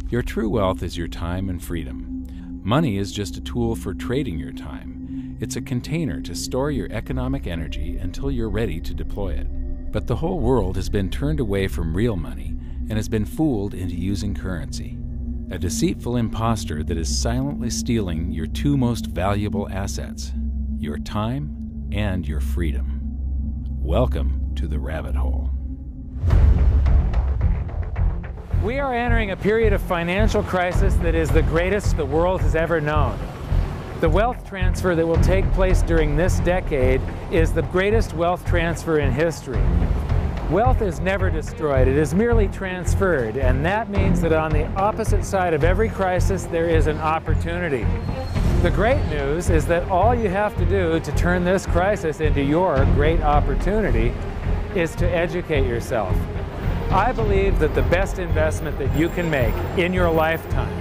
Your true wealth is your time and freedom. Money is just a tool for trading your time. It's a container to store your economic energy until you're ready to deploy it. But the whole world has been turned away from real money and has been fooled into using currency. A deceitful imposter that is silently stealing your two most valuable assets, your time and your freedom. Welcome to the rabbit hole. We are entering a period of financial crisis that is the greatest the world has ever known. The wealth transfer that will take place during this decade is the greatest wealth transfer in history. Wealth is never destroyed, it is merely transferred, and that means that on the opposite side of every crisis there is an opportunity. The great news is that all you have to do to turn this crisis into your great opportunity is to educate yourself. I believe that the best investment that you can make in your lifetime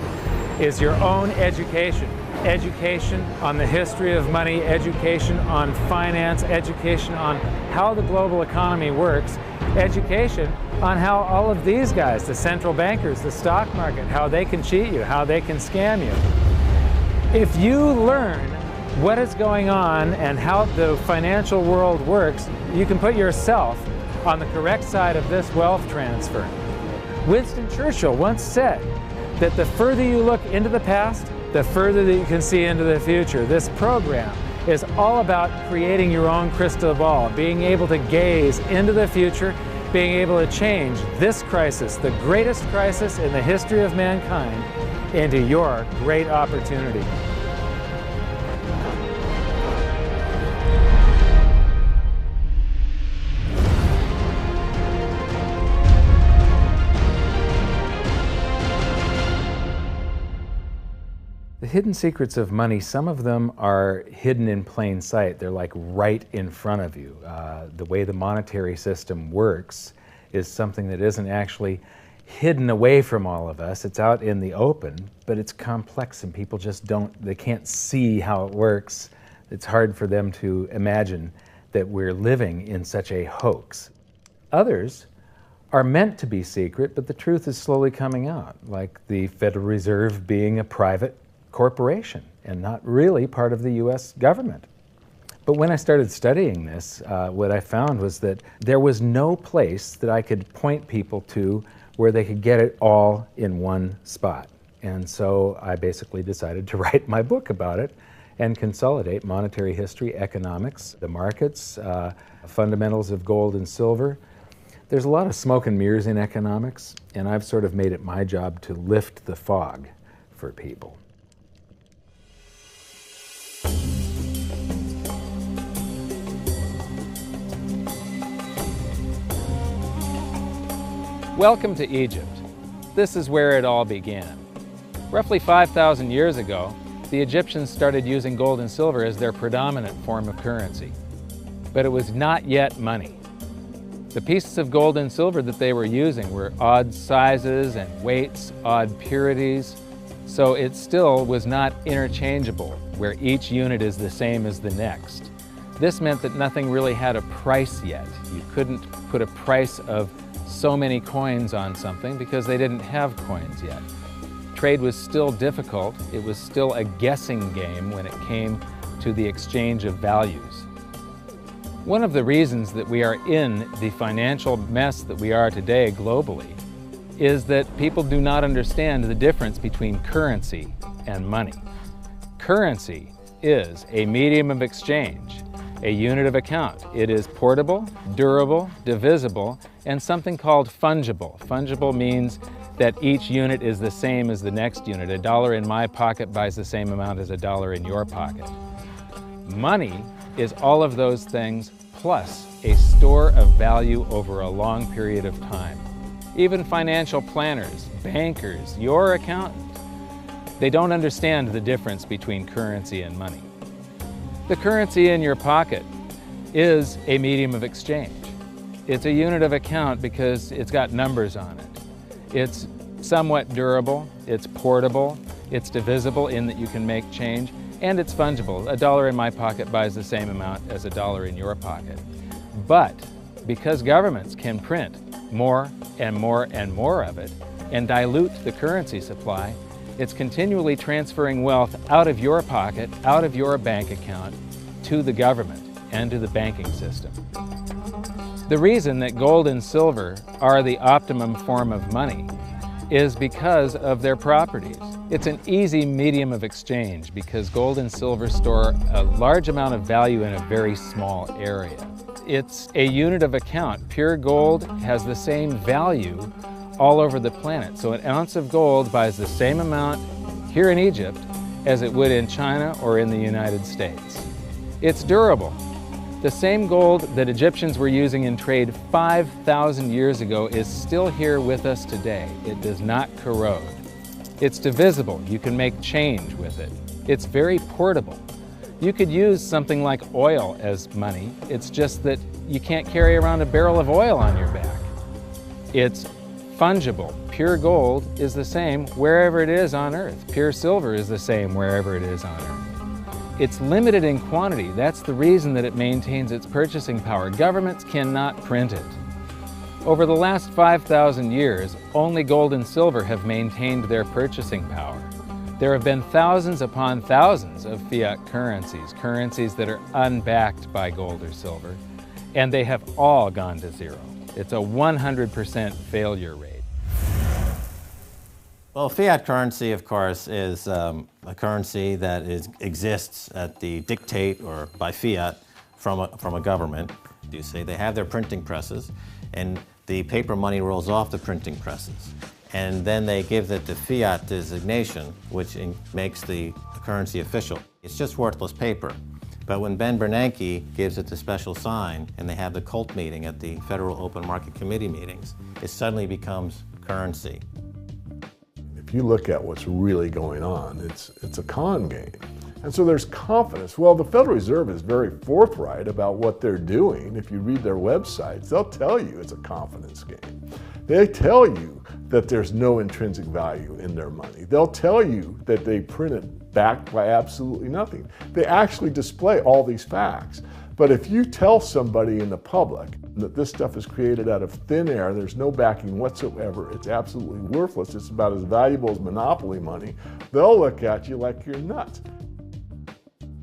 is your own education. Education on the history of money, education on finance, education on how the global economy works, education on how all of these guys, the central bankers, the stock market, how they can cheat you, how they can scam you. If you learn what is going on and how the financial world works, you can put yourself on the correct side of this wealth transfer. Winston Churchill once said that the further you look into the past, the further that you can see into the future. This program is all about creating your own crystal ball, being able to gaze into the future, being able to change this crisis, the greatest crisis in the history of mankind, into your great opportunity. The hidden secrets of money, some of them are hidden in plain sight. They're like right in front of you. The way the monetary system works is something that isn't actually hidden away from all of us. It's out in the open, but it's complex and people just they can't see how it works. It's hard for them to imagine that we're living in such a hoax. Others are meant to be secret, but the truth is slowly coming out, like the Federal Reserve being a private corporation and not really part of the U.S. government. But when I started studying this, what I found was that there was no place that I could point people to where they could get it all in one spot. And so I basically decided to write my book about it and consolidate monetary history, economics, the markets, fundamentals of gold and silver. There's a lot of smoke and mirrors in economics, and I've sort of made it my job to lift the fog for people. Welcome to Egypt. This is where it all began. Roughly 5,000 years ago, the Egyptians started using gold and silver as their predominant form of currency. But it was not yet money. The pieces of gold and silver that they were using were odd sizes and weights, odd purities, so it still was not interchangeable, where each unit is the same as the next. This meant that nothing really had a price yet. You couldn't put a price of so many coins on something because they didn't have coins yet. Trade was still difficult. It was still a guessing game when it came to the exchange of values. One of the reasons that we are in the financial mess that we are today globally is that people do not understand the difference between currency and money. Currency is a medium of exchange, a unit of account. It is portable, durable, divisible, and something called fungible. Fungible means that each unit is the same as the next unit. A dollar in my pocket buys the same amount as a dollar in your pocket. Money is all of those things plus a store of value over a long period of time. Even financial planners, bankers, your accountant, they don't understand the difference between currency and money. The currency in your pocket is a medium of exchange. It's a unit of account because it's got numbers on it. It's somewhat durable, it's portable, it's divisible in that you can make change, and it's fungible. A dollar in my pocket buys the same amount as a dollar in your pocket. But because governments can print more and more and more of it, and dilute the currency supply, it's continually transferring wealth out of your pocket, out of your bank account, to the government and to the banking system. The reason that gold and silver are the optimum form of money is because of their properties. It's an easy medium of exchange because gold and silver store a large amount of value in a very small area. It's a unit of account. Pure gold has the same value all over the planet. So an ounce of gold buys the same amount here in Egypt as it would in China or in the United States. It's durable. The same gold that Egyptians were using in trade 5,000 years ago is still here with us today. It does not corrode. It's divisible. You can make change with it. It's very portable. You could use something like oil as money. It's just that you can't carry around a barrel of oil on your back. It's fungible. Pure gold is the same wherever it is on Earth. Pure silver is the same wherever it is on Earth. It's limited in quantity. That's the reason that it maintains its purchasing power. Governments cannot print it. Over the last 5,000 years, only gold and silver have maintained their purchasing power. There have been thousands upon thousands of fiat currencies, currencies that are unbacked by gold or silver, and they have all gone to zero. It's a 100% failure rate. Well, fiat currency, of course, is a currency that exists at the dictate or by fiat from a government. You say they have their printing presses, and the paper money rolls off the printing presses. And then they give it the fiat designation, which makes the currency official. It's just worthless paper. But when Ben Bernanke gives it the special sign, and they have the cult meeting at the Federal Open Market Committee meetings, it suddenly becomes currency. If you look at what's really going on, it's a con game. And so there's confidence. Well, the Federal Reserve is very forthright about what they're doing. If you read their websites, they'll tell you it's a confidence game. They tell you that there's no intrinsic value in their money. They'll tell you that they print it backed by absolutely nothing. They actually display all these facts. But if you tell somebody in the public that this stuff is created out of thin air, there's no backing whatsoever, it's absolutely worthless, it's about as valuable as monopoly money, they'll look at you like you're nuts.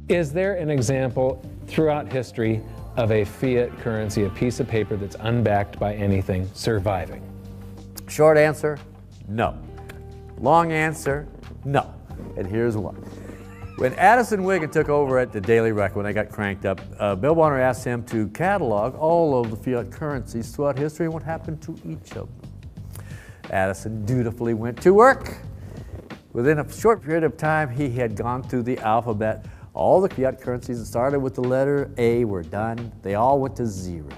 Is there an example throughout history of a fiat currency, a piece of paper that's unbacked by anything, surviving? Short answer, no. Long answer, no. And here's why. When Addison Wiggin took over at the Daily Record, when they got cranked up, Bill Warner asked him to catalog all of the fiat currencies throughout history and what happened to each of them. Addison dutifully went to work. Within a short period of time, he had gone through the alphabet. All the fiat currencies that started with the letter A were done. They all went to zero.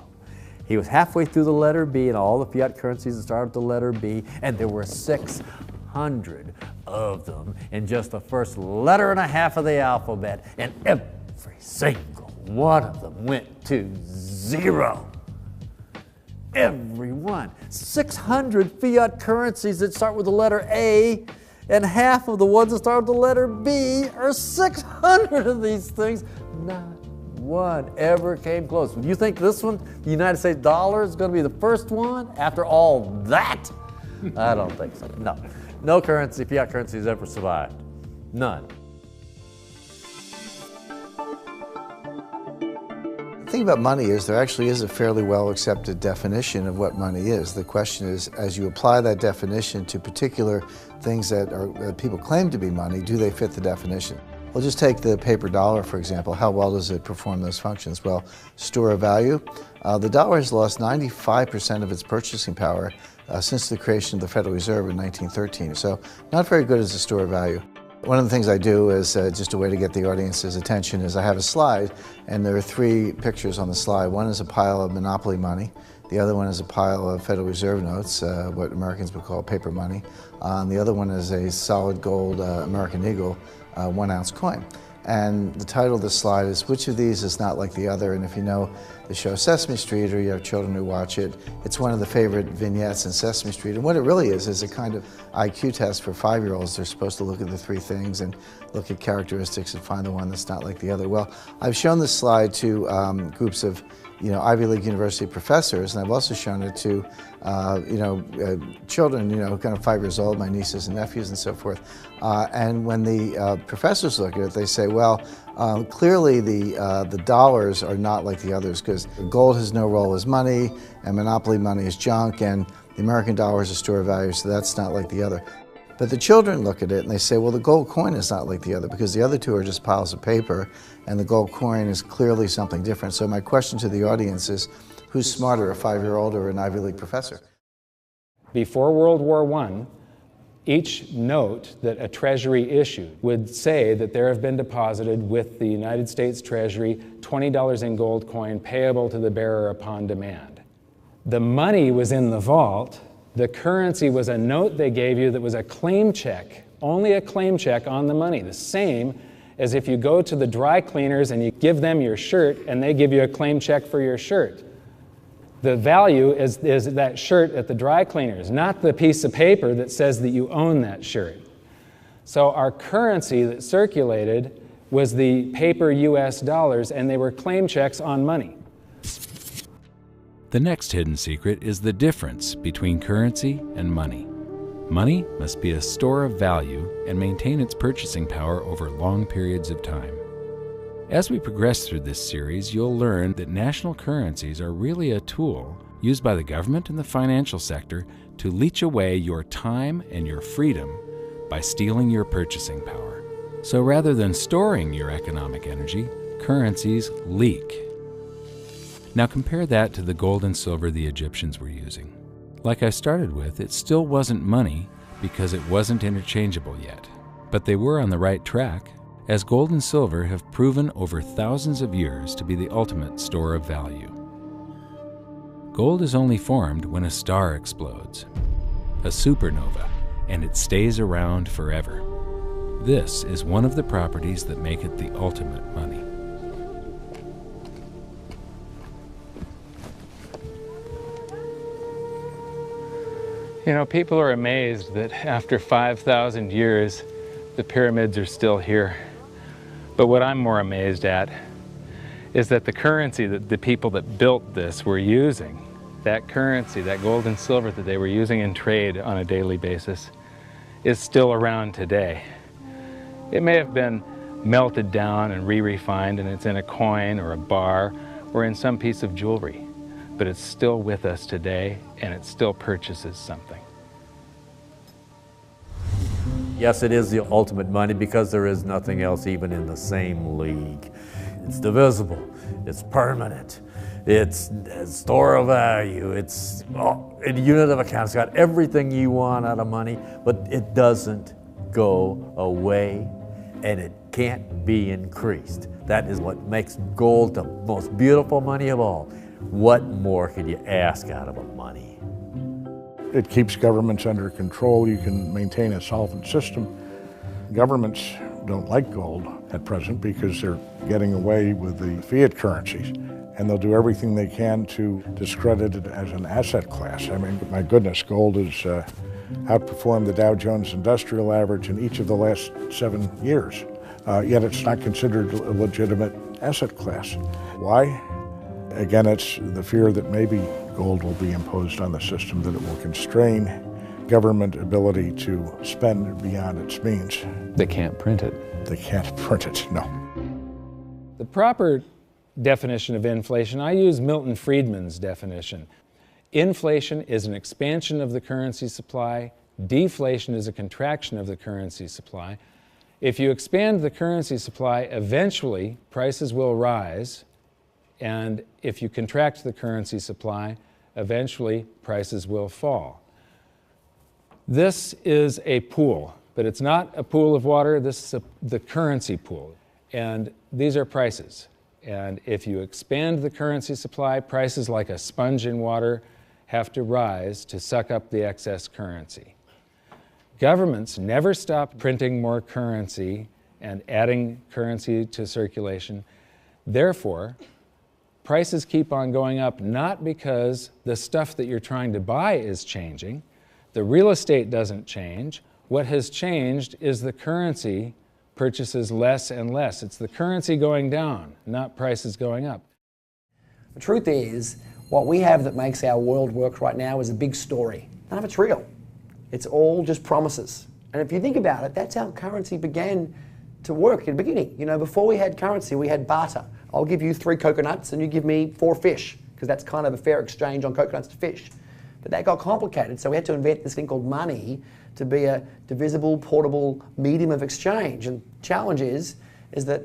He was halfway through the letter B, and all the fiat currencies that started with the letter B, and there were 600 of them in just the first letter and a half of the alphabet, and every single one of them went to zero. Every one. 600 fiat currencies that start with the letter A, and half of the ones that start with the letter B are 600 of these things. Not one ever came close. Do you think this one, the United States dollar, is going to be the first one after all that? I don't think so. No. No currency, fiat currency has ever survived. None. The thing about money is there actually is a fairly well accepted definition of what money is. The question is, as you apply that definition to particular things that people claim to be money, do they fit the definition? We'll just take the paper dollar, for example. How well does it perform those functions? Well, store of value. The dollar has lost 95% of its purchasing power since the creation of the Federal Reserve in 1913. So not very good as a store of value. One of the things I do is just a way to get the audience's attention is I have a slide, and there are 3 pictures on the slide. One is a pile of monopoly money. The other one is a pile of Federal Reserve notes, what Americans would call paper money. And the other one is a solid gold American Eagle 1-ounce coin. And the title of the slide is, which of these is not like the other? And if you know the show Sesame Street, or you have children who watch it, it's one of the favorite vignettes in Sesame Street. And what it really is a kind of IQ test for 5-year-olds. They're supposed to look at the 3 things and look at characteristics and find the one that's not like the other. Well, I've shown this slide to groups of Ivy League University professors, and I've also shown it to children, kind of 5 years old, my nieces and nephews and so forth. And when the professors look at it, they say, well, clearly the dollars are not like the others, because gold has no role as money, and monopoly money is junk, and the American dollar is a store of value, so that's not like the other. But the children look at it and they say, well, the gold coin is not like the other, because the other two are just piles of paper, and the gold coin is clearly something different. So my question to the audience is, who's smarter, a 5-year-old or an Ivy League professor? Before World War I, each note that a treasury issued would say that there have been deposited with the United States Treasury $20 in gold coin payable to the bearer upon demand. The money was in the vault. The currency was a note they gave you that was a claim check, only a claim check on the money, the same as if you go to the dry cleaners and you give them your shirt and they give you a claim check for your shirt. The value is that shirt at the dry cleaners, not the piece of paper that says that you own that shirt. So our currency that circulated was the paper US dollars, and they were claim checks on money. The next hidden secret is the difference between currency and money. Money must be a store of value and maintain its purchasing power over long periods of time. As we progress through this series, you'll learn that national currencies are really a tool used by the government and the financial sector to leech away your time and your freedom by stealing your purchasing power. So rather than storing your economic energy, currencies leak. Now compare that to the gold and silver the Egyptians were using. Like I started with, it still wasn't money because it wasn't interchangeable yet. But they were on the right track, as gold and silver have proven over thousands of years to be the ultimate store of value. Gold is only formed when a star explodes, a supernova, and it stays around forever. This is one of the properties that make it the ultimate money. People are amazed that after 5,000 years, the pyramids are still here. But what I'm more amazed at is that the currency that the people that built this were using, that currency, that gold and silver that they were using in trade on a daily basis, is still around today. It may have been melted down and re-refined, and it's in a coin or a bar or in some piece of jewelry, but it's still with us today, and it still purchases something. Yes, it is the ultimate money because there is nothing else even in the same league. It's divisible, it's permanent, it's a store of value, it's a unit of account. It's got everything you want out of money, but it doesn't go away, and it can't be increased. That is what makes gold the most beautiful money of all. What more could you ask out of a money? It keeps governments under control. You can maintain a solvent system. Governments don't like gold at present because they're getting away with the fiat currencies, and they'll do everything they can to discredit it as an asset class. I mean, my goodness, gold has outperformed the Dow Jones Industrial Average in each of the last 7 years, yet it's not considered a legitimate asset class. Why? Again, it's the fear that maybe gold will be imposed on the system, that it will constrain government ability to spend beyond its means. They can't print it. They can't print it, no. The proper definition of inflation, I use Milton Friedman's definition. Inflation is an expansion of the currency supply. Deflation is a contraction of the currency supply. If you expand the currency supply, eventually prices will rise. And if you contract the currency supply, eventually prices will fall. This is a pool, but it's not a pool of water. This is the currency pool. And these are prices. And if you expand the currency supply, prices like a sponge in water have to rise to suck up the excess currency. Governments never stop printing more currency and adding currency to circulation. Therefore, prices keep on going up, not because the stuff that you're trying to buy is changing. The real estate doesn't change. What has changed is the currency purchases less and less. It's the currency going down, not prices going up. The truth is, what we have that makes our world work right now is a big story. None of it's real. It's all just promises. And if you think about it, that's how currency began to work in the beginning. You know, before we had currency, we had barter. I'll give you 3 coconuts and you give me 4 fish, because that's kind of a fair exchange on coconuts to fish. But that got complicated, so we had to invent this thing called money to be a divisible, portable medium of exchange. And the challenge is that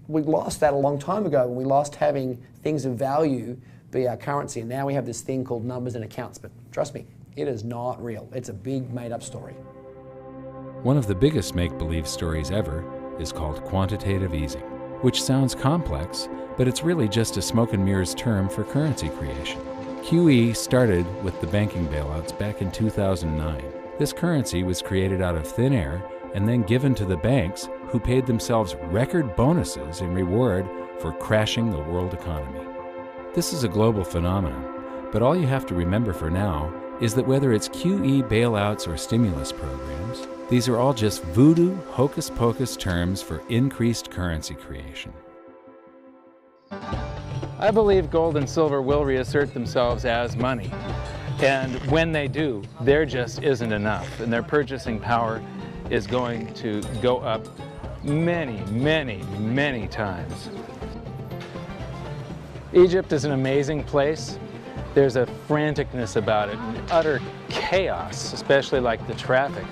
we lost that a long time ago, when we lost having things of value be our currency, and now we have this thing called numbers and accounts. But trust me, it is not real. It's a big made-up story. One of the biggest make-believe stories ever is called quantitative easing, which sounds complex, but it's really just a smoke and mirrors term for currency creation. QE started with the banking bailouts back in 2009. This currency was created out of thin air and then given to the banks, who paid themselves record bonuses in reward for crashing the world economy. This is a global phenomenon, but all you have to remember for now is that whether it's QE bailouts or stimulus programs, these are all just voodoo, hocus-pocus terms for increased currency creation. I believe gold and silver will reassert themselves as money. And when they do, there just isn't enough, and their purchasing power is going to go up many, many, many times. Egypt is an amazing place. There's a franticness about it, and utter chaos, especially like the traffic.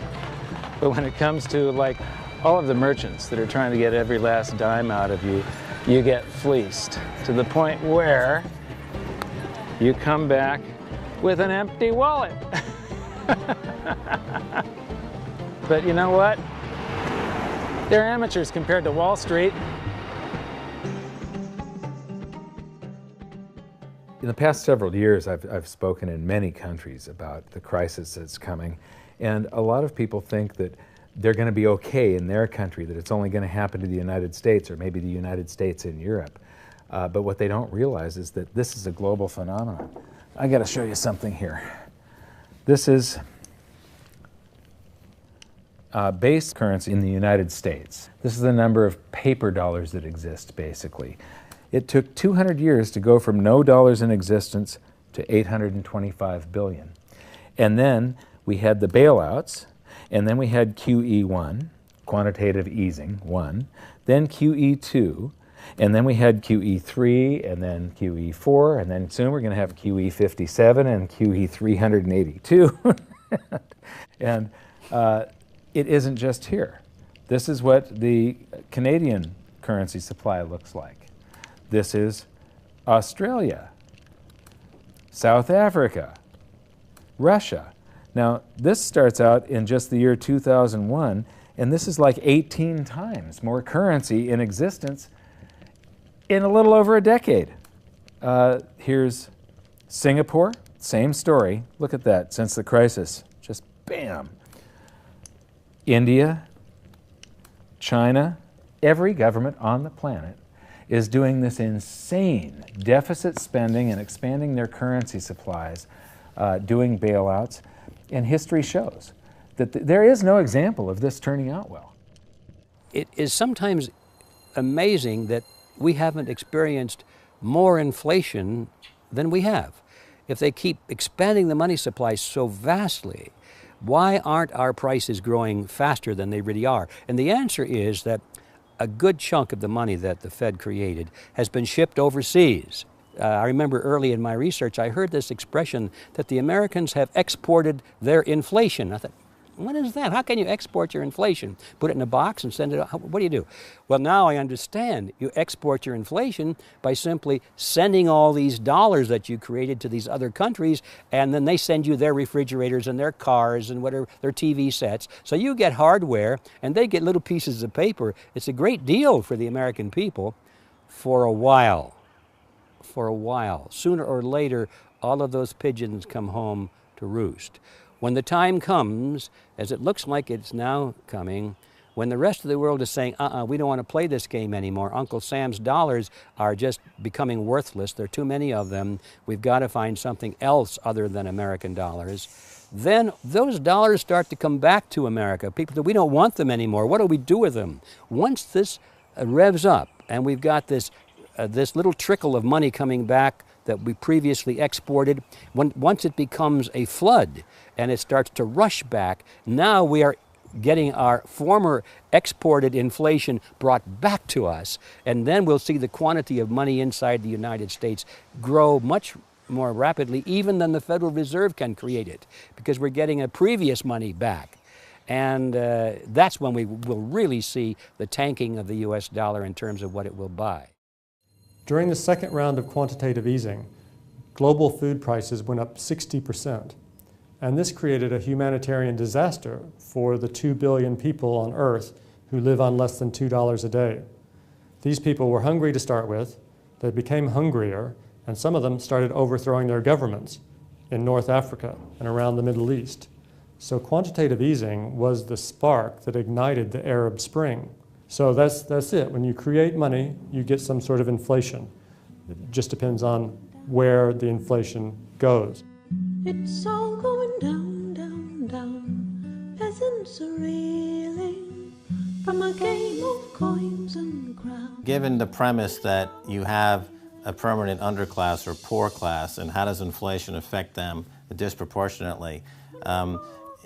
But when it comes to like all of the merchants that are trying to get every last dime out of you, you get fleeced to the point where you come back with an empty wallet. But you know what? They're amateurs compared to Wall Street. In the past several years, I've spoken in many countries about the crisis that's coming, and a lot of people think that they're going to be okay in their country, that it's only going to happen to the United States or maybe the United States in Europe. But what they don't realize is that this is a global phenomenon. I got to show you something here. This is base currency in the United States. This is the number of paper dollars that exist, basically. It took 200 years to go from no dollars in existence to 825 billion. And then we had the bailouts, and then we had QE1, quantitative easing 1, then QE2, and then we had QE3, and then QE4, and then soon we're going to have QE57 and QE382. And it isn't just here. This is what the Canadian currency supply looks like. This is Australia, South Africa, Russia. Now, this starts out in just the year 2001, and this is like 18 times more currency in existence in a little over a decade. Here's Singapore, same story. Look at that, since the crisis, just bam. India, China, every government on the planet is doing this insane deficit spending and expanding their currency supplies, doing bailouts, and history shows that there is no example of this turning out well. It is sometimes amazing that we haven't experienced more inflation than we have. If they keep expanding the money supply so vastly, why aren't our prices growing faster than they really are? And the answer is that a good chunk of the money that the Fed created has been shipped overseas. I remember early in my research, I heard this expression that the Americans have exported their inflation. I thought, what is that? How can you export your inflation? Put it in a box and send it out? What do you do? Well, now I understand. You export your inflation by simply sending all these dollars that you created to these other countries, and then they send you their refrigerators and their cars and whatever, their TV sets. So you get hardware, and they get little pieces of paper. It's a great deal for the American people for a while. For a while. Sooner or later, all of those pigeons come home to roost. When the time comes, as it looks like it's now coming, when the rest of the world is saying, we don't want to play this game anymore, Uncle Sam's dollars are just becoming worthless, there are too many of them, we've got to find something else other than American dollars, then those dollars start to come back to America. People say, we don't want them anymore, what do we do with them? Once this revs up and we've got this this little trickle of money coming back that we previously exported, once it becomes a flood and it starts to rush back, now we are getting our former exported inflation brought back to us, and then we'll see the quantity of money inside the United States grow much more rapidly even than the Federal Reserve can create it, because we're getting a previous money back. And that's when we will really see the tanking of the US dollar in terms of what it will buy. During the second round of quantitative easing, global food prices went up 60%. And this created a humanitarian disaster for the 2 billion people on Earth who live on less than $2 a day. These people were hungry to start with, they became hungrier, and some of them started overthrowing their governments in North Africa and around the Middle East. So quantitative easing was the spark that ignited the Arab Spring. So that's it. When you create money, you get some sort of inflation. It just depends on where the inflation goes. It's all going down, down, down. Peasants are reeling from a game of coins and crowns. Given the premise that you have a permanent underclass or poor class, and how does inflation affect them disproportionately,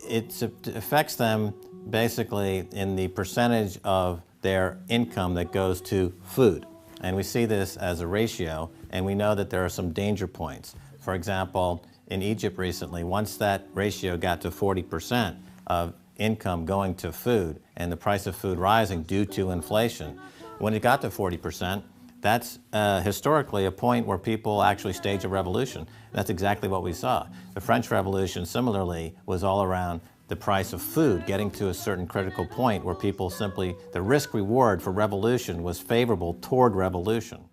it affects them basically in the percentage of their income that goes to food. And we see this as a ratio, and we know that there are some danger points. For example, in Egypt recently, once that ratio got to 40% of income going to food and the price of food rising due to inflation, when it got to 40%, that's historically a point where people actually stage a revolution. That's exactly what we saw. The French Revolution, similarly, was all around the price of food getting to a certain critical point where people simply, the risk-reward for revolution was favorable toward revolution.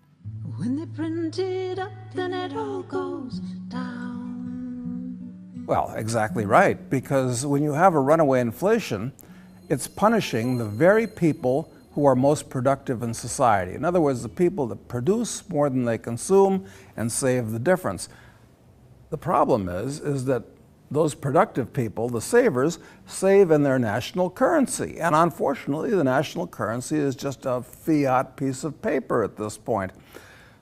When they print it up, then it all goes down. Well, exactly right, because when you have a runaway inflation, it's punishing the very people who are most productive in society. In other words, the people that produce more than they consume and save the difference. The problem is that those productive people, the savers, save in their national currency. And unfortunately, the national currency is just a fiat piece of paper at this point.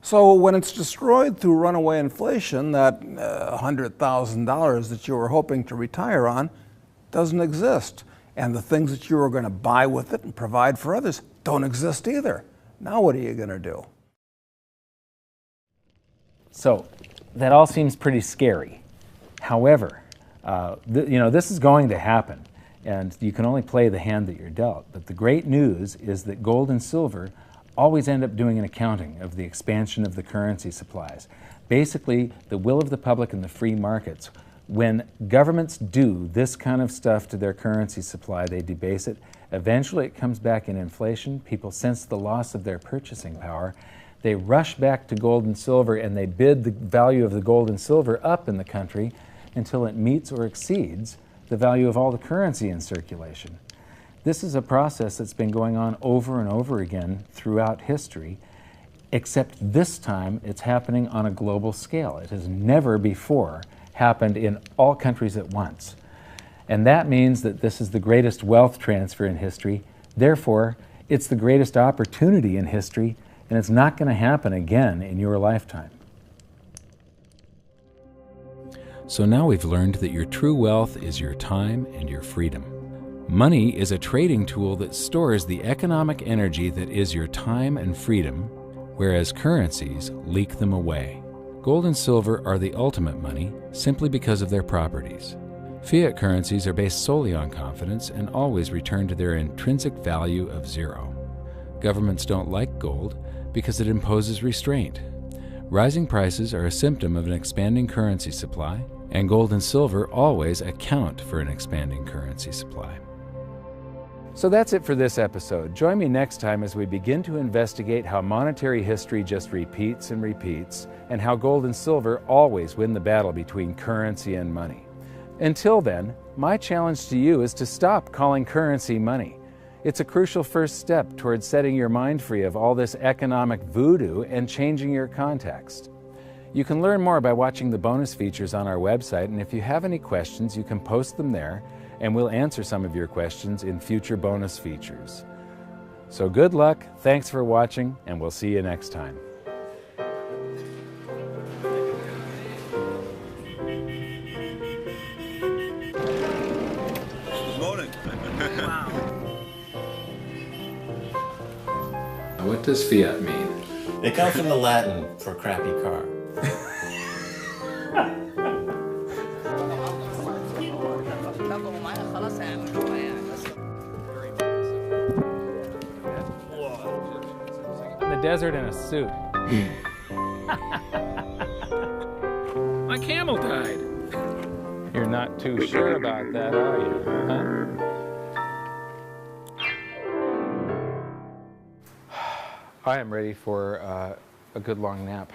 So when it's destroyed through runaway inflation, that $100,000 that you were hoping to retire on doesn't exist. And the things that you were going to buy with it and provide for others don't exist either. Now what are you going to do? So that all seems pretty scary. However, this is going to happen, and you can only play the hand that you're dealt. But the great news is that gold and silver always end up doing an accounting of the expansion of the currency supplies. Basically, the will of the public and the free markets. When governments do this kind of stuff to their currency supply, they debase it. Eventually it comes back in inflation. People sense the loss of their purchasing power. They rush back to gold and silver, and they bid the value of the gold and silver up in the country until it meets or exceeds the value of all the currency in circulation. This is a process that's been going on over and over again throughout history, except this time it's happening on a global scale. It has never before happened in all countries at once. And that means that this is the greatest wealth transfer in history. Therefore, it's the greatest opportunity in history, and it's not going to happen again in your lifetime. So now we've learned that your true wealth is your time and your freedom. Money is a trading tool that stores the economic energy that is your time and freedom, whereas currencies leak them away. Gold and silver are the ultimate money simply because of their properties. Fiat currencies are based solely on confidence and always return to their intrinsic value of zero. Governments don't like gold because it imposes restraint. Rising prices are a symptom of an expanding currency supply, and gold and silver always account for an expanding currency supply. So that's it for this episode. Join me next time as we begin to investigate how monetary history just repeats and repeats, and how gold and silver always win the battle between currency and money. Until then, my challenge to you is to stop calling currency money. It's a crucial first step towards setting your mind free of all this economic voodoo and changing your context. You can learn more by watching the bonus features on our website, and if you have any questions, you can post them there, and we'll answer some of your questions in future bonus features. So good luck, thanks for watching, and we'll see you next time. What does fiat mean? It comes from the Latin for crappy car. In the desert in a suit. My camel died. You're not too sure about that, are you? Huh? I am ready for a good long nap.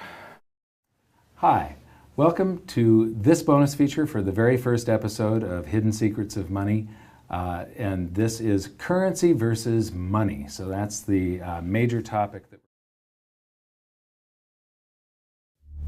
Hi, welcome to this bonus feature for the very first episode of Hidden Secrets of Money. And this is currency versus money. So that's the major topic.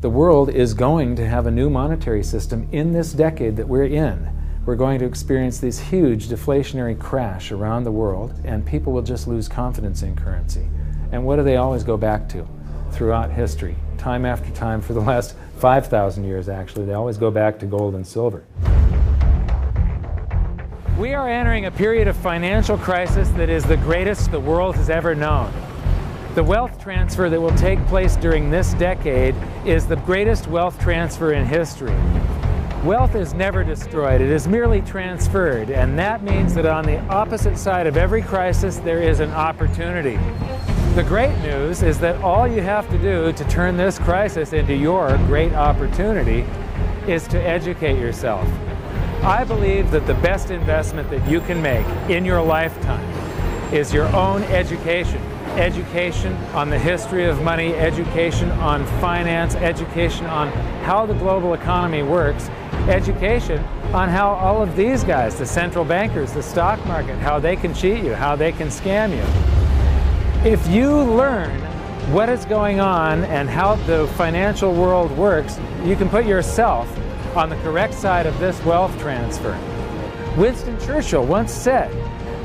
The world is going to have a new monetary system in this decade that we're in. We're going to experience this huge deflationary crash around the world, and people will just lose confidence in currency. And what do they always go back to throughout history? Time after time, for the last 5,000 years actually, they always go back to gold and silver. We are entering a period of financial crisis that is the greatest the world has ever known. The wealth transfer that will take place during this decade is the greatest wealth transfer in history. Wealth is never destroyed, it is merely transferred, and that means that on the opposite side of every crisis there is an opportunity. The great news is that all you have to do to turn this crisis into your great opportunity is to educate yourself. I believe that the best investment that you can make in your lifetime is your own education. Education on the history of money, education on finance, education on how the global economy works, education on how all of these guys, the central bankers, the stock market, how they can cheat you, how they can scam you. If you learn what is going on and how the financial world works, you can put yourself on the correct side of this wealth transfer. Winston Churchill once said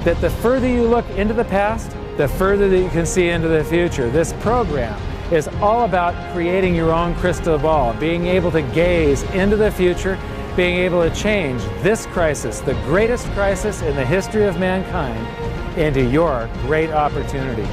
that the further you look into the past, the further that you can see into the future. This program is all about creating your own crystal ball, being able to gaze into the future, being able to change this crisis, the greatest crisis in the history of mankind, into your great opportunity.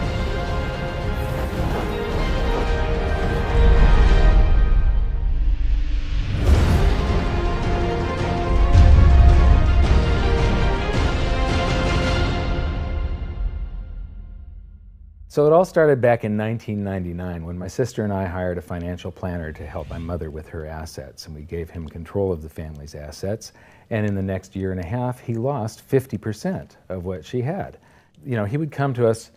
So it all started back in 1999 when my sister and I hired a financial planner to help my mother with her assets, and we gave him control of the family's assets, and in the next year and a half he lost 50% of what she had. You know, he would come to us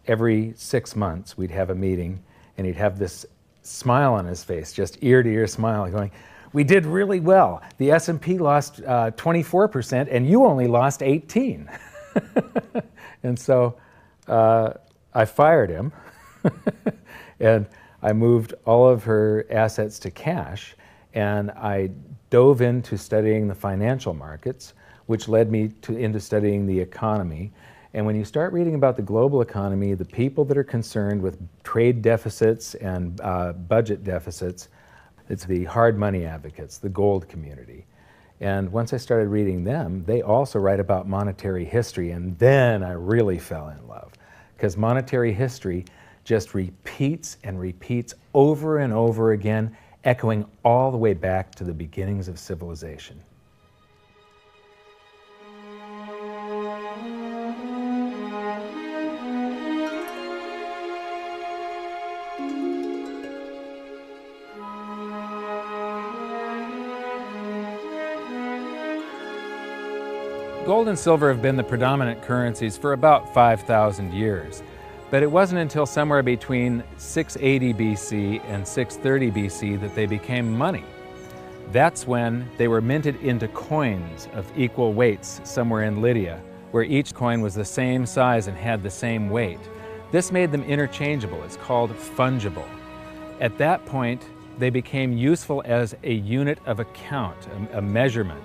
every 6 months, we'd have a meeting, and he'd have this smile on his face, just ear to ear smile, going, "We did really well. The S&P lost 24% and you only lost 18." And so I fired him and I moved all of her assets to cash, and I dove into studying the financial markets, which led me into studying the economy. And when you start reading about the global economy, the people that are concerned with trade deficits and budget deficits, it's the hard money advocates, the gold community. And once I started reading them, they also write about monetary history, and then I really fell in love. Because monetary history just repeats and repeats over and over again, echoing all the way back to the beginnings of civilization. Gold and silver have been the predominant currencies for about 5,000 years, but it wasn't until somewhere between 680 BC and 630 BC that they became money. That's when they were minted into coins of equal weights somewhere in Lydia, where each coin was the same size and had the same weight. This made them interchangeable. It's called fungible. At that point, they became useful as a unit of account, a measurement.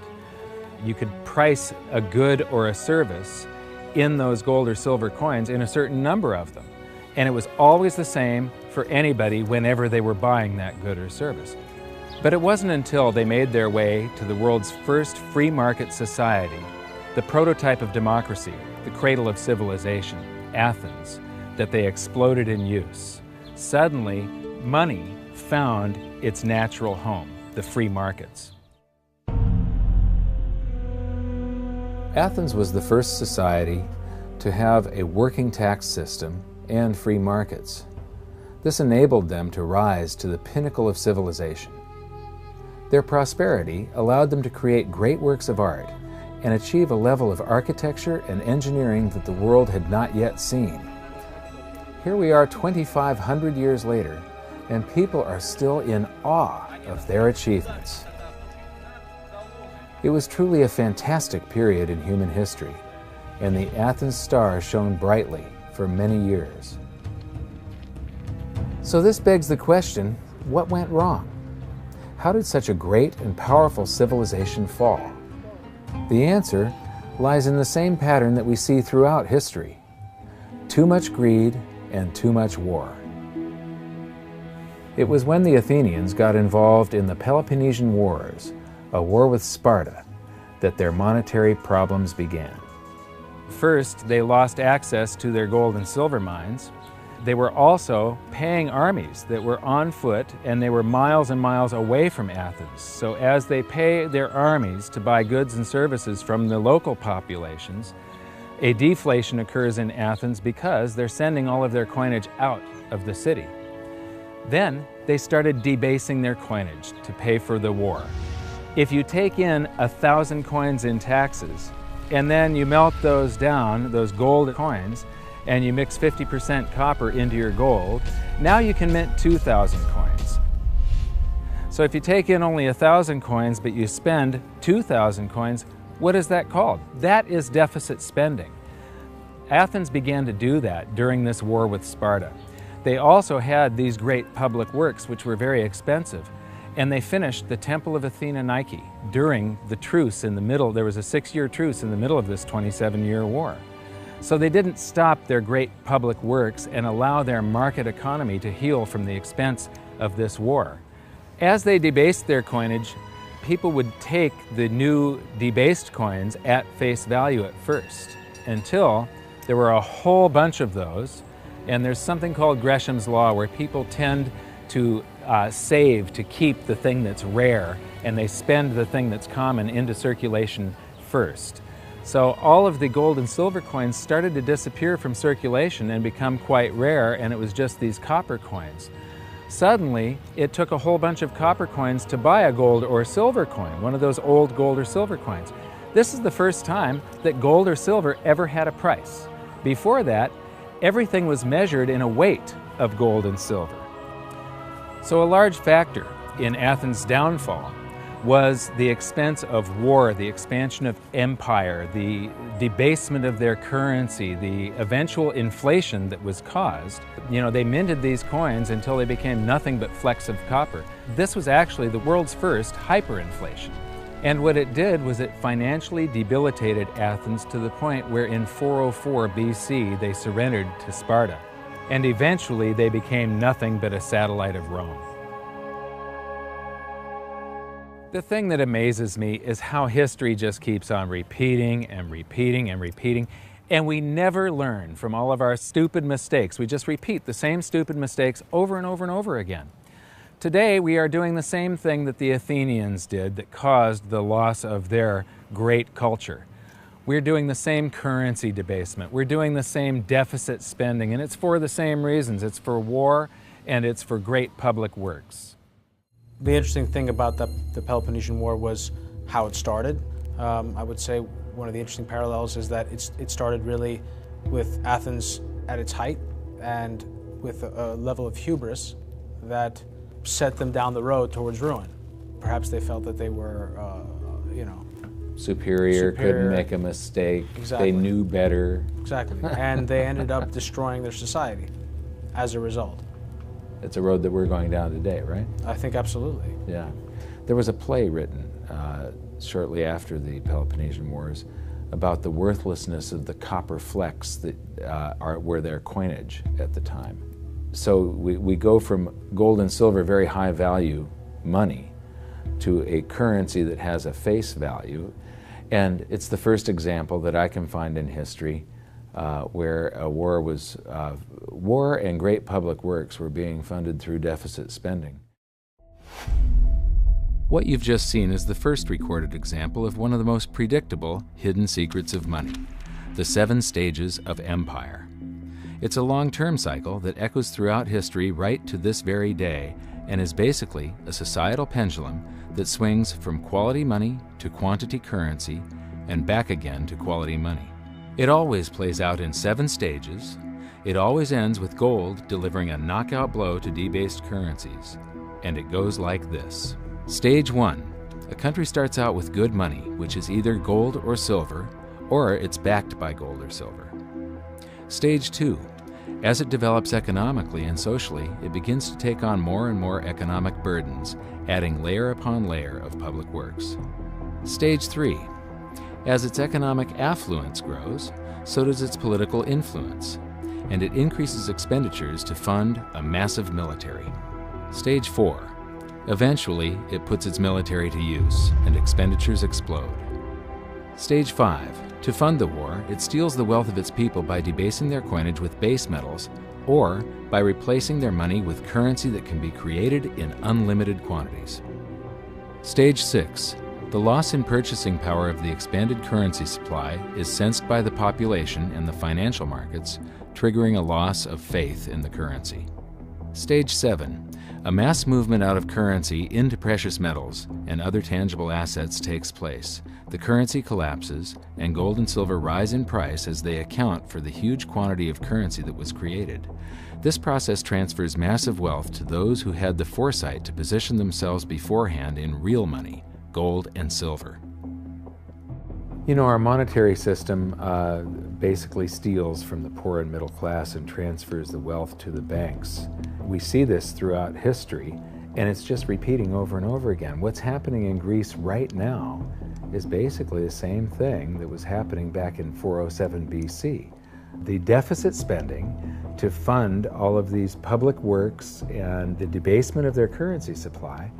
You could price a good or a service in those gold or silver coins in a certain number of them. And it was always the same for anybody whenever they were buying that good or service. But it wasn't until they made their way to the world's first free market society, the prototype of democracy, the cradle of civilization, Athens, that they exploded in use. Suddenly, money found its natural home, the free markets. Athens was the first society to have a working tax system and free markets. This enabled them to rise to the pinnacle of civilization. Their prosperity allowed them to create great works of art and achieve a level of architecture and engineering that the world had not yet seen. Here we are 2,500 years later, and people are still in awe of their achievements. It was truly a fantastic period in human history, and the Athens star shone brightly for many years. So this begs the question, what went wrong? How did such a great and powerful civilization fall? The answer lies in the same pattern that we see throughout history: too much greed and too much war. It was when the Athenians got involved in the Peloponnesian Wars, a war with Sparta, that their monetary problems began. First, they lost access to their gold and silver mines. They were also paying armies that were on foot, and they were miles and miles away from Athens. So as they pay their armies to buy goods and services from the local populations, a deflation occurs in Athens because they're sending all of their coinage out of the city. Then they started debasing their coinage to pay for the war. If you take in 1,000 coins in taxes, and then you melt those down, those gold coins, and you mix 50% copper into your gold, now you can mint 2,000 coins. So if you take in only 1,000 coins, but you spend 2,000 coins, what is that called? That is deficit spending. Athens began to do that during this war with Sparta. They also had these great public works, which were very expensive, and they finished the Temple of Athena Nike during the truce in the middle. There was a 6-year truce in the middle of this 27-year war. So they didn't stop their great public works and allow their market economy to heal from the expense of this war. As they debased their coinage, people would take the new debased coins at face value at first, until there were a whole bunch of those. And there's something called Gresham's Law, where people tend to save to keep the thing that's rare, and they spend the thing that's common into circulation first. So all of the gold and silver coins started to disappear from circulation and become quite rare, and it was just these copper coins. Suddenly, it took a whole bunch of copper coins to buy a gold or silver coin, one of those old gold or silver coins. This is the first time that gold or silver ever had a price. Before that, everything was measured in a weight of gold and silver. So a large factor in Athens' downfall was the expense of war, the expansion of empire, the debasement of their currency, the eventual inflation that was caused. You know, they minted these coins until they became nothing but flecks of copper. This was actually the world's first hyperinflation. And what it did was it financially debilitated Athens to the point where in 404 BC they surrendered to Sparta. And eventually they became nothing but a satellite of Rome. The thing that amazes me is how history just keeps on repeating and repeating and repeating, and we never learn from all of our stupid mistakes. We just repeat the same stupid mistakes over and over and over again. Today we are doing the same thing that the Athenians did that caused the loss of their great culture. We're doing the same currency debasement. We're doing the same deficit spending, and it's for the same reasons. It's for war, and it's for great public works. The interesting thing about the Peloponnesian War was how it started. I would say one of the interesting parallels is that it started really with Athens at its height and with a level of hubris that set them down the road towards ruin. Perhaps they felt that they were, superior, couldn't make a mistake, exactly. They knew better. Exactly, and they ended up destroying their society as a result. It's a road that we're going down today, right? I think absolutely. Yeah. There was a play written shortly after the Peloponnesian Wars about the worthlessness of the copper flecks that were their coinage at the time. So we go from gold and silver, very high value money, to a currency that has a face value. And it's the first example that I can find in history where a war and great public works were being funded through deficit spending. What you've just seen is the first recorded example of one of the most predictable hidden secrets of money, the 7 stages of empire. It's a long-term cycle that echoes throughout history right to this very day and is basically a societal pendulum that swings from quality money to quantity currency and back again to quality money. It always plays out in 7 stages. It always ends with gold delivering a knockout blow to debased currencies. And it goes like this. Stage 1. A country starts out with good money, which is either gold or silver, or it's backed by gold or silver. Stage 2. As it develops economically and socially, it begins to take on more and more economic burdens, adding layer upon layer of public works. Stage 3. As its economic affluence grows, so does its political influence, and it increases expenditures to fund a massive military. Stage 4. Eventually, it puts its military to use, and expenditures explode. Stage 5. To fund the war, it steals the wealth of its people by debasing their coinage with base metals, or by replacing their money with currency that can be created in unlimited quantities. Stage 6. The loss in purchasing power of the expanded currency supply is sensed by the population and the financial markets, triggering a loss of faith in the currency. Stage 7. A mass movement out of currency into precious metals and other tangible assets takes place. The currency collapses, and gold and silver rise in price as they account for the huge quantity of currency that was created. This process transfers massive wealth to those who had the foresight to position themselves beforehand in real money, gold and silver. You know, our monetary system basically steals from the poor and middle class and transfers the wealth to the banks. We see this throughout history, and it's just repeating over and over again. What's happening in Greece right now is basically the same thing that was happening back in 407 BC. The deficit spending to fund all of these public works and the debasement of their currency supply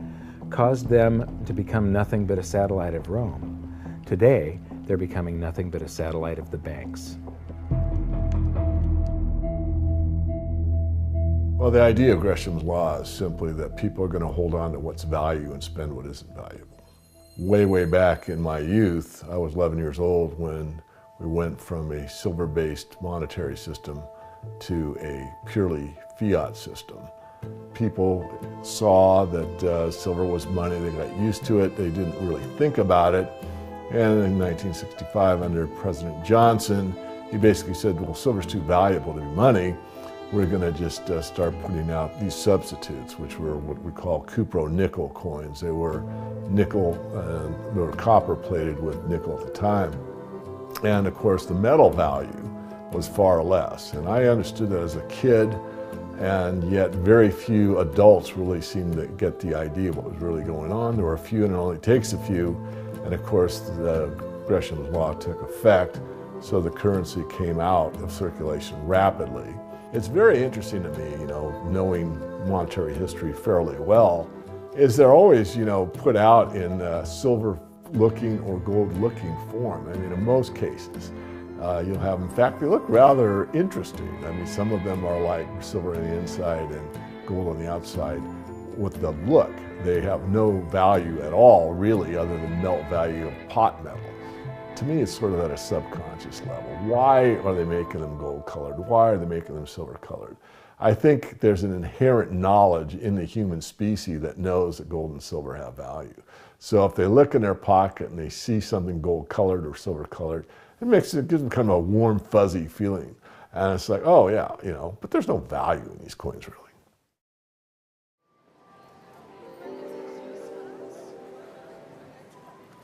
caused them to become nothing but a satellite of Rome. Today, they're becoming nothing but a satellite of the banks. Well, the idea of Gresham's law is simply that people are going to hold on to what's value and spend what isn't valuable. Way back in my youth, I was 11 years old when we went from a silver-based monetary system to a purely fiat system. People saw that silver was money, they got used to it, they didn't really think about it. And in 1965, under President Johnson, he basically said, well, silver's too valuable to be money. We're going to just start putting out these substitutes, which were what we call cupro-nickel coins. They were nickel, they were copper plated with nickel at the time. And of course, the metal value was far less. And I understood that as a kid, and yet very few adults really seemed to get the idea of what was really going on. There were a few, and it only takes a few. And of course, the Gresham's law took effect, so the currency came out of circulation rapidly. It's very interesting to me, you know, knowing monetary history fairly well, is they're always, you know, put out in silver-looking or gold-looking form. I mean, in most cases, you'll have, in fact, they look rather interesting. I mean, some of them are like silver on the inside and gold on the outside. With the look, they have no value at all, really, other than melt value of pot metal. To me, it's sort of at a subconscious level. Why are they making them gold-colored? Why are they making them silver-colored? I think there's an inherent knowledge in the human species that knows that gold and silver have value. So if they look in their pocket and they see something gold-colored or silver-colored, it gives them kind of a warm, fuzzy feeling. And it's like, oh yeah, you know, but there's no value in these coins, really.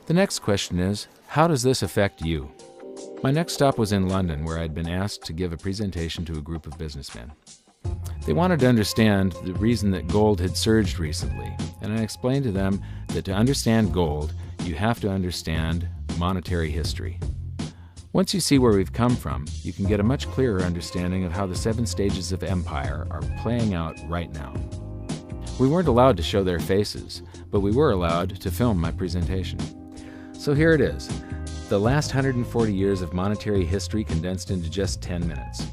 The next question is, how does this affect you? My next stop was in London, where I'd been asked to give a presentation to a group of businessmen. They wanted to understand the reason that gold had surged recently, and I explained to them that to understand gold, you have to understand monetary history. Once you see where we've come from, you can get a much clearer understanding of how the 7 stages of empire are playing out right now. We weren't allowed to show their faces, but we were allowed to film my presentation. So here it is. the last 140 years of monetary history condensed into just 10 minutes.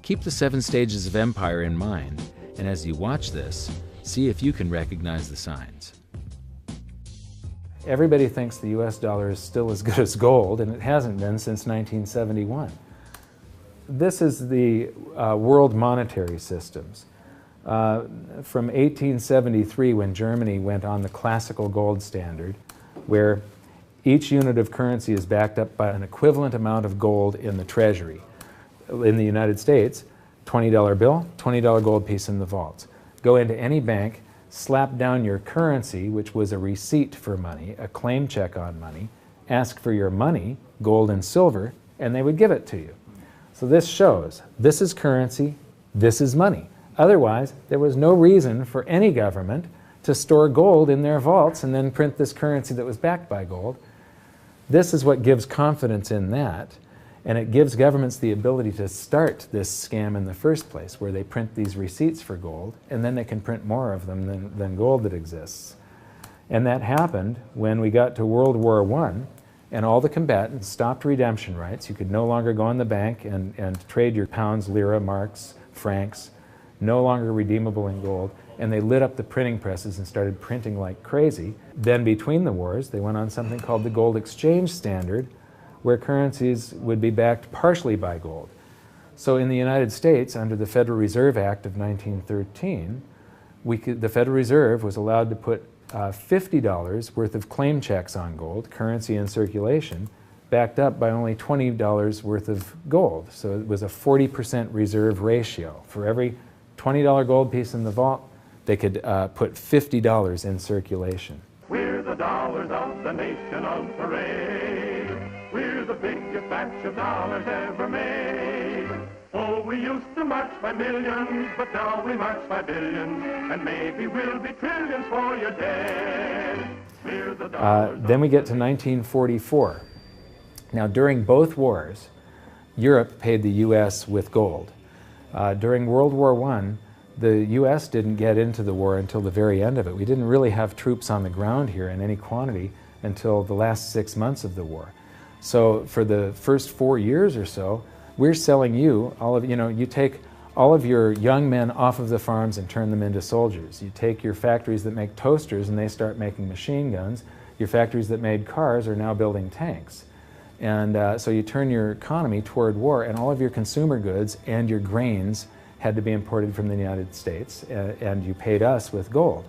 Keep the 7 stages of empire in mind, and as you watch this, see if you can recognize the signs. Everybody thinks the US dollar is still as good as gold, and it hasn't been since 1971. This is the world monetary systems. From 1873, when Germany went on the classical gold standard, where each unit of currency is backed up by an equivalent amount of gold in the treasury. In the United States, $20 bill, $20 gold piece in the vaults. Go into any bank, slap down your currency, which was a receipt for money, a claim check on money, ask for your money, gold and silver, and they would give it to you. So this shows, this is currency, this is money. Otherwise, there was no reason for any government to store gold in their vaults and then print this currency that was backed by gold. This is what gives confidence in that, and it gives governments the ability to start this scam in the first place, where they print these receipts for gold, and then they can print more of them than gold that exists. And that happened when we got to World War I, and all the combatants stopped redemption rights. You could no longer go in the bank and trade your pounds, lira, marks, francs, no longer redeemable in gold, and they lit up the printing presses and started printing like crazy. Then between the wars, they went on something called the gold exchange standard, where currencies would be backed partially by gold. So in the United States, under the Federal Reserve Act of 1913, the Federal Reserve was allowed to put $50 worth of claim checks on gold, currency in circulation, backed up by only $20 worth of gold. So it was a 40% reserve ratio. For every $20 gold piece in the vault, they could put $50 in circulation. We're the dollars of the nation on parade. We're the biggest batch of dollars ever made. Oh, we used to march by millions, but now we march by billions, and maybe we'll be trillions for your dead. We're the dollars. Then we get to 1944. Now, during both wars, Europe paid the U.S. with gold. During World War I, the U.S. didn't get into the war until the very end of it. We didn't really have troops on the ground here in any quantity until the last 6 months of the war. So for the first 4 years or so, we're selling you all of, you take all of your young men off of the farms and turn them into soldiers. You take your factories that make toasters and they start making machine guns. Your factories that made cars are now building tanks. And so you turn your economy toward war, and all of your consumer goods and your grains had to be imported from the United States, and you paid us with gold.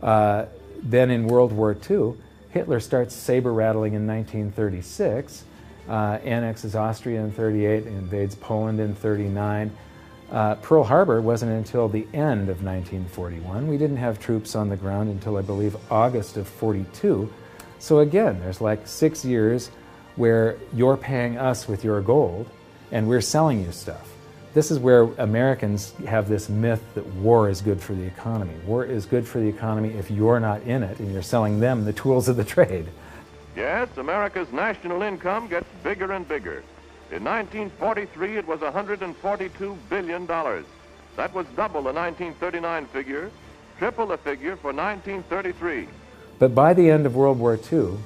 Then in World War II, Hitler starts saber rattling in 1936, annexes Austria in 1938, invades Poland in 1939. Pearl Harbor wasn't until the end of 1941. We didn't have troops on the ground until, I believe, August of 1942. So again, there's like 6 years where you're paying us with your gold and we're selling you stuff. This is where Americans have this myth that war is good for the economy. War is good for the economy if you're not in it and you're selling them the tools of the trade. Yes, America's national income gets bigger and bigger. In 1943, it was $142 billion. That was double the 1939 figure, triple the figure for 1933. But by the end of World War II,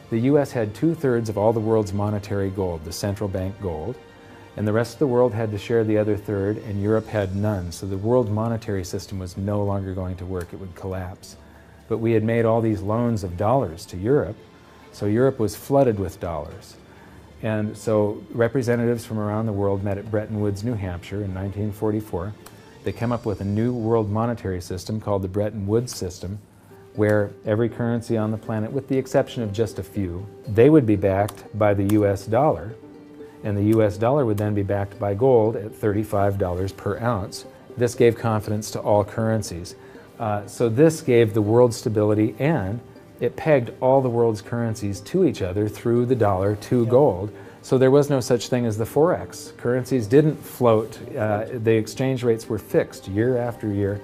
the U.S. had 2/3 of all the world's monetary gold, the central bank gold, and the rest of the world had to share the other third, and Europe had none. So the world monetary system was no longer going to work. It would collapse. But we had made all these loans of dollars to Europe, so Europe was flooded with dollars. And so representatives from around the world met at Bretton Woods, New Hampshire in 1944. They came up with a new world monetary system called the Bretton Woods system, where every currency on the planet, with the exception of just a few, they would be backed by the US dollar, and the US dollar would then be backed by gold at $35 per ounce. This gave confidence to all currencies. So this gave the world stability, and it pegged all the world's currencies to each other through the dollar to gold. So there was no such thing as the Forex. Currencies didn't float. The exchange rates were fixed year after year,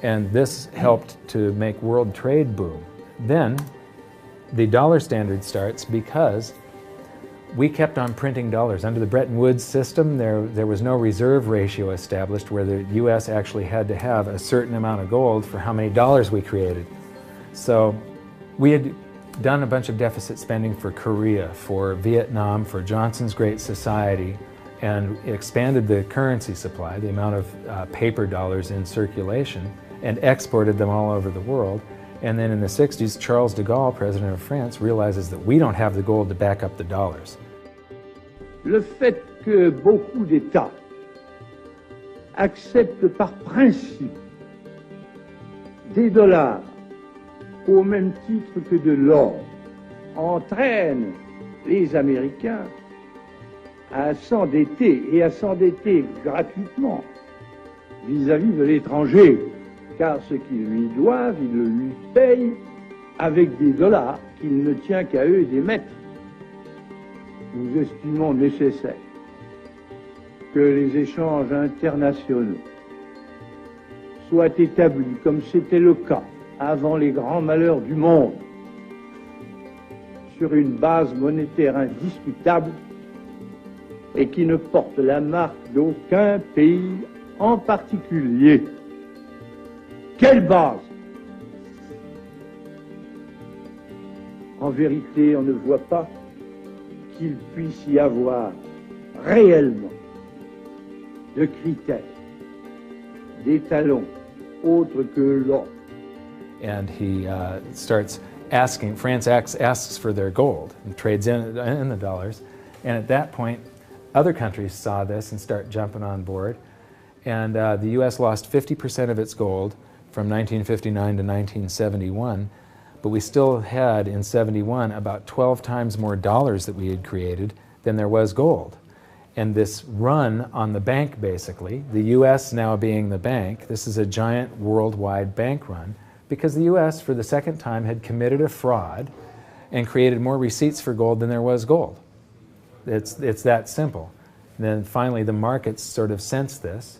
and this helped to make world trade boom. Then the dollar standard starts because we kept on printing dollars. Under the Bretton Woods system, there was no reserve ratio established where the US actually had to have a certain amount of gold for how many dollars we created. So we had done a bunch of deficit spending for Korea, for Vietnam, for Johnson's Great Society, and expanded the currency supply, the amount of paper dollars in circulation, and exported them all over the world. And then in the 60s, Charles de Gaulle, president of France, realizes that we don't have the gold to back up the dollars. Le fait que beaucoup d'États acceptent par principe des dollars au même titre que de l'or entraîne les Américains à s'endetter et à s'endetter gratuitement vis-à-vis de l'étranger, car ce qu'ils lui doivent, ils le lui payent avec des dollars qu'il ne tient qu'à eux d'émettre. Nous estimons nécessaire que les échanges internationaux soient établis comme c'était le cas avant les grands malheurs du monde, sur une base monétaire indiscutable et qui ne porte la marque d'aucun pays en particulier. Quelle base? En vérité, on ne voit pas qu'il puisse y avoir réellement de critères, d'étalons autres que l'or. And he starts asking, France asks for their gold and trades in the dollars. And at that point, other countries saw this and start jumping on board. And the US lost 50% of its gold from 1959 to 1971. But we still had, in 71, about 12 times more dollars that we had created than there was gold. And this run on the bank, basically, the US now being the bank, this is a giant worldwide bank run, because the US, for the second time, had committed a fraud and created more receipts for gold than there was gold. It's that simple. And then finally, the markets sort of sensed this.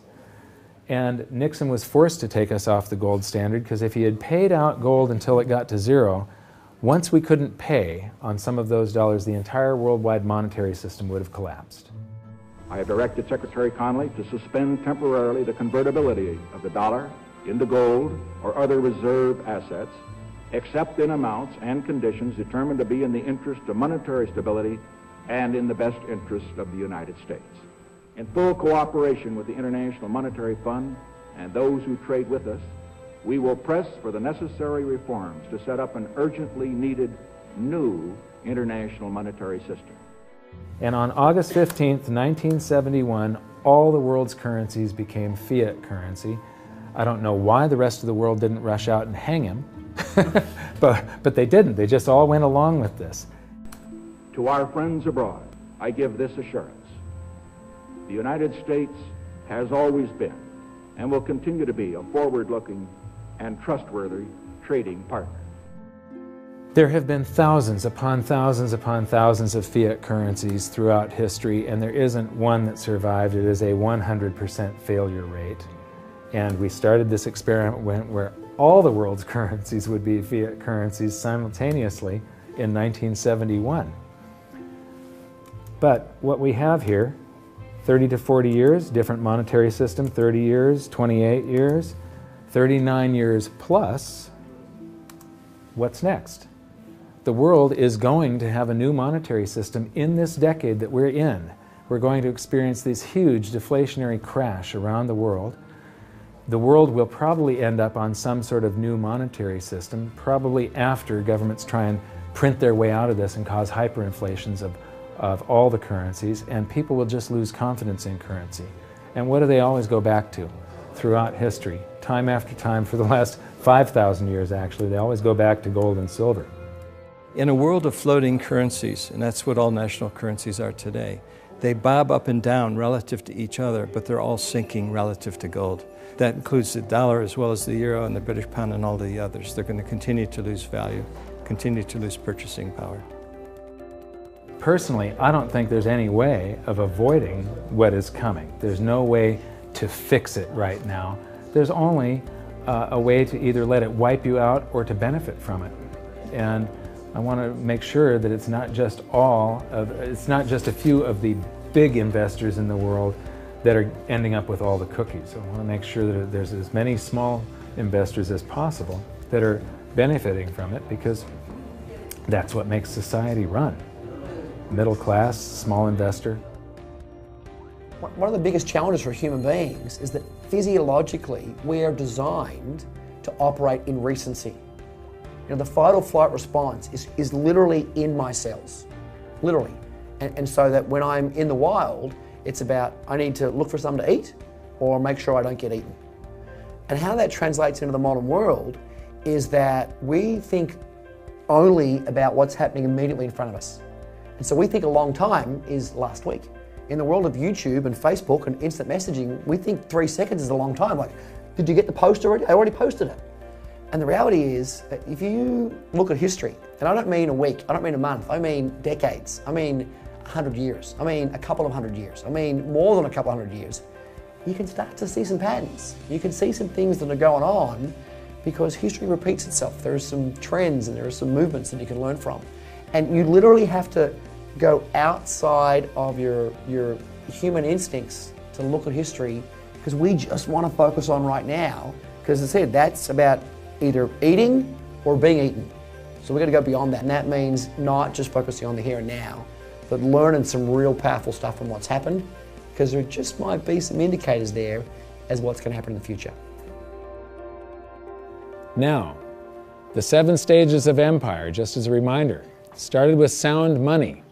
And Nixon was forced to take us off the gold standard, because if he had paid out gold until it got to zero, once we couldn't pay on some of those dollars, the entire worldwide monetary system would have collapsed. I have directed Secretary Connally to suspend temporarily the convertibility of the dollar into gold or other reserve assets, except in amounts and conditions determined to be in the interest of monetary stability and in the best interest of the United States. In full cooperation with the International Monetary Fund and those who trade with us, we will press for the necessary reforms to set up an urgently needed new international monetary system. And on August 15th, 1971, all the world's currencies became fiat currency. I don't know why the rest of the world didn't rush out and hang him, but they didn't. They just all went along with this. To our friends abroad, I give this assurance. The United States has always been and will continue to be a forward-looking and trustworthy trading partner. There have been thousands upon thousands upon thousands of fiat currencies throughout history, and there isn't one that survived. It is a 100% failure rate. And we started this experiment where all the world's currencies would be fiat currencies simultaneously in 1971. But what we have here, 30 to 40 years, different monetary system, 30 years, 28 years, 39 years plus, what's next? The world is going to have a new monetary system in this decade that we're in. We're going to experience this huge deflationary crash around the world. The world will probably end up on some sort of new monetary system, probably after governments try and print their way out of this and cause hyperinflations of all the currencies, and people will just lose confidence in currency. And what do they always go back to throughout history? Time after time, for the last 5,000 years actually, they always go back to gold and silver. In a world of floating currencies, and that's what all national currencies are today, they bob up and down relative to each other, but they're all sinking relative to gold. That includes the dollar as well as the euro and the British pound and all the others. They're going to continue to lose value, continue to lose purchasing power. Personally, I don't think there's any way of avoiding what is coming. There's no way to fix it right now. There's only a way to either let it wipe you out or to benefit from it. And I want to make sure that it's not just a few of the big investors in the world that are ending up with all the cookies. I want to make sure that there's as many small investors as possible that are benefiting from it, because That's what makes society run. Middle class, small investor. One of the biggest challenges for human beings is that physiologically we are designed to operate in recency. You know, the fight or flight response is literally in my cells, literally. And so that when I'm in the wild, it's about I need to look for something to eat or make sure I don't get eaten. And how that translates into the modern world is that we think only about what's happening immediately in front of us. And so we think a long time is last week. In the world of YouTube and Facebook and instant messaging, we think 3 seconds is a long time. Like, did you get the post already? I already posted it. And the reality is, that if you look at history, and I don't mean a week, I don't mean a month, I mean decades, I mean 100 years, I mean a couple of 100 years, I mean more than a couple of 100 years, you can start to see some patterns. You can see some things that are going on because history repeats itself. There are some trends and there are some movements that you can learn from. And you literally have to go outside of your human instincts to look at history because we just want to focus on right now because as I said, that's about either eating or being eaten. So we've got to go beyond that, and that means not just focusing on the here and now, but learning some real powerful stuff from what's happened, because there just might be some indicators there as what's going to happen in the future. Now, the 7 stages of empire, just as a reminder, started with sound money,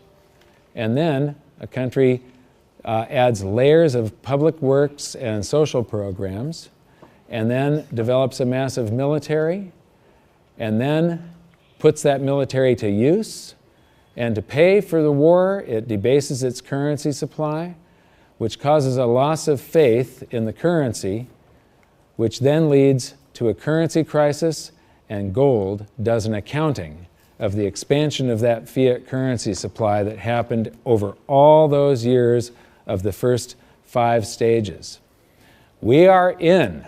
and then a country adds layers of public works and social programs, and then develops a massive military, and then puts that military to use, and to pay for the war, it debases its currency supply, which causes a loss of faith in the currency, which then leads to a currency crisis, and gold does an accounting of the expansion of that fiat currency supply that happened over all those years of the first 5 stages. We are in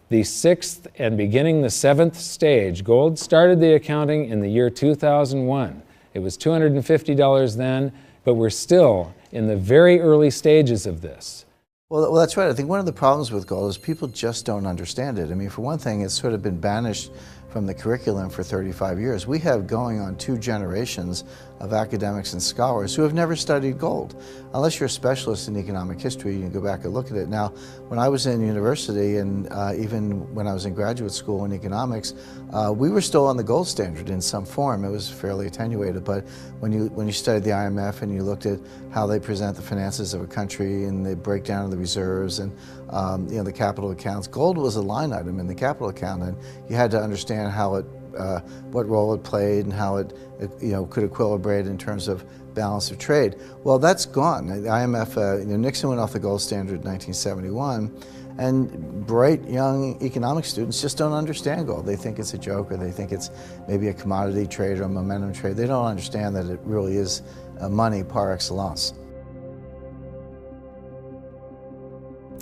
the 6th and beginning the 7th stage. Gold started the accounting in the year 2001. It was $250 then, but we're still in the very early stages of this. Well, that's right. I think one of the problems with gold is people just don't understand it. I mean, for one thing, it's sort of been banished from the curriculum for 35 years. We have going on 2 generations of academics and scholars who have never studied gold. Unless you're a specialist in economic history, you can go back and look at it. Now, when I was in university and even when I was in graduate school in economics, we were still on the gold standard in some form. It was fairly attenuated, but when you studied the IMF and you looked at how they present the finances of a country and the breakdown of the reserves and you know, the capital accounts, gold was a line item in the capital account, and you had to understand how it, what role it played and how it you know, could equilibrate in terms of balance of trade. Well, that's gone. The IMF, you know, Nixon went off the gold standard in 1971, and bright young economic students just don't understand gold. They think it's a joke, or they think it's maybe a commodity trade or a momentum trade. They don't understand that it really is money par excellence.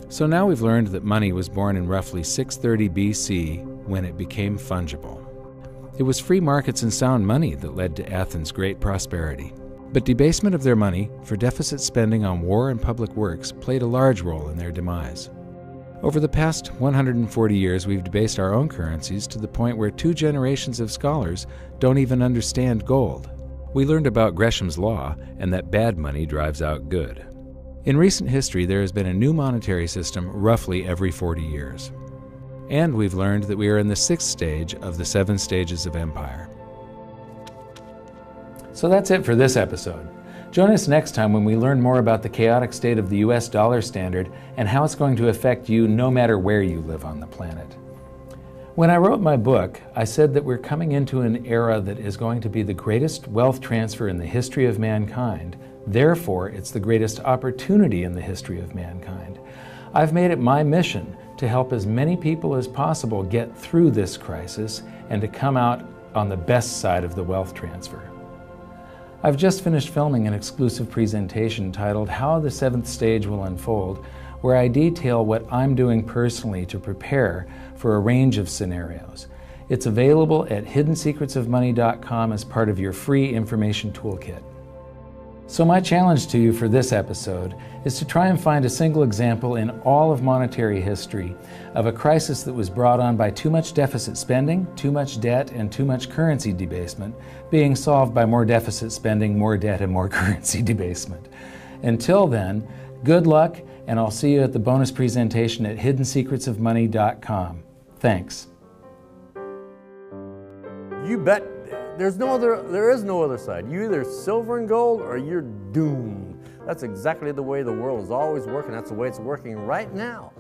So now we've learned that money was born in roughly 630 BC when it became fungible. It was free markets and sound money that led to Athens' great prosperity. But debasement of their money for deficit spending on war and public works played a large role in their demise. Over the past 140 years, we've debased our own currencies to the point where 2 generations of scholars don't even understand gold. We learned about Gresham's law and that bad money drives out good. In recent history, there has been a new monetary system roughly every 40 years. And we've learned that we are in the 6th stage of the 7 stages of empire. So that's it for this episode. Join us next time when we learn more about the chaotic state of the US dollar standard and how it's going to affect you no matter where you live on the planet. When I wrote my book, I said that we're coming into an era that is going to be the greatest wealth transfer in the history of mankind. Therefore, it's the greatest opportunity in the history of mankind. I've made it my mission to help as many people as possible get through this crisis and to come out on the best side of the wealth transfer. I've just finished filming an exclusive presentation titled How the 7th Stage Will Unfold, where I detail what I'm doing personally to prepare for a range of scenarios. It's available at hiddensecretsofmoney.com as part of your free information toolkit. So my challenge to you for this episode is to try and find a single example in all of monetary history of a crisis that was brought on by too much deficit spending, too much debt, and too much currency debasement being solved by more deficit spending, more debt, and more currency debasement. Until then, good luck, and I'll see you at the bonus presentation at hiddensecretsofmoney.com. Thanks. You bet. There is no other side. You either silver and gold or you're doomed. That's exactly the way the world is always working. That's the way it's working right now.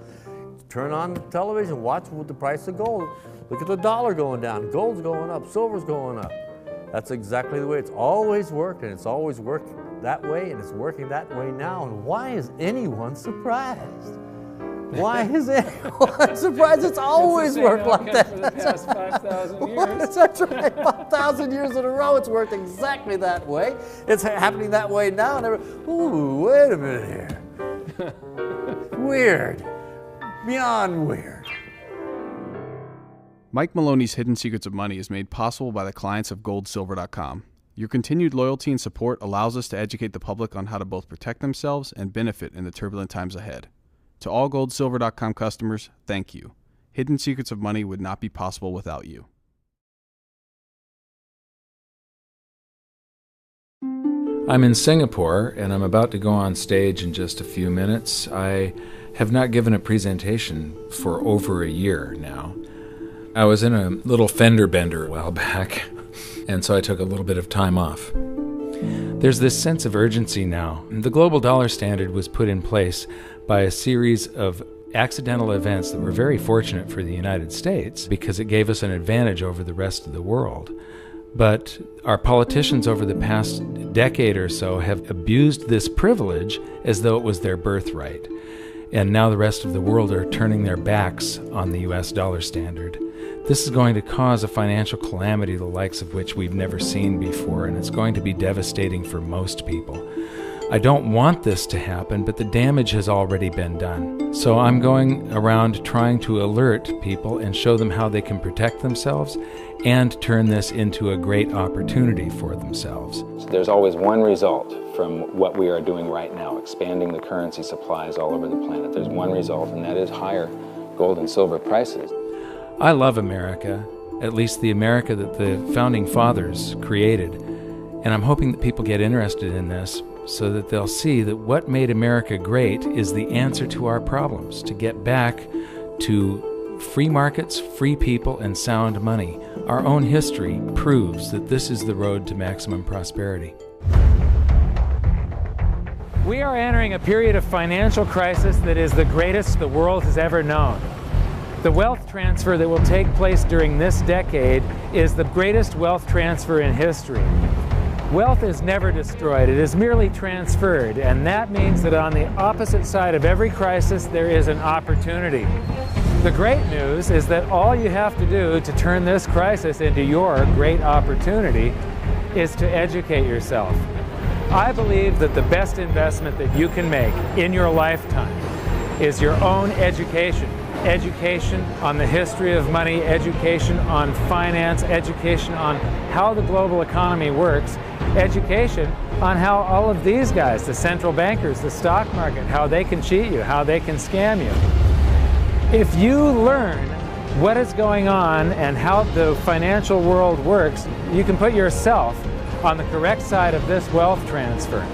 Turn on the television, watch the price of gold. Look at the dollar going down. Gold's going up, silver's going up. That's exactly the way it's always worked, and it's always worked that way, and it's working that way now. And why is anyone surprised? Why is anyone surprised? It's always worked like that. For the past 5,000 years. That's right, 5,000 years in a row, it's worked exactly that way. It's happening that way now. And ooh, wait a minute here. Weird. Beyond weird. Mike Maloney's Hidden Secrets of Money is made possible by the clients of goldsilver.com. Your continued loyalty and support allows us to educate the public on how to both protect themselves and benefit in the turbulent times ahead. To all goldsilver.com customers, thank you. Hidden Secrets of Money would not be possible without you. I'm in Singapore, and I'm about to go on stage in just a few minutes. I have not given a presentation for over a year now. I was in a little fender bender a while back, and so I took a little bit of time off. There's this sense of urgency now. The global dollar standard was put in place by a series of accidental events that were very fortunate for the United States because it gave us an advantage over the rest of the world. But our politicians over the past decade or so have abused this privilege as though it was their birthright. And now the rest of the world are turning their backs on the US dollar standard. This is going to cause a financial calamity the likes of which we've never seen before, and it's going to be devastating for most people. I don't want this to happen, but the damage has already been done. So I'm going around trying to alert people and show them how they can protect themselves and turn this into a great opportunity for themselves. So there's always one result from what we are doing right now, expanding the currency supplies all over the planet. There's one result, and that is higher gold and silver prices. I love America, at least the America that the Founding Fathers created, and I'm hoping that people get interested in this so that they'll see that what made America great is the answer to our problems, to get back to free markets, free people, and sound money. Our own history proves that this is the road to maximum prosperity. We are entering a period of financial crisis that is the greatest the world has ever known. The wealth transfer that will take place during this decade is the greatest wealth transfer in history. Wealth is never destroyed, it is merely transferred, and that means that on the opposite side of every crisis there is an opportunity. The great news is that all you have to do to turn this crisis into your great opportunity is to educate yourself. I believe that the best investment that you can make in your lifetime is your own education. Education on the history of money, education on finance, education on how the global economy works, education on how all of these guys, the central bankers, the stock market, how they can cheat you, how they can scam you. If you learn what is going on and how the financial world works, you can put yourself on the correct side of this wealth transfer.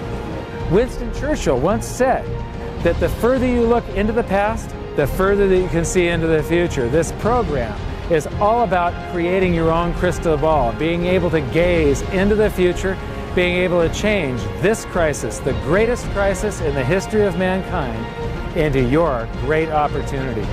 Winston Churchill once said that the further you look into the past, the further that you can see into the future. This program is all about creating your own crystal ball, being able to gaze into the future, being able to change this crisis, the greatest crisis in the history of mankind, into your great opportunity.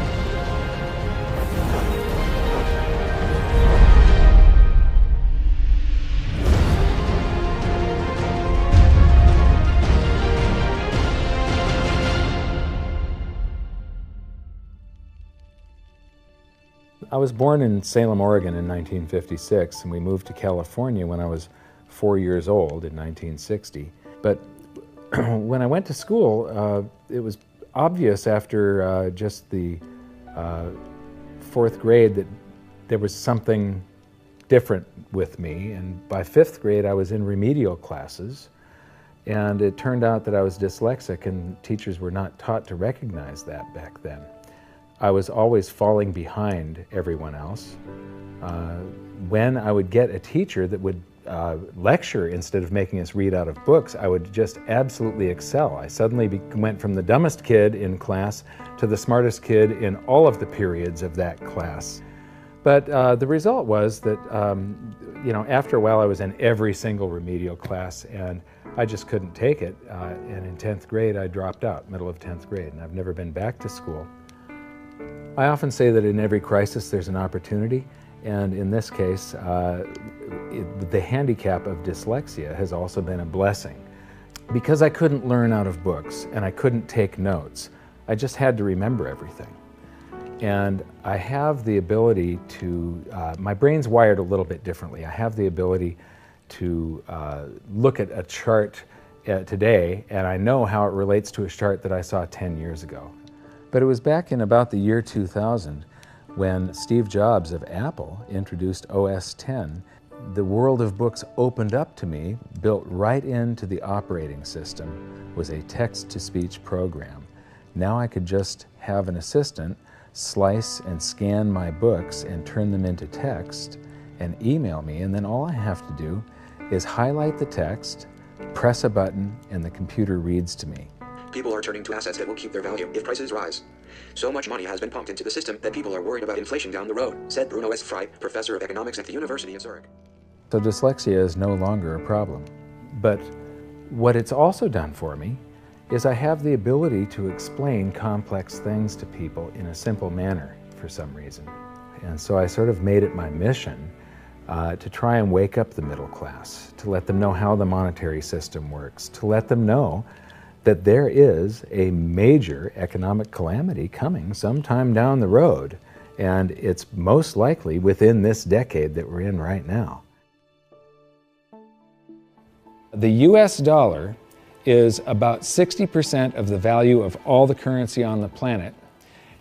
I was born in Salem, Oregon in 1956, and we moved to California when I was 4 years old in 1960. But when I went to school, it was obvious after just the fourth grade that there was something different with me, and by fifth grade I was in remedial classes, And it turned out that I was dyslexic, and teachers were not taught to recognize that back then. I was always falling behind everyone else. When I would get a teacher that would lecture instead of making us read out of books, I would just absolutely excel. I suddenly went from the dumbest kid in class to the smartest kid in all of the periods of that class. But the result was that, after a while I was in every single remedial class, and I just couldn't take it. And in 10th grade, I dropped out, middle of 10th grade, and I've never been back to school. I often say that in every crisis there's an opportunity, and in this case, the handicap of dyslexia has also been a blessing. Because I couldn't learn out of books and I couldn't take notes, I just had to remember everything. And I have the ability to, my brain's wired a little bit differently. I have the ability to look at a chart today, and I know how it relates to a chart that I saw 10 years ago. But it was back in about the year 2000 when Steve Jobs of Apple introduced OS X. The world of books opened up to me, built right into the operating system, was a text-to-speech program. Now I could just have an assistant slice and scan my books and turn them into text and email me, and then all I have to do is highlight the text, press a button, and the computer reads to me. People are turning to assets that will keep their value if prices rise. So much money has been pumped into the system that people are worried about inflation down the road, said Bruno S. Frey, professor of economics at the University of Zurich. So dyslexia is no longer a problem. But what it's also done for me is I have the ability to explain complex things to people in a simple manner for some reason. And so I sort of made it my mission to try and wake up the middle class, to let them know how the monetary system works, to let them know that there is a major economic calamity coming sometime down the road, and it's most likely within this decade that we're in right now. The US dollar is about 60% of the value of all the currency on the planet,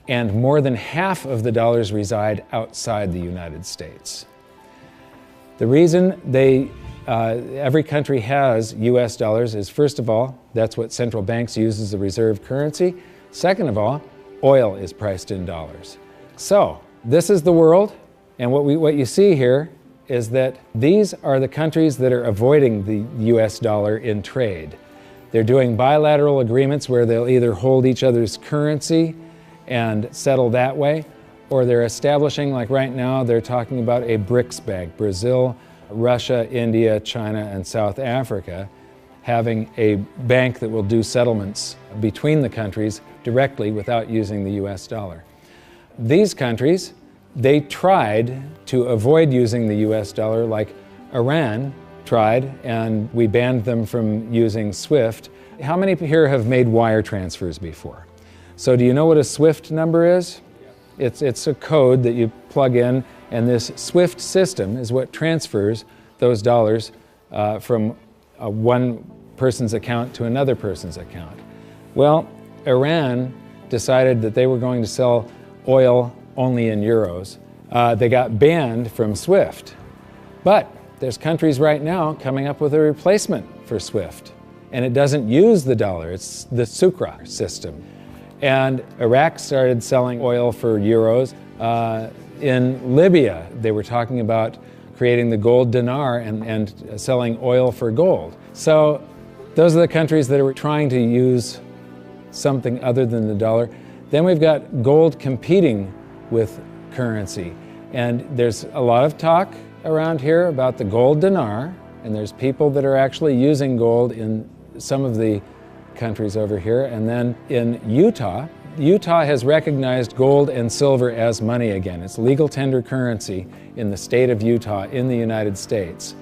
and more than half of the dollars reside outside the United States. The reason every country has US dollars is, first of all, that's what central banks use as the reserve currency. Second of all, oil is priced in dollars. So this is the world, and what you see here is that these are the countries that are avoiding the US dollar in trade. They're doing bilateral agreements where they'll either hold each other's currency and settle that way, or they're establishing, like right now, they're talking about a BRICS bank, Brazil, Russia, India, China, and South Africa, having a bank that will do settlements between the countries directly without using the US dollar. These countries, they tried to avoid using the US dollar, like Iran tried, and we banned them from using SWIFT. How many here have made wire transfers before? So do you know what a SWIFT number is? It's a code that you plug in, and this SWIFT system is what transfers those dollars from one person's account to another person's account. Well, Iran decided that they were going to sell oil only in euros. They got banned from SWIFT. But there's countries right now coming up with a replacement for SWIFT, and it doesn't use the dollar, it's the secrect system. And Iraq started selling oil for euros. In Libya, they were talking about creating the gold dinar and selling oil for gold. So those are the countries that are trying to use something other than the dollar. Then we've got gold competing with currency. And there's a lot of talk around here about the gold dinar, and there's people that are actually using gold in some of the countries over here. And then in Utah has recognized gold and silver as money again. It's legal tender currency in the state of Utah in the United States.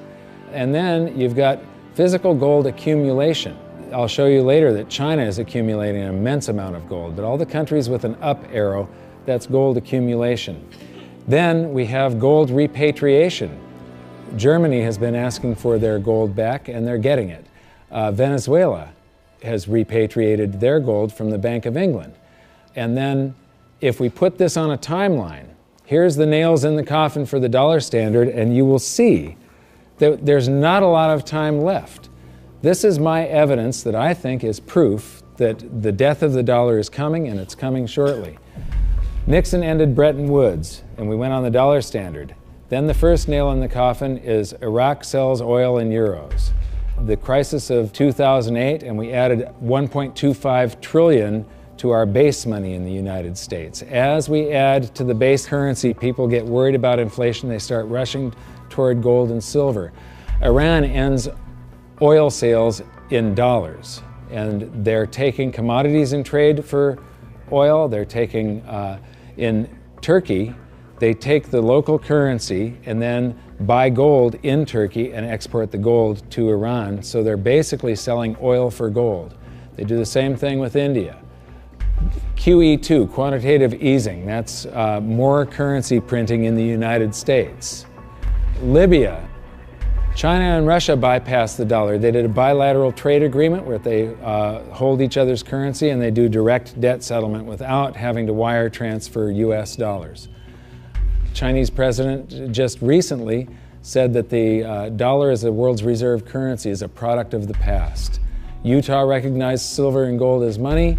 And then you've got physical gold accumulation. I'll show you later that China is accumulating an immense amount of gold, but all the countries with an up arrow, that's gold accumulation. Then we have gold repatriation. Germany has been asking for their gold back, and they're getting it. Venezuela has repatriated their gold from the Bank of England. And then if we put this on a timeline, here's the nails in the coffin for the dollar standard, and you will see that there's not a lot of time left. This is my evidence that I think is proof that the death of the dollar is coming, and it's coming shortly. Nixon ended Bretton Woods, and we went on the dollar standard. Then the first nail in the coffin is Iraq sells oil in euros. The crisis of 2008, and we added 1.25 trillion to our base money in the United States. As we add to the base currency, people get worried about inflation. They start rushing toward gold and silver. Iran ends oil sales in dollars, and they're taking commodities in trade for oil. They're taking, in Turkey, they take the local currency and then buy gold in Turkey and export the gold to Iran. So they're basically selling oil for gold. They do the same thing with India. QE2, quantitative easing, that's more currency printing in the United States. Libya, China and Russia bypassed the dollar. They did a bilateral trade agreement where they hold each other's currency and they do direct debt settlement without having to wire transfer US dollars. Chinese president just recently said that the dollar as the world's reserve currency is a product of the past. Utah recognized silver and gold as money.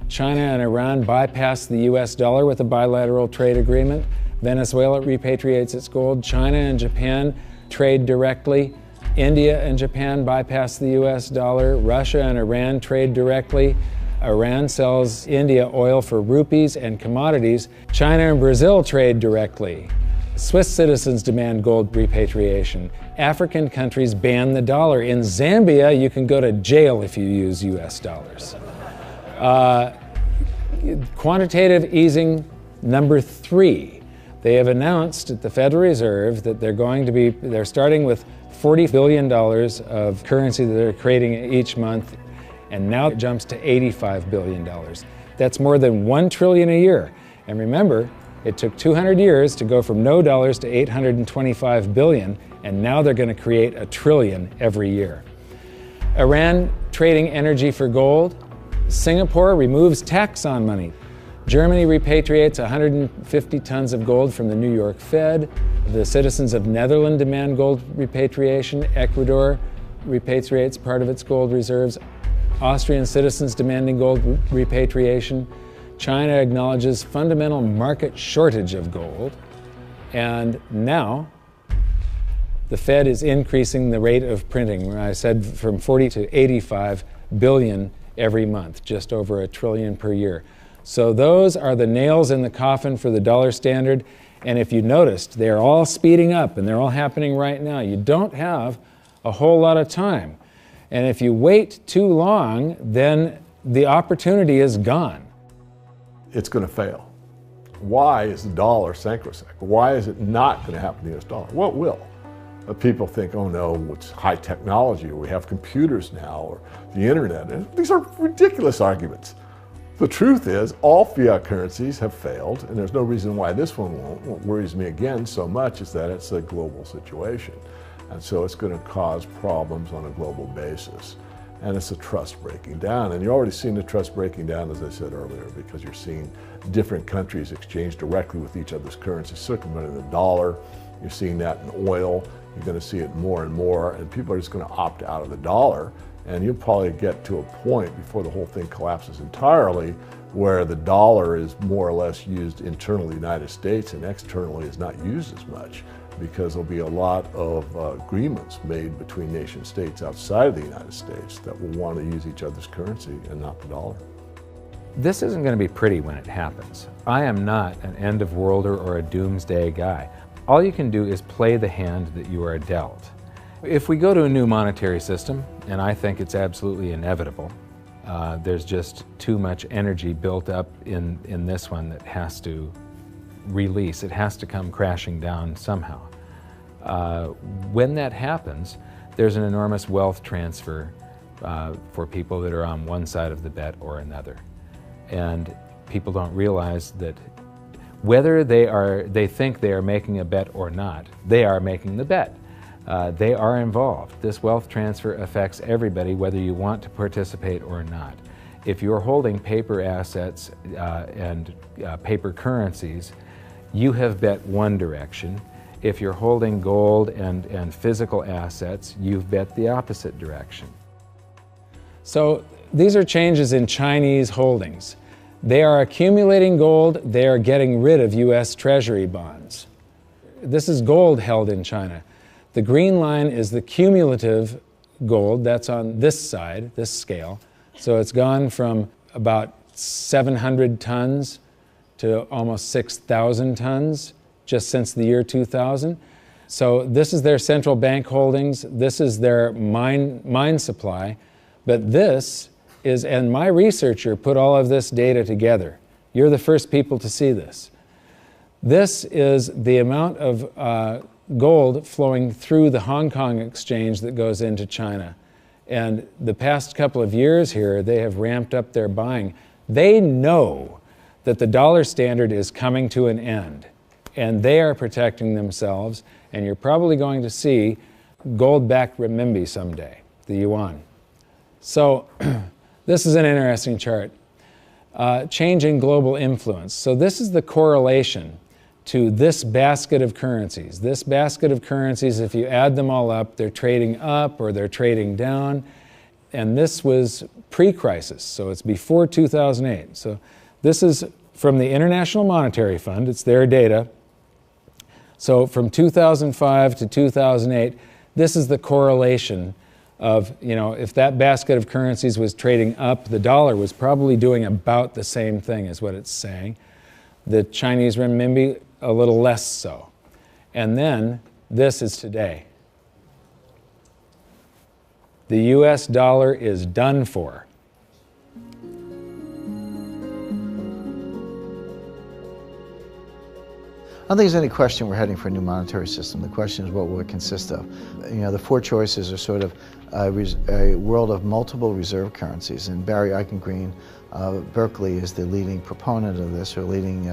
China and Iran bypassed the US dollar with a bilateral trade agreement. Venezuela repatriates its gold. China and Japan trade directly. India and Japan bypass the US dollar. Russia and Iran trade directly. Iran sells India oil for rupees and commodities. China and Brazil trade directly. Swiss citizens demand gold repatriation. African countries ban the dollar. In Zambia, you can go to jail if you use US dollars. Quantitative easing number 3. They have announced at the Federal Reserve that they're starting with $40 billion of currency that they're creating each month, and now it jumps to $85 billion. That's more than $1 trillion a year. And remember, it took 200 years to go from no dollars to 825 billion, and now they're going to create $1 trillion every year. Iran trading energy for gold. Singapore removes tax on money. Germany repatriates 150 tons of gold from the New York Fed. The citizens of Netherlands demand gold repatriation. Ecuador repatriates part of its gold reserves. Austrian citizens demanding gold repatriation. China acknowledges fundamental market shortage of gold. And now, the Fed is increasing the rate of printing. I said from 40 to 85 billion every month, just over $1 trillion per year. So those are the nails in the coffin for the dollar standard. And if you noticed, they're all speeding up and they're all happening right now. You don't have a whole lot of time. And if you wait too long, then the opportunity is gone. It's going to fail. Why is the dollar sacrosanct? Why is it not going to happen to the US dollar? Well, it will. People think, oh no, it's high technology, or we have computers now, or the internet. And these are ridiculous arguments. The truth is, all fiat currencies have failed, and there's no reason why this one won't. What worries me again so much is that it's a global situation. And so it's going to cause problems on a global basis. And it's a trust breaking down. And you're already seeing the trust breaking down, as I said earlier, because you're seeing different countries exchange directly with each other's currencies, circumventing the dollar. You're seeing that in oil. You're going to see it more and more, and people are just going to opt out of the dollar. And you'll probably get to a point before the whole thing collapses entirely where the dollar is more or less used internally in the United States and externally is not used as much, because there'll be a lot of agreements made between nation states outside of the United States that will want to use each other's currency and not the dollar. This isn't going to be pretty when it happens. I am not an end-of-worlder or a doomsday guy. All you can do is play the hand that you are dealt. If we go to a new monetary system, and I think it's absolutely inevitable, there's just too much energy built up in this one that has to release. It has to come crashing down somehow. When that happens, there's an enormous wealth transfer for people that are on one side of the bet or another. And people don't realize that whether they think they are making a bet or not, they are making the bet. They are involved. This wealth transfer affects everybody, whether you want to participate or not. If you're holding paper assets and paper currencies, you have bet one direction. If you're holding gold and physical assets, you've bet the opposite direction. So these are changes in Chinese holdings. They are accumulating gold, they are getting rid of US Treasury bonds. This is gold held in China. The green line is the cumulative gold, that's on this side, this scale. So it's gone from about 700 tons to almost 6,000 tons just since the year 2000. So this is their central bank holdings, this is their mine supply, but this is, and my researcher put all of this data together. You're the first people to see this. This is the amount of gold flowing through the Hong Kong exchange that goes into China. And the past couple of years here, they have ramped up their buying. They know that the dollar standard is coming to an end, and they are protecting themselves, and you're probably going to see gold-backed renminbi someday, the yuan. So this is an interesting chart. Changing global influence. So this is the correlation to this basket of currencies. This basket of currencies, if you add them all up, they're trading up or they're trading down. And this was pre-crisis, so it's before 2008. So this is from the International Monetary Fund, it's their data. So from 2005 to 2008, this is the correlation of, you know, if that basket of currencies was trading up, the dollar was probably doing about the same thing is what it's saying. The Chinese renminbi, a little less so. And then this is today. The US dollar is done for. I don't think there's any question we're heading for a new monetary system. The question is, what will it consist of? You know, the four choices are sort of a world of multiple reserve currencies. And Barry Eichengreen, Berkeley, is the leading proponent of this, or leading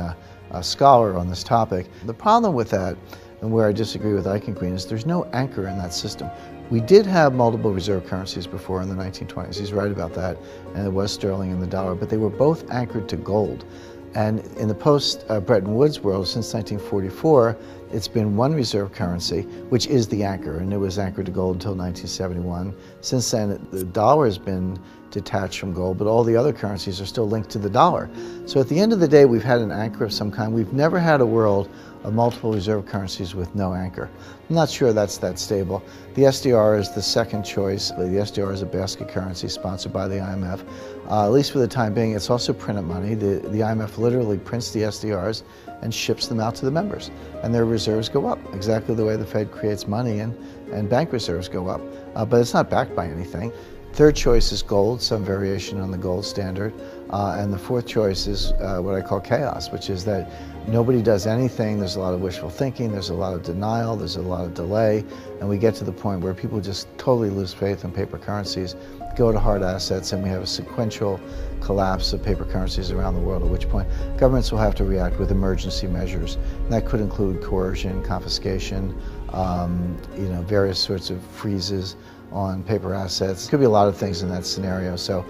scholar on this topic. The problem with that, and where I disagree with Eichengreen, is there's no anchor in that system. We did have multiple reserve currencies before in the 1920s. He's right about that, and it was sterling and the dollar, but they were both anchored to gold. And in the post-Bretton Woods world, since 1944, it's been one reserve currency, which is the anchor, and it was anchored to gold until 1971. Since then, the dollar has been detached from gold, but all the other currencies are still linked to the dollar. So at the end of the day, we've had an anchor of some kind. We've never had a world of multiple reserve currencies with no anchor. I'm not sure that's that stable. The SDR is the second choice. The SDR is a basket currency sponsored by the IMF. At least for the time being, it's also printed money. The IMF literally prints the SDRs and ships them out to the members. And their reserves go up, exactly the way the Fed creates money and bank reserves go up. But it's not backed by anything. Third choice is gold, some variation on the gold standard. And the fourth choice is what I call chaos, which is that nobody does anything. There's a lot of wishful thinking, there's a lot of denial, there's a lot of delay, and we get to the point where people just totally lose faith in paper currencies, go to hard assets, and we have a sequential collapse of paper currencies around the world, at which point governments will have to react with emergency measures. And that could include coercion, confiscation, you know, various sorts of freezes on paper assets. It could be a lot of things in that scenario. So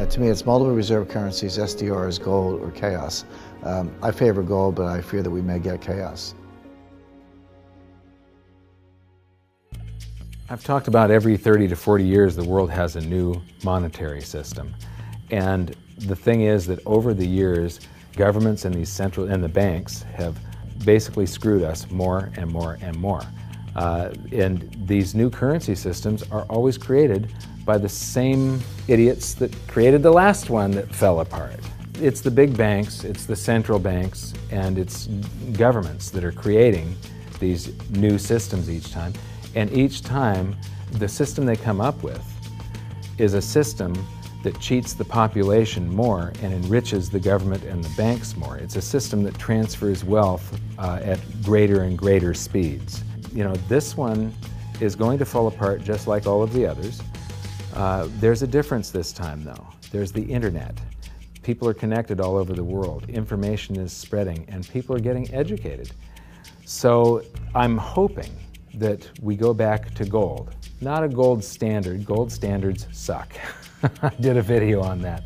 to me, it's multiple reserve currencies, SDRs, gold, or chaos. I favor gold, but I fear that we may get chaos. I've talked about every 30 to 40 years the world has a new monetary system. And the thing is that over the years, governments and the banks have basically screwed us more and more and more. And these new currency systems are always created by the same idiots that created the last one that fell apart. It's the big banks, it's the central banks, and it's governments that are creating these new systems each time. And each time, the system they come up with is a system that cheats the population more and enriches the government and the banks more. It's a system that transfers wealth at greater and greater speeds. You know, this one is going to fall apart just like all of the others. There's a difference this time, though. There's the internet. People are connected all over the world. Information is spreading, and people are getting educated. So I'm hoping that we go back to gold. Not a gold standard. Gold standards suck. I did a video on that.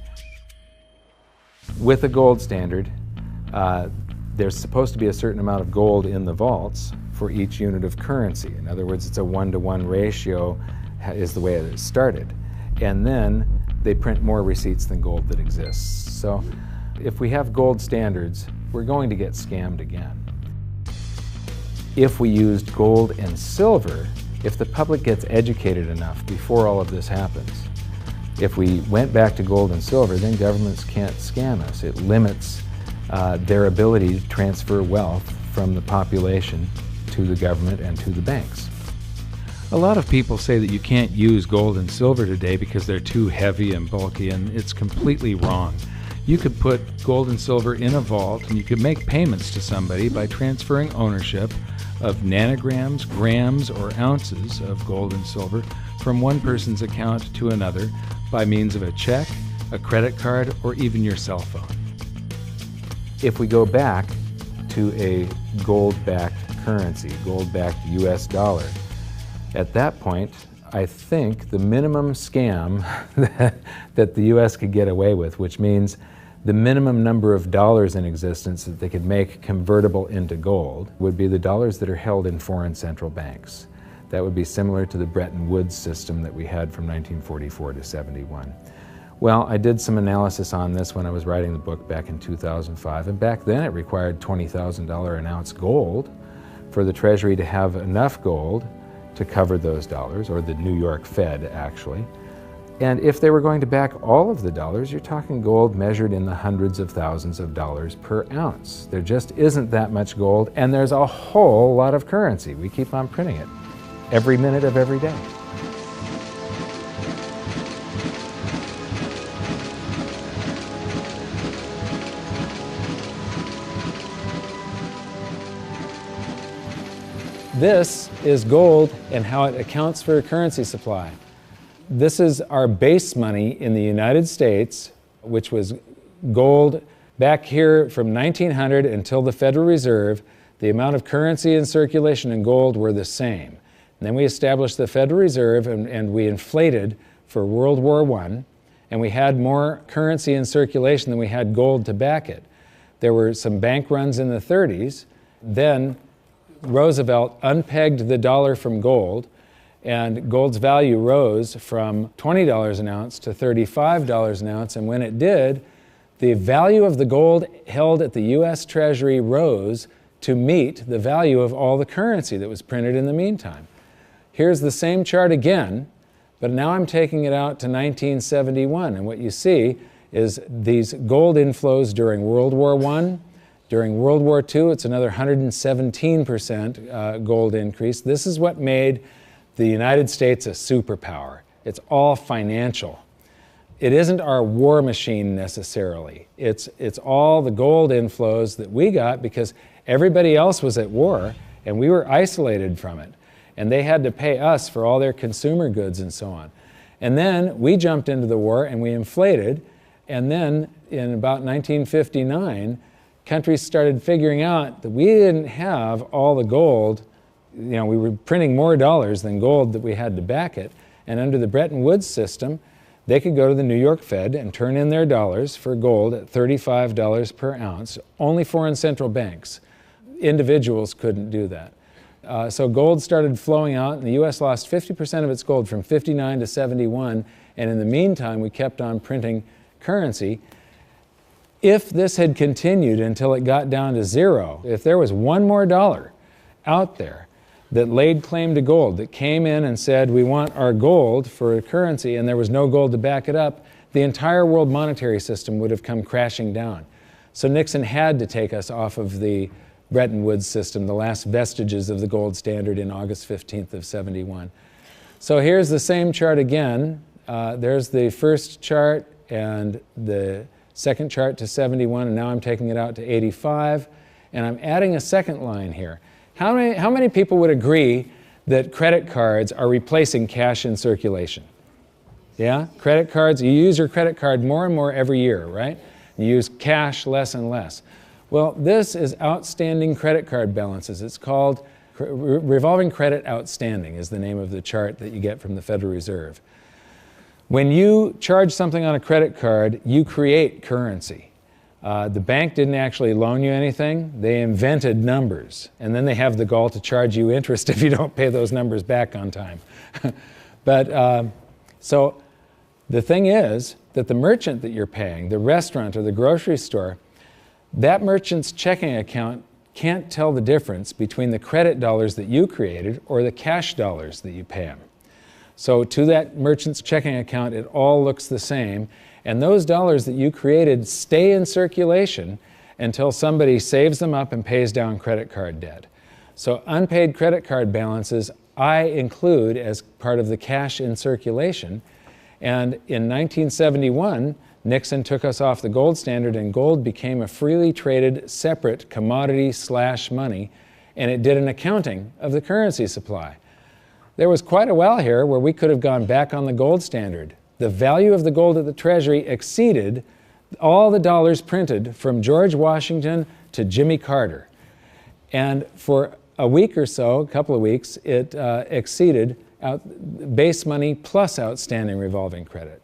With a gold standard, there's supposed to be a certain amount of gold in the vaults for each unit of currency. In other words, it's a 1-to-1 ratio is the way it started. And then they print more receipts than gold that exists. So if we have gold standards, we're going to get scammed again. If we used gold and silver, if the public gets educated enough before all of this happens, if we went back to gold and silver, then governments can't scam us. It limits their ability to transfer wealth from the population to the government and to the banks. A lot of people say that you can't use gold and silver today because they're too heavy and bulky, and it's completely wrong. You could put gold and silver in a vault and you could make payments to somebody by transferring ownership of nanograms, grams, or ounces of gold and silver from one person's account to another by means of a check, a credit card, or even your cell phone. If we go back to a gold-backed currency, gold-backed US dollar, at that point, I think the minimum scam that the US could get away with, which means the minimum number of dollars in existence that they could make convertible into gold, would be the dollars that are held in foreign central banks. That would be similar to the Bretton Woods system that we had from 1944 to 71. Well, I did some analysis on this when I was writing the book back in 2005, and back then it required $20,000 an ounce gold for the Treasury to have enough gold to cover those dollars, or the New York Fed actually. And if they were going to back all of the dollars, you're talking gold measured in the hundreds of thousands of dollars per ounce. There just isn't that much gold, and there's a whole lot of currency. We keep on printing it every minute of every day. This is gold and how it accounts for a currency supply. This is our base money in the United States, which was gold back here from 1900 until the Federal Reserve. The amount of currency in circulation in gold were the same. And then we established the Federal Reserve and we inflated for World War I, and we had more currency in circulation than we had gold to back it. There were some bank runs in the 30s. Then Roosevelt unpegged the dollar from gold, and gold's value rose from $20 an ounce to $35 an ounce, and when it did, the value of the gold held at the US Treasury rose to meet the value of all the currency that was printed in the meantime. Here's the same chart again, but now I'm taking it out to 1971, and what you see is these gold inflows during World War I. During World War II, it's another 117% gold increase. This is what made the United States a superpower. It's all financial. It isn't our war machine necessarily. It's all the gold inflows that we got because everybody else was at war and we were isolated from it. And they had to pay us for all their consumer goods and so on. And then we jumped into the war and we inflated. And then in about 1959, countries started figuring out that we didn't have all the gold. You know, we were printing more dollars than gold that we had to back it. And under the Bretton Woods system, they could go to the New York Fed and turn in their dollars for gold at $35 per ounce. Only foreign central banks. Individuals couldn't do that. So gold started flowing out, and the U.S. lost 50% of its gold from 59 to 71. And in the meantime, we kept on printing currency. If this had continued until it got down to zero, if there was one more dollar out there that laid claim to gold, that came in and said, we want our gold for a currency, and there was no gold to back it up, the entire world monetary system would have come crashing down. So Nixon had to take us off of the Bretton Woods system, the last vestiges of the gold standard in August 15th of 71. So here's the same chart again. There's the first chart and the second chart to 71, and now I'm taking it out to 85, and I'm adding a second line here. How many people would agree that credit cards are replacing cash in circulation? Yeah? Credit cards, you use your credit card more and more every year, right? You use cash less and less. Well, this is outstanding credit card balances. It's called revolving credit outstanding is the name of the chart that you get from the Federal Reserve. When you charge something on a credit card, you create currency. The bank didn't actually loan you anything. They invented numbers. And then they have the gall to charge you interest if you don't pay those numbers back on time. So The thing is that the merchant that you're paying, the restaurant or the grocery store, that merchant's checking account can't tell the difference between the credit dollars that you created or the cash dollars that you pay them. So to that merchant's checking account, it all looks the same, and those dollars that you created stay in circulation until somebody saves them up and pays down credit card debt. So unpaid credit card balances I include as part of the cash in circulation, and in 1971, Nixon took us off the gold standard and gold became a freely traded separate commodity/money, and it did an accounting of the currency supply. There was quite a while here where we could have gone back on the gold standard. The value of the gold at the Treasury exceeded all the dollars printed from George Washington to Jimmy Carter. And for a week or so, a couple of weeks, it exceeded base money plus outstanding revolving credit.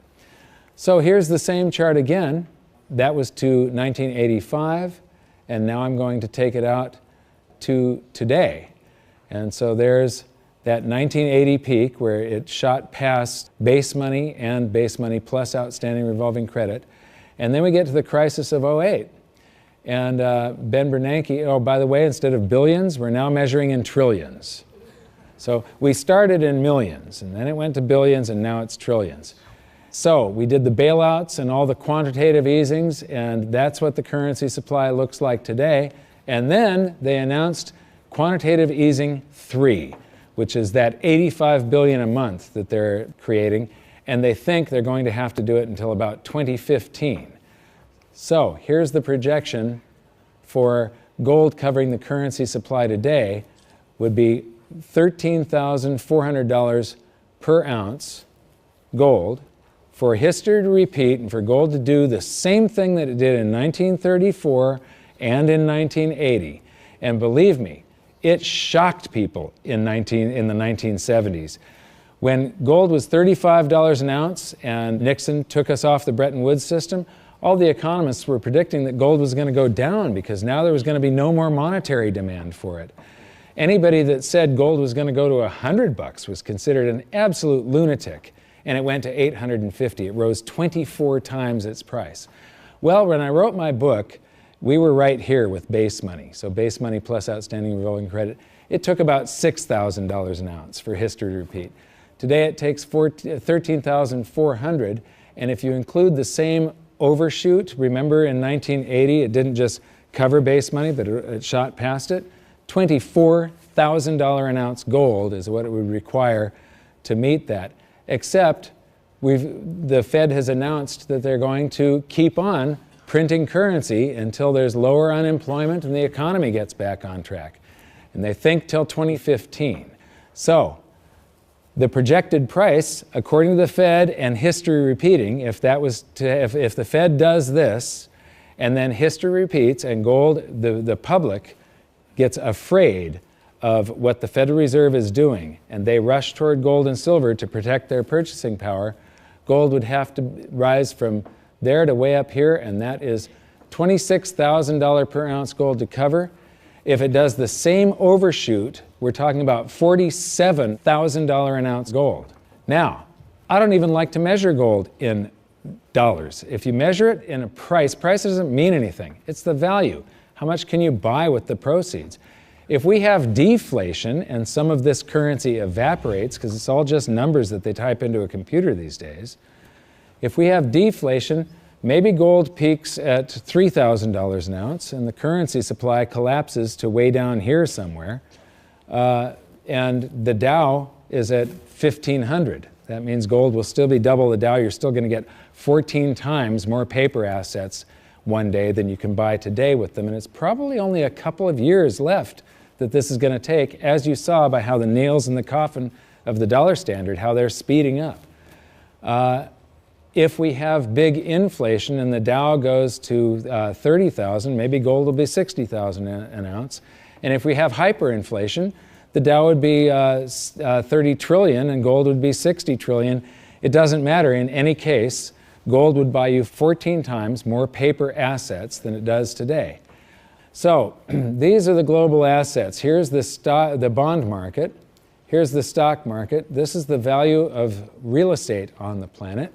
So here's the same chart again. That was to 1985, and now I'm going to take it out to today. And so there's that 1980 peak where it shot past base money and base money plus outstanding revolving credit. And then we get to the crisis of '08. And Ben Bernanke, oh, by the way, instead of billions, we're now measuring in trillions. So we started in millions, and then it went to billions, and now it's trillions. So we did the bailouts and all the quantitative easings, and that's what the currency supply looks like today. And then they announced quantitative easing 3, which is that $85 billion a month that they're creating, and they think they're going to have to do it until about 2015. So here's the projection for gold covering the currency supply today would be $13,400 per ounce gold, for history to repeat and for gold to do the same thing that it did in 1934 and in 1980. And believe me, it shocked people in the 1970s. When gold was $35 an ounce and Nixon took us off the Bretton Woods system, all the economists were predicting that gold was going to go down because now there was going to be no more monetary demand for it. Anybody that said gold was going to go to $100 was considered an absolute lunatic. And it went to $850. It rose 24 times its price. Well, when I wrote my book, we were right here with base money. So base money plus outstanding revolving credit. It took about $6,000 an ounce for history to repeat. Today it takes $13,400, and if you include the same overshoot, remember in 1980 it didn't just cover base money, but it shot past it. $24,000 an ounce gold is what it would require to meet that. Except the Fed has announced that they're going to keep on printing currency until there's lower unemployment and the economy gets back on track. And they think till 2015. So the projected price, according to the Fed and history repeating, if the Fed does this and then history repeats and gold, the public gets afraid of what the Federal Reserve is doing, and they rush toward gold and silver to protect their purchasing power, gold would have to rise from there to way up here, and that is $26,000 per ounce gold to cover. If it does the same overshoot, we're talking about $47,000 an ounce gold. Now, I don't even like to measure gold in dollars. If you measure it in a price doesn't mean anything. It's the value. How much can you buy with the proceeds? If we have deflation and some of this currency evaporates, because it's all just numbers that they type into a computer these days, if we have deflation, maybe gold peaks at $3,000 an ounce and the currency supply collapses to way down here somewhere, and the Dow is at 1,500. That means gold will still be double the Dow. You're still going to get 14 times more paper assets one day than you can buy today with them, and it's probably only a couple of years left that this is going to take, as you saw by how the nails in the coffin of the dollar standard, how they're speeding up. If we have big inflation and the Dow goes to 30,000, maybe gold will be 60,000 an ounce. And if we have hyperinflation, the Dow would be 30 trillion and gold would be 60 trillion. It doesn't matter. In any case, gold would buy you 14 times more paper assets than it does today. So these are the global assets. Here's the bond market. Here's the stock market. This is the value of real estate on the planet.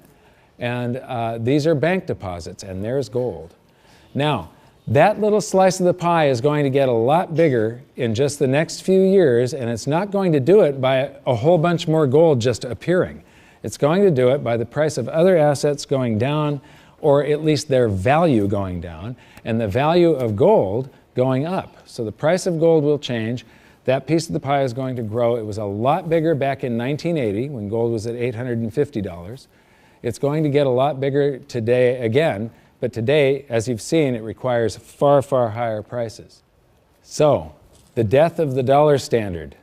And these are bank deposits, and there's gold. Now, that little slice of the pie is going to get a lot bigger in just the next few years, and it's not going to do it by a whole bunch more gold just appearing. It's going to do it by the price of other assets going down, or at least their value going down, and the value of gold going up. So the price of gold will change. That piece of the pie is going to grow. It was a lot bigger back in 1980 when gold was at $850. It's going to get a lot bigger today again, but today, as you've seen, it requires far, far higher prices. So, the death of the dollar standard.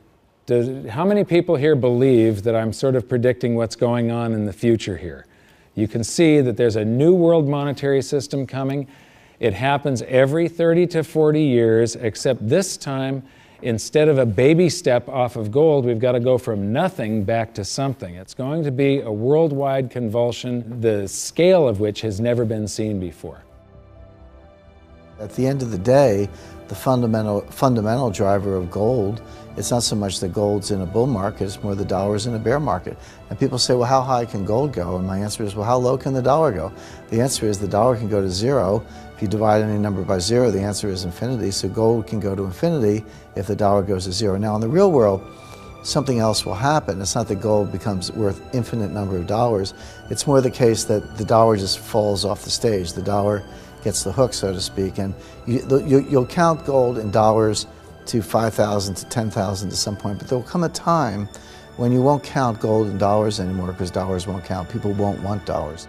How many people here believe that I'm sort of predicting what's going on in the future here? You can see that there's a new world monetary system coming. It happens every 30 to 40 years, except this time, instead of a baby step off of gold, we've got to go from nothing back to something. It's going to be a worldwide convulsion, the scale of which has never been seen before. At the end of the day, the fundamental driver of gold, it's not so much that gold's in a bull market, it's more the dollar's in a bear market. And people say, well, how high can gold go? And my answer is, well, how low can the dollar go? The answer is the dollar can go to zero. If you divide any number by zero, the answer is infinity. So gold can go to infinity if the dollar goes to zero. Now, in the real world, something else will happen. It's not that gold becomes worth infinite number of dollars. It's more the case that the dollar just falls off the stage. The dollar gets the hook, so to speak. And you'll count gold in dollars to 5,000 to 10,000 at some point, but there will come a time when you won't count gold in dollars anymore because dollars won't count. People won't want dollars.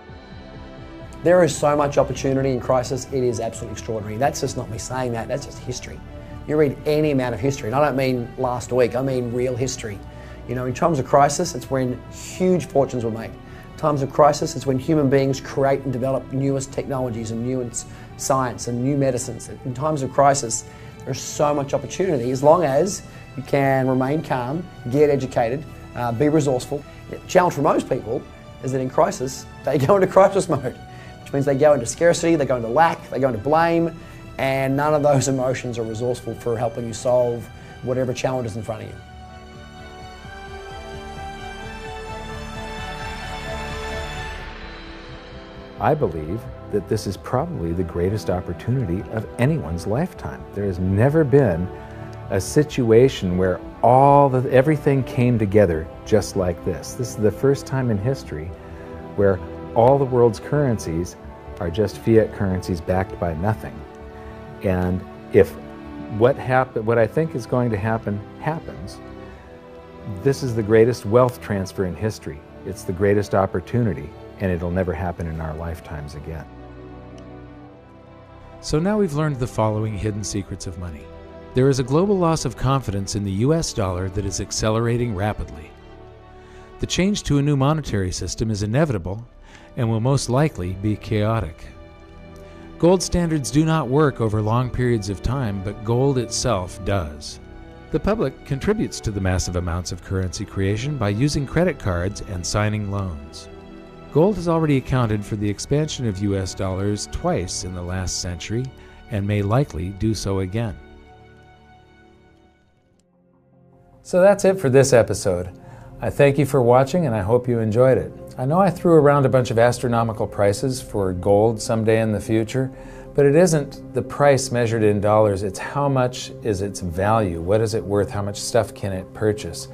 There is so much opportunity in crisis, it is absolutely extraordinary. That's just not me saying that, that's just history. You read any amount of history, and I don't mean last week, I mean real history. You know, in times of crisis, it's when huge fortunes were made. In times of crisis, it's when human beings create and develop newest technologies and newest science and new medicines. In times of crisis, there's so much opportunity as long as you can remain calm, get educated, be resourceful. The challenge for most people is that in crisis, they go into crisis mode, which means they go into scarcity, they go into lack, they go into blame, and none of those emotions are resourceful for helping you solve whatever challenge is in front of you. I believe that this is probably the greatest opportunity of anyone's lifetime. There has never been a situation where everything came together just like this. This is the first time in history where all the world's currencies are just fiat currencies backed by nothing. And if what I think is going to happen happens, this is the greatest wealth transfer in history. It's the greatest opportunity, and it'll never happen in our lifetimes again. So now we've learned the following hidden secrets of money. There is a global loss of confidence in the US dollar that is accelerating rapidly. The change to a new monetary system is inevitable and will most likely be chaotic. Gold standards do not work over long periods of time, but gold itself does. The public contributes to the massive amounts of currency creation by using credit cards and signing loans. Gold has already accounted for the expansion of US dollars twice in the last century and may likely do so again. So that's it for this episode. I thank you for watching and I hope you enjoyed it. I know I threw around a bunch of astronomical prices for gold someday in the future, but it isn't the price measured in dollars, it's how much is its value, what is it worth, how much stuff can it purchase.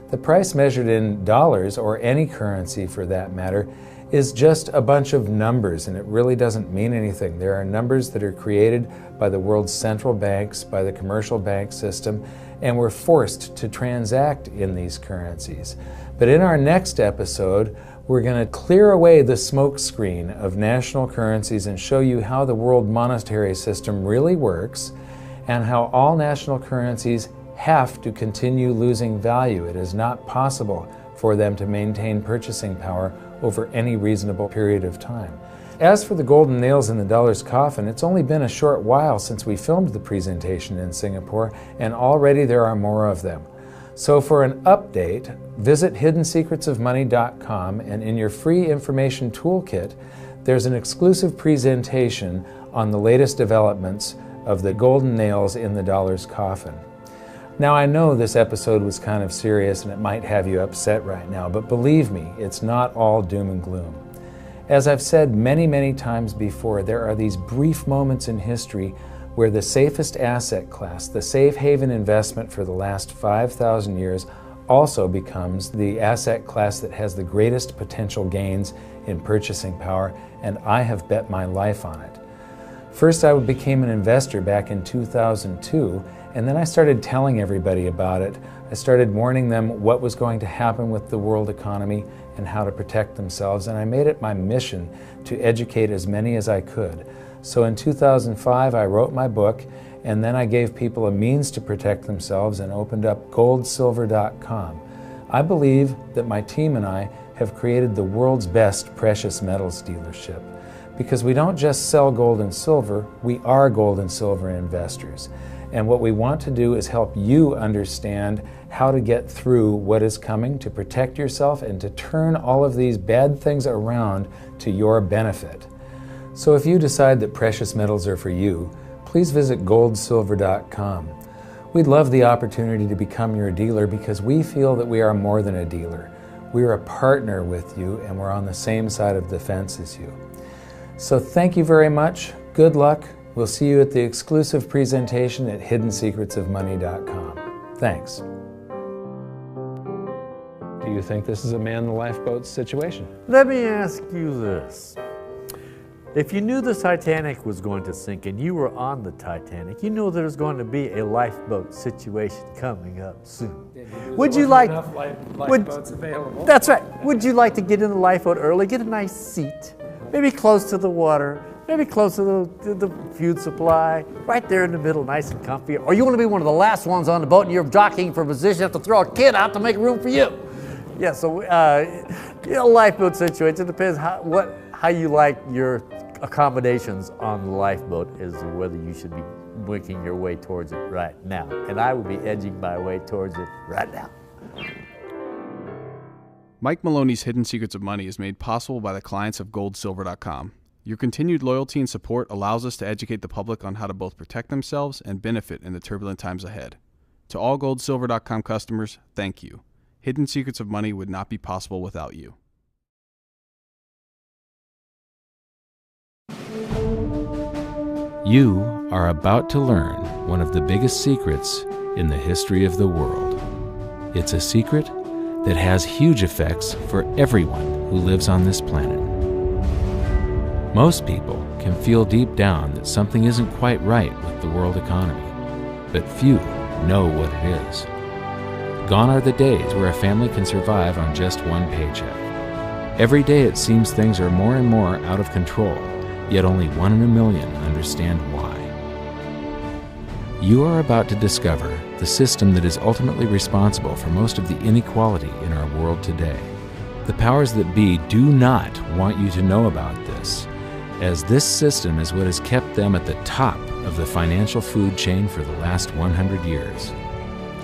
The price measured in dollars, or any currency for that matter, is just a bunch of numbers, and it really doesn't mean anything. There are numbers that are created by the world's central banks, by the commercial bank system, and we're forced to transact in these currencies. But in our next episode, we're going to clear away the smoke screen of national currencies and show you how the world monetary system really works and how all national currencies have to continue losing value. It is not possible for them to maintain purchasing power over any reasonable period of time. As for the golden nails in the dollar's coffin, it's only been a short while since we filmed the presentation in Singapore, and already there are more of them. So for an update, visit hiddensecretsofmoney.com, and in your free information toolkit, there's an exclusive presentation on the latest developments of the golden nails in the dollar's coffin. Now, I know this episode was kind of serious and it might have you upset right now, but believe me, it's not all doom and gloom. As I've said many, many times before, there are these brief moments in history where the safest asset class, the safe haven investment for the last 5,000 years, also becomes the asset class that has the greatest potential gains in purchasing power, and I have bet my life on it. First, I became an investor back in 2002, and then I started telling everybody about it. I started warning them what was going to happen with the world economy and how to protect themselves, and I made it my mission to educate as many as I could. So in 2005, I wrote my book, and then I gave people a means to protect themselves and opened up goldsilver.com. I believe that my team and I have created the world's best precious metals dealership, because we don't just sell gold and silver, we are gold and silver investors. And what we want to do is help you understand how to get through what is coming, to protect yourself, and to turn all of these bad things around to your benefit. So if you decide that precious metals are for you, please visit goldsilver.com. We'd love the opportunity to become your dealer because we feel that we are more than a dealer. We're a partner with you, and we're on the same side of the fence as you. So thank you very much. Good luck. We'll see you at the exclusive presentation at hiddensecretsofmoney.com. Thanks. Do you think this is a man in the lifeboat situation? Let me ask you this. If you knew the Titanic was going to sink and you were on the Titanic, you know there's going to be a lifeboat situation coming up soon. Would you like enough lifeboats available? That's right. Would you like to get in the lifeboat early, get a nice seat, maybe close to the water, maybe close to the food supply, right there in the middle, nice and comfy? Or you want to be one of the last ones on the boat and you're jockeying for position, you have to throw a kid out to make room for you. Yeah, so lifeboat situation, it depends how you like your accommodations on the lifeboat is whether you should be working your way towards it right now. And I will be edging my way towards it right now. Mike Maloney's Hidden Secrets of Money is made possible by the clients of goldsilver.com. Your continued loyalty and support allows us to educate the public on how to both protect themselves and benefit in the turbulent times ahead. To all goldsilver.com customers, thank you. Hidden Secrets of Money would not be possible without you. You are about to learn one of the biggest secrets in the history of the world. It's a secret that has huge effects for everyone who lives on this planet. Most people can feel deep down that something isn't quite right with the world economy, but few know what it is. Gone are the days where a family can survive on just one paycheck. Every day it seems things are more and more out of control, yet only 1 in a million understand why. You are about to discover the system that is ultimately responsible for most of the inequality in our world today. The powers that be do not want you to know about this, as this system is what has kept them at the top of the financial food chain for the last 100 years.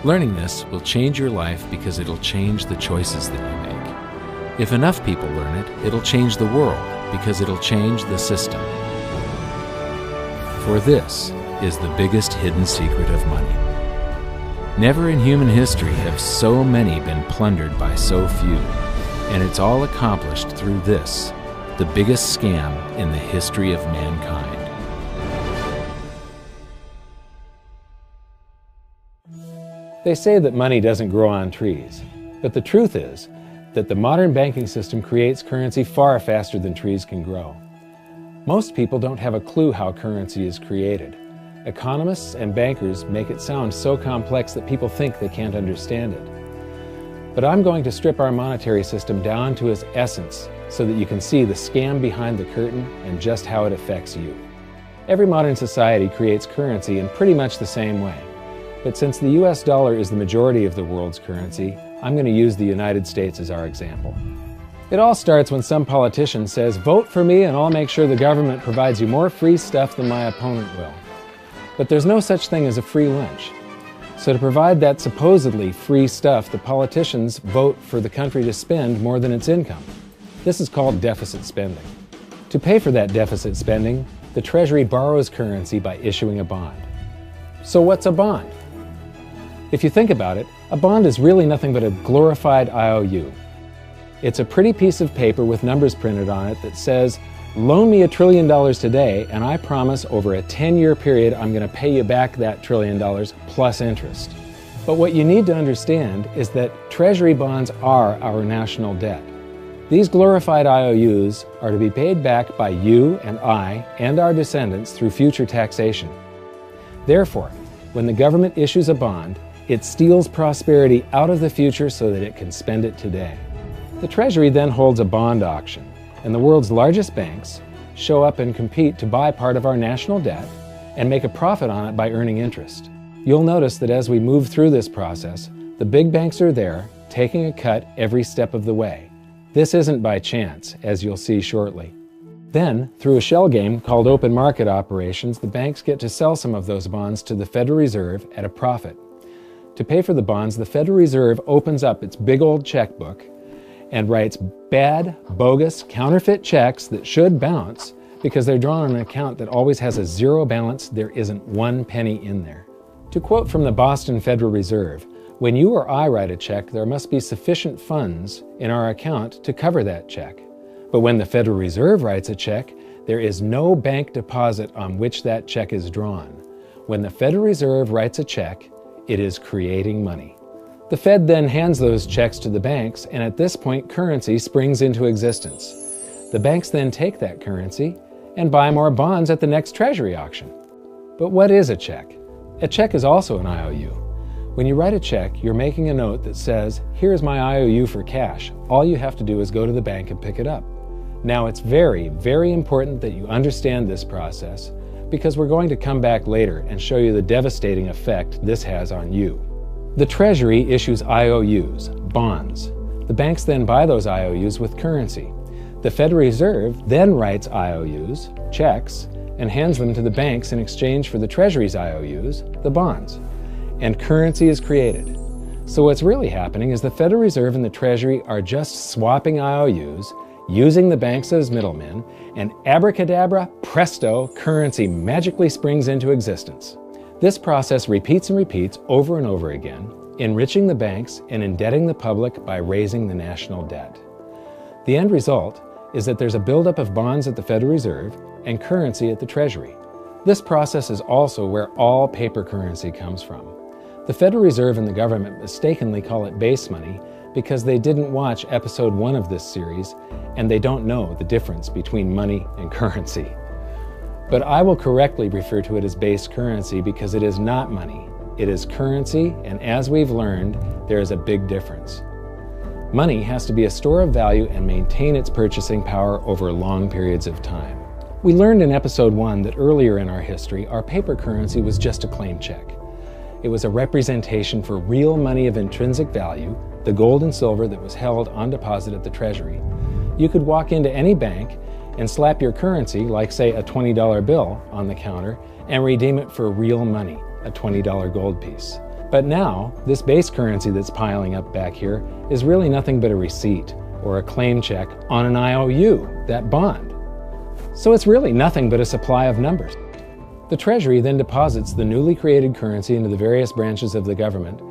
Learning this will change your life because it'll change the choices that you make. If enough people learn it, it'll change the world because it'll change the system. For this is the biggest hidden secret of money. Never in human history have so many been plundered by so few, and it's all accomplished through this, the biggest scam in the history of mankind. They say that money doesn't grow on trees, but the truth is that the modern banking system creates currency far faster than trees can grow. Most people don't have a clue how currency is created. Economists and bankers make it sound so complex that people think they can't understand it. But I'm going to strip our monetary system down to its essence so that you can see the scam behind the curtain and just how it affects you. Every modern society creates currency in pretty much the same way. But since the US dollar is the majority of the world's currency, I'm going to use the United States as our example. It all starts when some politician says, "Vote for me and I'll make sure the government provides you more free stuff than my opponent will." But there's no such thing as a free lunch. So to provide that supposedly free stuff, the politicians vote for the country to spend more than its income. This is called deficit spending. To pay for that deficit spending, the Treasury borrows currency by issuing a bond. So what's a bond? If you think about it, a bond is really nothing but a glorified IOU. It's a pretty piece of paper with numbers printed on it that says, loan me $1 trillion today, and I promise over a 10-year period I'm going to pay you back that $1 trillion plus interest. But what you need to understand is that Treasury bonds are our national debt. These glorified IOUs are to be paid back by you and I and our descendants through future taxation. Therefore, when the government issues a bond, it steals prosperity out of the future so that it can spend it today. The Treasury then holds a bond auction, and the world's largest banks show up and compete to buy part of our national debt and make a profit on it by earning interest. You'll notice that as we move through this process, the big banks are there, taking a cut every step of the way. This isn't by chance, as you'll see shortly. Then, through a shell game called open market operations, the banks get to sell some of those bonds to the Federal Reserve at a profit. To pay for the bonds, the Federal Reserve opens up its big old checkbook and writes bad, bogus, counterfeit checks that should bounce because they're drawn on an account that always has a zero balance. There isn't one penny in there. To quote from the Boston Federal Reserve, when you or I write a check, there must be sufficient funds in our account to cover that check. But when the Federal Reserve writes a check, there is no bank deposit on which that check is drawn. When the Federal Reserve writes a check, it is creating money. The Fed then hands those checks to the banks, and at this point, currency springs into existence. The banks then take that currency and buy more bonds at the next Treasury auction. But what is a check? A check is also an IOU. When you write a check, you're making a note that says, here's my IOU for cash. All you have to do is go to the bank and pick it up. Now, it's very, very important that you understand this process because we're going to come back later and show you the devastating effect this has on you. The Treasury issues IOUs, bonds. The banks then buy those IOUs with currency. The Federal Reserve then writes IOUs, checks, and hands them to the banks in exchange for the Treasury's IOUs, the bonds. And currency is created. So what's really happening is the Federal Reserve and the Treasury are just swapping IOUs, using the banks as middlemen, and abracadabra, presto, currency magically springs into existence. This process repeats and repeats over and over again, enriching the banks and indebting the public by raising the national debt. The end result is that there's a buildup of bonds at the Federal Reserve and currency at the Treasury. This process is also where all paper currency comes from. The Federal Reserve and the government mistakenly call it base money because they didn't watch episode 1 of this series and they don't know the difference between money and currency. But I will correctly refer to it as base currency because it is not money. It is currency, and as we've learned, there is a big difference. Money has to be a store of value and maintain its purchasing power over long periods of time. We learned in episode 1 that earlier in our history, our paper currency was just a claim check. It was a representation for real money of intrinsic value, the gold and silver that was held on deposit at the Treasury. You could walk into any bank and slap your currency, like say a $20 bill, on the counter and redeem it for real money, a $20 gold piece. But now, this base currency that's piling up back here is really nothing but a receipt or a claim check on an IOU, that bond. So it's really nothing but a supply of numbers. The Treasury then deposits the newly created currency into the various branches of the government,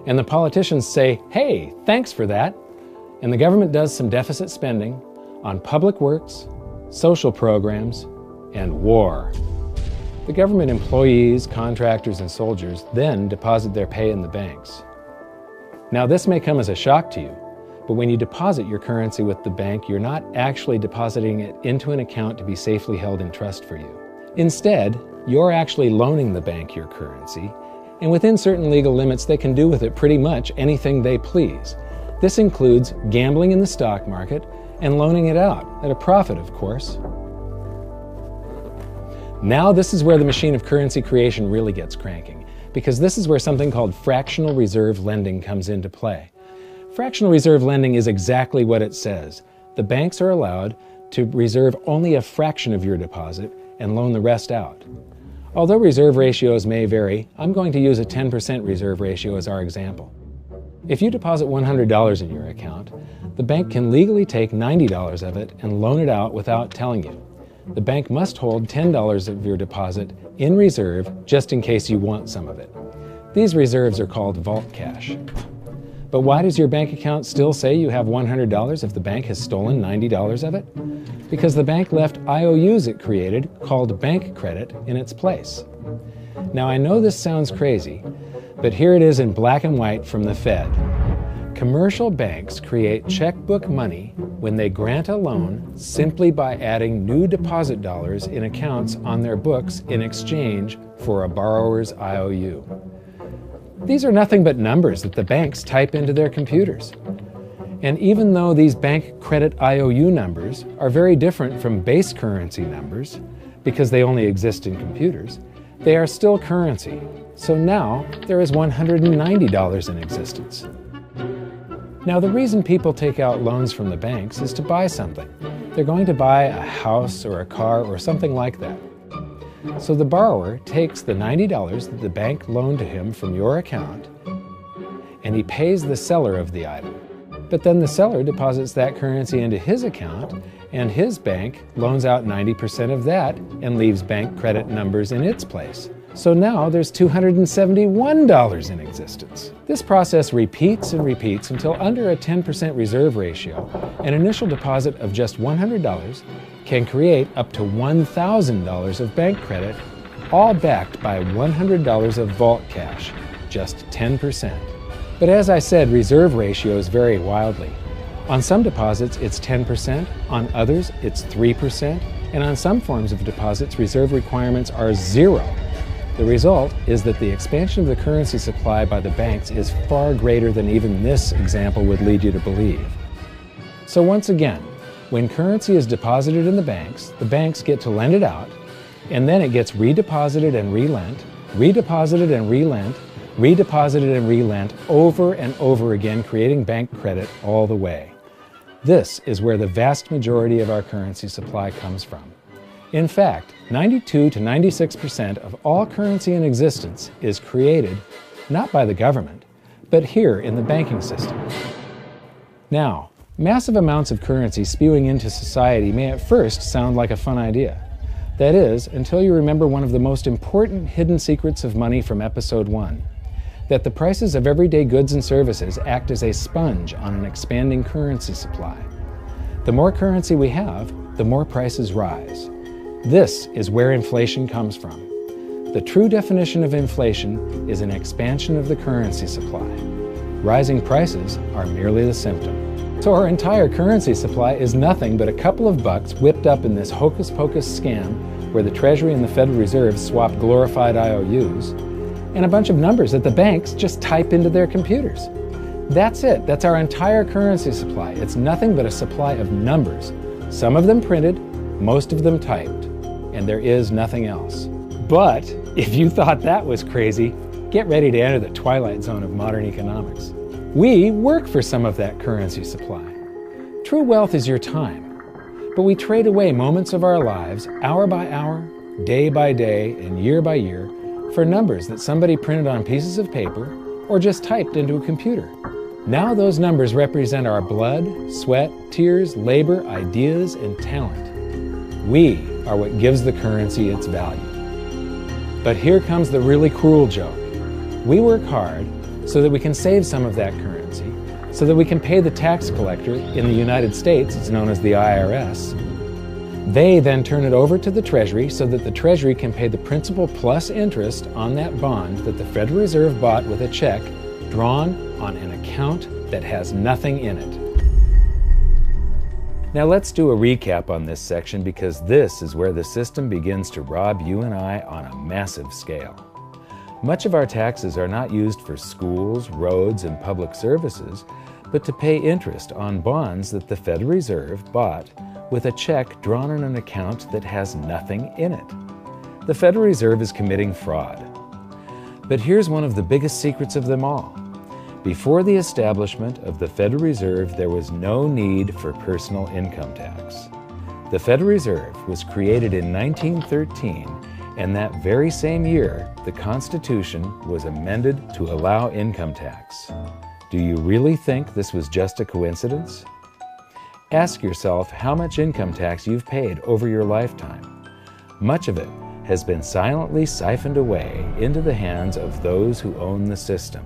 and the politicians say, hey, thanks for that. And the government does some deficit spending on public works, social programs, and war. The government employees, contractors, and soldiers then deposit their pay in the banks. Now, this may come as a shock to you, but when you deposit your currency with the bank, you're not actually depositing it into an account to be safely held in trust for you. Instead, you're actually loaning the bank your currency, and within certain legal limits, they can do with it pretty much anything they please. This includes gambling in the stock market and loaning it out, at a profit, of course. Now this is where the machine of currency creation really gets cranking, because this is where something called fractional reserve lending comes into play. Fractional reserve lending is exactly what it says. The banks are allowed to reserve only a fraction of your deposit and loan the rest out. Although reserve ratios may vary, I'm going to use a 10% reserve ratio as our example. If you deposit $100 in your account, the bank can legally take $90 of it and loan it out without telling you. The bank must hold $10 of your deposit in reserve just in case you want some of it. These reserves are called vault cash. But why does your bank account still say you have $100 if the bank has stolen $90 of it? Because the bank left IOUs it created called bank credit in its place. Now I know this sounds crazy, but here it is in black and white from the Fed. Commercial banks create checkbook money when they grant a loan simply by adding new deposit dollars in accounts on their books in exchange for a borrower's IOU. These are nothing but numbers that the banks type into their computers. And even though these bank credit IOU numbers are very different from base currency numbers, because they only exist in computers, they are still currency. So now there is $190 in existence. Now the reason people take out loans from the banks is to buy something. They're going to buy a house or a car or something like that. So the borrower takes the $90 that the bank loaned to him from your account and he pays the seller of the item. But then the seller deposits that currency into his account and his bank loans out 90% of that and leaves bank credit numbers in its place. So now there's $271 in existence. This process repeats and repeats until under a 10% reserve ratio, an initial deposit of just $100 can create up to $1,000 of bank credit, all backed by $100 of vault cash, just 10%. But as I said, reserve ratios vary wildly. On some deposits, it's 10%, on others, it's 3%, and on some forms of deposits, reserve requirements are 0. The result is that the expansion of the currency supply by the banks is far greater than even this example would lead you to believe. So once again, when currency is deposited in the banks get to lend it out, and then it gets redeposited and relent, redeposited and relent, redeposited and relent over and over again, creating bank credit all the way. This is where the vast majority of our currency supply comes from. In fact, 92 to 96% of all currency in existence is created not by the government, but here in the banking system. Now, massive amounts of currency spewing into society may at first sound like a fun idea. That is, until you remember one of the most important hidden secrets of money from episode 1, that the prices of everyday goods and services act as a sponge on an expanding currency supply. The more currency we have, the more prices rise. This is where inflation comes from. The true definition of inflation is an expansion of the currency supply. Rising prices are merely the symptom. So our entire currency supply is nothing but a couple of bucks whipped up in this hocus-pocus scam where the Treasury and the Federal Reserve swap glorified IOUs, and a bunch of numbers that the banks just type into their computers. That's it. That's our entire currency supply. It's nothing but a supply of numbers. Some of them printed, most of them typed, and there is nothing else. But if you thought that was crazy, get ready to enter the twilight zone of modern economics. We work for some of that currency supply. True wealth is your time, but we trade away moments of our lives, hour by hour, day by day, and year by year, for numbers that somebody printed on pieces of paper or just typed into a computer. Now those numbers represent our blood, sweat, tears, labor, ideas, and talent. We are what gives the currency its value. But here comes the really cruel joke. We work hard so that we can save some of that currency, so that we can pay the tax collector. In the United States, it's known as the IRS. They then turn it over to the Treasury so that the Treasury can pay the principal plus interest on that bond that the Federal Reserve bought with a check drawn on an account that has nothing in it. Now let's do a recap on this section, because this is where the system begins to rob you and I on a massive scale. Much of our taxes are not used for schools, roads, and public services, but to pay interest on bonds that the Federal Reserve bought with a check drawn on an account that has nothing in it. The Federal Reserve is committing fraud. But here's one of the biggest secrets of them all. Before the establishment of the Federal Reserve, there was no need for personal income tax. The Federal Reserve was created in 1913, and that very same year, the Constitution was amended to allow income tax. Do you really think this was just a coincidence? Ask yourself how much income tax you've paid over your lifetime. Much of it has been silently siphoned away into the hands of those who own the system.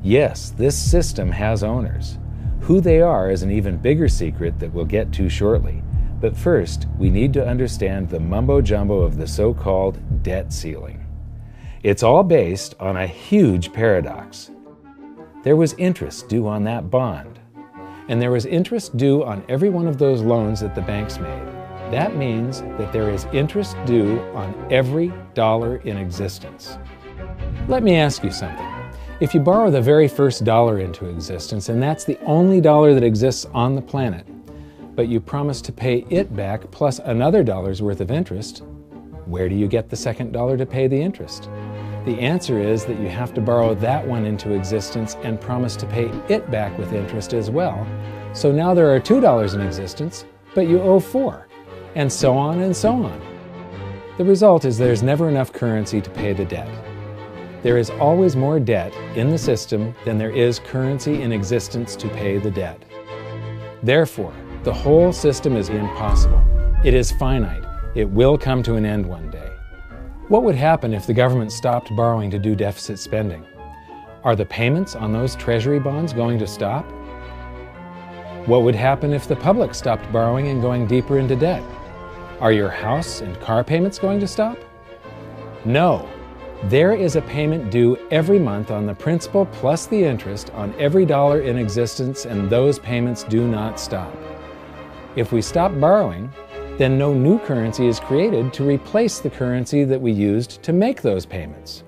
Yes, this system has owners. Who they are is an even bigger secret that we'll get to shortly. But first, we need to understand the mumbo-jumbo of the so-called debt ceiling. It's all based on a huge paradox. There was interest due on that bond, and there was interest due on every one of those loans that the banks made. That means that there is interest due on every dollar in existence. Let me ask you something. If you borrow the very first dollar into existence, and that's the only dollar that exists on the planet, but you promise to pay it back plus another dollar's worth of interest, where do you get the second dollar to pay the interest? The answer is that you have to borrow that one into existence and promise to pay it back with interest as well. So now there are $2 in existence, but you owe $4, and so on and so on. The result is there's never enough currency to pay the debt. There is always more debt in the system than there is currency in existence to pay the debt. Therefore, the whole system is impossible. It is finite. It will come to an end one day. What would happen if the government stopped borrowing to do deficit spending? Are the payments on those treasury bonds going to stop? What would happen if the public stopped borrowing and going deeper into debt? Are your house and car payments going to stop? No. There is a payment due every month on the principal plus the interest on every dollar in existence, and those payments do not stop. If we stop borrowing, then no new currency is created to replace the currency that we used to make those payments.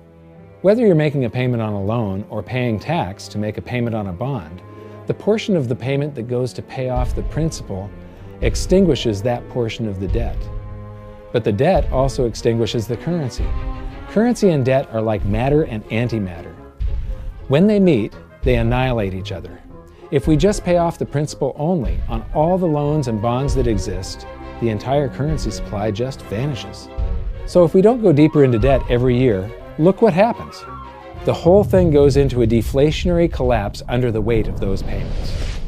Whether you're making a payment on a loan or paying tax to make a payment on a bond, the portion of the payment that goes to pay off the principal extinguishes that portion of the debt. But the debt also extinguishes the currency. Currency and debt are like matter and antimatter. When they meet, they annihilate each other. If we just pay off the principal only on all the loans and bonds that exist, the entire currency supply just vanishes. So if we don't go deeper into debt every year, look what happens. The whole thing goes into a deflationary collapse under the weight of those payments.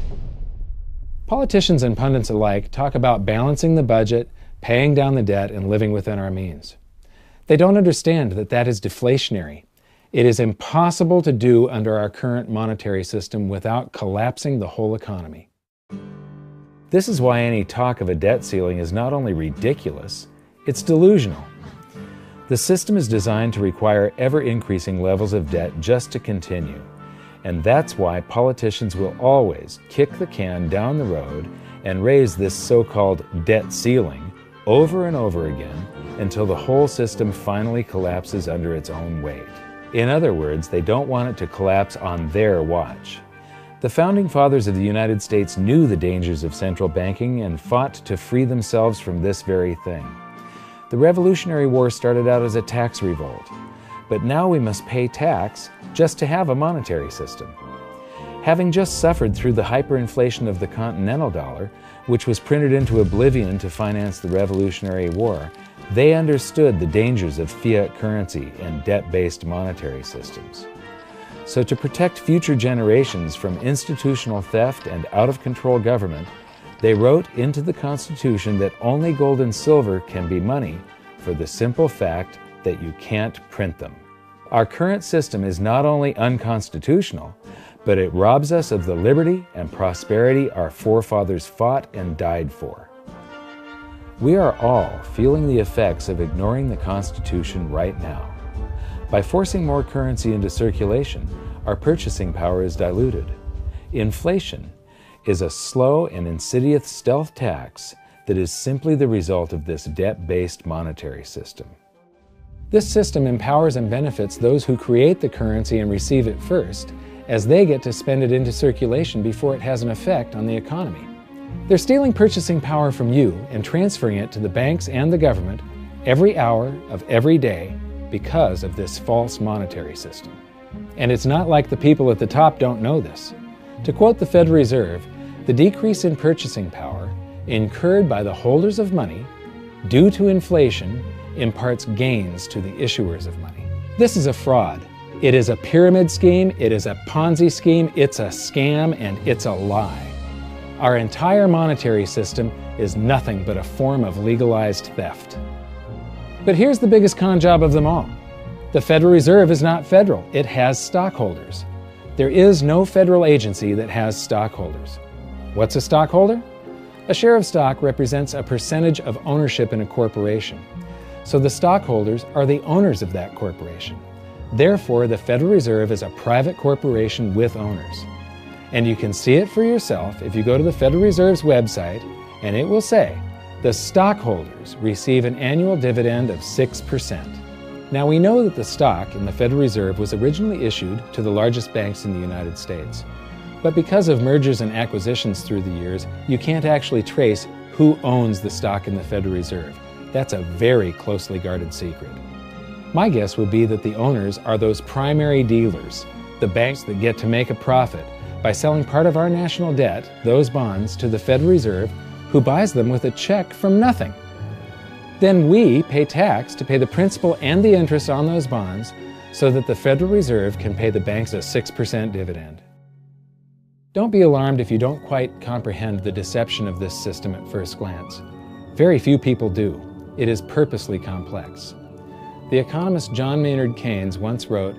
Politicians and pundits alike talk about balancing the budget, paying down the debt, and living within our means. They don't understand that that is deflationary. It is impossible to do under our current monetary system without collapsing the whole economy. This is why any talk of a debt ceiling is not only ridiculous, it's delusional. The system is designed to require ever-increasing levels of debt just to continue. And that's why politicians will always kick the can down the road and raise this so-called debt ceiling over and over again until the whole system finally collapses under its own weight. In other words, they don't want it to collapse on their watch. The Founding Fathers of the United States knew the dangers of central banking and fought to free themselves from this very thing. The Revolutionary War started out as a tax revolt, but now we must pay tax just to have a monetary system. Having just suffered through the hyperinflation of the continental dollar, which was printed into oblivion to finance the Revolutionary War, they understood the dangers of fiat currency and debt-based monetary systems. So to protect future generations from institutional theft and out-of-control government, they wrote into the Constitution that only gold and silver can be money for the simple fact that you can't print them. Our current system is not only unconstitutional, but it robs us of the liberty and prosperity our forefathers fought and died for. We are all feeling the effects of ignoring the Constitution right now. By forcing more currency into circulation, our purchasing power is diluted. Inflation is a slow and insidious stealth tax that is simply the result of this debt-based monetary system. This system empowers and benefits those who create the currency and receive it first, as they get to spend it into circulation before it has an effect on the economy. They're stealing purchasing power from you and transferring it to the banks and the government every hour of every day because of this false monetary system. And it's not like the people at the top don't know this. To quote the Federal Reserve, the decrease in purchasing power incurred by the holders of money due to inflation imparts gains to the issuers of money. This is a fraud. It is a pyramid scheme, it is a Ponzi scheme, it's a scam, and it's a lie. Our entire monetary system is nothing but a form of legalized theft. But here's the biggest con job of them all. The Federal Reserve is not federal, it has stockholders. There is no federal agency that has stockholders. What's a stockholder? A share of stock represents a percentage of ownership in a corporation. So the stockholders are the owners of that corporation. Therefore, the Federal Reserve is a private corporation with owners. And you can see it for yourself if you go to the Federal Reserve's website, and it will say, the stockholders receive an annual dividend of 6%. Now we know that the stock in the Federal Reserve was originally issued to the largest banks in the United States. But because of mergers and acquisitions through the years, you can't actually trace who owns the stock in the Federal Reserve. That's a very closely guarded secret. My guess would be that the owners are those primary dealers, the banks that get to make a profit by selling part of our national debt, those bonds, to the Federal Reserve, who buys them with a check from nothing. Then we pay tax to pay the principal and the interest on those bonds so that the Federal Reserve can pay the banks a 6% dividend. Don't be alarmed if you don't quite comprehend the deception of this system at first glance. Very few people do. It is purposely complex. The economist John Maynard Keynes once wrote,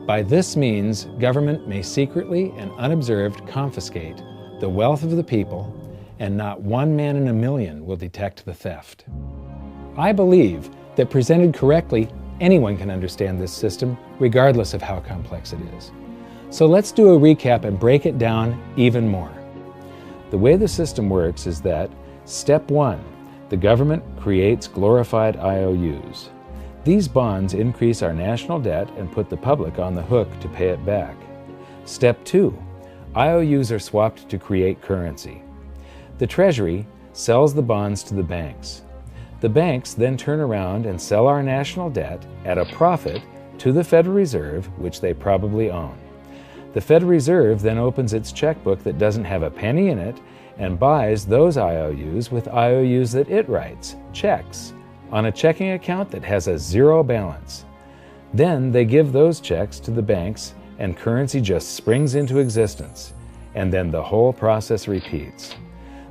"By this means, government may secretly and unobserved confiscate the wealth of the people, and not one man in a million will detect the theft." I believe that presented correctly, anyone can understand this system, regardless of how complex it is. So let's do a recap and break it down even more. The way the system works is that, step 1, the government creates glorified IOUs. These bonds increase our national debt and put the public on the hook to pay it back. Step 2, IOUs are swapped to create currency. The Treasury sells the bonds to the banks. The banks then turn around and sell our national debt at a profit to the Federal Reserve, which they probably own. The Federal Reserve then opens its checkbook that doesn't have a penny in it and buys those IOUs with IOUs that it writes, checks, on a checking account that has a zero balance. Then they give those checks to the banks and currency just springs into existence, and then the whole process repeats.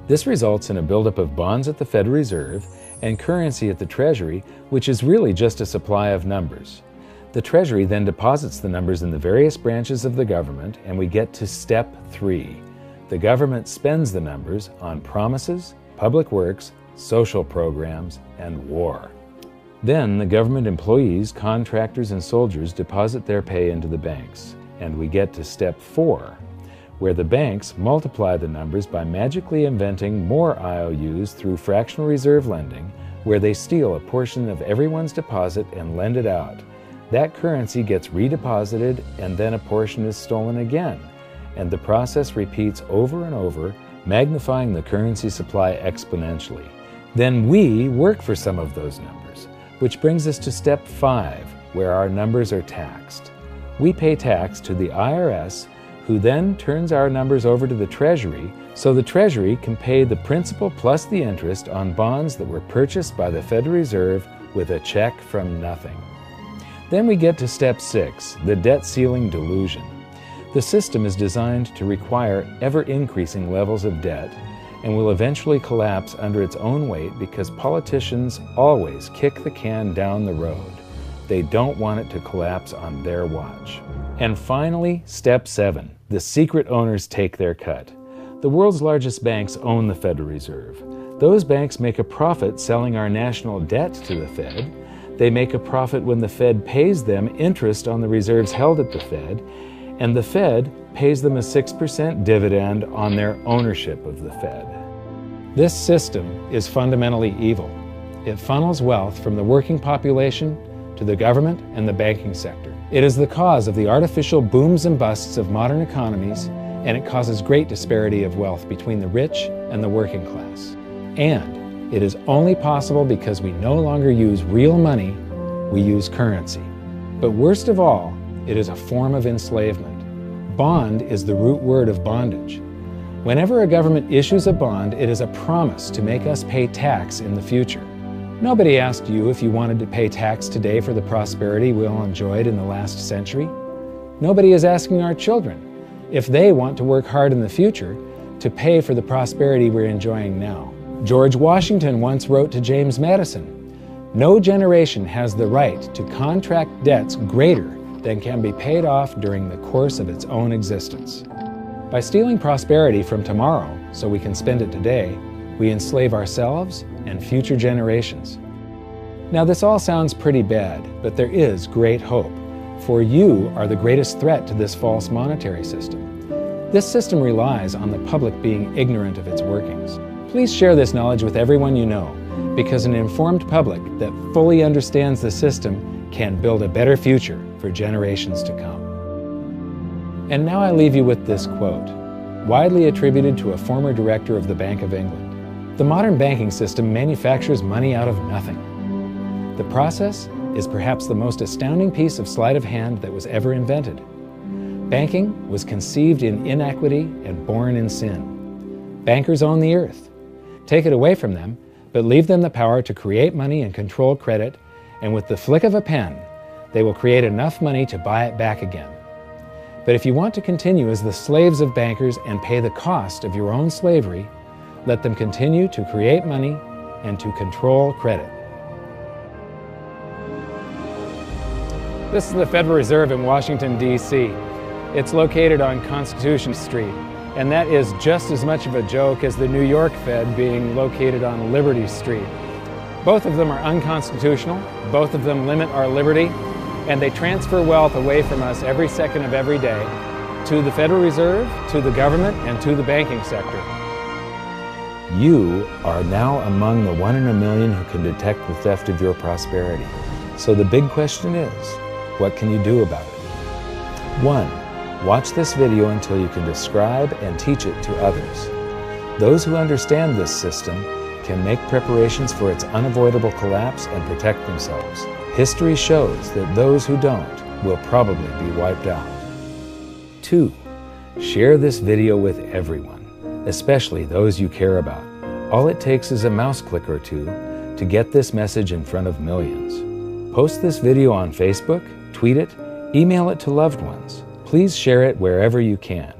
This results in a buildup of bonds at the Federal Reserve and currency at the Treasury, which is really just a supply of numbers. The Treasury then deposits the numbers in the various branches of the government, and we get to step 3. The government spends the numbers on promises, public works, social programs, and war. Then the government employees, contractors, and soldiers deposit their pay into the banks, and we get to step 4, where the banks multiply the numbers by magically inventing more IOUs through fractional reserve lending, where they steal a portion of everyone's deposit and lend it out. That currency gets redeposited, and then a portion is stolen again, and the process repeats over and over, magnifying the currency supply exponentially. Then we work for some of those numbers, which brings us to step 5, where our numbers are taxed. We pay tax to the IRS, who then turns our numbers over to the Treasury, so the Treasury can pay the principal plus the interest on bonds that were purchased by the Federal Reserve with a check from nothing. Then we get to step 6, the debt ceiling delusion. The system is designed to require ever-increasing levels of debt and will eventually collapse under its own weight because politicians always kick the can down the road. They don't want it to collapse on their watch. And finally, step 7, the secret owners take their cut. The world's largest banks own the Federal Reserve. Those banks make a profit selling our national debt to the Fed. They make a profit when the Fed pays them interest on the reserves held at the Fed, and the Fed pays them a 6% dividend on their ownership of the Fed. This system is fundamentally evil. It funnels wealth from the working population to the government and the banking sector. It is the cause of the artificial booms and busts of modern economies, and it causes great disparity of wealth between the rich and the working class. And it is only possible because we no longer use real money, we use currency. But worst of all, it is a form of enslavement. Bond is the root word of bondage. Whenever a government issues a bond, it is a promise to make us pay tax in the future. Nobody asked you if you wanted to pay tax today for the prosperity we all enjoyed in the last century. Nobody is asking our children if they want to work hard in the future to pay for the prosperity we're enjoying now. George Washington once wrote to James Madison, "No generation has the right to contract debts greater than can be paid off during the course of its own existence. By stealing prosperity from tomorrow so we can spend it today, we enslave ourselves and future generations. Now this all sounds pretty bad, but there is great hope, for you are the greatest threat to this false monetary system. This system relies on the public being ignorant of its workings. Please share this knowledge with everyone you know, because an informed public that fully understands the system can build a better future for generations to come. And now I leave you with this quote, widely attributed to a former director of the Bank of England. The modern banking system manufactures money out of nothing. The process is perhaps the most astounding piece of sleight of hand that was ever invented. Banking was conceived in inequity and born in sin. Bankers own the earth. Take it away from them, but leave them the power to create money and control credit, and with the flick of a pen, they will create enough money to buy it back again. But if you want to continue as the slaves of bankers and pay the cost of your own slavery, let them continue to create money and to control credit. This is the Federal Reserve in Washington, D.C. It's located on Constitution Street, and that is just as much of a joke as the New York Fed being located on Liberty Street. Both of them are unconstitutional, both of them limit our liberty, and they transfer wealth away from us every second of every day to the Federal Reserve, to the government, and to the banking sector. You are now among the 1 in a million who can detect the theft of your prosperity. So the big question is, what can you do about it? 1. Watch this video until you can describe and teach it to others. Those who understand this system can make preparations for its unavoidable collapse and protect themselves. History shows that those who don't will probably be wiped out. 2. Share this video with everyone, especially those you care about. All it takes is a mouse click or two to get this message in front of millions. Post this video on Facebook, tweet it, email it to loved ones. Please share it wherever you can.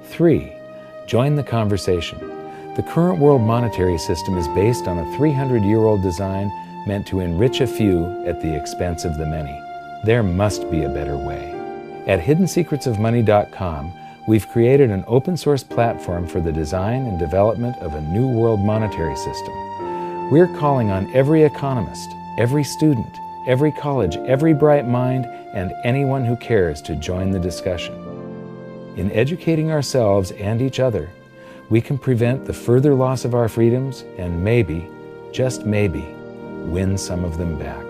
3. Join the conversation. The current world monetary system is based on a 300-year-old design meant to enrich a few at the expense of the many. There must be a better way. At hiddensecretsofmoney.com, we've created an open-source platform for the design and development of a new world monetary system. We're calling on every economist, every student, every college, every bright mind, and anyone who cares to join the discussion. In educating ourselves and each other, we can prevent the further loss of our freedoms and maybe, just maybe, win some of them back.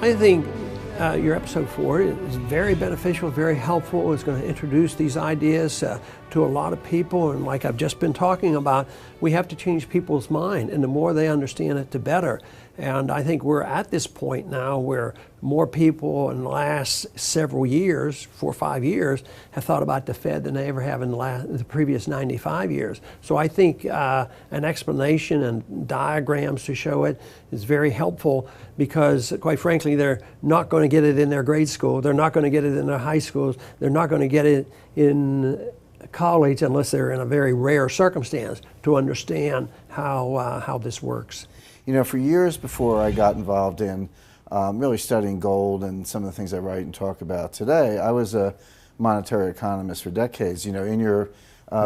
I think your episode 4 is very beneficial, very helpful. It's going to introduce these ideas to a lot of people, and like I've just been talking about, we have to change people's mind, and the more they understand it, the better. And I think we're at this point now where more people in the last several years, 4 or 5 years, have thought about the Fed than they ever have in the previous 95 years. So I think an explanation and diagrams to show it is very helpful, because quite frankly, they're not going to get it in their grade school. They're not going to get it in their high schools. They're not going to get it in college unless they're in a very rare circumstance to understand how this works. You know, for years before I got involved in really studying gold and some of the things I write and talk about today, I was a monetary economist for decades. You know, in your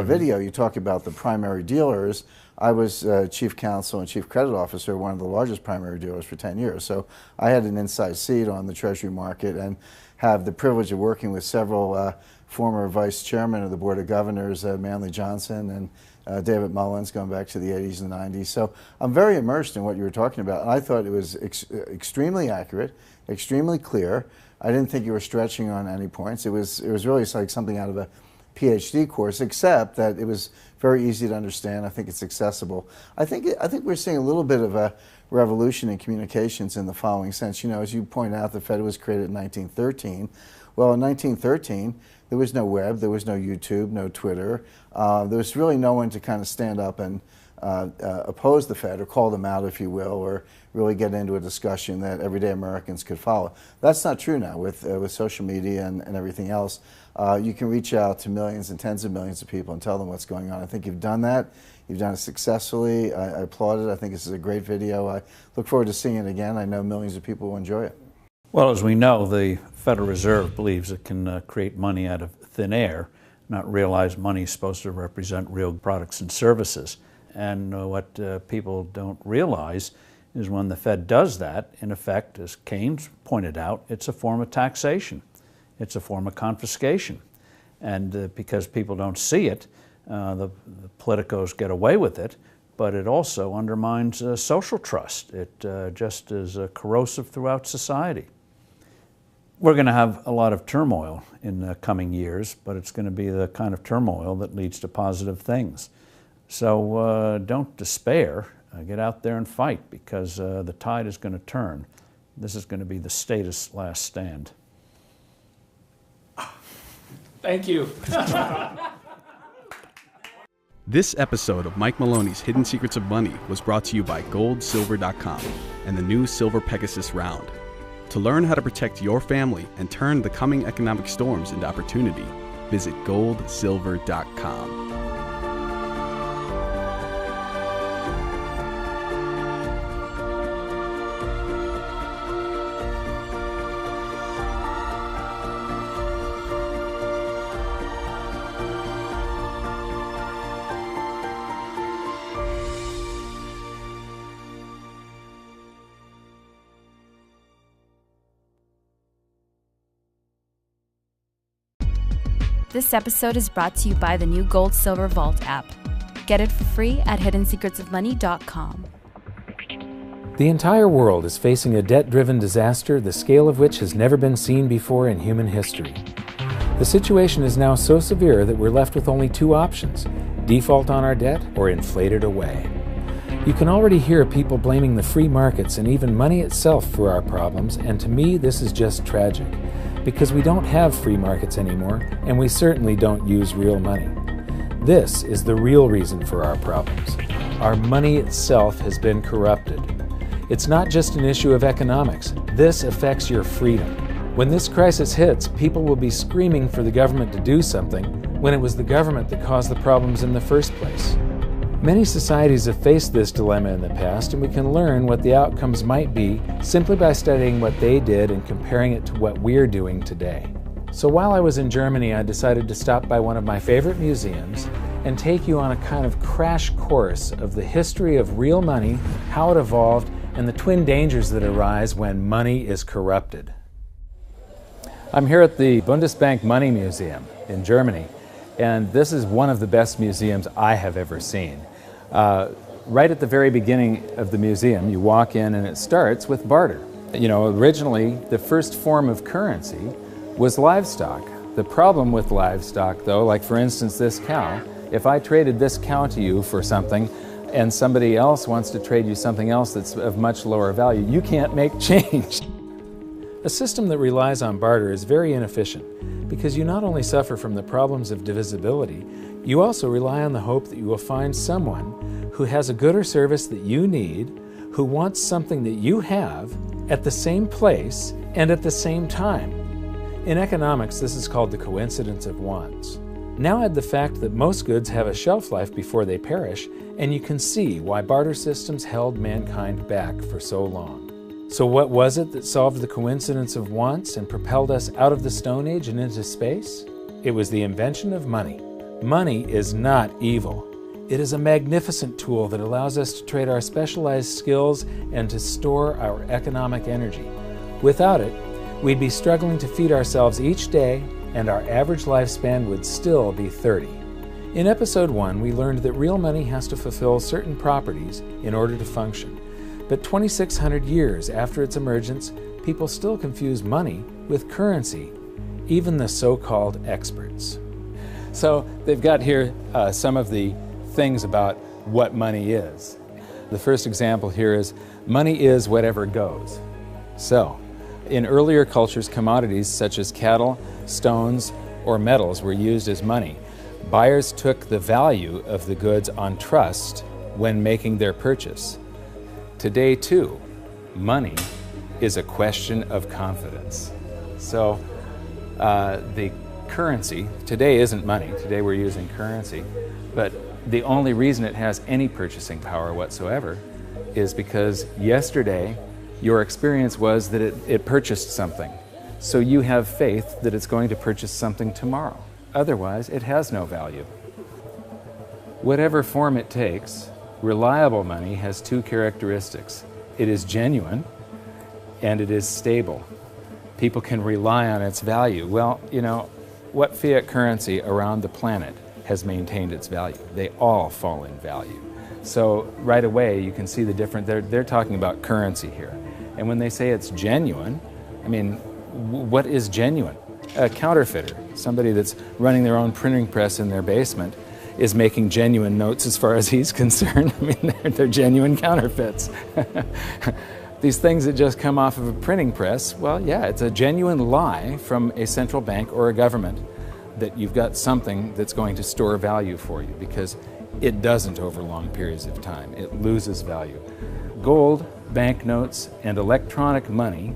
video, you talk about the primary dealers. I was chief counsel and chief credit officer, one of the largest primary dealers for 10 years. So I had an inside seat on the Treasury market and have the privilege of working with several former vice chairmen of the Board of Governors, Manley Johnson and David Mullins, going back to the 80s and 90s. So I'm very immersed in what you were talking about, and I thought it was extremely accurate, extremely clear. I didn't think you were stretching on any points. It was really like something out of a PhD course, except that it was very easy to understand. I think it's accessible. I think we're seeing a little bit of a revolution in communications in the following sense. You know, as you point out, the Fed was created in 1913. Well, in 1913, there was no web, there was no YouTube, no Twitter. There was really no one to kind of stand up and oppose the Fed or call them out, if you will, or really get into a discussion that everyday Americans could follow. That's not true now with social media and everything else. You can reach out to millions and tens of millions of people and tell them what's going on. I think you've done that. You've done it successfully. I applaud it. I think this is a great video. I look forward to seeing it again. I know millions of people will enjoy it. Well, as we know, the Federal Reserve believes it can create money out of thin air, not realize money is supposed to represent real products and services. And what people don't realize is when the Fed does that, in effect, as Keynes pointed out, it's a form of taxation. It's a form of confiscation. And because people don't see it, the politicos get away with it, but it also undermines social trust. It just is corrosive throughout society. We're going to have a lot of turmoil in the coming years, but it's going to be the kind of turmoil that leads to positive things. So don't despair. Get out there and fight, because the tide is going to turn. This is going to be the status last stand. Thank you. This episode of Mike Maloney's Hidden Secrets of Money was brought to you by GoldSilver.com and the new Silver Pegasus Round. To learn how to protect your family and turn the coming economic storms into opportunity, visit GoldSilver.com. This episode is brought to you by the new Gold Silver Vault app. Get it for free at hiddensecretsofmoney.com. The entire world is facing a debt-driven disaster, the scale of which has never been seen before in human history. The situation is now so severe that we're left with only two options: default on our debt or inflate it away. You can already hear people blaming the free markets and even money itself for our problems, and to me this is just tragic, because we don't have free markets anymore, and we certainly don't use real money. This is the real reason for our problems. Our money itself has been corrupted. It's not just an issue of economics. This affects your freedom. When this crisis hits, people will be screaming for the government to do something when it was the government that caused the problems in the first place. Many societies have faced this dilemma in the past, and we can learn what the outcomes might be simply by studying what they did and comparing it to what we're doing today. So while I was in Germany, I decided to stop by one of my favorite museums and take you on a kind of crash course of the history of real money, how it evolved, and the twin dangers that arise when money is corrupted. I'm here at the Bundesbank Money Museum in Germany, and this is one of the best museums I have ever seen. Right at the very beginning of the museum, you walk in and it starts with barter. You know, originally the first form of currency was livestock. The problem with livestock, though, like for instance this cow, if I traded this cow to you for something and somebody else wants to trade you something else that's of much lower value, you can't make change. A system that relies on barter is very inefficient because you not only suffer from the problems of divisibility, you also rely on the hope that you will find someone who has a good or service that you need, who wants something that you have at the same place and at the same time. In economics, this is called the coincidence of wants. Now add the fact that most goods have a shelf life before they perish, and you can see why barter systems held mankind back for so long. So what was it that solved the coincidence of wants and propelled us out of the Stone Age and into space? It was the invention of money. Money is not evil. It is a magnificent tool that allows us to trade our specialized skills and to store our economic energy. Without it, we'd be struggling to feed ourselves each day, and our average lifespan would still be 30. In episode 1, we learned that real money has to fulfill certain properties in order to function. But 2,600 years after its emergence, people still confuse money with currency, even the so-called experts. So they've got here some of the things about what money is. The first example here is money is whatever goes. So, in earlier cultures, commodities such as cattle, stones, or metals were used as money. Buyers took the value of the goods on trust when making their purchase. Today, too, money is a question of confidence. So, the currency, today isn't money, today we're using currency, but the only reason it has any purchasing power whatsoever is because yesterday your experience was that it purchased something. So you have faith that it's going to purchase something tomorrow. Otherwise, it has no value. Whatever form it takes, reliable money has two characteristics. It is genuine and it is stable. People can rely on its value. Well, you know, what fiat currency around the planet has maintained its value? They all fall in value. So right away you can see the difference. They're talking about currency here. And when they say it's genuine, I mean, what is genuine? A counterfeiter, somebody that's running their own printing press in their basement, is making genuine notes as far as he's concerned. I mean, they're genuine counterfeits. These things that just come off of a printing press, well, yeah, it's a genuine lie from a central bank or a government that you've got something that's going to store value for you, because it doesn't over long periods of time. It loses value. Gold, banknotes, and electronic money,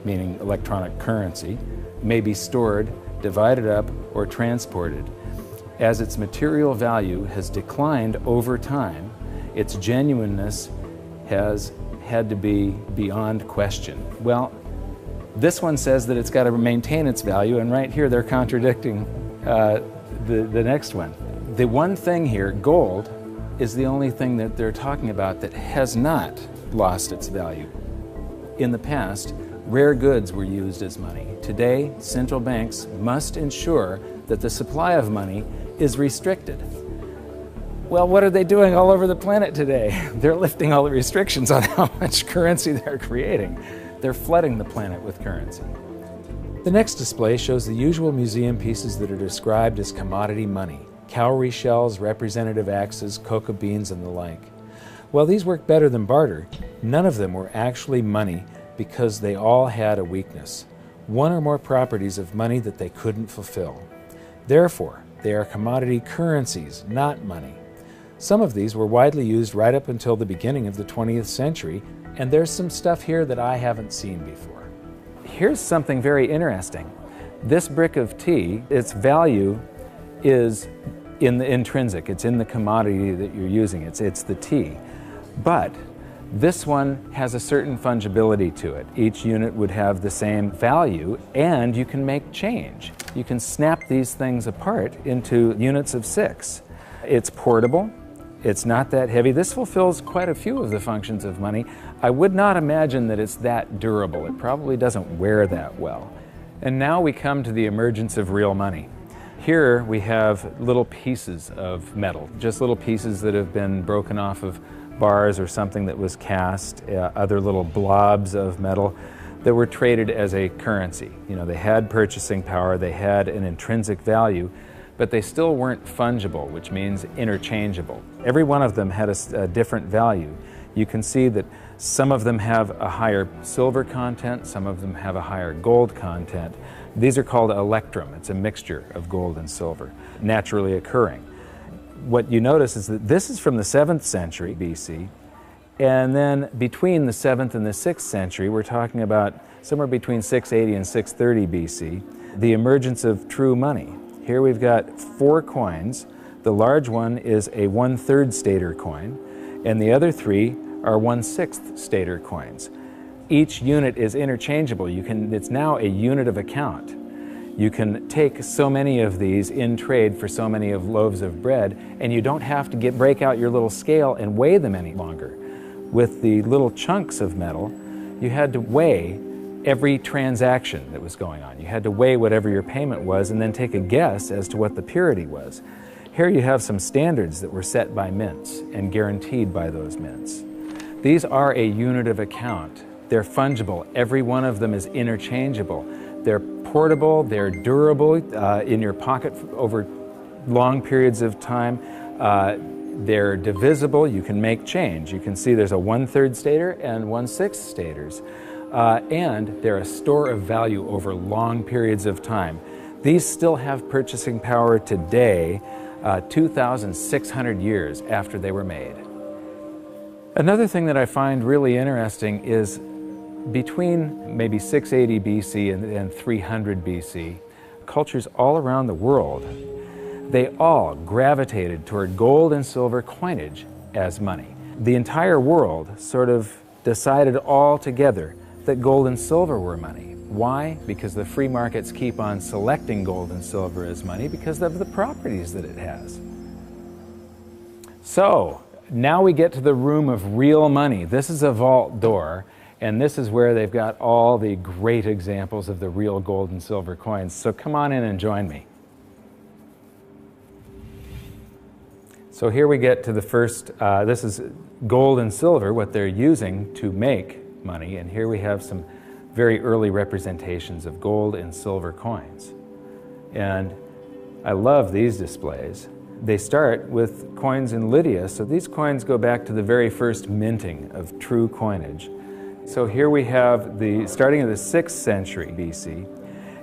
meaning electronic currency, may be stored, divided up, or transported. As its material value has declined over time, its genuineness has had to be beyond question. Well, this one says that it's got to maintain its value, and right here they're contradicting the next one. The one thing here, gold, is the only thing that they're talking about that has not lost its value. In the past, rare goods were used as money. Today, central banks must ensure that the supply of money is restricted. Well, what are they doing all over the planet today? They're lifting all the restrictions on how much currency they're creating. They're flooding the planet with currency. The next display shows the usual museum pieces that are described as commodity money: cowrie shells, representative axes, cocoa beans, and the like. While these work better than barter, none of them were actually money because they all had a weakness: one or more properties of money that they couldn't fulfill. Therefore, they are commodity currencies, not money. Some of these were widely used right up until the beginning of the 20th century, and there's some stuff here that I haven't seen before. Here's something very interesting. This brick of tea, its value is in the intrinsic, it's in the commodity that you're using, it's the tea. But this one has a certain fungibility to it. Each unit would have the same value, and you can make change. You can snap these things apart into units of 6. It's portable. It's not that heavy. This fulfills quite a few of the functions of money. I would not imagine that it's that durable. It probably doesn't wear that well. And now we come to the emergence of real money. Here we have little pieces of metal, just little pieces that have been broken off of bars or something that was cast, other little blobs of metal that were traded as a currency. You know, they had purchasing power, they had an intrinsic value, but they still weren't fungible, which means interchangeable. Every one of them had a different value. You can see that some of them have a higher silver content, some of them have a higher gold content. These are called electrum. It's a mixture of gold and silver, naturally occurring. What you notice is that this is from the 7th century BC, and then between the 7th and the 6th century, we're talking about somewhere between 680 and 630 BC, the emergence of true money. Here we've got 4 coins. The large one is a 1/3 stater coin, and the other 3 are 1/6 stater coins. Each unit is interchangeable. It's now a unit of account. You can take so many of these in trade for so many of loaves of bread, and you don't have to break out your little scale and weigh them any longer. With the little chunks of metal, you had to weigh every transaction that was going on. You had to weigh whatever your payment was and then take a guess as to what the purity was. Here you have some standards that were set by mints and guaranteed by those mints. These are a unit of account. They're fungible. Every one of them is interchangeable. They're portable, they're durable in your pocket over long periods of time. They're divisible, you can make change. You can see there's a 1/3 stater and 1/6 staters. And they're a store of value over long periods of time. These still have purchasing power today, 2,600 years after they were made. Another thing that I find really interesting is between maybe 680 BC and 300 BC, cultures all around the world, they all gravitated toward gold and silver coinage as money. The entire world sort of decided all together that gold and silver were money. Why? Because the free markets keep on selecting gold and silver as money because of the properties that it has. So, now we get to the room of real money. This is a vault door, and this is where they've got all the great examples of the real gold and silver coins. So come on in and join me. So here we get to the first, this is gold and silver, what they're using to make money, and here we have some very early representations of gold and silver coins. And I love these displays. They start with coins in Lydia, so these coins go back to the very first minting of true coinage. So here we have the starting of the 6th century BC,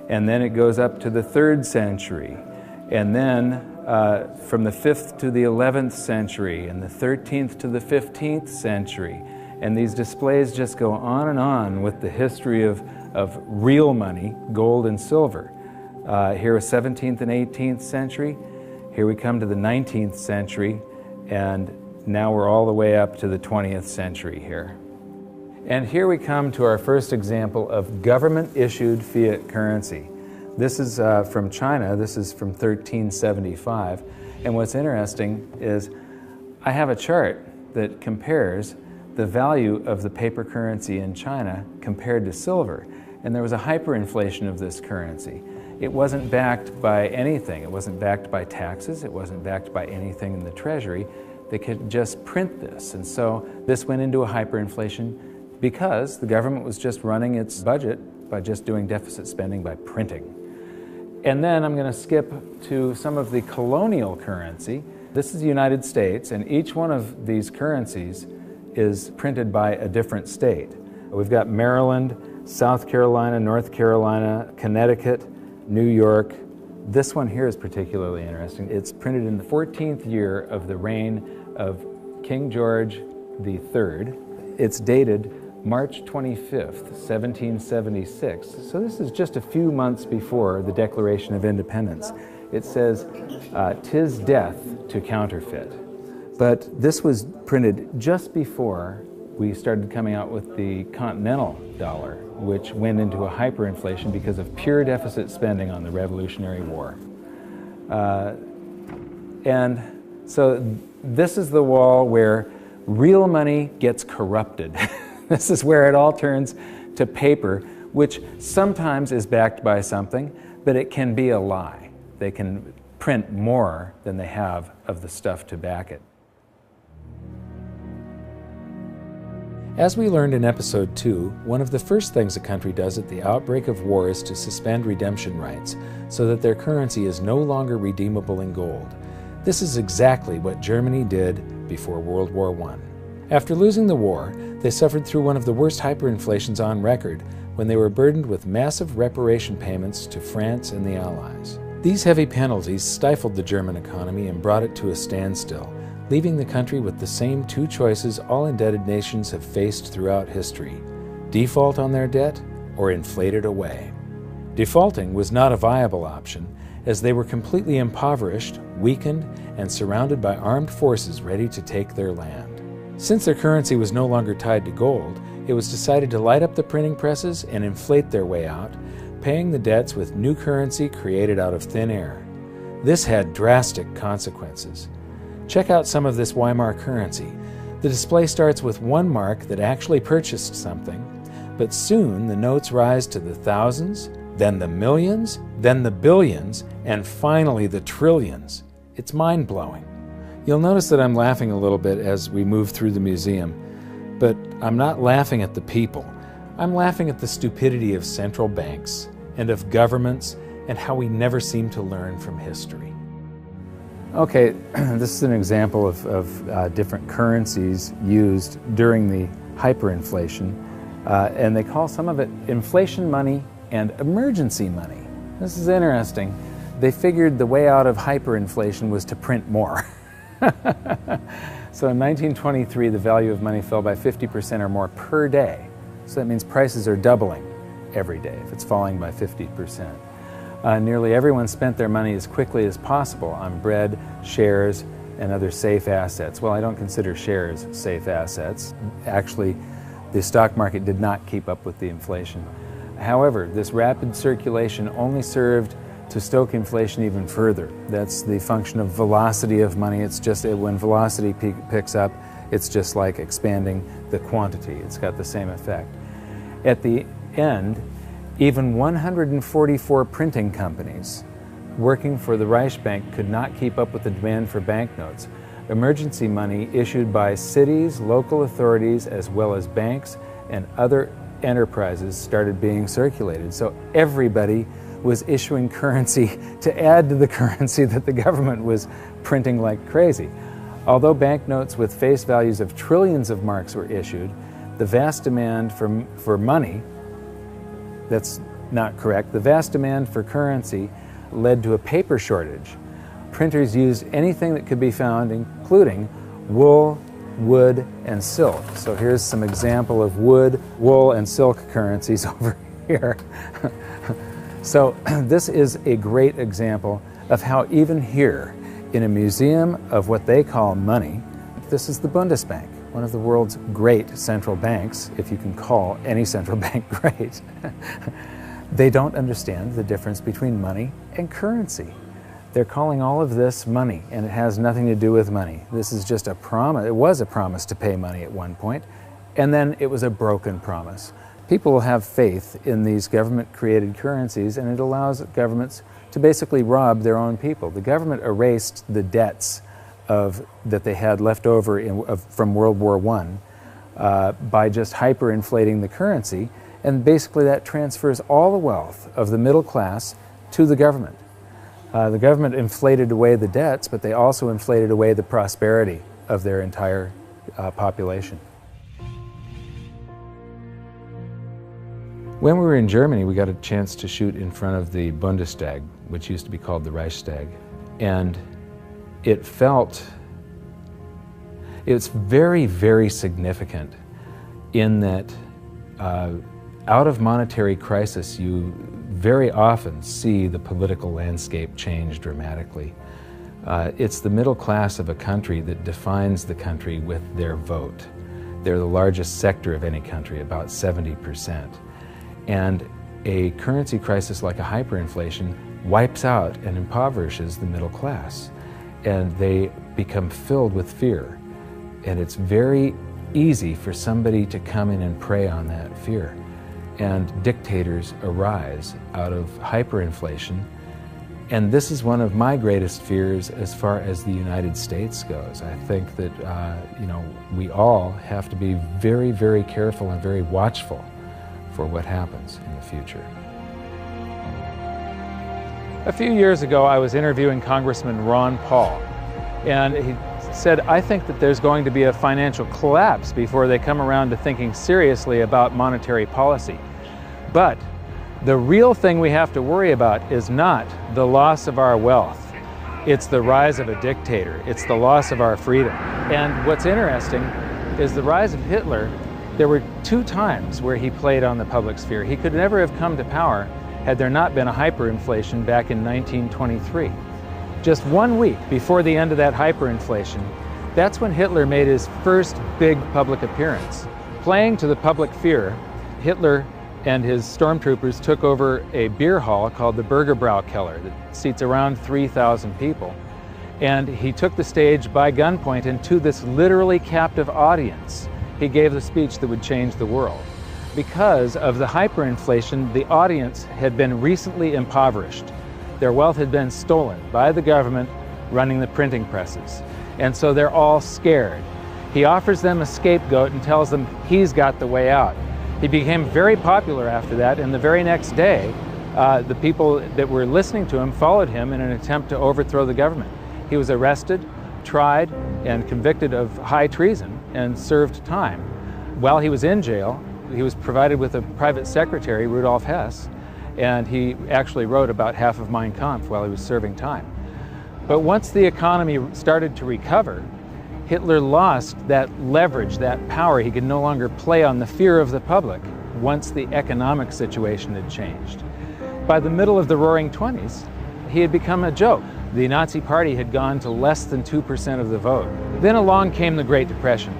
and then it goes up to the 3rd century, and then from the 5th to the 11th century, and the 13th to the 15th century. And these displays just go on and on with the history of real money, gold and silver. Here is 17th and 18th century. Here we come to the 19th century, and now we're all the way up to the 20th century here. And here we come to our first example of government-issued fiat currency. This is from China. This is from 1375. And what's interesting is I have a chart that compares the value of the paper currency in China compared to silver. And there was a hyperinflation of this currency. It wasn't backed by anything. It wasn't backed by taxes. It wasn't backed by anything in the treasury. They could just print this. And so this went into a hyperinflation because the government was just running its budget by just doing deficit spending by printing. And then I'm going to skip to some of the colonial currency. This is the United States, and each one of these currencies is printed by a different state. We've got Maryland, South Carolina, North Carolina, Connecticut, New York. This one here is particularly interesting. It's printed in the 14th year of the reign of King George III. It's dated March 25th, 1776. So this is just a few months before the Declaration of Independence. It says, "'Tis death to counterfeit." But this was printed just before we started coming out with the continental dollar, which went into a hyperinflation because of pure deficit spending on the Revolutionary War. And so this is the wall where real money gets corrupted. This is where it all turns to paper, which sometimes is backed by something, but it can be a lie. They can print more than they have of the stuff to back it. As we learned in episode 2, one of the first things a country does at the outbreak of war is to suspend redemption rights so that their currency is no longer redeemable in gold. This is exactly what Germany did before World War I. After losing the war, they suffered through one of the worst hyperinflations on record when they were burdened with massive reparation payments to France and the Allies. These heavy penalties stifled the German economy and brought it to a standstill, leaving the country with the same two choices all indebted nations have faced throughout history: default on their debt or inflate it away. Defaulting was not a viable option, as they were completely impoverished, weakened, and surrounded by armed forces ready to take their land. Since their currency was no longer tied to gold, it was decided to light up the printing presses and inflate their way out, paying the debts with new currency created out of thin air. This had drastic consequences. Check out some of this Weimar currency. The display starts with one mark that actually purchased something, but soon the notes rise to the thousands, then the millions, then the billions, and finally the trillions. It's mind-blowing. You'll notice that I'm laughing a little bit as we move through the museum, but I'm not laughing at the people. I'm laughing at the stupidity of central banks and of governments and how we never seem to learn from history. Okay, this is an example of different currencies used during the hyperinflation, and they call some of it inflation money and emergency money. This is interesting. They figured the way out of hyperinflation was to print more. So in 1923, the value of money fell by 50% or more per day. So that means prices are doubling every day if it's falling by 50%. Nearly everyone spent their money as quickly as possible on bread, shares, and other safe assets. Well, I don't consider shares safe assets. Actually, the stock market did not keep up with the inflation. However, this rapid circulation only served to stoke inflation even further. That's the function of velocity of money. It's just when velocity picks up, it's just like expanding the quantity. It's got the same effect. At the end, even 144 printing companies working for the Reichsbank could not keep up with the demand for banknotes. Emergency money issued by cities, local authorities, as well as banks and other enterprises started being circulated. So everybody was issuing currency to add to the currency that the government was printing like crazy. Although banknotes with face values of trillions of marks were issued, the vast demand for money, that's not correct, the vast demand for currency led to a paper shortage. Printers used anything that could be found, including wool, wood, and silk. So here's some example of wood, wool, and silk currencies over here. So this is a great example of how even here, in a museum of what they call money, this is the Bundesbank, one of the world's great central banks, if you can call any central bank great. They don't understand the difference between money and currency. They're calling all of this money, and it has nothing to do with money. This is just a promise. It was a promise to pay money at one point, and then it was a broken promise. People will have faith in these government-created currencies, and it allows governments to basically rob their own people. The government erased the debts that they had left over from World War I by just hyperinflating the currency, and basically that transfers all the wealth of the middle class to the government. The government inflated away the debts, but they also inflated away the prosperity of their entire population. When we were in Germany, we got a chance to shoot in front of the Bundestag, which used to be called the Reichstag, and it's very, very significant in that out of monetary crisis, you very often see the political landscape change dramatically. It's the middle class of a country that defines the country with their vote. They're the largest sector of any country, about 70%. And a currency crisis like a hyperinflation wipes out and impoverishes the middle class. And they become filled with fear. And it's very easy for somebody to come in and prey on that fear. And dictators arise out of hyperinflation. And this is one of my greatest fears as far as the United States goes. I think that we all have to be very, very careful and very watchful for what happens in the future. A few years ago, I was interviewing Congressman Ron Paul, and he said, I think that there's going to be a financial collapse before they come around to thinking seriously about monetary policy. But the real thing we have to worry about is not the loss of our wealth. It's the rise of a dictator. It's the loss of our freedom. And what's interesting is the rise of Hitler. There were 2 times where he played on the public sphere. He could never have come to power had there not been a hyperinflation back in 1923. Just 1 week before the end of that hyperinflation, that's when Hitler made his first big public appearance. Playing to the public fear, Hitler and his stormtroopers took over a beer hall called the Bürgerbraukeller that seats around 3,000 people. And he took the stage by gunpoint, and to this literally captive audience, he gave the speech that would change the world. Because of the hyperinflation, the audience had been recently impoverished. Their wealth had been stolen by the government running the printing presses. And so they're all scared. He offers them a scapegoat and tells them he's got the way out. He became very popular after that, and the very next day, the people that were listening to him followed him in an attempt to overthrow the government. He was arrested, tried, and convicted of high treason and served time. While he was in jail, he was provided with a private secretary, Rudolf Hess, and he actually wrote about half of Mein Kampf while he was serving time. But once the economy started to recover, Hitler lost that leverage, that power. He could no longer play on the fear of the public once the economic situation had changed. By the middle of the Roaring '20s, he had become a joke. The Nazi Party had gone to less than 2% of the vote. Then along came the Great Depression,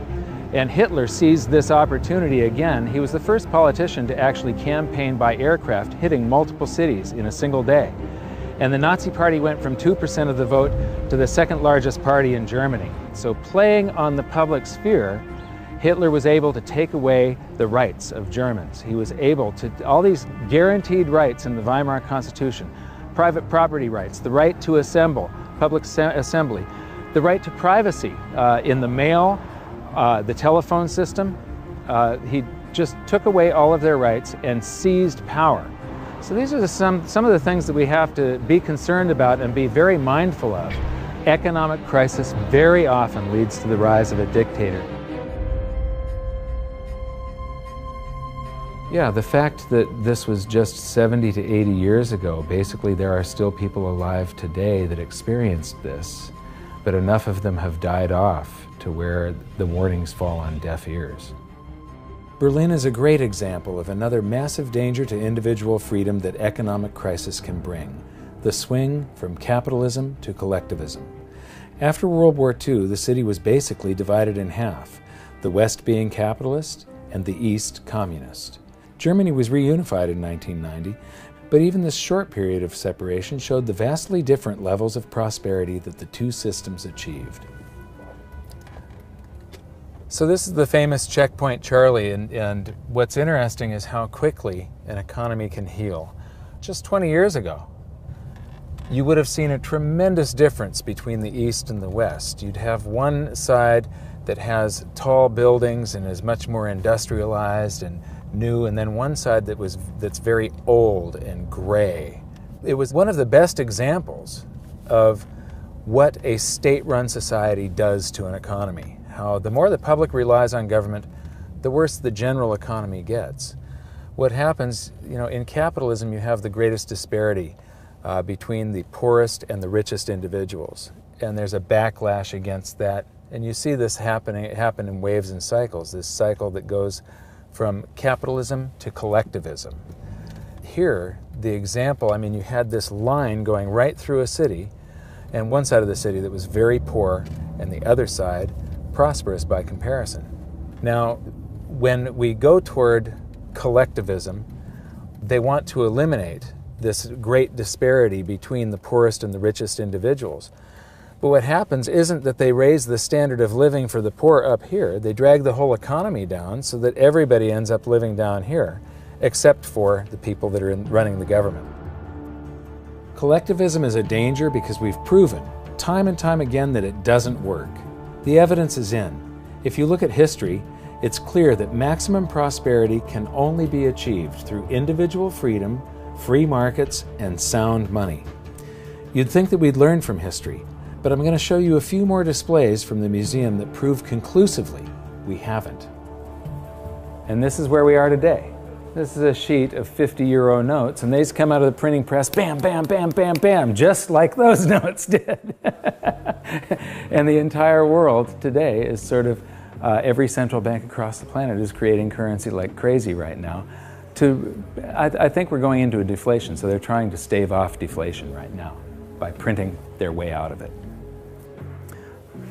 and Hitler seized this opportunity again. He was the first politician to actually campaign by aircraft, hitting multiple cities in a single day. And the Nazi Party went from 2% of the vote to the second largest party in Germany. So playing on the public's fear, Hitler was able to take away the rights of Germans. He was able to, all these guaranteed rights in the Weimar Constitution, private property rights, the right to assemble, public assembly, the right to privacy in the mail, the telephone system. He just took away all of their rights and seized power. So these are some of the things that we have to be concerned about and be very mindful of. Economic crisis very often leads to the rise of a dictator. Yeah, the fact that this was just 70 to 80 years ago, basically there are still people alive today that experienced this, but enough of them have died off to where the warnings fall on deaf ears. Berlin is a great example of another massive danger to individual freedom that economic crisis can bring, the swing from capitalism to collectivism. After World War II, the city was basically divided in half, the West being capitalist and the East communist. Germany was reunified in 1990, but even this short period of separation showed the vastly different levels of prosperity that the two systems achieved. So this is the famous Checkpoint Charlie, and what's interesting is how quickly an economy can heal. Just 20 years ago, you would have seen a tremendous difference between the East and the West. You'd have one side that has tall buildings and is much more industrialized and new, and then one side that's very old and gray. It was one of the best examples of what a state-run society does to an economy. How the more the public relies on government, the worse the general economy gets. What happens, in capitalism you have the greatest disparity between the poorest and the richest individuals. And there's a backlash against that. And you see this happen in waves and cycles, this cycle that goes from capitalism to collectivism. Here, the example, you had this line going right through a city, and one side of the city that was very poor, and the other side prosperous by comparison. Now, when we go toward collectivism, they want to eliminate this great disparity between the poorest and the richest individuals. But what happens isn't that they raise the standard of living for the poor up here. They drag the whole economy down so that everybody ends up living down here, except for the people that are running the government. Collectivism is a danger because we've proven time and time again that it doesn't work. The evidence is in. If you look at history, it's clear that maximum prosperity can only be achieved through individual freedom, free markets, and sound money. You'd think that we'd learn from history, but I'm going to show you a few more displays from the museum that prove conclusively we haven't. And this is where we are today. This is a sheet of 50-euro notes, and these come out of the printing press, bam, bam, bam, bam, bam, just like those notes did. And the entire world today is sort of, every central bank across the planet is creating currency like crazy right now. I think we're going into a deflation, so they're trying to stave off deflation right now by printing their way out of it.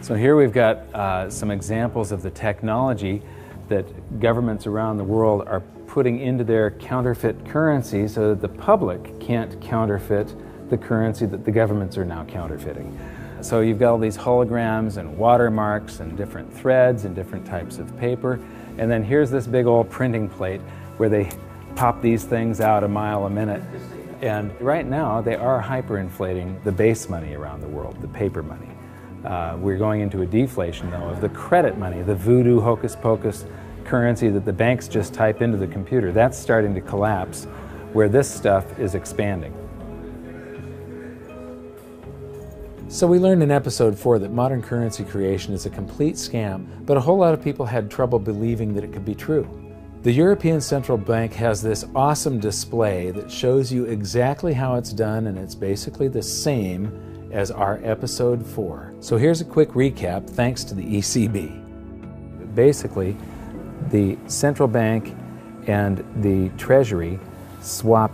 So here we've got some examples of the technology that governments around the world are putting into their counterfeit currency so that the public can't counterfeit the currency that the governments are now counterfeiting. So you've got all these holograms and watermarks and different threads and different types of paper. And then here's this big old printing plate where they pop these things out a mile a minute. And right now, they are hyperinflating the base money around the world, the paper money. We're going into a deflation, though, of the credit money, the voodoo hocus-pocus currency that the banks just type into the computer. That's starting to collapse, where this stuff is expanding. So we learned in episode 4 that modern currency creation is a complete scam, but a whole lot of people had trouble believing that it could be true. The European Central Bank has this awesome display that shows you exactly how it's done, and it's basically the same as our episode 4. So here's a quick recap thanks to the ECB. Basically, the central bank and the Treasury swap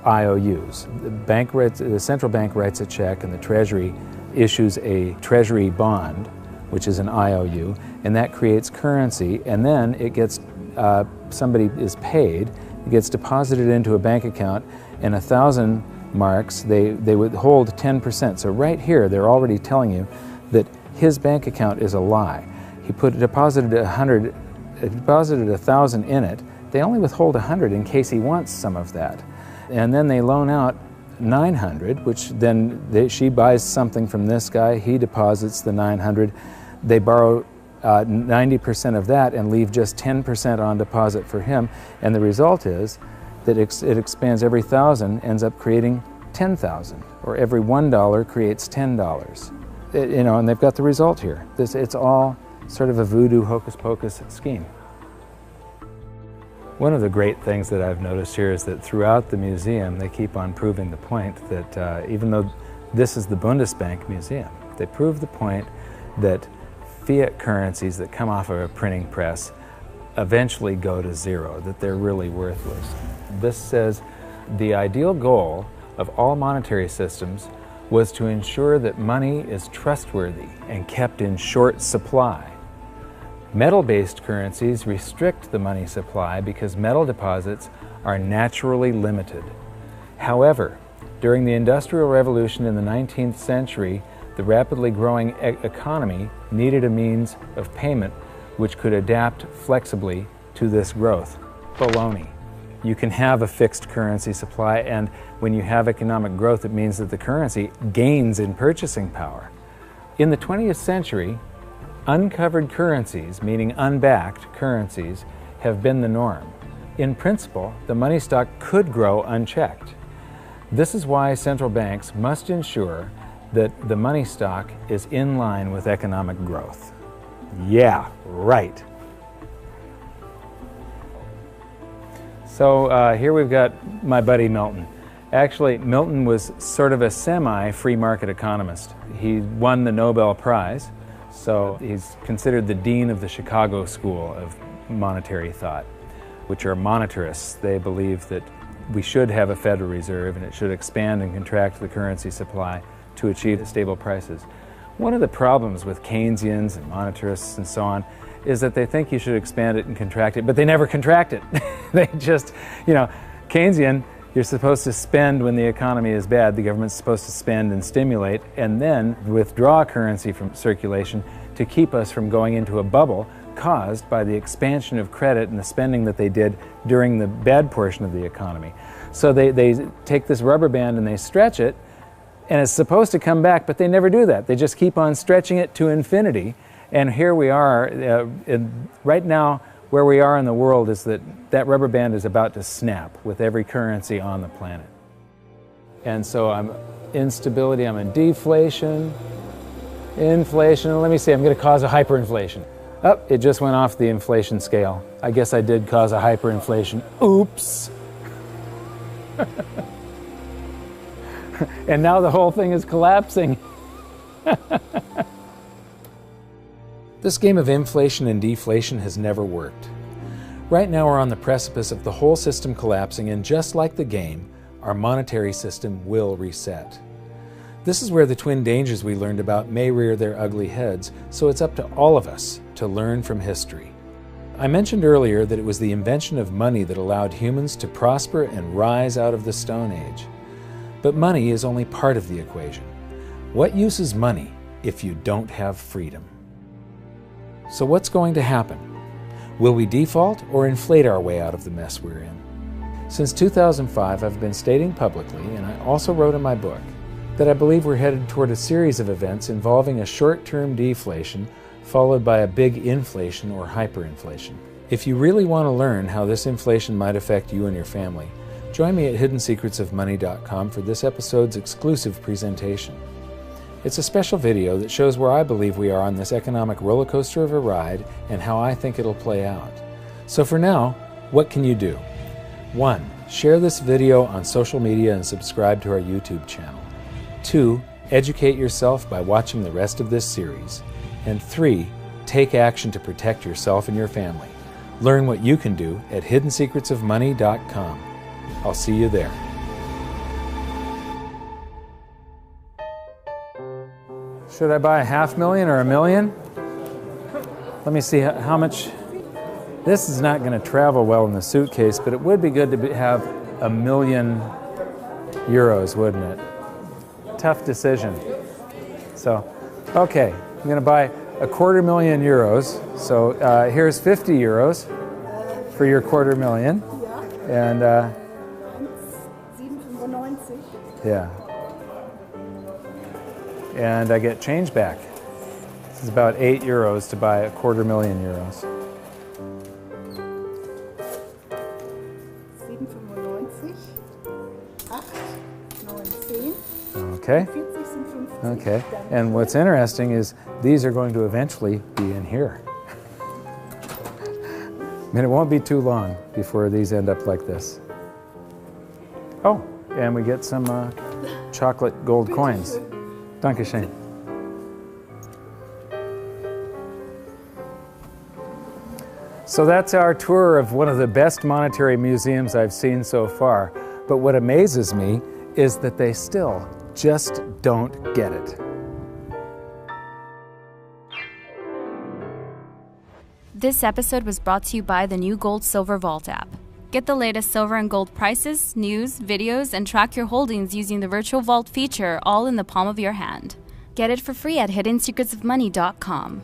IOUs. The central bank writes a check and the Treasury issues a Treasury bond, which is an IOU, and that creates currency, and then it gets, somebody is paid, it gets deposited into a bank account, and 1,000 marks, they withhold 10%. So right here, they're already telling you that his bank account is a lie. He deposited 1,000 in it. They only withhold 100 in case he wants some of that. And then they loan out 900, which then she buys something from this guy, he deposits the 900, they borrow 90% of that and leave just 10% on deposit for him, and the result is that it expands. Every 1,000 ends up creating 10,000, or every $1 creates $10. And they've got the result here. It's all sort of a voodoo hocus-pocus scheme. One of the great things that I've noticed here is that throughout the museum, they keep on proving the point that even though this is the Bundesbank Museum, they prove the point that fiat currencies that come off of a printing press eventually go to zero, that they're really worthless. This says the ideal goal of all monetary systems was to ensure that money is trustworthy and kept in short supply. Metal-based currencies restrict the money supply because metal deposits are naturally limited. However, during the Industrial Revolution in the 19th century, the rapidly growing economy needed a means of payment which could adapt flexibly to this growth. Baloney. You can have a fixed currency supply, and when you have economic growth, it means that the currency gains in purchasing power. In the 20th century, uncovered currencies, meaning unbacked currencies, have been the norm. In principle, the money stock could grow unchecked. This is why central banks must ensure that the money stock is in line with economic growth. Yeah, right. So here we've got my buddy Milton. Actually, Milton was sort of a semi-free market economist. He won the Nobel Prize. So he's considered the dean of the Chicago School of Monetary Thought, which are monetarists. They believe that we should have a Federal Reserve and it should expand and contract the currency supply to achieve stable prices. One of the problems with Keynesians and monetarists and so on is that they think you should expand it and contract it, but they never contract it. They just, Keynesian, you're supposed to spend when the economy is bad. The government's supposed to spend and stimulate and then withdraw currency from circulation to keep us from going into a bubble caused by the expansion of credit and the spending that they did during the bad portion of the economy. So they take this rubber band and they stretch it, and it's supposed to come back, but they never do that. They just keep on stretching it to infinity. And here we are, right now, where we are in the world is that rubber band is about to snap with every currency on the planet. And so I'm instability, I'm in deflation, inflation. Let me see, I'm going to cause a hyperinflation. Oh, it just went off the inflation scale. I guess I did cause a hyperinflation. Oops. And now the whole thing is collapsing. This game of inflation and deflation has never worked. Right now we're on the precipice of the whole system collapsing, and just like the game, our monetary system will reset. This is where the twin dangers we learned about may rear their ugly heads, so it's up to all of us to learn from history. I mentioned earlier that it was the invention of money that allowed humans to prosper and rise out of the Stone Age. But money is only part of the equation. What use is money if you don't have freedom? So what's going to happen? Will we default or inflate our way out of the mess we're in? Since 2005, I've been stating publicly, and I also wrote in my book, that I believe we're headed toward a series of events involving a short-term deflation followed by a big inflation or hyperinflation. If you really want to learn how this inflation might affect you and your family, join me at hiddensecretsofmoney.com for this episode's exclusive presentation. It's a special video that shows where I believe we are on this economic roller coaster of a ride and how I think it'll play out. So for now, what can you do? 1. Share this video on social media and subscribe to our YouTube channel. 2. Educate yourself by watching the rest of this series. And 3. Take action to protect yourself and your family. Learn what you can do at hiddensecretsofmoney.com. I'll see you there. Should I buy $500,000 or $1 million? Let me see how much. This is not going to travel well in the suitcase, but it would be good to have €1 million, wouldn't it? Tough decision. So, okay, I'm going to buy €250,000. So here's €50 for your €250,000. And yeah. And I get change back. This is about €8 to buy €250,000. Okay. Okay. And what's interesting is these are going to eventually be in here. I mean, it won't be too long before these end up like this. Oh, and we get some chocolate gold coins. Dankeschön. So that's our tour of one of the best monetary museums I've seen so far. But what amazes me is that they still just don't get it. This episode was brought to you by the new Gold Silver Vault app. Get the latest silver and gold prices, news, videos, and track your holdings using the virtual vault feature all in the palm of your hand. Get it for free at hiddensecretsofmoney.com.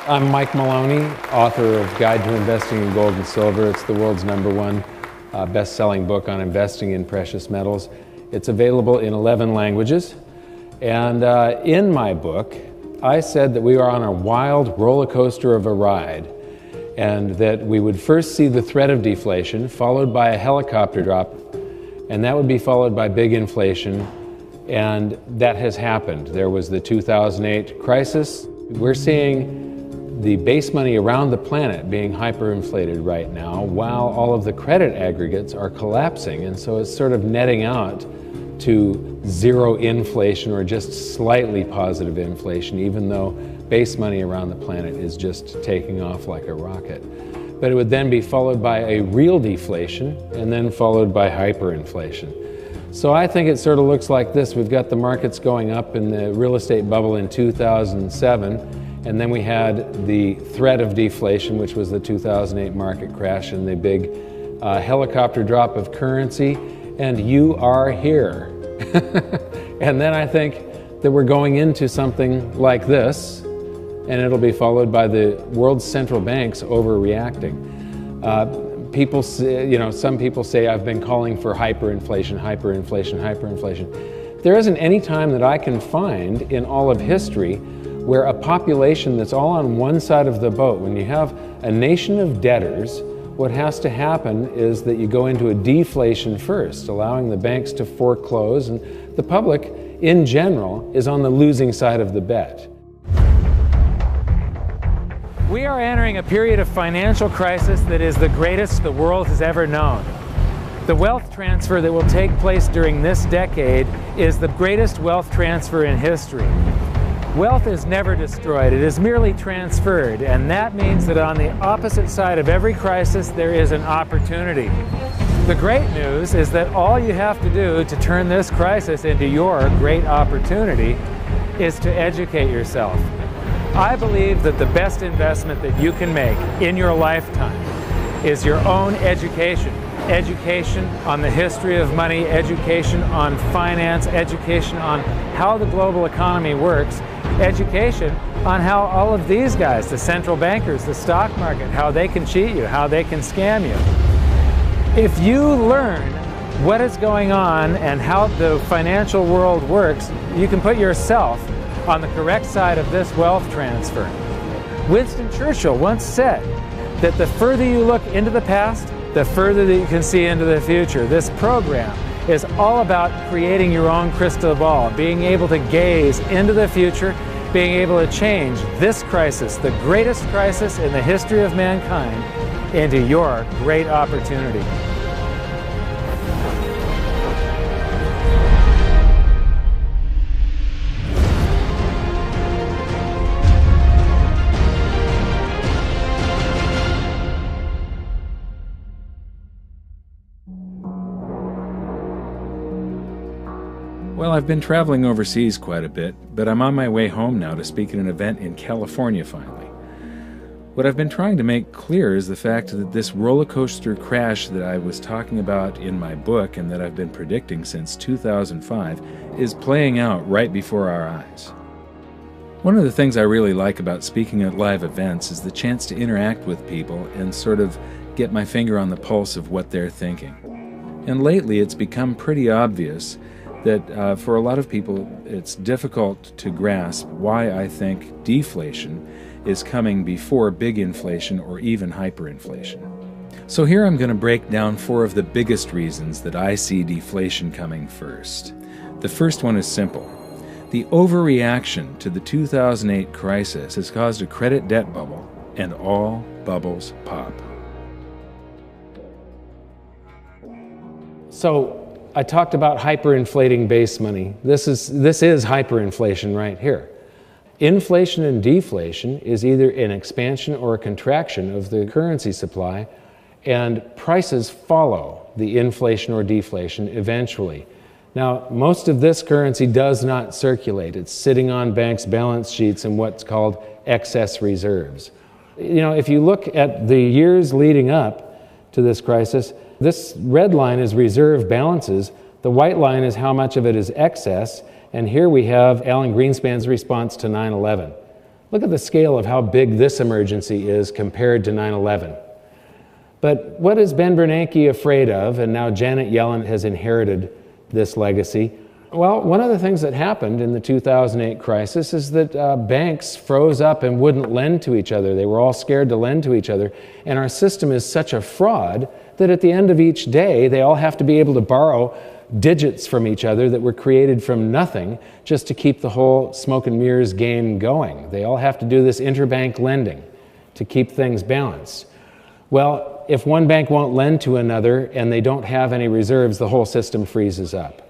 I'm Mike Maloney, author of Guide to Investing in Gold and Silver. It's the world's #1 best-selling book on investing in precious metals. It's available in 11 languages. And in my book, I said that we are on a wild roller coaster of a ride, and that we would first see the threat of deflation, followed by a helicopter drop, and that would be followed by big inflation. And that has happened. There was the 2008 crisis. We're seeing the base money around the planet being hyperinflated right now, while all of the credit aggregates are collapsing. And so it's sort of netting out to zero inflation or just slightly positive inflation, even though base money around the planet is just taking off like a rocket. But it would then be followed by a real deflation and then followed by hyperinflation. So I think it sort of looks like this. We've got the markets going up in the real estate bubble in 2007. And then we had the threat of deflation, which was the 2008 market crash and the big helicopter drop of currency. And you are here. And then I think that we're going into something like this, and it'll be followed by the world's central banks overreacting. People say, some people say I've been calling for hyperinflation, hyperinflation, hyperinflation. There isn't any time that I can find in all of history where a population that's all on one side of the boat, when you have a nation of debtors, what has to happen is that you go into a deflation first, allowing the banks to foreclose, and the public, in general, is on the losing side of the bet. We are entering a period of financial crisis that is the greatest the world has ever known. The wealth transfer that will take place during this decade is the greatest wealth transfer in history. Wealth is never destroyed, it is merely transferred, and that means that on the opposite side of every crisis there is an opportunity. The great news is that all you have to do to turn this crisis into your great opportunity is to educate yourself. I believe that the best investment that you can make in your lifetime is your own education. education on the history of money, education on finance, education on how the global economy works, education on how all of these guys, the central bankers, the stock market, how they can cheat you, how they can scam you. If you learn what is going on and how the financial world works, you can put yourself on the correct side of this wealth transfer. Winston Churchill once said that the further you look into the past, the further that you can see into the future. This program is all about creating your own crystal ball, being able to gaze into the future, being able to change this crisis, the greatest crisis in the history of mankind, into your great opportunity. Well, I've been traveling overseas quite a bit, but I'm on my way home now to speak at an event in California finally. What I've been trying to make clear is the fact that this roller coaster crash that I was talking about in my book and that I've been predicting since 2005 is playing out right before our eyes. One of the things I really like about speaking at live events is the chance to interact with people and sort of get my finger on the pulse of what they're thinking. And lately it's become pretty obvious that for a lot of people it's difficult to grasp why I think deflation is coming before big inflation or even hyperinflation. So here I'm going to break down 4 of the biggest reasons that I see deflation coming first. The first one is simple. The overreaction to the 2008 crisis has caused a credit debt bubble, and all bubbles pop. So I talked about hyperinflating base money. This is hyperinflation right here. Inflation and deflation is either an expansion or a contraction of the currency supply, and prices follow the inflation or deflation eventually. Now, most of this currency does not circulate. It's sitting on banks' balance sheets in what's called excess reserves. You know, if you look at the years leading up to this crisis, this red line is reserve balances. The white line is how much of it is excess. And here we have Alan Greenspan's response to 9/11. Look at the scale of how big this emergency is compared to 9/11. But what is Ben Bernanke afraid of? And now Janet Yellen has inherited this legacy. Well, one of the things that happened in the 2008 crisis is that banks froze up and wouldn't lend to each other. They were all scared to lend to each other. And our system is such a fraud that at the end of each day, they all have to be able to borrow digits from each other that were created from nothing just to keep the whole smoke and mirrors game going. They all have to do this interbank lending to keep things balanced. Well, if one bank won't lend to another and they don't have any reserves, the whole system freezes up.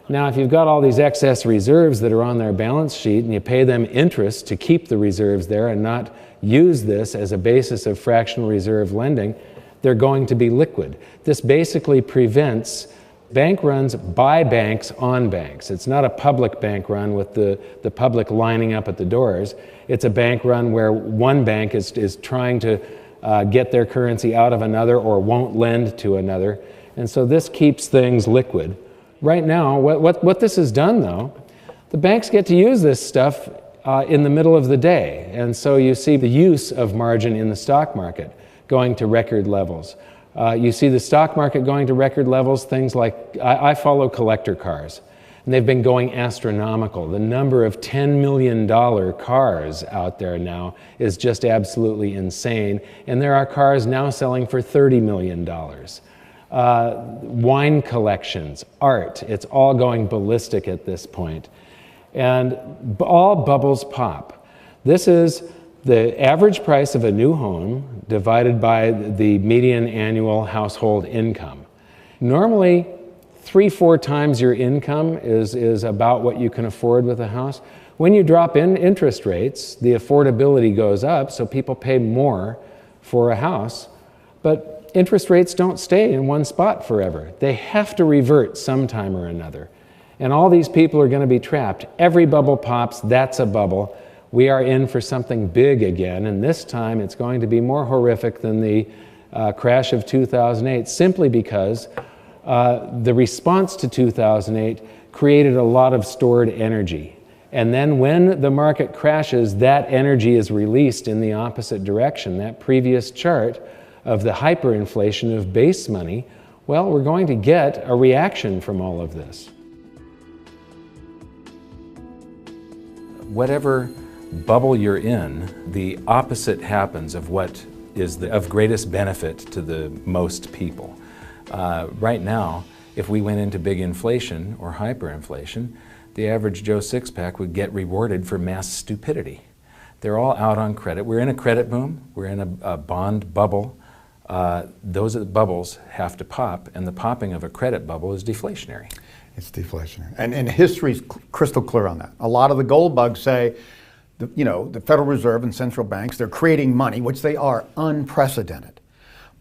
Now, if you've got all these excess reserves that are on their balance sheet and you pay them interest to keep the reserves there and not use this as a basis of fractional reserve lending, they're going to be liquid. This basically prevents bank runs by banks on banks. It's not a public bank run with the public lining up at the doors. It's a bank run where one bank is trying to get their currency out of another or won't lend to another. And so this keeps things liquid. Right now, what this has done, though, the banks get to use this stuff in the middle of the day. And so you see the use of margin in the stock market going to record levels. You see the stock market going to record levels, things like, I follow collector cars, and they've been going astronomical. The number of $10 million cars out there now is just absolutely insane, and there are cars now selling for $30 million. Wine collections, art, it's all going ballistic at this point. And all bubbles pop. This is the average price of a new home divided by the median annual household income. Normally, 3-4 times your income is about what you can afford with a house. When you drop in interest rates, the affordability goes up, so people pay more for a house. But interest rates don't stay in one spot forever. They have to revert sometime or another. And all these people are going to be trapped. Every bubble pops, that's a bubble. We are in for something big again, and this time it's going to be more horrific than the crash of 2008, simply because the response to 2008 created a lot of stored energy. And then when the market crashes, that energy is released in the opposite direction. That previous chart of the hyperinflation of base money, well, we're going to get a reaction from all of this. Whatever bubble you're in, the opposite happens of what is of greatest benefit to the most people. Right now, if we went into big inflation or hyperinflation, the average Joe six-pack would get rewarded for mass stupidity. They're all out on credit. We're in a credit boom. We're in a bond bubble. Those bubbles have to pop, and the popping of a credit bubble is deflationary. It's deflationary. And history's crystal clear on that. A lot of the gold bugs say, the Federal Reserve and central banks, they're creating money, which they are unprecedented.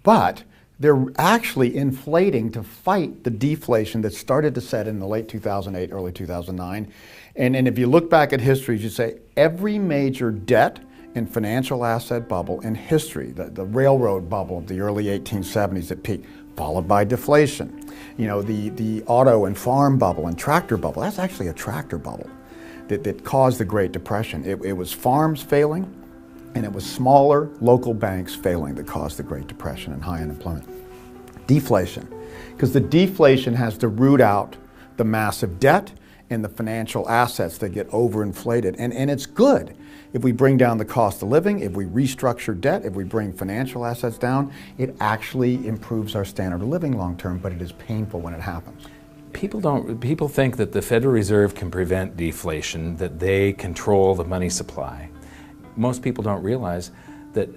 But they're actually inflating to fight the deflation that started to set in the late 2008, early 2009. And if you look back at history, you say every major debt and financial asset bubble in history, the railroad bubble of the early 1870s at peak, followed by deflation. The auto and farm bubble and tractor bubble, that's actually a tractor bubble that caused the Great Depression. It was farms failing, and it was smaller local banks failing that caused the Great Depression and high unemployment. Deflation, because the deflation has to root out the massive debt and the financial assets that get overinflated. And it's good if we bring down the cost of living, if we restructure debt, if we bring financial assets down, it actually improves our standard of living long term, but it is painful when it happens. People think that the Federal Reserve can prevent deflation, that they control the money supply. Most people don't realize that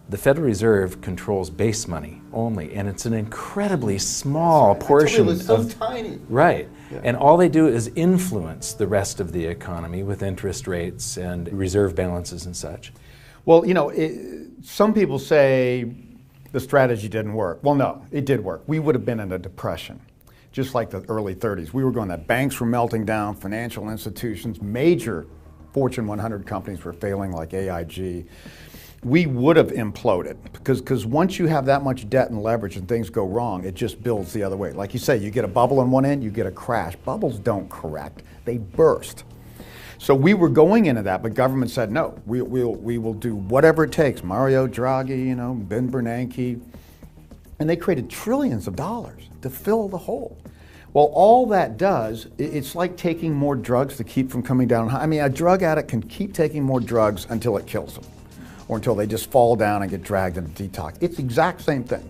the Federal Reserve controls base money only, and it's an incredibly small portion. It's so tiny. Right. Yeah. And all they do is influence the rest of the economy with interest rates and reserve balances and such. Well, some people say the strategy didn't work. Well, no, it did work. We would have been in a depression, just like the early 30s. We were going that banks were melting down, financial institutions, major Fortune 100 companies were failing like AIG. We would have imploded because once you have that much debt and leverage and things go wrong, it just builds the other way. Like you say, you get a bubble on one end, you get a crash. Bubbles don't correct, they burst. So we were going into that, but government said, no, we will do whatever it takes. Mario Draghi, Ben Bernanke, and they created trillions of dollars to fill the hole. Well, all that does, it's like taking more drugs to keep from coming down. I mean, a drug addict can keep taking more drugs until it kills them, or until they just fall down and get dragged into detox. It's the exact same thing.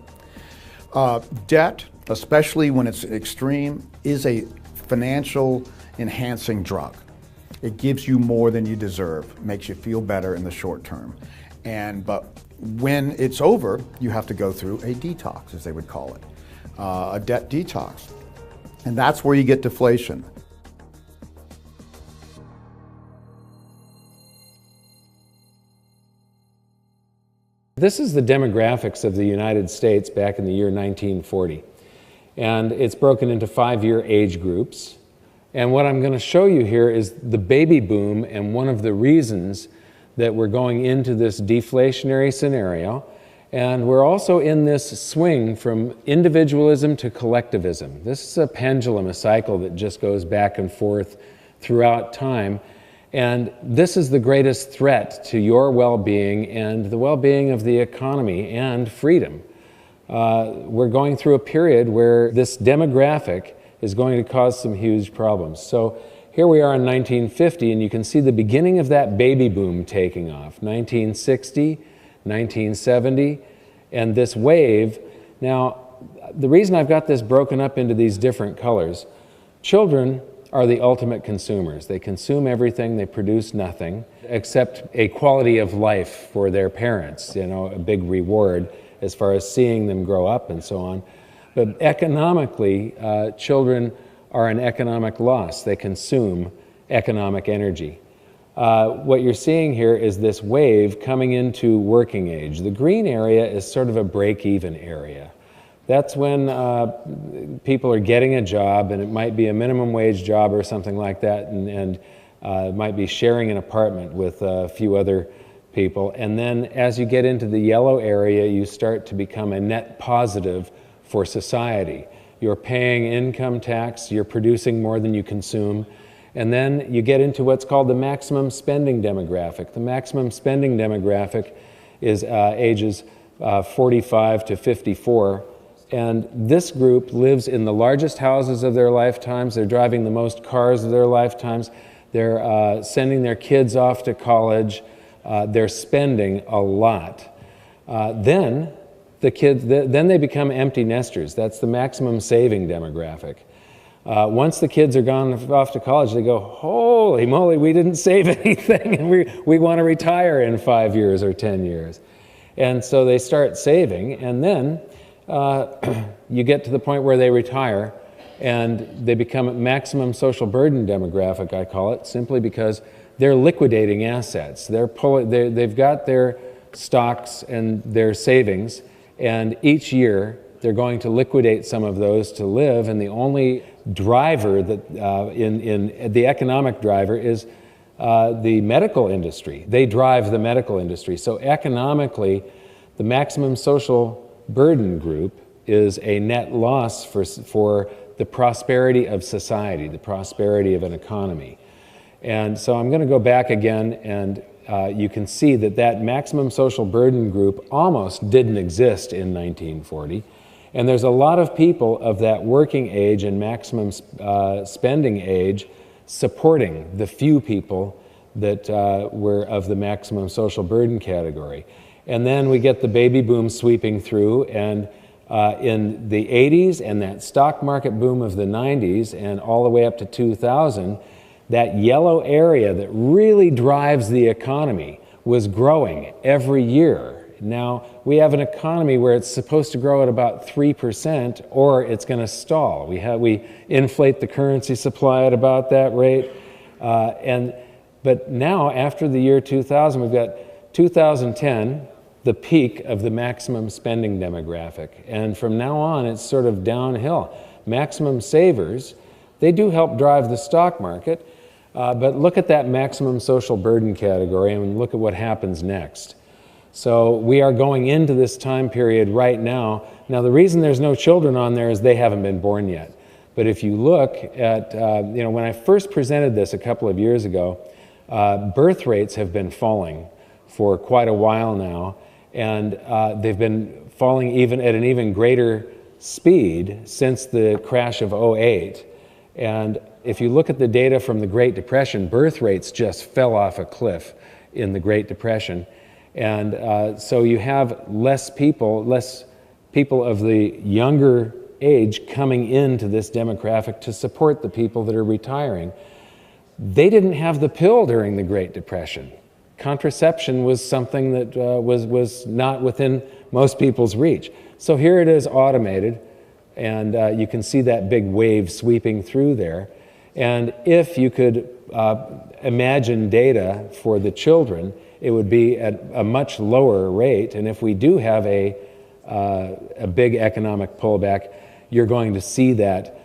Debt, especially when it's extreme, is a financial enhancing drug. It gives you more than you deserve, makes you feel better in the short term. But when it's over, you have to go through a detox, as they would call it, a debt detox. And that's where you get deflation. This is the demographics of the United States back in the year 1940. And it's broken into 5-year age groups. And what I'm going to show you here is the baby boom and one of the reasons that we're going into this deflationary scenario. And we're also in this swing from individualism to collectivism. This is a pendulum, a cycle that just goes back and forth throughout time. And this is the greatest threat to your well-being and the well-being of the economy and freedom. We're going through a period where this demographic is going to cause some huge problems. So here we are in 1950, and you can see the beginning of that baby boom taking off. 1960, 1970, and this wave. Now, the reason I've got this broken up into these different colors, children are the ultimate consumers. They consume everything, they produce nothing, except a quality of life for their parents, a big reward as far as seeing them grow up and so on. But economically, children are an economic loss. They consume economic energy. What you're seeing here is this wave coming into working age. The green area is sort of a break-even area. That's when people are getting a job, and it might be a minimum wage job or something like that, and might be sharing an apartment with a few other people. And then as you get into the yellow area, you start to become a net positive for society. You're paying income tax, you're producing more than you consume. And then you get into what's called the maximum spending demographic. The maximum spending demographic is ages 45 to 54. And this group lives in the largest houses of their lifetimes. They're driving the most cars of their lifetimes. They're sending their kids off to college. They're spending a lot. Then they become empty nesters. That's the maximum saving demographic. Once the kids are gone off to college, they go, holy moly, we didn't save anything, and we want to retire in 5 years or 10 years. And so they start saving, and then you get to the point where they retire, and they become a maximum social burden demographic, I call it, simply because they're liquidating assets. They've got their stocks and their savings, and each year they're going to liquidate some of those to live, and the only driver that in the economic driver is the medical industry. They drive the medical industry. So economically, the maximum social burden group is a net loss for the prosperity of society, the prosperity of an economy. And so I'm going to go back again, and you can see that maximum social burden group almost didn't exist in 1940. And there's a lot of people of that working age and maximum spending age supporting the few people that were of the maximum social burden category. And then we get the baby boom sweeping through, and in the 80s and that stock market boom of the 90s and all the way up to 2000, that yellow area that really drives the economy was growing every year. Now, we have an economy where it's supposed to grow at about 3%, or it's going to stall. We inflate the currency supply at about that rate. But now, after the year 2000, we've got 2010, the peak of the maximum spending demographic. And from now on, it's sort of downhill. Maximum savers, they do help drive the stock market, but look at that maximum social burden category and look at what happens next. So we are going into this time period right now. Now, the reason there's no children on there is they haven't been born yet. But if you look at, when I first presented this a couple of years ago, birth rates have been falling for quite a while now, and they've been falling even at an even greater speed since the crash of '08. And if you look at the data from the Great Depression, birth rates just fell off a cliff in the Great Depression. And so you have less people of the younger age coming into this demographic to support the people that are retiring. They didn't have the pill during the Great Depression. Contraception was something that was not within most people's reach. So here it is automated, and you can see that big wave sweeping through there. And if you could imagine data for the children, it would be at a much lower rate. And if we do have a big economic pullback, you're going to see that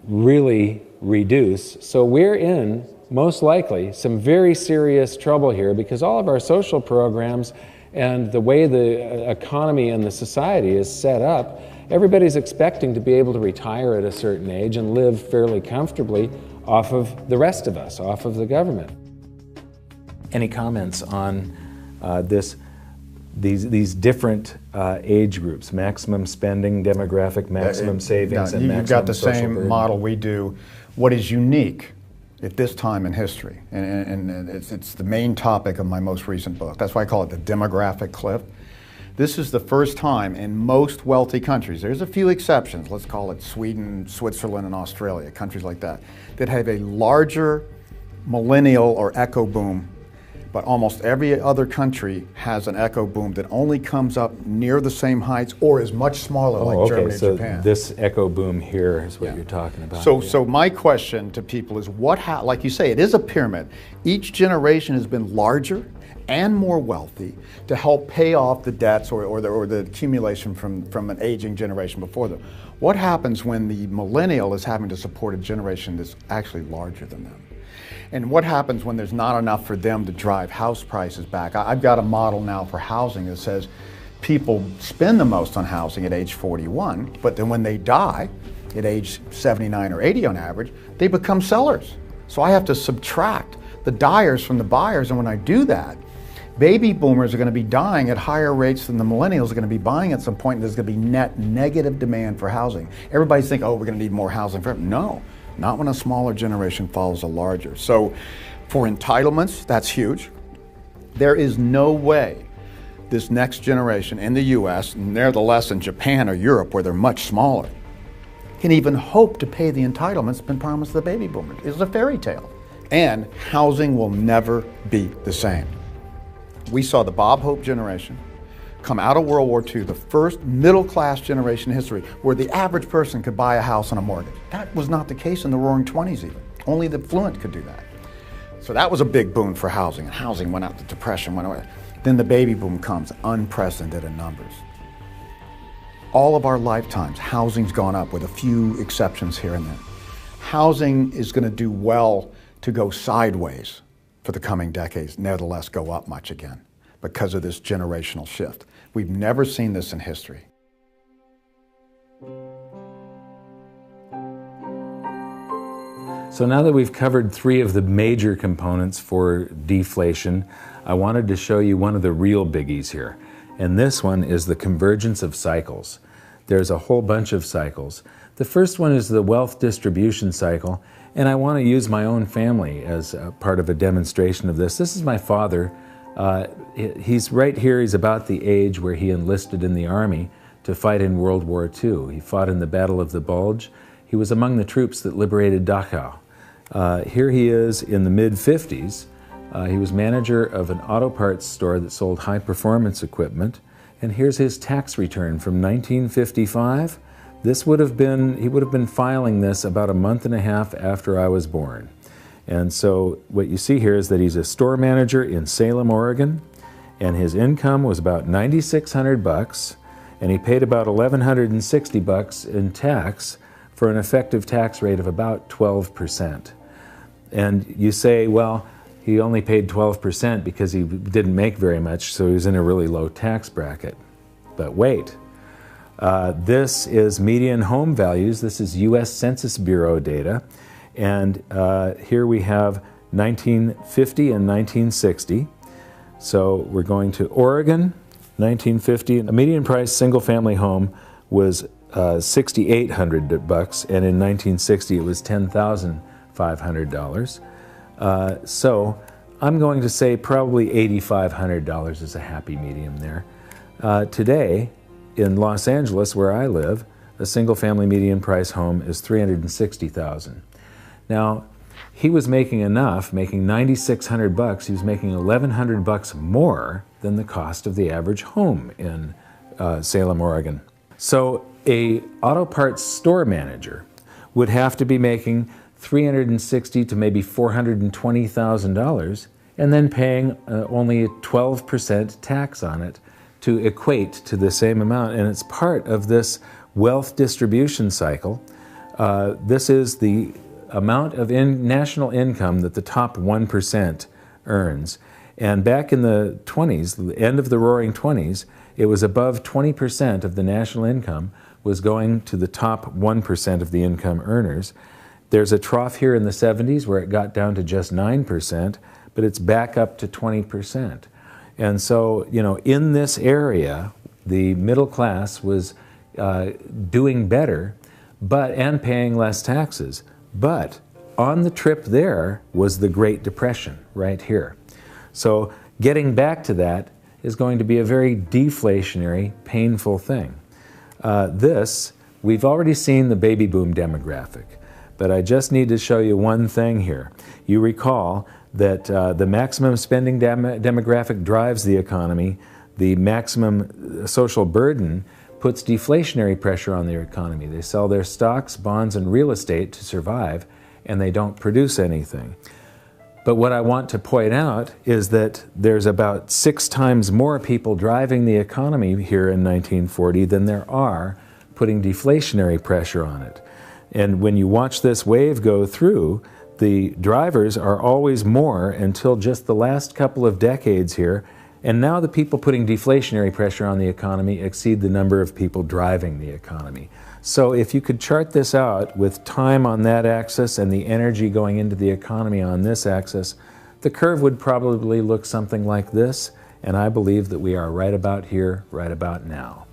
really reduce. So we're in, most likely, some very serious trouble here, because all of our social programs and the way the economy and the society is set up, everybody's expecting to be able to retire at a certain age and live fairly comfortably off of the rest of us, off of the government. Any comments on these different age groups, maximum spending demographic, maximum savings, and maximum you've got the social same burden? model we do. What is unique at this time in history, and it's the main topic of my most recent book. That's why I call it the demographic cliff. This is the first time in most wealthy countries, there's a few exceptions, let's call it Sweden, Switzerland, and Australia, countries like that have a larger millennial or echo boom, but almost every other country has an echo boom that only comes up near the same heights or is much smaller, like Germany and Japan. This echo boom here is what you're talking about. So my question to people is, like you say, it is a pyramid. Each generation has been larger and more wealthy to help pay off the debts or the accumulation from an aging generation before them. What happens when the millennial is having to support a generation that's actually larger than them? And what happens when there's not enough for them to drive house prices back? I've got a model now for housing that says people spend the most on housing at age 41, but then when they die at age 79 or 80 on average, they become sellers. So I have to subtract the dyers from the buyers, and when I do that, baby boomers are going to be dying at higher rates than the millennials are going to be buying at some point, and there's going to be net negative demand for housing. Everybody's thinking, oh, we're going to need more housing forever. No. Not when a smaller generation follows a larger. So for entitlements, that's huge. There is no way this next generation in the US, nevertheless in Japan or Europe where they're much smaller, can even hope to pay the entitlements been promised to the baby boomers. It's a fairy tale. And housing will never be the same. We saw the Bob Hope generation come out of World War II, the first middle-class generation in history where the average person could buy a house on a mortgage. That was not the case in the Roaring 20s even. Only the affluent could do that. So that was a big boon for housing, and housing went out, the depression went away. Then the baby boom comes, unprecedented in numbers. All of our lifetimes, housing's gone up with a few exceptions here and there. Housing is going to do well to go sideways for the coming decades, nevertheless go up much again because of this generational shift. We've never seen this in history. So now that we've covered three of the major components for deflation, I wanted to show you one of the real biggies here. And this one is the convergence of cycles. There's a whole bunch of cycles. The first one is the wealth distribution cycle, and I want to use my own family as a part of a demonstration of this. This is my father. He's right here. He's about the age where he enlisted in the Army to fight in World War II. He fought in the Battle of the Bulge. He was among the troops that liberated Dachau. Here he is in the mid-50s. He was manager of an auto parts store that sold high-performance equipment. And here's his tax return from 1955. He would have been filing this about a month and a half after I was born. And so what you see here is that he's a store manager in Salem, Oregon, and his income was about $9,600, and he paid about $1,160 in tax for an effective tax rate of about 12%. And you say, well, he only paid 12% because he didn't make very much, so he was in a really low tax bracket. But wait, this is median home values. This is U.S. Census Bureau data. And here we have 1950 and 1960. So we're going to Oregon, 1950. A median price single-family home was $6,800, and in 1960 it was $10,500. So I'm going to say probably $8,500 is a happy medium there. Today, in Los Angeles, where I live, a single-family median price home is $360,000. Now, he was making enough, making $9,600. He was making $1,100 more than the cost of the average home in Salem, Oregon. So a auto parts store manager would have to be making $360,000 to maybe $420,000 and then paying only a 12% tax on it to equate to the same amount. And it's part of this wealth distribution cycle. This is the amount of national income that the top 1% earns. And back in the 20s, the end of the Roaring 20s, it was above 20% of the national income was going to the top 1% of the income earners. There's a trough here in the 70s where it got down to just 9%, but it's back up to 20%. And so, you know, in this area, the middle class was doing better and paying less taxes. But on the trip there was the Great Depression right here. So getting back to that is going to be a very deflationary, painful thing. We've already seen the baby boom demographic, but I just need to show you one thing here. You recall that the maximum spending demographic drives the economy. The maximum social burden puts deflationary pressure on their economy. They sell their stocks, bonds, and real estate to survive, and they don't produce anything. But what I want to point out is that there's about 6 times more people driving the economy here in 1940 than there are putting deflationary pressure on it. And when you watch this wave go through, the drivers are always more until just the last couple of decades here. And now the people putting deflationary pressure on the economy exceed the number of people driving the economy. So if you could chart this out with time on that axis and the energy going into the economy on this axis, the curve would probably look something like this, and I believe that we are right about here, right about now.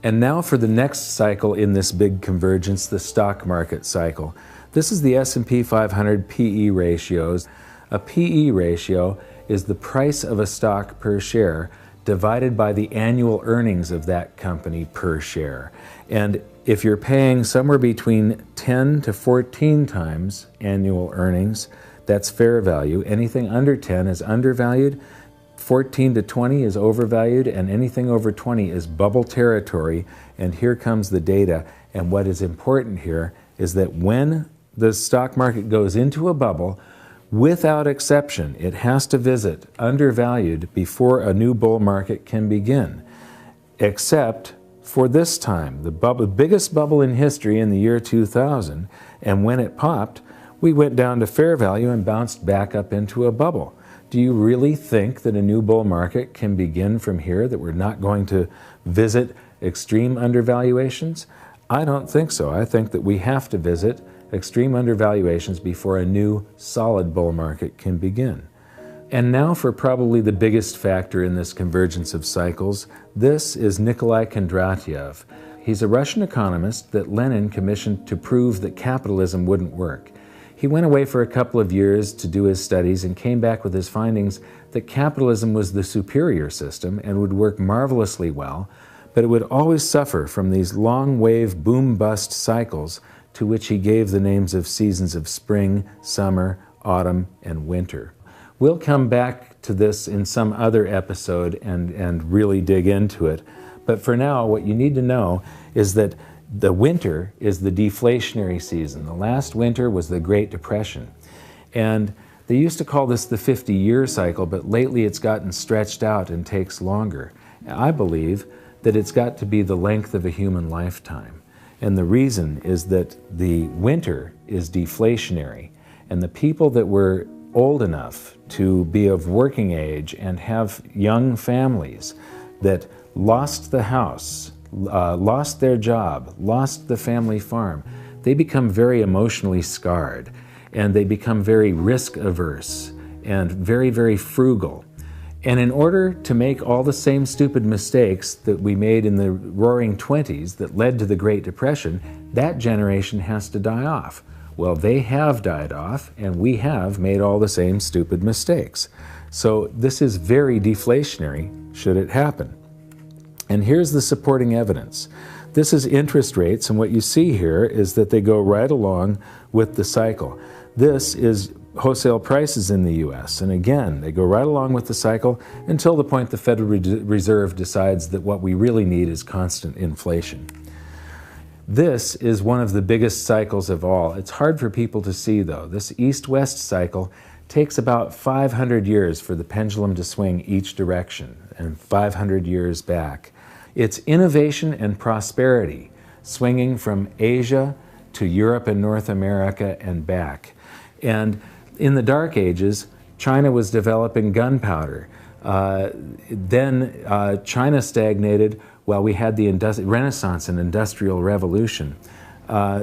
And now for the next cycle in this big convergence, the stock market cycle. This is the S&P 500 PE ratios. A PE ratio is the price of a stock per share divided by the annual earnings of that company per share. And if you're paying somewhere between 10 to 14 times annual earnings, that's fair value. Anything under 10 is undervalued, 14 to 20 is overvalued, and anything over 20 is bubble territory. And here comes the data. And what is important here is that when the stock market goes into a bubble, without exception, it has to visit undervalued before a new bull market can begin, except for this time, the biggest bubble in history in the year 2000, and when it popped, we went down to fair value and bounced back up into a bubble. Do you really think that a new bull market can begin from here, that we're not going to visit extreme undervaluations? I don't think so. I think that we have to visit extreme undervaluations before a new solid bull market can begin. And now for probably the biggest factor in this convergence of cycles. This is Nikolai Kondratyev. He's a Russian economist that Lenin commissioned to prove that capitalism wouldn't work. He went away for a couple of years to do his studies and came back with his findings that capitalism was the superior system and would work marvelously well, but it would always suffer from these long wave boom-bust cycles to which he gave the names of seasons of spring, summer, autumn, and winter. We'll come back to this in some other episode and really dig into it. But for now, what you need to know is that the winter is the deflationary season. The last winter was the Great Depression. And they used to call this the 50-year cycle, but lately it's gotten stretched out and takes longer. I believe that it's got to be the length of a human lifetime. And the reason is that the winter is deflationary, and the people that were old enough to be of working age and have young families that lost the house, lost their job, lost the family farm, they become very emotionally scarred, and they become very risk averse and very, very frugal. And in order to make all the same stupid mistakes that we made in the Roaring '20s that led to the Great Depression, that generation has to die off. Well, they have died off, and we have made all the same stupid mistakes. So this is very deflationary, should it happen. And here's the supporting evidence. This is interest rates, and what you see here is that they go right along with the cycle. This is wholesale prices in the U.S., and again, they go right along with the cycle until the point the Federal Reserve decides that what we really need is constant inflation. This is one of the biggest cycles of all. It's hard for people to see, though. This east-west cycle takes about 500 years for the pendulum to swing each direction, and 500 years back. It's innovation and prosperity swinging from Asia to Europe and North America and back. And in the Dark Ages, China was developing gunpowder. Then China stagnated while we had the Renaissance and Industrial Revolution.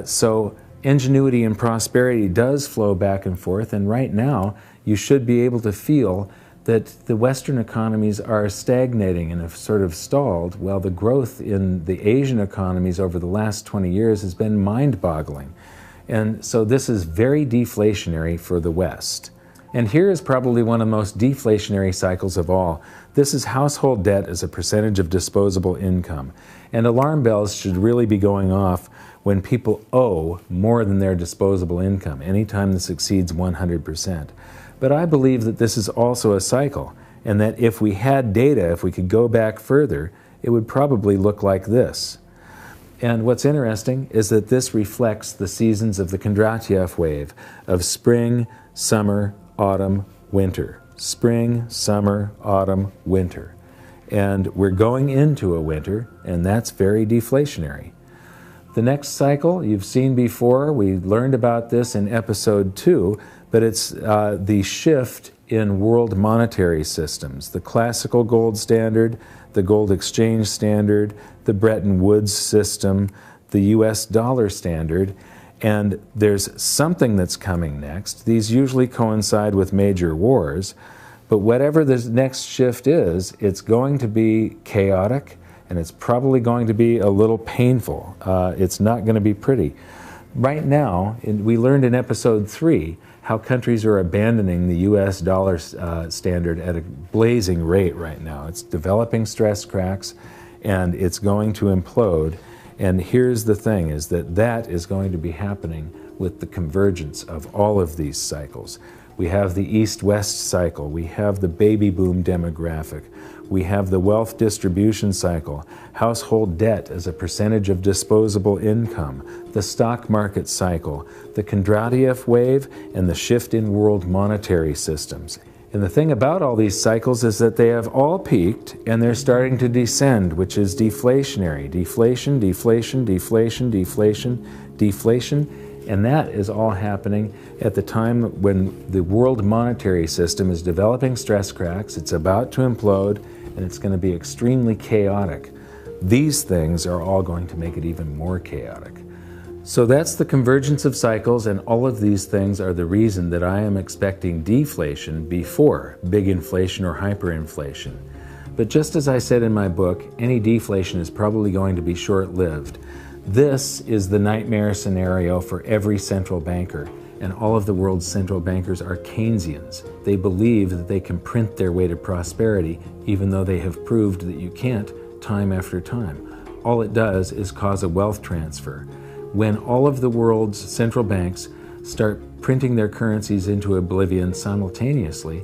So ingenuity and prosperity does flow back and forth, and right now you should be able to feel that the Western economies are stagnating and have sort of stalled, while the growth in the Asian economies over the last 20 years has been mind-boggling. And so this is very deflationary for the West. And here is probably one of the most deflationary cycles of all. This is household debt as a percentage of disposable income. And alarm bells should really be going off when people owe more than their disposable income, anytime this exceeds 100%. But I believe that this is also a cycle, and that if we had data, if we could go back further, it would probably look like this. And what's interesting is that this reflects the seasons of the Kondratyev wave of spring, summer, autumn, winter. Spring, summer, autumn, winter. And we're going into a winter, and that's very deflationary. The next cycle you've seen before, we learned about this in episode 2, but it's the shift in world monetary systems. The classical gold standard, the gold exchange standard, the Bretton Woods system, the US dollar standard, and there's something that's coming next. These usually coincide with major wars, but whatever this next shift is, it's going to be chaotic, and it's probably going to be a little painful. It's not going to be pretty. Right now, we learned in episode 3 how countries are abandoning the US dollar standard at a blazing rate right now. It's developing stress cracks, and it's going to implode. And here's the thing, is that is going to be happening with the convergence of all of these cycles. We have the East-West cycle, we have the baby boom demographic, we have the wealth distribution cycle, household debt as a percentage of disposable income, the stock market cycle, the Kondratiev wave, and the shift in world monetary systems. And the thing about all these cycles is that they have all peaked and they're starting to descend, which is deflationary. Deflation, deflation, deflation, deflation, deflation. And that is all happening at the time when the world monetary system is developing stress cracks, it's about to implode, and it's going to be extremely chaotic. These things are all going to make it even more chaotic. So that's the convergence of cycles, and all of these things are the reason that I am expecting deflation before big inflation or hyperinflation. But just as I said in my book, any deflation is probably going to be short-lived. This is the nightmare scenario for every central banker, and all of the world's central bankers are Keynesians. They believe that they can print their way to prosperity, even though they have proved that you can't time after time. All it does is cause a wealth transfer. When all of the world's central banks start printing their currencies into oblivion simultaneously,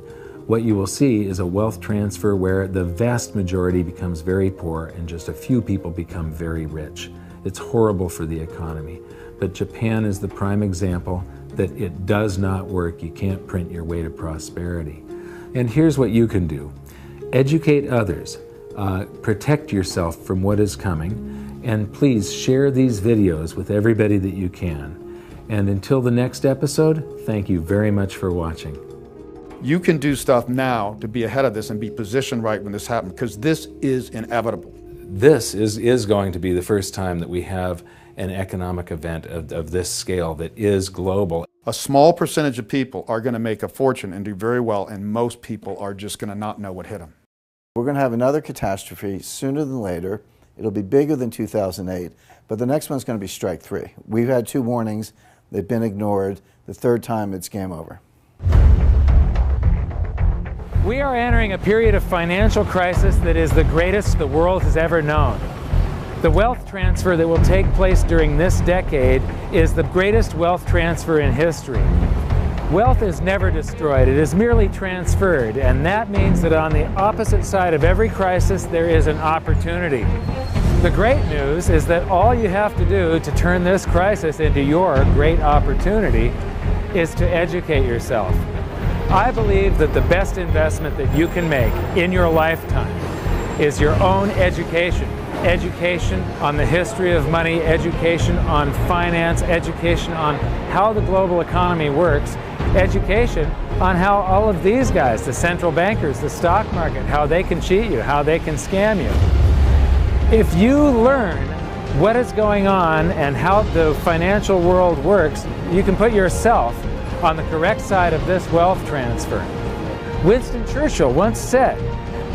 what you will see is a wealth transfer where the vast majority becomes very poor and just a few people become very rich. It's horrible for the economy, but Japan is the prime example that it does not work. You can't print your way to prosperity. And here's what you can do. Educate others. Protect yourself from what is coming, and please share these videos with everybody that you can. And until the next episode, thank you very much for watching. You can do stuff now to be ahead of this and be positioned right when this happens, because this is inevitable. This is going to be the first time that we have an economic event of this scale that is global. A small percentage of people are going to make a fortune and do very well, and most people are just going to not know what hit them. We're going to have another catastrophe sooner than later. It'll be bigger than 2008, but the next one's going to be strike 3. We've had 2 warnings. They've been ignored. The 3rd time, it's game over. We are entering a period of financial crisis that is the greatest the world has ever known. The wealth transfer that will take place during this decade is the greatest wealth transfer in history. Wealth is never destroyed, it is merely transferred, and that means that on the opposite side of every crisis there is an opportunity. The great news is that all you have to do to turn this crisis into your great opportunity is to educate yourself. I believe that the best investment that you can make in your lifetime is your own education. Education on the history of money, education on finance, education on how the global economy works, education on how all of these guys, the central bankers, the stock market, how they can cheat you, how they can scam you. If you learn what is going on and how the financial world works, you can put yourself on the correct side of this wealth transfer. Winston Churchill once said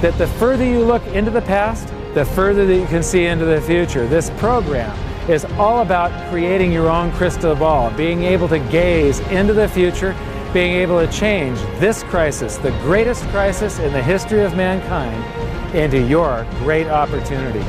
that the further you look into the past, the further that you can see into the future. This program is all about creating your own crystal ball, being able to gaze into the future, being able to change this crisis, the greatest crisis in the history of mankind, into your great opportunity.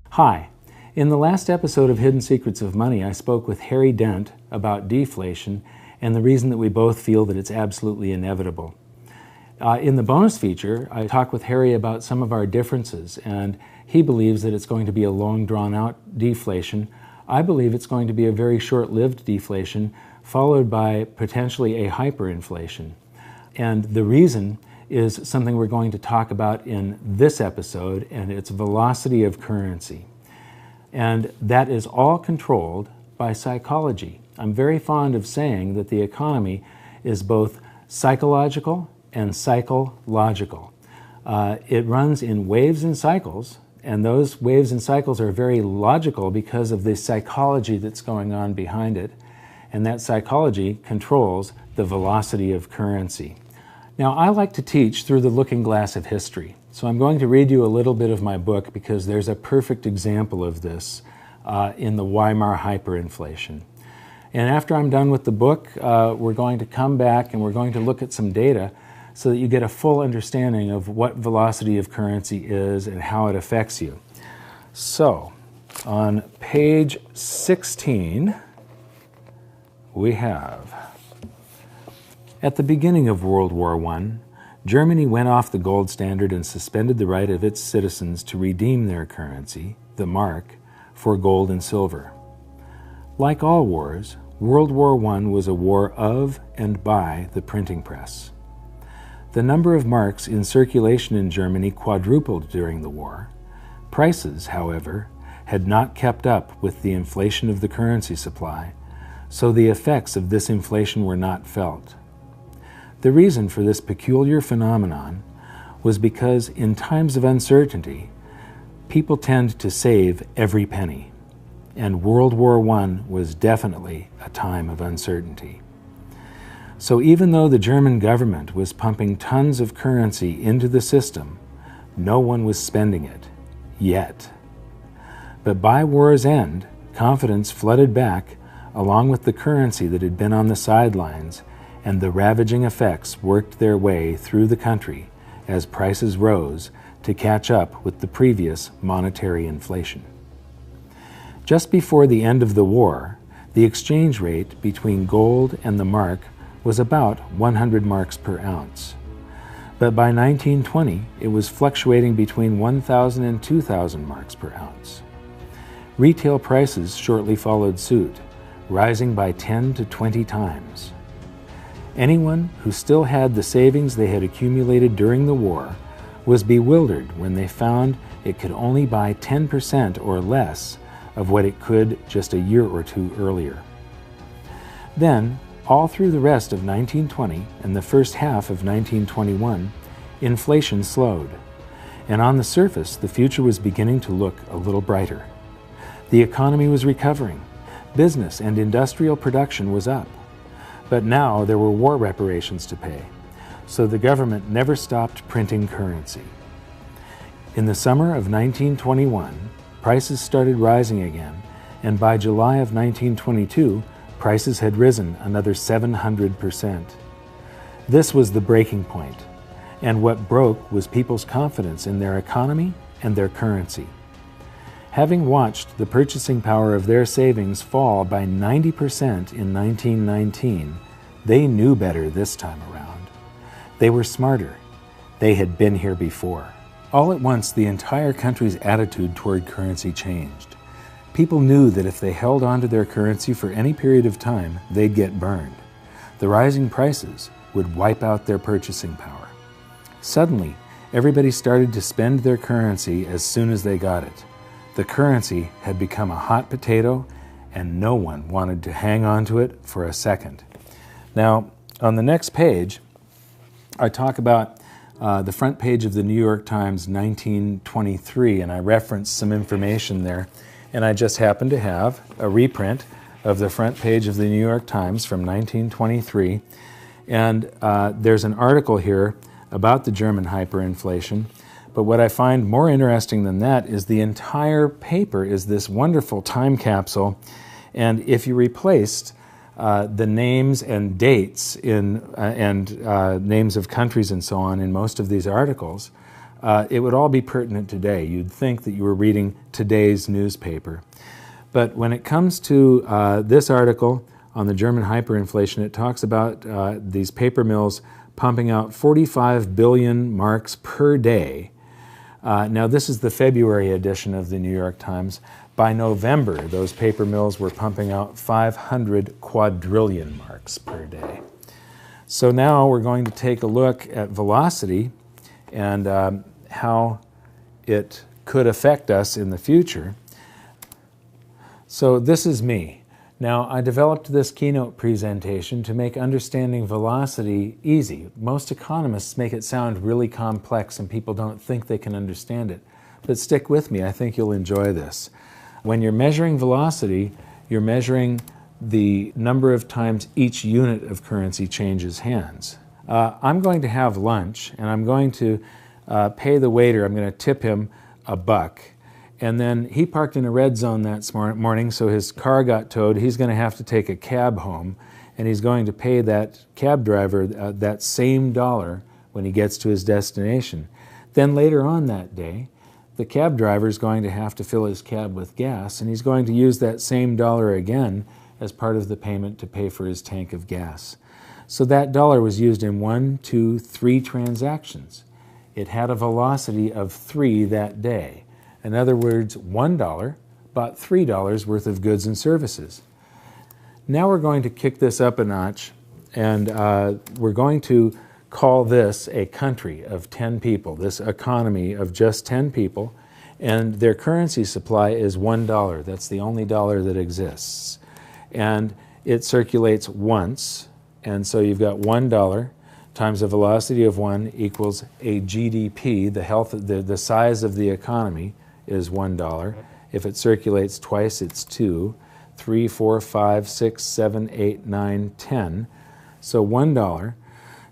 Hi. In the last episode of Hidden Secrets of Money, I spoke with Harry Dent about deflation and the reason that we both feel that it's absolutely inevitable. In the bonus feature, I talk with Harry about some of our differences, and he believes that it's going to be a long, drawn-out deflation. I believe it's going to be a very short-lived deflation, followed by potentially a hyperinflation. And the reason is something we're going to talk about in this episode, and it's velocity of currency. And that is all controlled by psychology. I'm very fond of saying that the economy is both psychological and psychological. It runs in waves and cycles, and those waves and cycles are very logical because of the psychology that's going on behind it, and that psychology controls the velocity of currency. Now, I like to teach through the looking glass of history, so I'm going to read you a little bit of my book because there's a perfect example of this in the Weimar hyperinflation. And after I'm done with the book, we're going to come back and we're going to look at some data so that you get a full understanding of what velocity of currency is and how it affects you. So, on page 16, we have, at the beginning of World War I, Germany went off the gold standard and suspended the right of its citizens to redeem their currency, the mark, for gold and silver. Like all wars, World War I was a war of and by the printing press. The number of marks in circulation in Germany quadrupled during the war. Prices, however, had not kept up with the inflation of the currency supply, so the effects of this inflation were not felt. The reason for this peculiar phenomenon was because in times of uncertainty, people tend to save every penny, and World War I was definitely a time of uncertainty. So even though the German government was pumping tons of currency into the system, no one was spending it, yet. But by war's end, confidence flooded back along with the currency that had been on the sidelines, and the ravaging effects worked their way through the country as prices rose to catch up with the previous monetary inflation. Just before the end of the war, the exchange rate between gold and the mark was about 100 marks per ounce. But by 1920, it was fluctuating between 1,000 and 2,000 marks per ounce. Retail prices shortly followed suit, rising by 10 to 20 times. Anyone who still had the savings they had accumulated during the war was bewildered when they found it could only buy 10% or less of what it could just a year or two earlier. Then, all through the rest of 1920 and the first half of 1921, inflation slowed, and on the surface the future was beginning to look a little brighter. The economy was recovering, business and industrial production was up, but now there were war reparations to pay, so the government never stopped printing currency. In the summer of 1921, prices started rising again, and by July of 1922, prices had risen another 700%. This was the breaking point, and what broke was people's confidence in their economy and their currency. Having watched the purchasing power of their savings fall by 90% in 1919, they knew better this time around. They were smarter. They had been here before. All at once, the entire country's attitude toward currency changed. People knew that if they held onto their currency for any period of time, they'd get burned. The rising prices would wipe out their purchasing power. Suddenly, everybody started to spend their currency as soon as they got it. The currency had become a hot potato, and no one wanted to hang on to it for a second. Now, on the next page, I talk about the front page of the New York Times 1923, and I reference some information there. And I just happen to have a reprint of the front page of the New York Times from 1923. And there's an article here about the German hyperinflation. But what I find more interesting than that is the entire paper is this wonderful time capsule. And if you replaced the names and dates and names of countries and so on in most of these articles, it would all be pertinent today. You'd think that you were reading today's newspaper. But when it comes to this article on the German hyperinflation, it talks about these paper mills pumping out 45 billion marks per day. Now, this is the February edition of the New York Times. By November, those paper mills were pumping out 500 quadrillion marks per day. So now we're going to take a look at velocity and how it could affect us in the future. So this is me. Now, I developed this keynote presentation to make understanding velocity easy. Most economists make it sound really complex and people don't think they can understand it. But stick with me, I think you'll enjoy this. When you're measuring velocity, you're measuring the number of times each unit of currency changes hands. I'm going to have lunch and I'm going to pay the waiter, I'm going to tip him $1. And then he parked in a red zone that morning, so his car got towed. He's going to have to take a cab home, and he's going to pay that cab driver that same dollar when he gets to his destination. Then later on that day, the cab driver is going to have to fill his cab with gas, and he's going to use that same dollar again as part of the payment to pay for his tank of gas. So that dollar was used in 1, 2, 3 transactions. It had a velocity of 3 that day. In other words, $1 bought $3 worth of goods and services. Now we're going to kick this up a notch, and we're going to call this a country of 10 people, this economy of just 10 people, and their currency supply is $1. That's the only dollar that exists. And it circulates once, and so you've got $1 times a velocity of 1 equals a GDP, the size of the economy, is $1. If it circulates twice, it's 2, 3, 4, 5, 6, 7, 8, 9, 10. So $1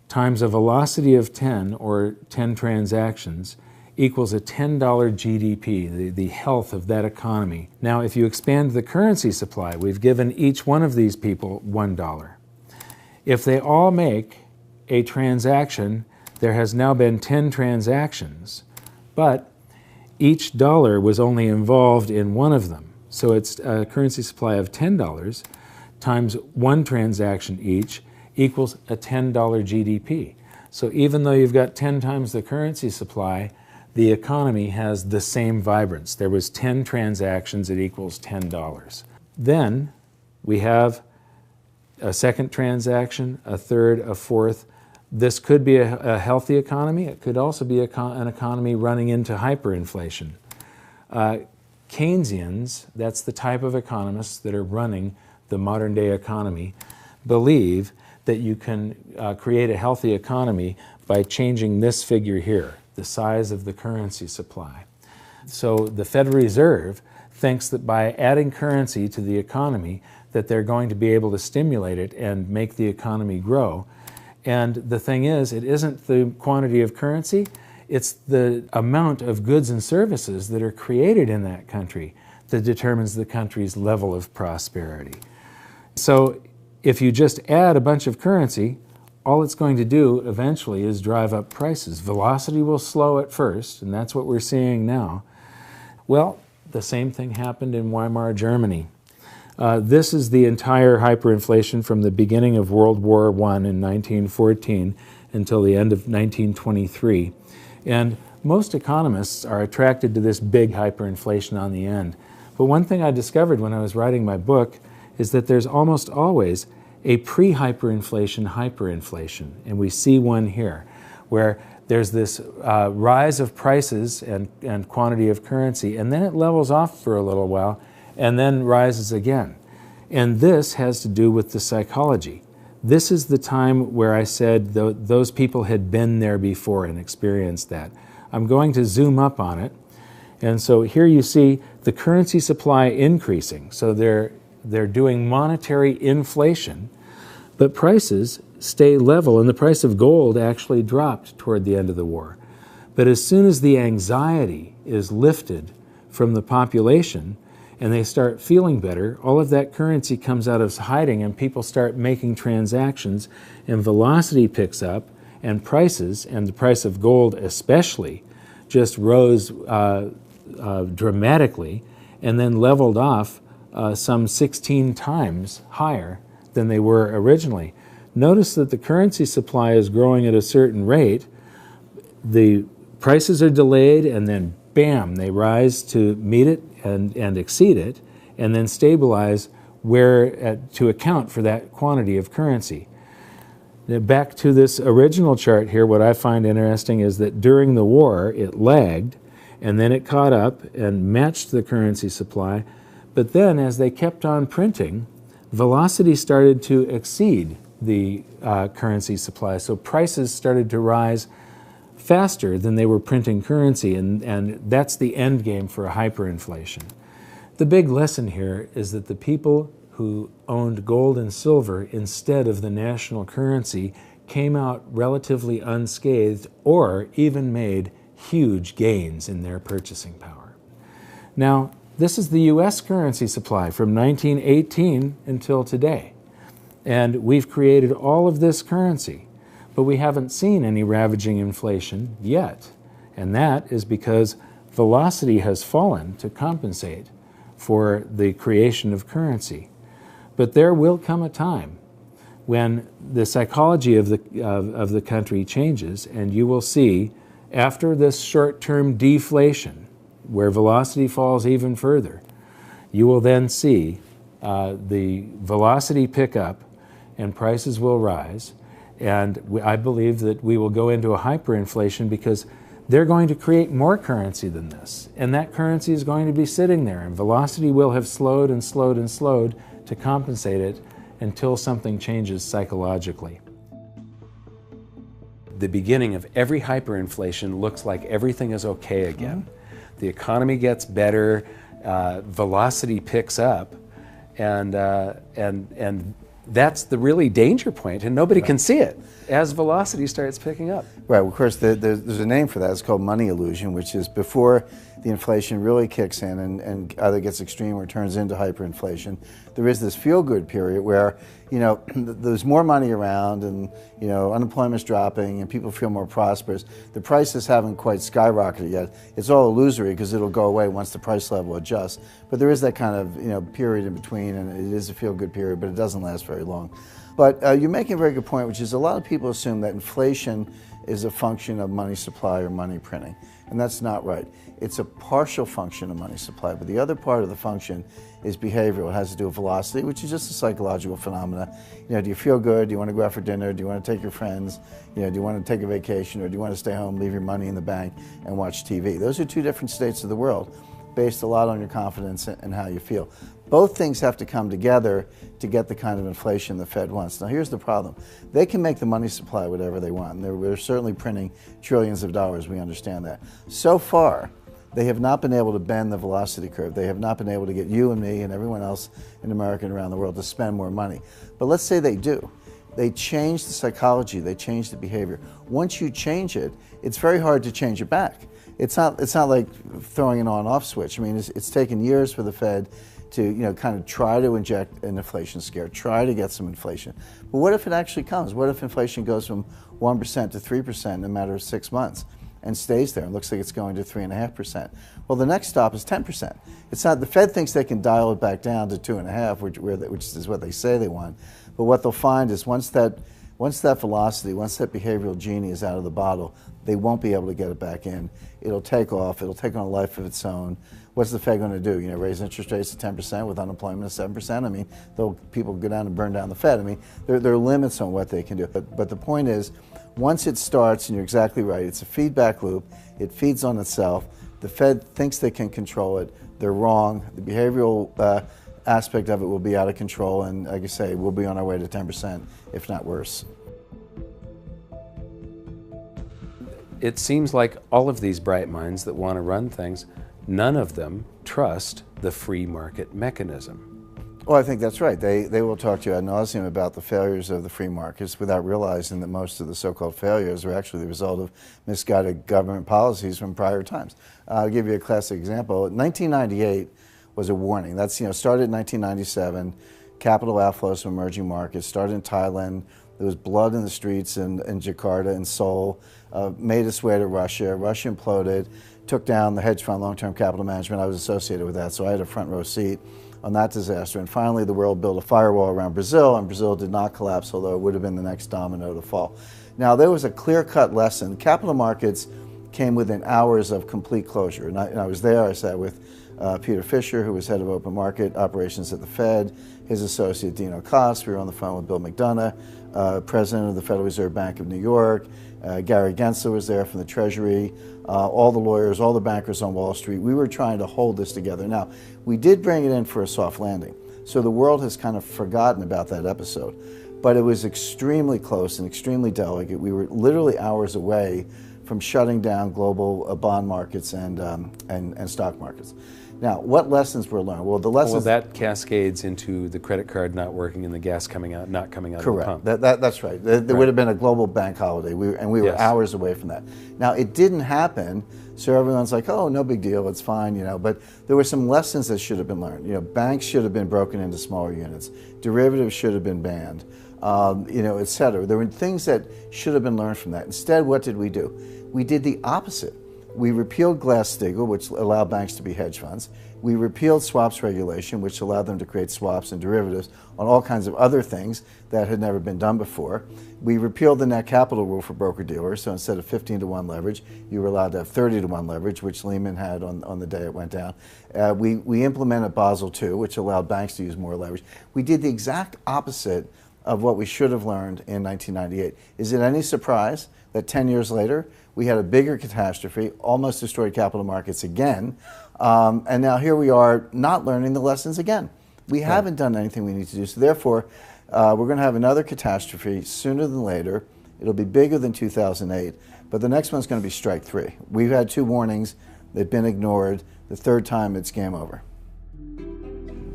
times a velocity of 10, or 10 transactions, equals a $10 GDP, the health of that economy. Now, if you expand the currency supply, we've given each one of these people $1. If they all make a transaction, there has now been 10 transactions, but each dollar was only involved in one of them. So it's a currency supply of $10 times 1 transaction each equals a $10 GDP. So even though you've got 10 times the currency supply, the economy has the same vibrance. There was 10 transactions, it equals $10. Then we have a second transaction, a third, a fourth. This could be a healthy economy. It could also be an economy running into hyperinflation. Keynesians, that's the type of economists that are running the modern day economy, believe that you can create a healthy economy by changing this figure here, the size of the currency supply. So the Federal Reserve thinks that by adding currency to the economy, that they're going to be able to stimulate it and make the economy grow. And the thing is, it isn't the quantity of currency, it's the amount of goods and services that are created in that country that determines the country's level of prosperity. So if you just add a bunch of currency, all it's going to do eventually is drive up prices. Velocity will slow at first, and that's what we're seeing now. Well, the same thing happened in Weimar Germany. This is the entire hyperinflation from the beginning of World War I in 1914 until the end of 1923. And most economists are attracted to this big hyperinflation on the end. But one thing I discovered when I was writing my book is that there's almost always a pre-hyperinflation hyperinflation. And we see one here, where there's this rise of prices and quantity of currency, and then it levels off for a little while, and then rises again. And this has to do with the psychology. This is the time where I said those people had been there before and experienced that. I'm going to zoom up on it. And so here you see the currency supply increasing. So they're doing monetary inflation, but prices stay level, and the price of gold actually dropped toward the end of the war. But as soon as the anxiety is lifted from the population, and they start feeling better, all of that currency comes out of hiding and people start making transactions, and velocity picks up, and prices, and the price of gold especially, just rose dramatically and then leveled off some 16 times higher than they were originally. Notice that the currency supply is growing at a certain rate. The prices are delayed, and then bam, they rise to meet it and exceed it, and then stabilize to account for that quantity of currency. Now back to this original chart here, what I find interesting is that during the war it lagged, and then it caught up and matched the currency supply. But then as they kept on printing, velocity started to exceed the currency supply. So prices started to rise faster than they were printing currency, and that's the end game for hyperinflation. The big lesson here is that the people who owned gold and silver instead of the national currency came out relatively unscathed, or even made huge gains in their purchasing power. Now, this is the US currency supply from 1918 until today. And we've created all of this currency, but we haven't seen any ravaging inflation yet. And that is because velocity has fallen to compensate for the creation of currency. But there will come a time when the psychology of the country changes, and you will see, after this short-term deflation, where velocity falls even further, you will then see the velocity pick up and prices will rise. And I believe that we will go into a hyperinflation because they're going to create more currency than this. And that currency is going to be sitting there, and velocity will have slowed and slowed and slowed to compensate it until something changes psychologically. The beginning of every hyperinflation looks like everything is okay again. The economy gets better, velocity picks up, and that's the really danger point, and nobody can see it as velocity starts picking up. Right, well, of course, there's a name for that. It's called money illusion, which is before the inflation really kicks in and either gets extreme or turns into hyperinflation. There is this feel-good period where, you know, there's more money around, and, you know, unemployment's dropping and people feel more prosperous. The prices haven't quite skyrocketed yet. It's all illusory because it'll go away once the price level adjusts. But there is that kind of, you know, period in between, and it is a feel-good period, but it doesn't last very long. But you're making a very good point, which is a lot of people assume that inflation is a function of money supply or money printing, and that's not right. It's a partial function of money supply, but the other part of the function is behavioral. It has to do with velocity, which is just a psychological phenomena. You know, do you feel good? Do you want to go out for dinner? Do you want to take your friends? You know, do you want to take a vacation, or do you want to stay home, leave your money in the bank, and watch TV? Those are two different states of the world, based a lot on your confidence and how you feel. Both things have to come together to get the kind of inflation the Fed wants. Now here's the problem. They can make the money supply whatever they want. And they're certainly printing trillions of dollars, we understand that. So far, they have not been able to bend the velocity curve. They have not been able to get you and me and everyone else in America and around the world to spend more money. But let's say they do. They change the psychology, they change the behavior. Once you change it, it's very hard to change it back. It's not like throwing an on-off switch. I mean, it's taken years for the Fed to, you know, kind of try to inject an inflation scare, try to get some inflation. But what if it actually comes? What if inflation goes from 1% to 3% in a matter of 6 months and stays there and looks like it's going to 3.5%? Well, the next stop is 10%. It's not, the Fed thinks they can dial it back down to 2.5%, which is what they say they want. But what they'll find is once that velocity, once that behavioral genie is out of the bottle, they won't be able to get it back in. It'll take off. It'll take on a life of its own. What's the Fed going to do? You know, raise interest rates to 10% with unemployment at 7%? I mean, people go down and burn down the Fed. I mean, there are limits on what they can do. But the point is, once it starts, and you're exactly right, it's a feedback loop. It feeds on itself. The Fed thinks they can control it. They're wrong. The behavioral aspect of it will be out of control, and like I say, we'll be on our way to 10%, if not worse. It seems like all of these bright minds that want to run things, none of them trust the free market mechanism. Well, I think that's right. They will talk to you ad nauseum about the failures of the free markets without realizing that most of the so-called failures are actually the result of misguided government policies from prior times. I'll give you a classic example. 1998 was a warning. That's, you know, started in 1997, capital outflows from emerging markets, started in Thailand. There was blood in the streets in Jakarta and Seoul, made its way to Russia. Russia imploded, took down the hedge fund long-term capital management. I was associated with that, so I had a front row seat. on that disaster. And finally, the world built a firewall around Brazil, and Brazil did not collapse, although it would have been the next domino to fall. Now, there was a clear-cut lesson. Capital markets came within hours of complete closure. And I was there. I sat with Peter Fisher, who was head of open market operations at the Fed, his associate Dino Cost. We were on the phone with Bill McDonough, president of the Federal Reserve Bank of New York. Gary Gensler was there from the Treasury, all the lawyers, all the bankers on Wall Street. We were trying to hold this together. Now, we did bring it in for a soft landing. So the world has kind of forgotten about that episode. But it was extremely close and extremely delicate. We were literally hours away from shutting down global bond markets and stock markets. Now, what lessons were learned? Well, the lessons... Well, that cascades into the credit card not working and the gas coming out, not coming out Correct. of the pump. That's right. There would have been a global bank holiday, we were hours away from that. Now, it didn't happen, so everyone's like, oh, no big deal, it's fine, you know. But there were some lessons that should have been learned. You know, banks should have been broken into smaller units. Derivatives should have been banned, you know, et cetera. There were things that should have been learned from that. Instead, what did? We did the opposite. We repealed Glass-Steagall, which allowed banks to be hedge funds. We repealed swaps regulation, which allowed them to create swaps and derivatives on all kinds of other things that had never been done before. We repealed the net capital rule for broker-dealers, so instead of 15-to-1 leverage, you were allowed to have 30-to-1 leverage, which Lehman had on the day it went down. We implemented Basel II, which allowed banks to use more leverage. We did the exact opposite of what we should have learned in 1998. Is it any surprise that 10 years later, we had a bigger catastrophe, almost destroyed capital markets again, and now here we are not learning the lessons again. We haven't done anything we need to do, so therefore we're going to have another catastrophe sooner than later. It'll be bigger than 2008, but the next one's going to be strike 3. We've had 2 warnings, they've been ignored. The third time, it's game over.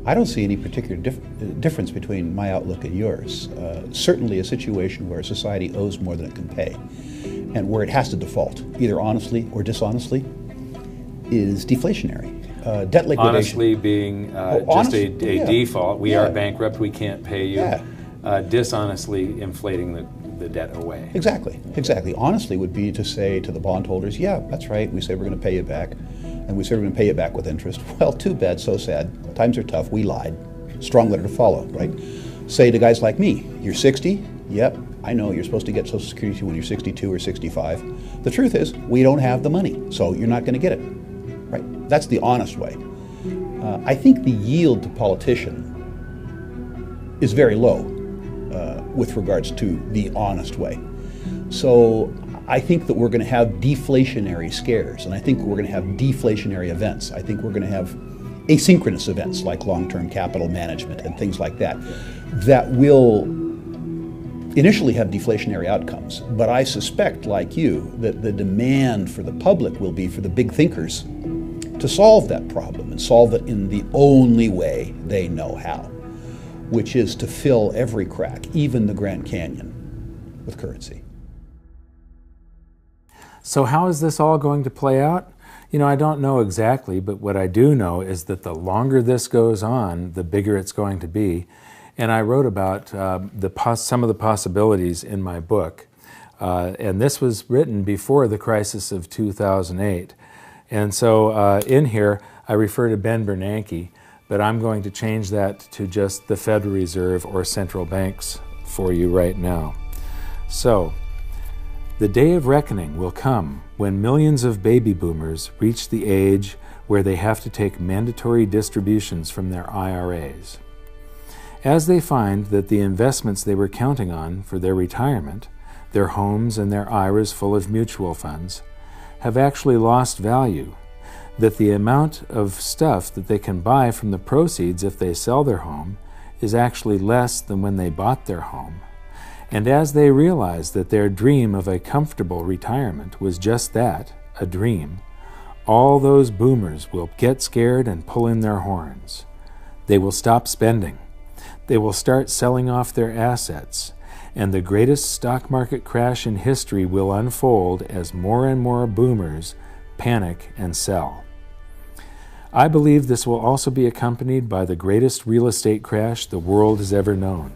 I don't see any particular difference between my outlook and yours. Certainly a situation where society owes more than it can pay and where it has to default, either honestly or dishonestly, is deflationary. Debt liquidation. Honestly being just a default. We are bankrupt, we can't pay you. Dishonestly inflating the debt away. Exactly, exactly. Honestly would be to say to the bondholders, yeah, that's right, we say we're going to pay you back, and we say we're going to pay you back with interest. Well, too bad, so sad. Times are tough, we lied. Strong letter to follow, right? Say to guys like me, you're 60? Yep, I know you're supposed to get Social Security when you're 62 or 65. The truth is, we don't have the money, so you're not going to get it, right? That's the honest way. I think the yield to politician is very low with regards to the honest way. So I think that we're going to have deflationary scares, and I think we're going to have deflationary events. I think we're going to have asynchronous events like long-term capital management and things like that, that will initially have deflationary outcomes. But I suspect, like you, that the demand for the public will be for the big thinkers to solve that problem and solve it in the only way they know how, which is to fill every crack, even the Grand Canyon, with currency. So how is this all going to play out? You know, I don't know exactly, but what I do know is that the longer this goes on, the bigger it's going to be. And I wrote about some of the possibilities in my book. And this was written before the crisis of 2008. And so in here, I refer to Ben Bernanke, but I'm going to change that to just the Federal Reserve or central banks for you right now. So, the day of reckoning will come when millions of baby boomers reach the age where they have to take mandatory distributions from their IRAs. As they find that the investments they were counting on for their retirement, their homes and their IRAs full of mutual funds, have actually lost value, that the amount of stuff that they can buy from the proceeds if they sell their home is actually less than when they bought their home. And as they realize that their dream of a comfortable retirement was just that, a dream, all those boomers will get scared and pull in their horns. They will stop spending. They will start selling off their assets, and the greatest stock market crash in history will unfold as more and more boomers panic and sell. I believe this will also be accompanied by the greatest real estate crash the world has ever known.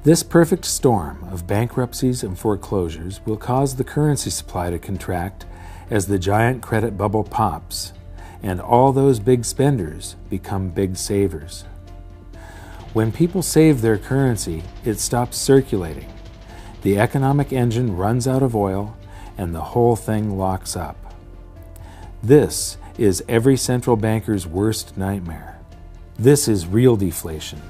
This perfect storm of bankruptcies and foreclosures will cause the currency supply to contract as the giant credit bubble pops, and all those big spenders become big savers. When people save their currency, it stops circulating. The economic engine runs out of oil, and the whole thing locks up. This is every central banker's worst nightmare. This is real deflation,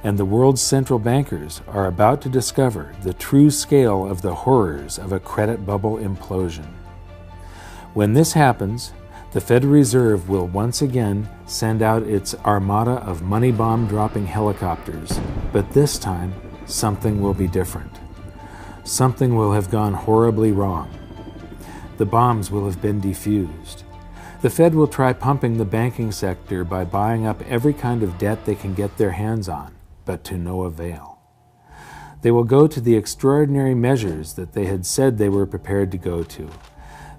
and the world's central bankers are about to discover the true scale of the horrors of a credit bubble implosion. When this happens, the Federal Reserve will once again send out its armada of money bomb dropping helicopters, but this time something will be different. Something will have gone horribly wrong. The bombs will have been defused. The Fed will try pumping the banking sector by buying up every kind of debt they can get their hands on, but to no avail. They will go to the extraordinary measures that they had said they were prepared to go to.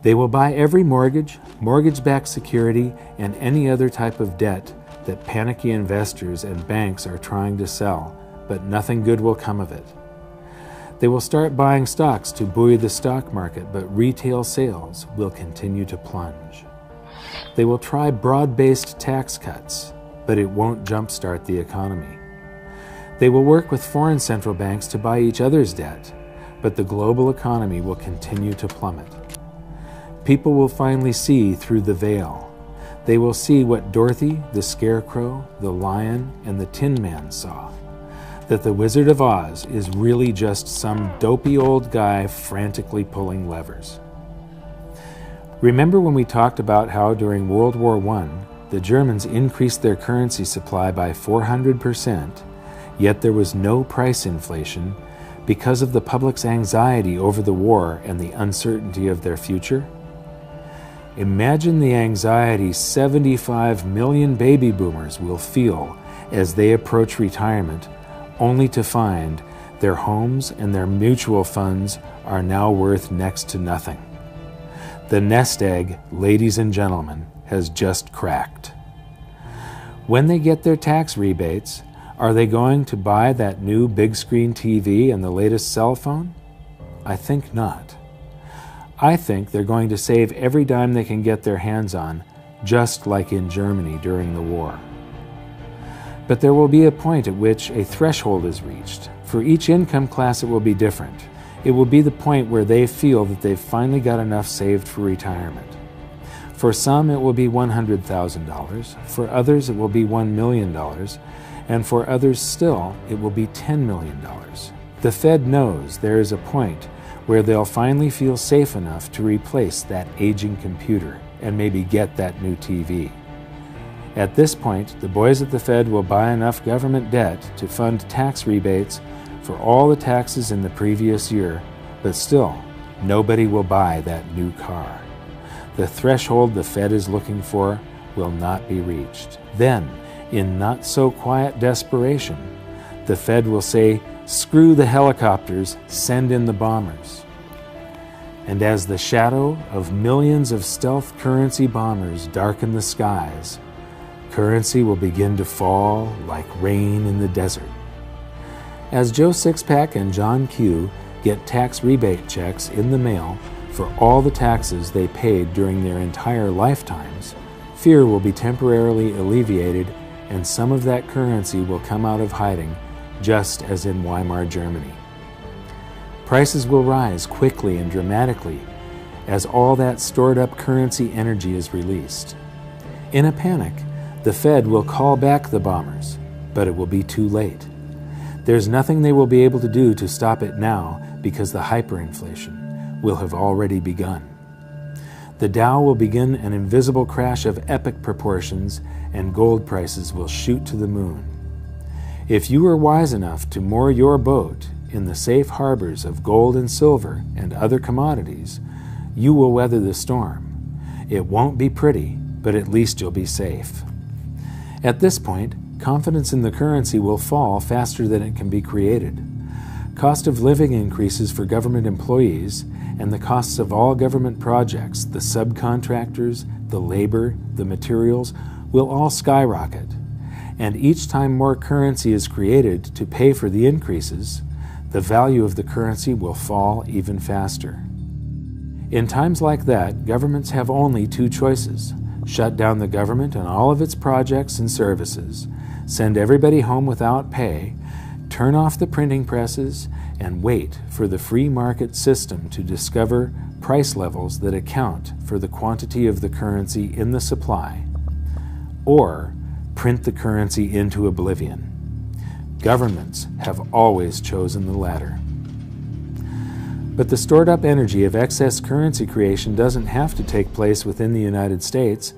They will buy every mortgage, mortgage-backed security, and any other type of debt that panicky investors and banks are trying to sell, but nothing good will come of it. They will start buying stocks to buoy the stock market, but retail sales will continue to plunge. They will try broad-based tax cuts, but it won't jumpstart the economy. They will work with foreign central banks to buy each other's debt, but the global economy will continue to plummet. People will finally see through the veil. They will see what Dorothy, the Scarecrow, the Lion, and the Tin Man saw, that the Wizard of Oz is really just some dopey old guy frantically pulling levers. Remember when we talked about how during World War I, the Germans increased their currency supply by 400%, yet there was no price inflation because of the public's anxiety over the war and the uncertainty of their future? Imagine the anxiety 75 million baby boomers will feel as they approach retirement, only to find their homes and their mutual funds are now worth next to nothing. The nest egg, ladies and gentlemen, has just cracked. When they get their tax rebates, are they going to buy that new big screen TV and the latest cell phone? I think not. I think they're going to save every dime they can get their hands on, just like in Germany during the war. But there will be a point at which a threshold is reached. For each income class it will be different. It will be the point where they feel that they've finally got enough saved for retirement. For some it will be $100,000, for others it will be $1 million, and for others still it will be $10 million. The Fed knows there is a point where they'll finally feel safe enough to replace that aging computer and maybe get that new TV. At this point, the boys at the Fed will buy enough government debt to fund tax rebates for all the taxes in the previous year, but still, nobody will buy that new car. The threshold the Fed is looking for will not be reached. Then, in not-so-quiet desperation, the Fed will say, "Screw the helicopters, send in the bombers." And as the shadow of millions of stealth currency bombers darken the skies, currency will begin to fall like rain in the desert. As Joe Sixpack and John Q get tax rebate checks in the mail for all the taxes they paid during their entire lifetimes, fear will be temporarily alleviated and some of that currency will come out of hiding, just as in Weimar Germany. Prices will rise quickly and dramatically as all that stored up currency energy is released. In a panic, the Fed will call back the bombers, but it will be too late. There's nothing they will be able to do to stop it now because the hyperinflation will have already begun. The Dow will begin an invisible crash of epic proportions and gold prices will shoot to the moon. If you are wise enough to moor your boat in the safe harbors of gold and silver and other commodities, you will weather the storm. It won't be pretty, but at least you'll be safe. At this point, confidence in the currency will fall faster than it can be created. Cost of living increases for government employees, and the costs of all government projects, the subcontractors, the labor, the materials, will all skyrocket. And each time more currency is created to pay for the increases, the value of the currency will fall even faster. In times like that, governments have only two choices: shut down the government and all of its projects and services, send everybody home without pay, turn off the printing presses, and wait for the free market system to discover price levels that account for the quantity of the currency in the supply, or print the currency into oblivion. Governments have always chosen the latter. But the stored up energy of excess currency creation doesn't have to take place within the United States,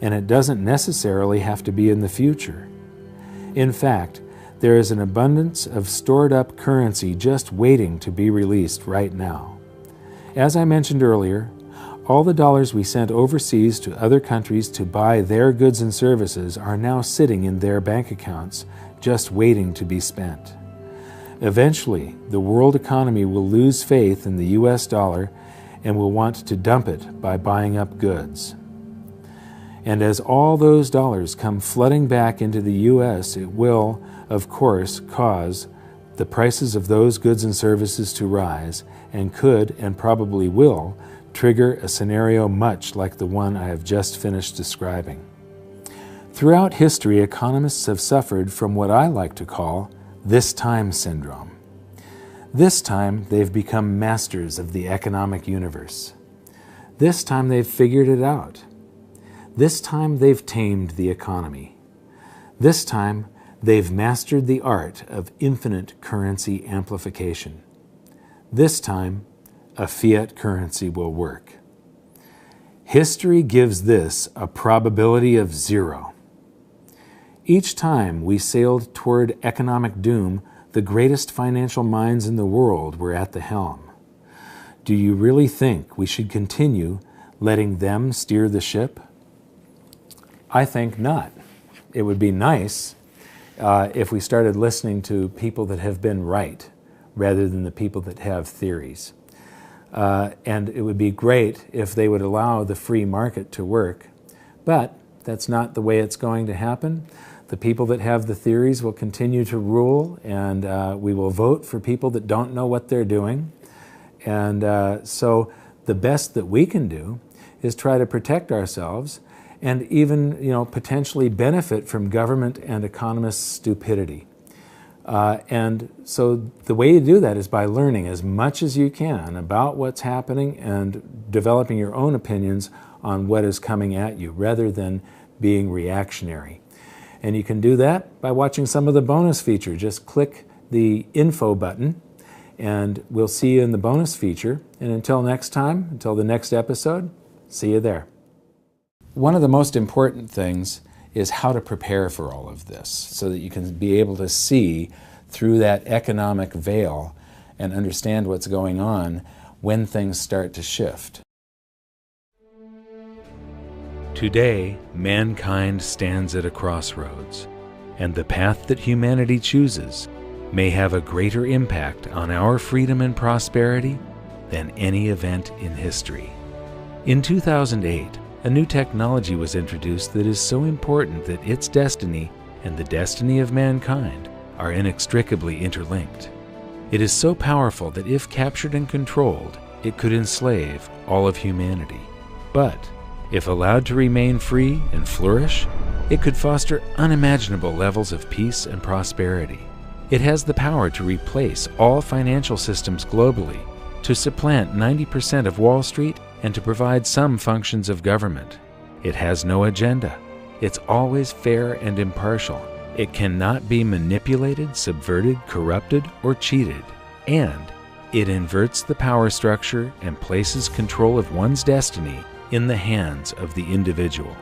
and it doesn't necessarily have to be in the future. In fact, there is an abundance of stored up currency just waiting to be released right now. As I mentioned earlier, all the dollars we sent overseas to other countries to buy their goods and services are now sitting in their bank accounts, just waiting to be spent. Eventually, the world economy will lose faith in the US dollar and will want to dump it by buying up goods. And as all those dollars come flooding back into the US, it will, of course, cause the prices of those goods and services to rise, and could, and probably will, trigger a scenario much like the one I have just finished describing. Throughout history, economists have suffered from what I like to call this time syndrome. This time, they've become masters of the economic universe. This time, they've figured it out. This time, they've tamed the economy. This time, they've mastered the art of infinite currency amplification. This time, a fiat currency will work. History gives this a probability of 0. Each time we sailed toward economic doom, the greatest financial minds in the world were at the helm. Do you really think we should continue letting them steer the ship? I think not. It would be nice if we started listening to people that have been right rather than the people that have theories. And it would be great if they would allow the free market to work, but that's not the way it's going to happen. The people that have the theories will continue to rule, and we will vote for people that don't know what they're doing. And so the best that we can do is try to protect ourselves and even, potentially benefit from government and economists' stupidity. And so the way you do that is by learning as much as you can about what's happening and developing your own opinions on what is coming at you, rather than being reactionary. And you can do that by watching some of the bonus feature. Just click the info button and we'll see you in the bonus feature. And until next time, until the next episode, see you there. One of the most important things is how to prepare for all of this so that you can be able to see through that economic veil and understand what's going on when things start to shift. Today, mankind stands at a crossroads, and the path that humanity chooses may have a greater impact on our freedom and prosperity than any event in history. In 2008, a new technology was introduced that is so important that its destiny and the destiny of mankind are inextricably interlinked. It is so powerful that if captured and controlled, it could enslave all of humanity. But if allowed to remain free and flourish, it could foster unimaginable levels of peace and prosperity. It has the power to replace all financial systems globally, to supplant 90% of Wall Street, and to provide some functions of government. It has no agenda. It's always fair and impartial. It cannot be manipulated, subverted, corrupted, or cheated. And it inverts the power structure and places control of one's destiny in the hands of the individual.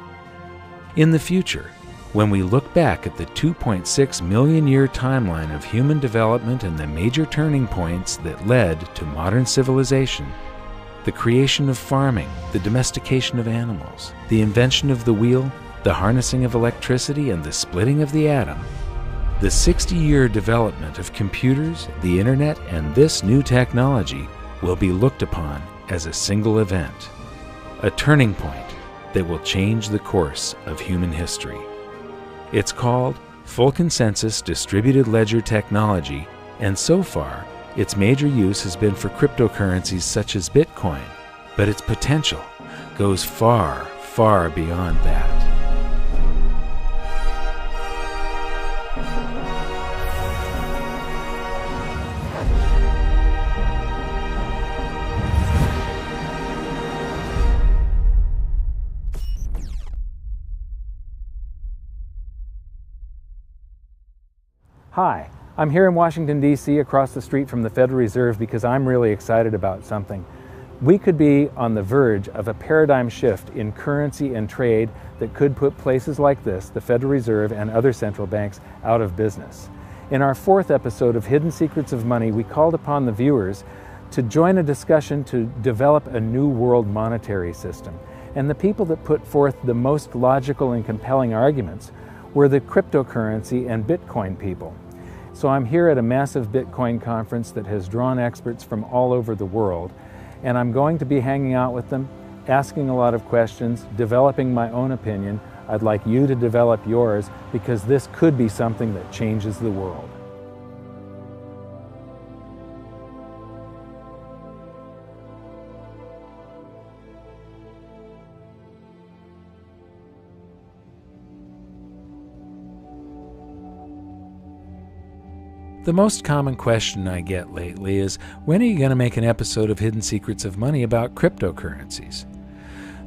In the future, when we look back at the 2.6 million year timeline of human development and the major turning points that led to modern civilization, the creation of farming, the domestication of animals, the invention of the wheel, the harnessing of electricity, and the splitting of the atom, the 60-year development of computers, the internet, and this new technology will be looked upon as a single event, a turning point that will change the course of human history. It's called Full Consensus Distributed Ledger Technology, and so far, its major use has been for cryptocurrencies such as Bitcoin, but its potential goes far, far beyond that. Hi, I'm here in Washington, D.C. across the street from the Federal Reserve because I'm really excited about something. We could be on the verge of a paradigm shift in currency and trade that could put places like this, the Federal Reserve and other central banks, out of business. In our 4th episode of Hidden Secrets of Money, we called upon the viewers to join a discussion to develop a new world monetary system. And the people that put forth the most logical and compelling arguments were the cryptocurrency and Bitcoin people. So I'm here at a massive Bitcoin conference that has drawn experts from all over the world, and I'm going to be hanging out with them, asking a lot of questions, developing my own opinion. I'd like you to develop yours because this could be something that changes the world. The most common question I get lately is, when are you going to make an episode of Hidden Secrets of Money about cryptocurrencies?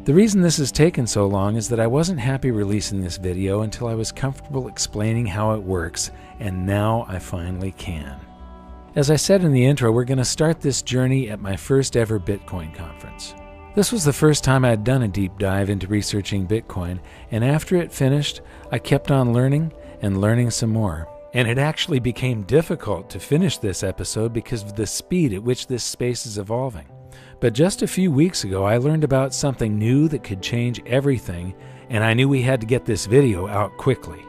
The reason this has taken so long is that I wasn't happy releasing this video until I was comfortable explaining how it works, and now I finally can. As I said in the intro, we're going to start this journey at my first ever Bitcoin conference. This was the first time I had done a deep dive into researching Bitcoin, and after it finished, I kept on learning and learning some more. And it actually became difficult to finish this episode because of the speed at which this space is evolving. But just a few weeks ago, I learned about something new that could change everything, and I knew we had to get this video out quickly.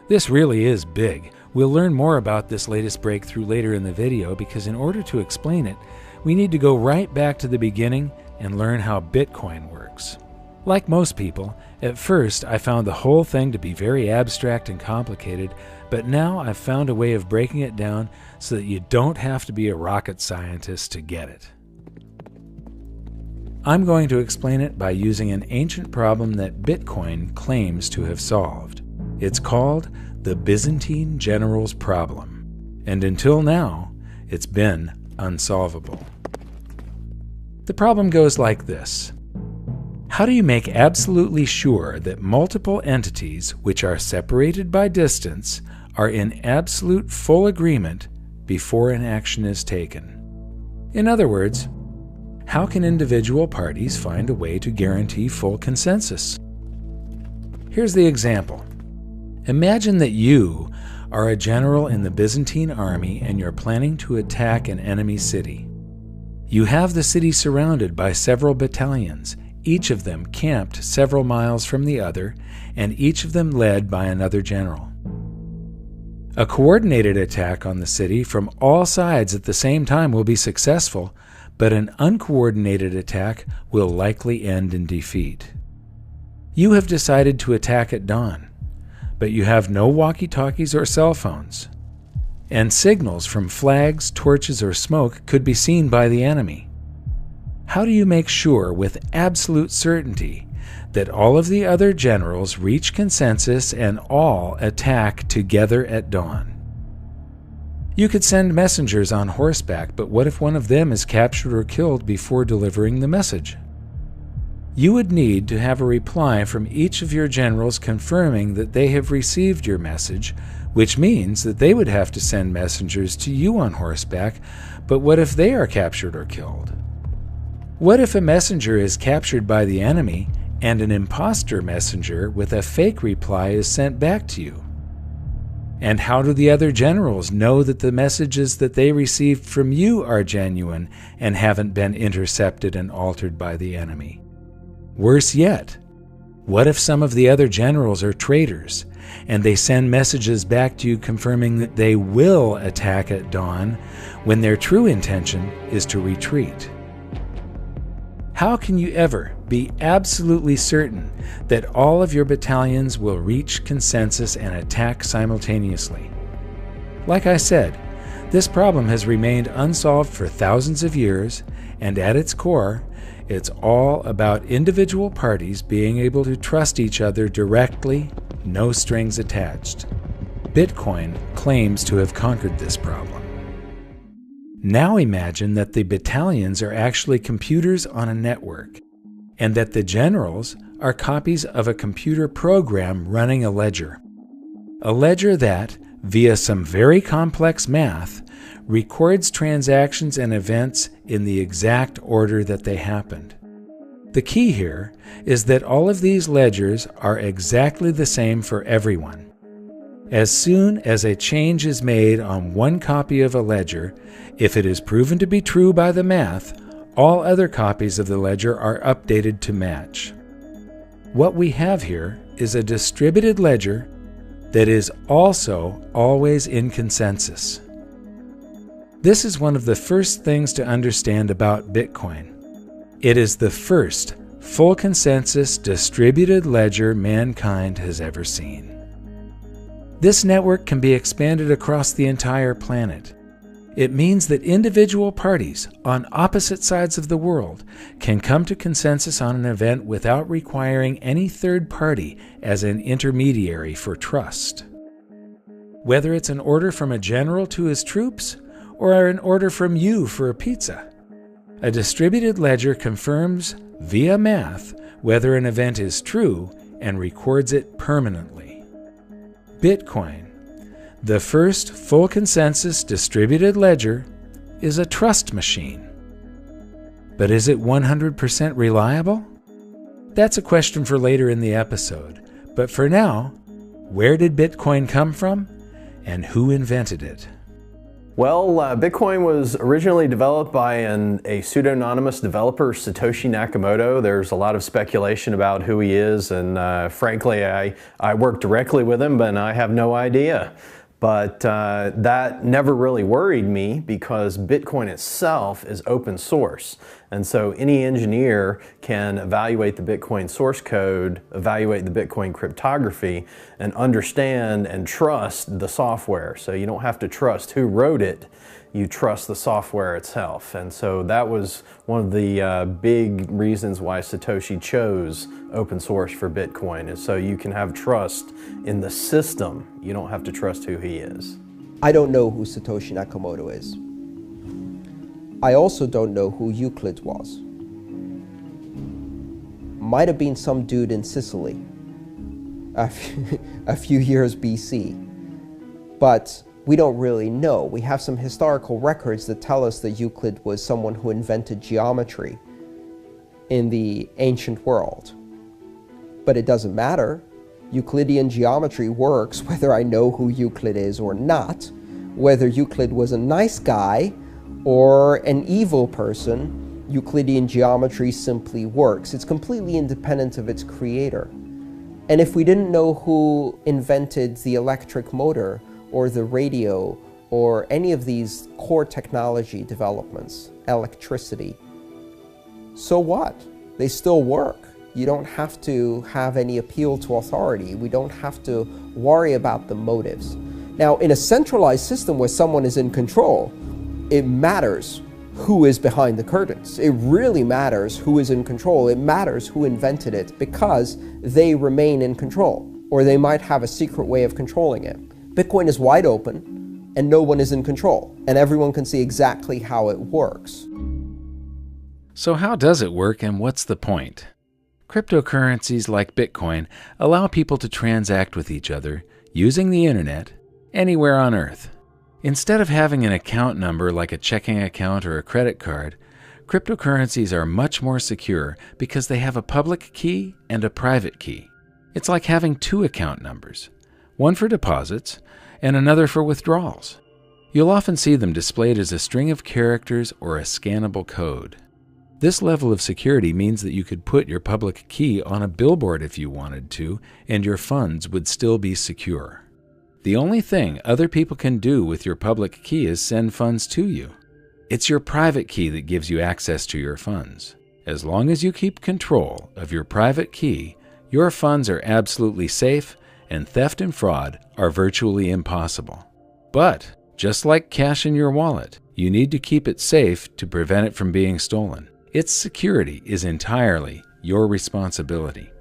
This really is big. We'll learn more about this latest breakthrough later in the video because in order to explain it, we need to go right back to the beginning and learn how Bitcoin works. Like most people, at first I found the whole thing to be very abstract and complicated, but now I've found a way of breaking it down so that you don't have to be a rocket scientist to get it. I'm going to explain it by using an ancient problem that Bitcoin claims to have solved. It's called the Byzantine General's Problem, and until now, it's been unsolvable. The problem goes like this. How do you make absolutely sure that multiple entities which are separated by distance are in absolute full agreement before an action is taken? In other words, how can individual parties find a way to guarantee full consensus? Here's the example. Imagine that you are a general in the Byzantine army and you're planning to attack an enemy city. You have the city surrounded by several battalions, each of them camped several miles from the other, and each of them led by another general. A coordinated attack on the city from all sides at the same time will be successful, but an uncoordinated attack will likely end in defeat. You have decided to attack at dawn, but you have no walkie-talkies or cell phones, and signals from flags, torches, or smoke could be seen by the enemy. How do you make sure with absolute certainty that all of the other generals reach consensus and all attack together at dawn? You could send messengers on horseback, but what if one of them is captured or killed before delivering the message? You would need to have a reply from each of your generals confirming that they have received your message, which means that they would have to send messengers to you on horseback, but what if they are captured or killed? What if a messenger is captured by the enemy and an imposter messenger with a fake reply is sent back to you? And how do the other generals know that the messages that they received from you are genuine and haven't been intercepted and altered by the enemy? Worse yet, what if some of the other generals are traitors and they send messages back to you confirming that they will attack at dawn when their true intention is to retreat? How can you ever be absolutely certain that all of your battalions will reach consensus and attack simultaneously? Like I said, This problem has remained unsolved for thousands of years, and at its core, it's all about individual parties being able to trust each other directly, no strings attached. Bitcoin claims to have conquered this problem. Now imagine that the battalions are actually computers on a network, and that the generals are copies of a computer program running a ledger. A ledger that, via some very complex math, records transactions and events in the exact order that they happened. The key here is that all of these ledgers are exactly the same for everyone. As soon as a change is made on one copy of a ledger, if it is proven to be true by the math, all other copies of the ledger are updated to match. What we have here is a distributed ledger that is also always in consensus. This is one of the first things to understand about Bitcoin. It is the first full consensus distributed ledger mankind has ever seen. This network can be expanded across the entire planet. It means that individual parties on opposite sides of the world can come to consensus on an event without requiring any third party as an intermediary for trust. Whether it's an order from a general to his troops or an order from you for a pizza, a distributed ledger confirms via math whether an event is true and records it permanently. Bitcoin, the first full consensus distributed ledger, is a trust machine. But is it 100% reliable? That's a question for later in the episode. But for now, where did Bitcoin come from and who invented it? Well, Bitcoin was originally developed by a pseudonymous developer, Satoshi Nakamoto. There's a lot of speculation about who he is, and frankly, I work directly with him, but I have no idea. But that never really worried me because Bitcoin itself is open source. And so any engineer can evaluate the Bitcoin source code, evaluate the Bitcoin cryptography, and understand and trust the software. So you don't have to trust who wrote it, you trust the software itself. And so that was one of the big reasons why Satoshi chose open source for Bitcoin, is so you can have trust in the system. You don't have to trust who he is. I don't know who Satoshi Nakamoto is. I also don't know who Euclid was. Might have been some dude in Sicily a few years BC, but we don't really know. We have some historical records that tell us that Euclid was someone who invented geometry in the ancient world. But it doesn't matter. Euclidean geometry works whether I know who Euclid is or not. Whether Euclid was a nice guy or an evil person, Euclidean geometry simply works. It's completely independent of its creator. And if we didn't know who invented the electric motor or the radio or any of these core technology developments, electricity, so what? They still work. You don't have to have any appeal to authority. We don't have to worry about the motives. Now, in a centralized system where someone is in control, it matters who is behind the curtains. It really matters who is in control. It matters who invented it because they remain in control, or they might have a secret way of controlling it. Bitcoin is wide open and no one is in control, and everyone can see exactly how it works. So how does it work and what's the point? Cryptocurrencies like Bitcoin allow people to transact with each other using the internet anywhere on Earth. Instead of having an account number like a checking account or a credit card, cryptocurrencies are much more secure because they have a public key and a private key. It's like having two account numbers, one for deposits and another for withdrawals. You'll often see them displayed as a string of characters or a scannable code. This level of security means that you could put your public key on a billboard if you wanted to, and your funds would still be secure. The only thing other people can do with your public key is send funds to you. It's your private key that gives you access to your funds. As long as you keep control of your private key, your funds are absolutely safe, and theft and fraud are virtually impossible. But Just like cash in your wallet, you need to keep it safe to prevent it from being stolen. Its security is entirely your responsibility.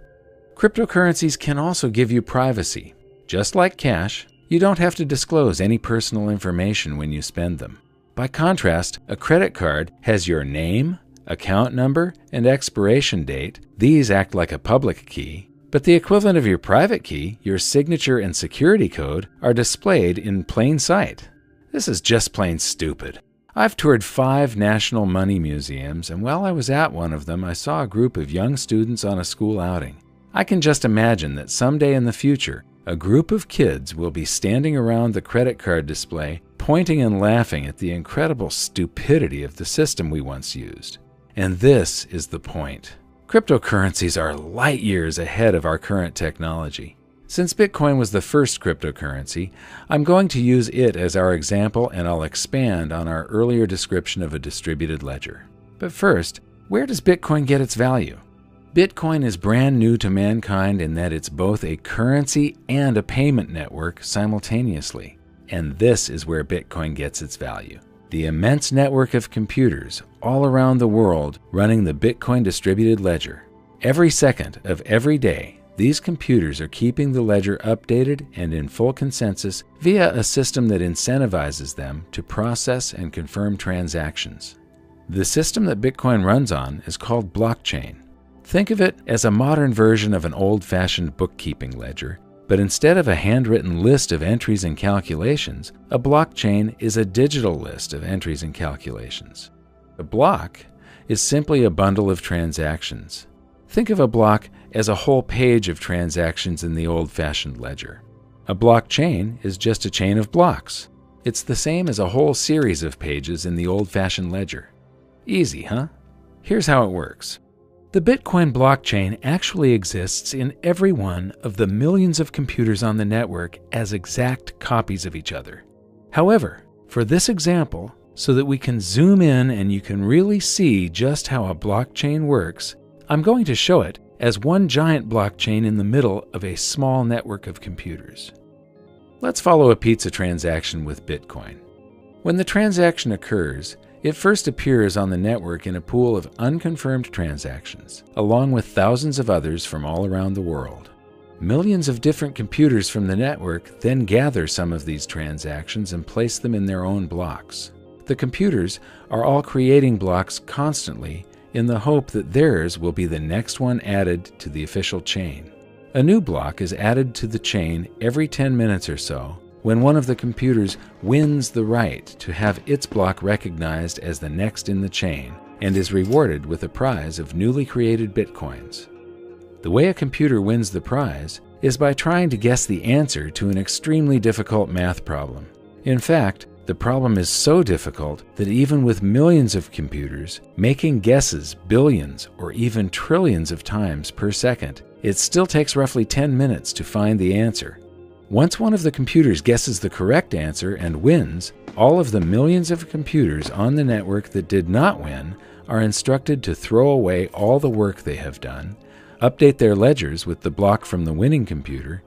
Cryptocurrencies can also give you privacy. Just like cash, you don't have to disclose any personal information when you spend them. By contrast, a credit card has your name, account number, and expiration date. These act like a public key, but the equivalent of your private key, your signature and security code, are displayed in plain sight. This is just plain stupid. I've toured 5 national money museums, and while I was at one of them, I saw a group of young students on a school outing. I can just imagine that someday in the future, a group of kids will be standing around the credit card display, pointing and laughing at the incredible stupidity of the system we once used. And this is the point. Cryptocurrencies are light years ahead of our current technology. Since Bitcoin was the first cryptocurrency, I'm going to use it as our example, and I'll expand on our earlier description of a distributed ledger. But first, where does Bitcoin get its value? Bitcoin is brand new to mankind in that it's both a currency and a payment network simultaneously. And this is where Bitcoin gets its value. The immense network of computers all around the world running the Bitcoin distributed ledger. Every second of every day, these computers are keeping the ledger updated and in full consensus via a system that incentivizes them to process and confirm transactions. The system that Bitcoin runs on is called blockchain. Think of it as a modern version of an old-fashioned bookkeeping ledger, but instead of a handwritten list of entries and calculations, a blockchain is a digital list of entries and calculations. A block is simply a bundle of transactions. Think of a block as a whole page of transactions in the old-fashioned ledger. A blockchain is just a chain of blocks. It's the same as a whole series of pages in the old-fashioned ledger. Easy, huh? Here's how it works. The Bitcoin blockchain actually exists in every one of the millions of computers on the network as exact copies of each other. However, for this example, so that we can zoom in and you can really see just how a blockchain works, I'm going to show it as one giant blockchain in the middle of a small network of computers. Let's follow a pizza transaction with Bitcoin. When the transaction occurs, it first appears on the network in a pool of unconfirmed transactions, along with thousands of others from all around the world. Millions of different computers from the network then gather some of these transactions and place them in their own blocks. The computers are all creating blocks constantly in the hope that theirs will be the next one added to the official chain. A new block is added to the chain every 10 minutes or so, when one of the computers wins the right to have its block recognized as the next in the chain and is rewarded with a prize of newly created bitcoins. The way a computer wins the prize is by trying to guess the answer to an extremely difficult math problem. In fact, the problem is so difficult that even with millions of computers making guesses billions or even trillions of times per second, it still takes roughly 10 minutes to find the answer. Once one of the computers guesses the correct answer and wins, all of the millions of computers on the network that did not win are instructed to throw away all the work they have done, update their ledgers with the block from the winning computer,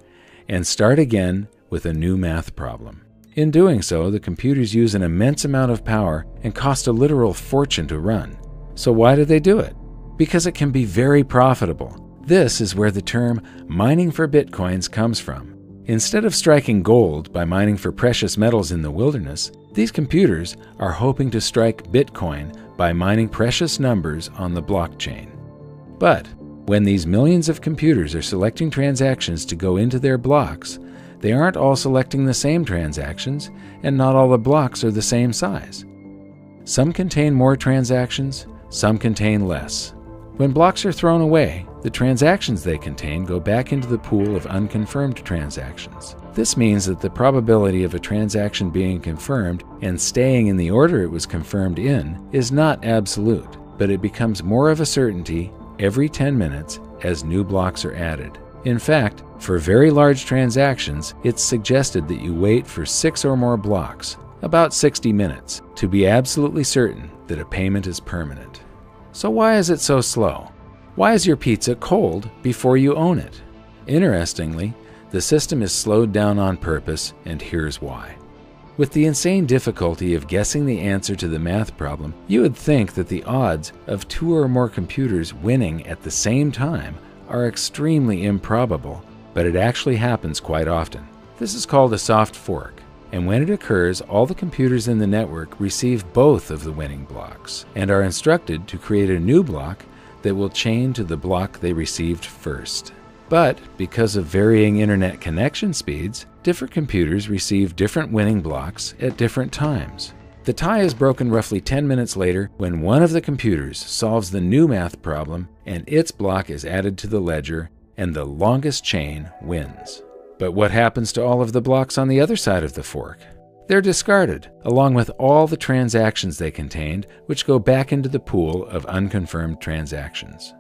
and start again with a new math problem. In doing so, the computers use an immense amount of power and cost a literal fortune to run. So why do they do it? Because it can be very profitable. This is where the term mining for bitcoins comes from. Instead of striking gold by mining for precious metals in the wilderness, these computers are hoping to strike Bitcoin by mining precious numbers on the blockchain. But when these millions of computers are selecting transactions to go into their blocks, they aren't all selecting the same transactions, and not all the blocks are the same size. Some contain more transactions, some contain less. When blocks are thrown away, the transactions they contain go back into the pool of unconfirmed transactions. This means that the probability of a transaction being confirmed and staying in the order it was confirmed in is not absolute, but it becomes more of a certainty every 10 minutes as new blocks are added. In fact, for very large transactions, it's suggested that you wait for 6 or more blocks, about 60 minutes, to be absolutely certain that a payment is permanent. So why is it so slow? Why is your pizza cold before you own it? Interestingly, the system is slowed down on purpose, and here's why. With the insane difficulty of guessing the answer to the math problem, you would think that the odds of 2 or more computers winning at the same time are extremely improbable, but it actually happens quite often. This is called a soft fork, and when it occurs, all the computers in the network receive both of the winning blocks and are instructed to create a new block that will chain to the block they received first. But because of varying internet connection speeds, different computers receive different winning blocks at different times. The tie is broken roughly 10 minutes later when one of the computers solves the new math problem and its block is added to the ledger, and the longest chain wins. But what happens to all of the blocks on the other side of the fork? They're discarded, along with all the transactions they contained, which go back into the pool of unconfirmed transactions.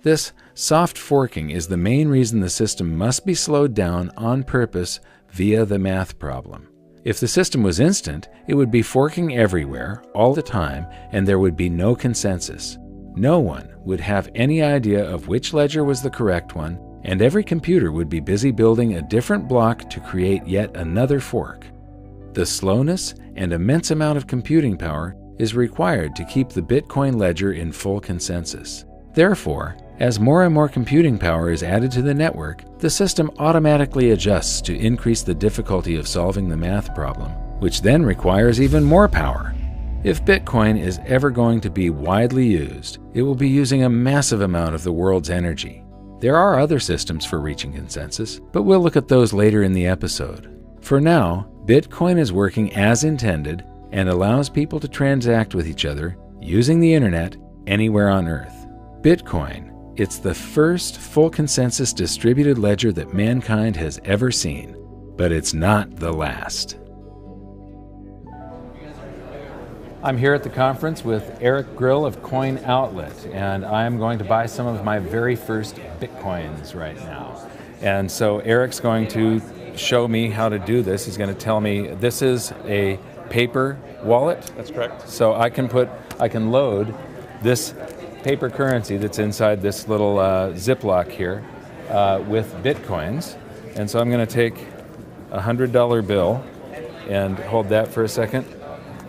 This soft forking is the main reason the system must be slowed down on purpose via the math problem. If the system was instant, it would be forking everywhere, all the time, and there would be no consensus. No one would have any idea of which ledger was the correct one, and every computer would be busy building a different block to create yet another fork. The slowness and immense amount of computing power is required to keep the Bitcoin ledger in full consensus. Therefore, as more and more computing power is added to the network, the system automatically adjusts to increase the difficulty of solving the math problem, which then requires even more power. If Bitcoin is ever going to be widely used, it will be using a massive amount of the world's energy. There are other systems for reaching consensus, but we'll look at those later in the episode. For now, Bitcoin is working as intended and allows people to transact with each other using the internet anywhere on Earth. Bitcoin, it's the first full consensus distributed ledger that mankind has ever seen, but it's not the last. I'm here at the conference with Eric Grill of Coin Outlet, and I'm going to buy some of my very first Bitcoins right now. And so Eric's going to show me how to do this. He's going to tell me this is a paper wallet. That's correct. So I can load this paper currency that's inside this little Ziploc here with Bitcoins. And so I'm going to take a $100 bill and hold that for a second.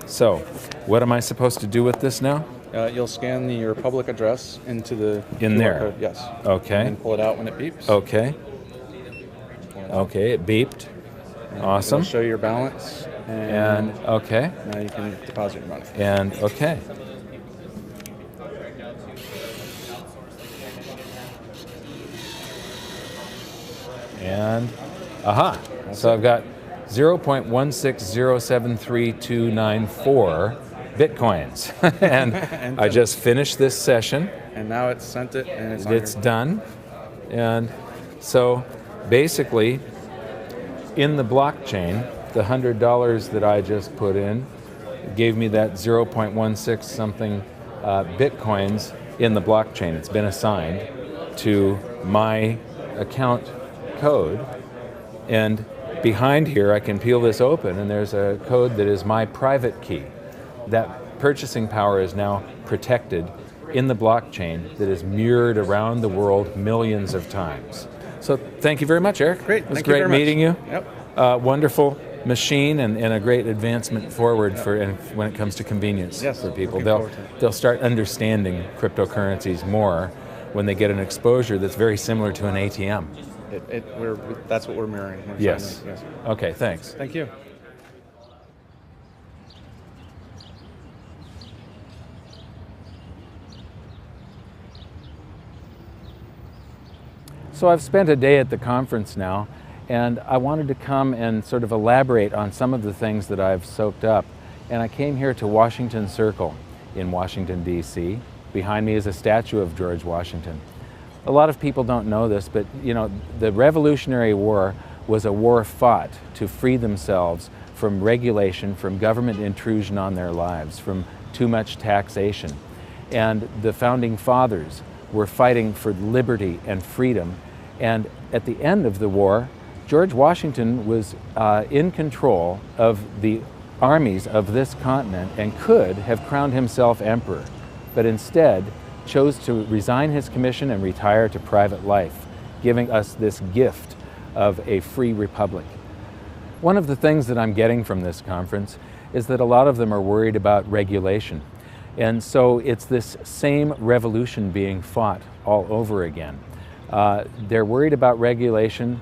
So what am I supposed to do with this now? You'll scan your public address into the in QR there code, yes. Okay. And pull it out when it beeps. Okay. Okay, it beeped. Awesome. It'll show your balance. And okay. Now you can deposit your money. And okay. And aha. So I've got 0.1607329 Bitcoins. and I just finished this session. And now it's sent it and it's done. And so basically, in the blockchain, the $100 that I just put in gave me that 0.16 something Bitcoins in the blockchain. It's been assigned to my account code. And behind here, I can peel this open, and there's a code that is my private key. That purchasing power is now protected in the blockchain that is mirrored around the world millions of times. So thank you very much, Eric. Great. It was Thank you great very much. meeting you. Yep. Wonderful machine and a great advancement forward when it comes to convenience for people. They'll start understanding cryptocurrencies more when they get an exposure that's very similar to an ATM. That's what we're mirroring. Yes. Yes. Okay, thanks. Thank you. So I've spent a day at the conference now, and I wanted to come and sort of elaborate on some of the things that I've soaked up. And I came here to Washington Circle in Washington, D.C. Behind me is a statue of George Washington. A lot of people don't know this, but you know, the Revolutionary War was a war fought to free themselves from regulation, from government intrusion on their lives, from too much taxation. And the founding fathers were fighting for liberty and freedom. And at the end of the war, George Washington was in control of the armies of this continent and could have crowned himself emperor, but instead chose to resign his commission and retire to private life, giving us this gift of a free republic. One of the things that I'm getting from this conference is that a lot of them are worried about regulation. And so it's this same revolution being fought all over again. They're worried about regulation.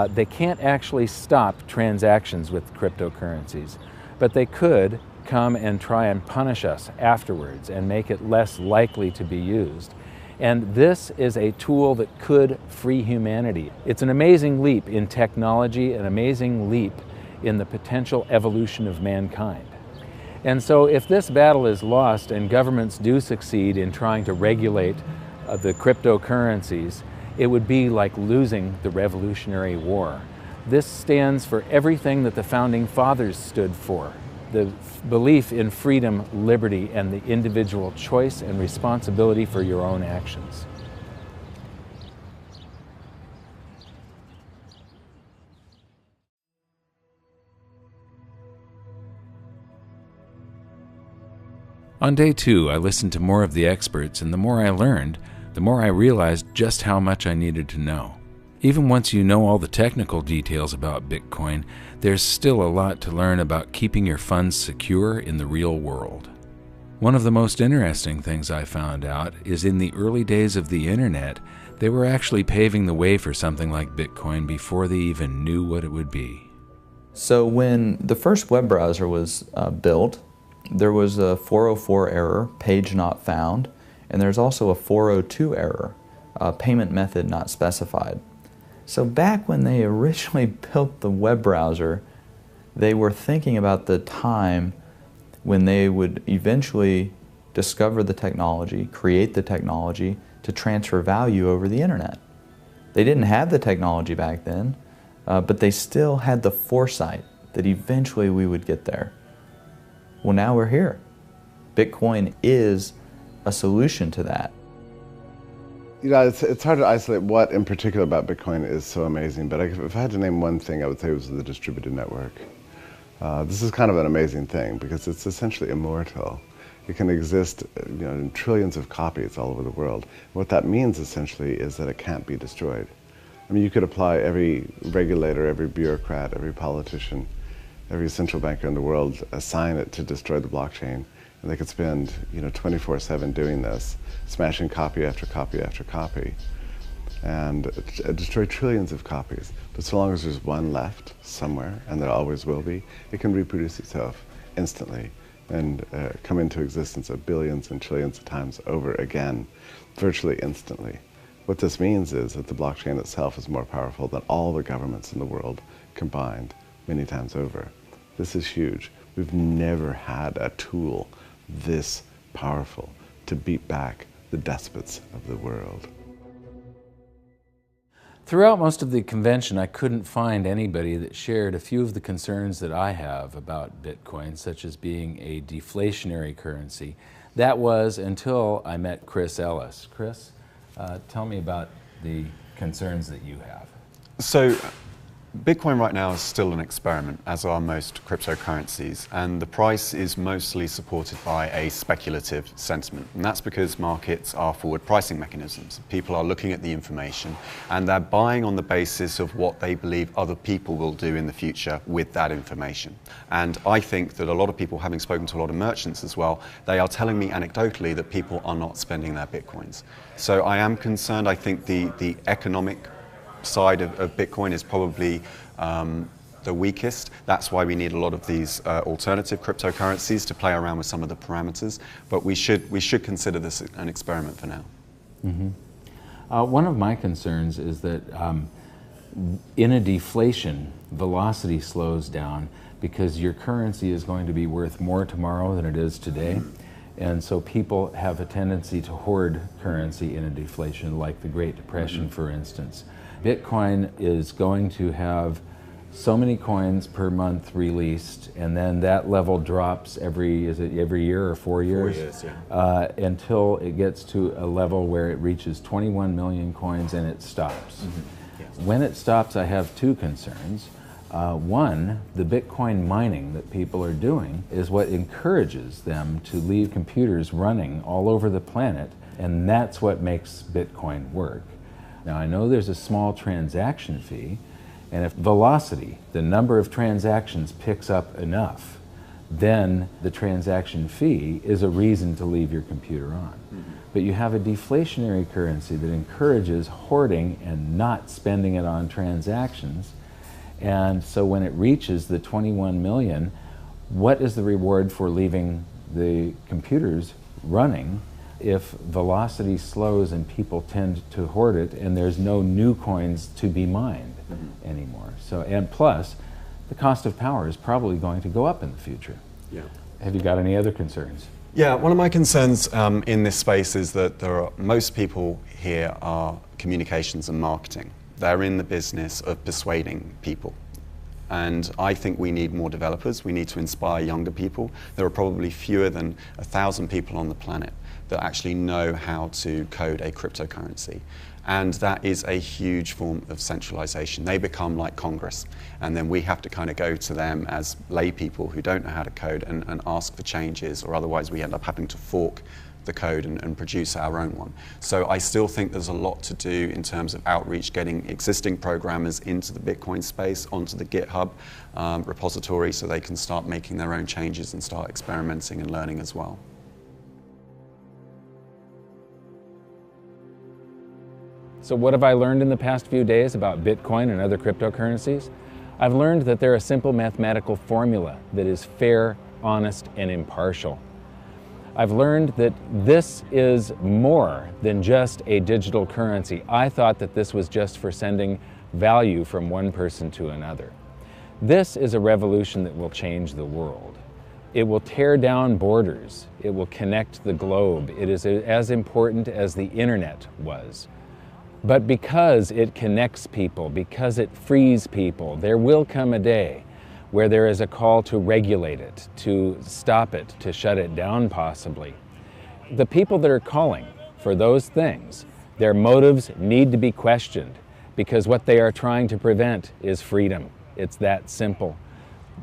They can't actually stop transactions with cryptocurrencies, but they could come and try and punish us afterwards and make it less likely to be used. And this is a tool that could free humanity. It's an amazing leap in technology, an amazing leap in the potential evolution of mankind. And so if this battle is lost and governments do succeed in trying to regulate the cryptocurrencies, it would be like losing the Revolutionary War. This stands for everything that the Founding Fathers stood for: the belief in freedom, liberty, and the individual choice and responsibility for your own actions. On day 2, I listened to more of the experts, and the more I learned, the more I realized just how much I needed to know. Even once you know all the technical details about Bitcoin, there's still a lot to learn about keeping your funds secure in the real world. One of the most interesting things I found out is in the early days of the internet, they were actually paving the way for something like Bitcoin before they even knew what it would be. So when the first web browser was built, there was a 404 error, page not found, and there's also a 402 error, payment method not specified. So back when they originally built the web browser, they were thinking about the time when they would eventually discover the technology, create the technology to transfer value over the internet. They didn't have the technology back then, but they still had the foresight that eventually we would get there. Well, now we're here. Bitcoin is a solution to that. You know, it's hard to isolate what in particular about Bitcoin is so amazing, but if I had to name one thing, I would say it was the distributed network. This is kind of an amazing thing because it's essentially immortal. It can exist, you know, in trillions of copies all over the world. What that means essentially is that it can't be destroyed. I mean, you could apply every regulator, every bureaucrat, every politician, every central banker in the world, assign it to destroy the blockchain, and they could spend, you know, 24/7 doing this, smashing copy after copy after copy, and destroy trillions of copies. But so long as there's one left somewhere, and there always will be, it can reproduce itself instantly and come into existence of billions and trillions of times over again, virtually instantly. What this means is that the blockchain itself is more powerful than all the governments in the world combined many times over. This is huge. We've never had a tool this powerful to beat back the despots of the world. Throughout most of the convention, I couldn't find anybody that shared a few of the concerns that I have about Bitcoin, such as being a deflationary currency. That was until I met Chris Ellis. Chris, tell me about the concerns that you have. So, Bitcoin right now is still an experiment, as are most cryptocurrencies, and the price is mostly supported by a speculative sentiment. And that's because markets are forward pricing mechanisms. People are looking at the information and they're buying on the basis of what they believe other people will do in the future with that information. And I think that a lot of people, having spoken to a lot of merchants as well, they are telling me anecdotally that people are not spending their Bitcoins. So I am concerned. I think the economic side of Bitcoin is probably the weakest. That's why we need a lot of these alternative cryptocurrencies to play around with some of the parameters. But we should consider this an experiment for now. Mm-hmm. One of my concerns is that in a deflation, velocity slows down because your currency is going to be worth more tomorrow than it is today. And so people have a tendency to hoard currency in a deflation, like the Great Depression, for instance. Bitcoin is going to have so many coins per month released, and then that level drops every year or 4 years? 4 years, yeah. Until it gets to a level where it reaches 21 million coins and it stops. Mm-hmm. Yes. When it stops, I have two concerns. One, the Bitcoin mining that people are doing is what encourages them to leave computers running all over the planet, and that's what makes Bitcoin work. Now, I know there's a small transaction fee, And if velocity, the number of transactions, picks up enough, then the transaction fee is a reason to leave your computer on. But you have a deflationary currency that encourages hoarding and not spending it on transactions. And so when it reaches the 21 million, what is the reward for leaving the computers running if velocity slows and people tend to hoard it and there's no new coins to be mined anymore? So, and plus, the cost of power is probably going to go up in the future. Yeah. Have you got any other concerns? Yeah, one of my concerns in this space is that most people here are communications and marketing. They're in the business of persuading people. And I think we need more developers. We need to inspire younger people. There are probably fewer than 1,000 people on the planet that actually know how to code a cryptocurrency. And that is a huge form of centralization. They become like Congress. And then we have to kind of go to them as lay people who don't know how to code and ask for changes, or otherwise we end up having to fork the code and produce our own one. So I still think there's a lot to do in terms of outreach, getting existing programmers into the Bitcoin space, onto the GitHub repository, so they can start making their own changes and start experimenting and learning as well. So what have I learned in the past few days about Bitcoin and other cryptocurrencies? I've learned that they're a simple mathematical formula that is fair, honest, and impartial. I've learned that this is more than just a digital currency. I thought that this was just for sending value from one person to another. This is a revolution that will change the world. It will tear down borders. It will connect the globe. It is as important as the internet was. But because it connects people, because it frees people, there will come a day where there is a call to regulate it, to stop it, to shut it down possibly. The people that are calling for those things, their motives need to be questioned, because what they are trying to prevent is freedom. It's that simple.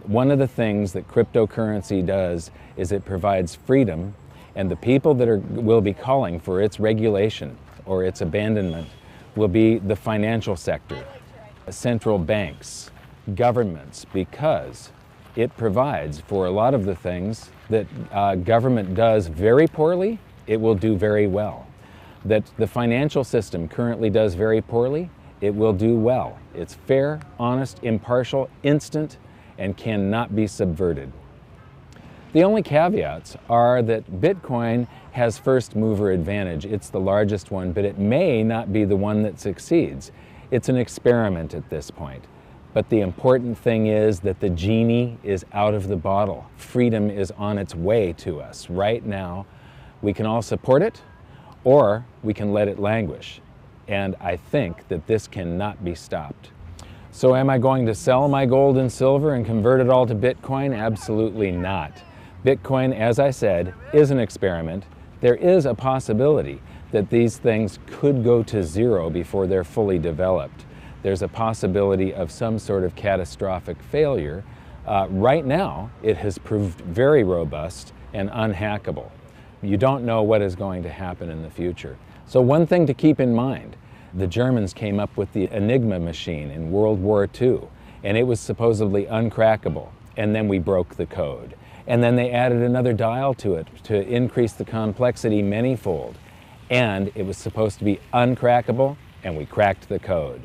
One of the things that cryptocurrency does is it provides freedom, and the people that will be calling for its regulation or its abandonment will be the financial sector, central banks, governments, because it provides for a lot of the things that government does very poorly, it will do very well. That the financial system currently does very poorly, it will do well. It's fair, honest, impartial, instant, and cannot be subverted. The only caveats are that Bitcoin has first mover advantage. It's the largest one, but it may not be the one that succeeds. It's an experiment at this point. But the important thing is that the genie is out of the bottle. Freedom is on its way to us right now. We can all support it, or we can let it languish. And I think that this cannot be stopped. So am I going to sell my gold and silver and convert it all to Bitcoin? Absolutely not. Bitcoin, as I said, is an experiment. There is a possibility that these things could go to zero before they're fully developed. There's a possibility of some sort of catastrophic failure. Right now, it has proved very robust and unhackable. You don't know what is going to happen in the future. So one thing to keep in mind, the Germans came up with the Enigma machine in World War II, and it was supposedly uncrackable, and then we broke the code. And then they added another dial to it to increase the complexity manyfold. And it was supposed to be uncrackable, and we cracked the code.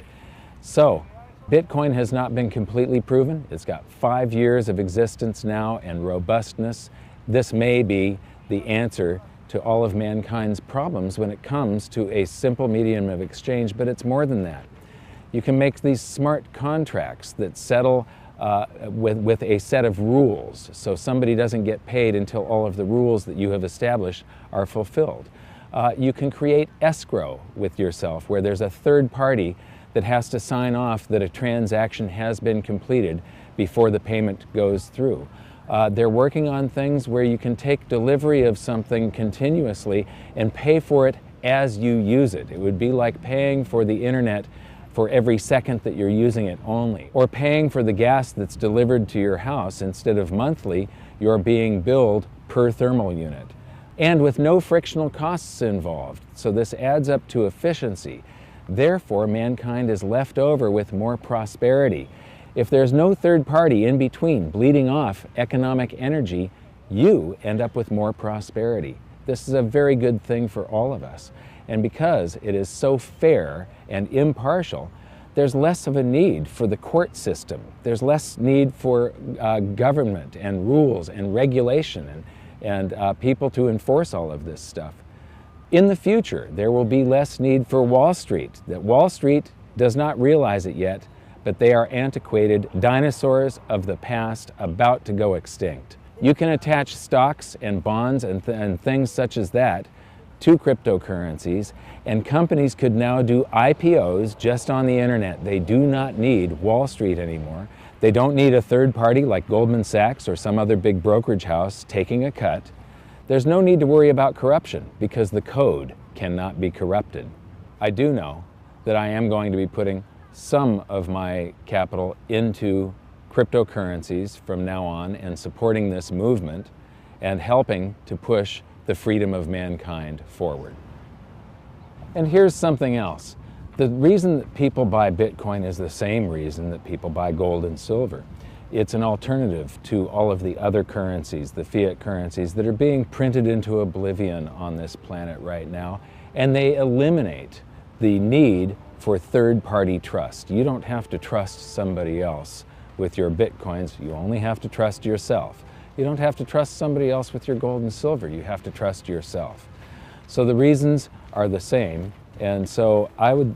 So, Bitcoin has not been completely proven. It's got 5 years of existence now and robustness. This may be the answer to all of mankind's problems when it comes to a simple medium of exchange, but it's more than that. You can make these smart contracts that settle with a set of rules, so somebody doesn't get paid until all of the rules that you have established are fulfilled. You can create escrow with yourself, where there's a third party that has to sign off that a transaction has been completed before the payment goes through. They're working on things where you can take delivery of something continuously and pay for it as you use it. It would be like paying for the internet for every second that you're using it only, or paying for the gas that's delivered to your house. Instead of monthly, you're being billed per thermal unit, and with no frictional costs involved. So this adds up to efficiency. Therefore, mankind is left over with more prosperity. If there's no third party in between bleeding off economic energy, you end up with more prosperity. This is a very good thing for all of us. And because it is so fair and impartial, there's less of a need for the court system. There's less need for government and rules and regulation and people to enforce all of this stuff. In the future, there will be less need for Wall Street. That Wall Street does not realize it yet, but they are antiquated dinosaurs of the past about to go extinct. You can attach stocks and bonds and things such as that to cryptocurrencies, and companies could now do IPOs just on the internet. They do not need Wall Street anymore. They don't need a third party like Goldman Sachs or some other big brokerage house taking a cut. There's no need to worry about corruption because the code cannot be corrupted. I do know that I am going to be putting some of my capital into cryptocurrencies from now on and supporting this movement and helping to push the freedom of mankind forward. And here's something else. The reason that people buy Bitcoin is the same reason that people buy gold and silver. It's an alternative to all of the other currencies, the fiat currencies that are being printed into oblivion on this planet right now, and they eliminate the need for third-party trust. You don't have to trust somebody else with your Bitcoins. You only have to trust yourself. You don't have to trust somebody else with your gold and silver. You have to trust yourself. So the reasons are the same, and so I would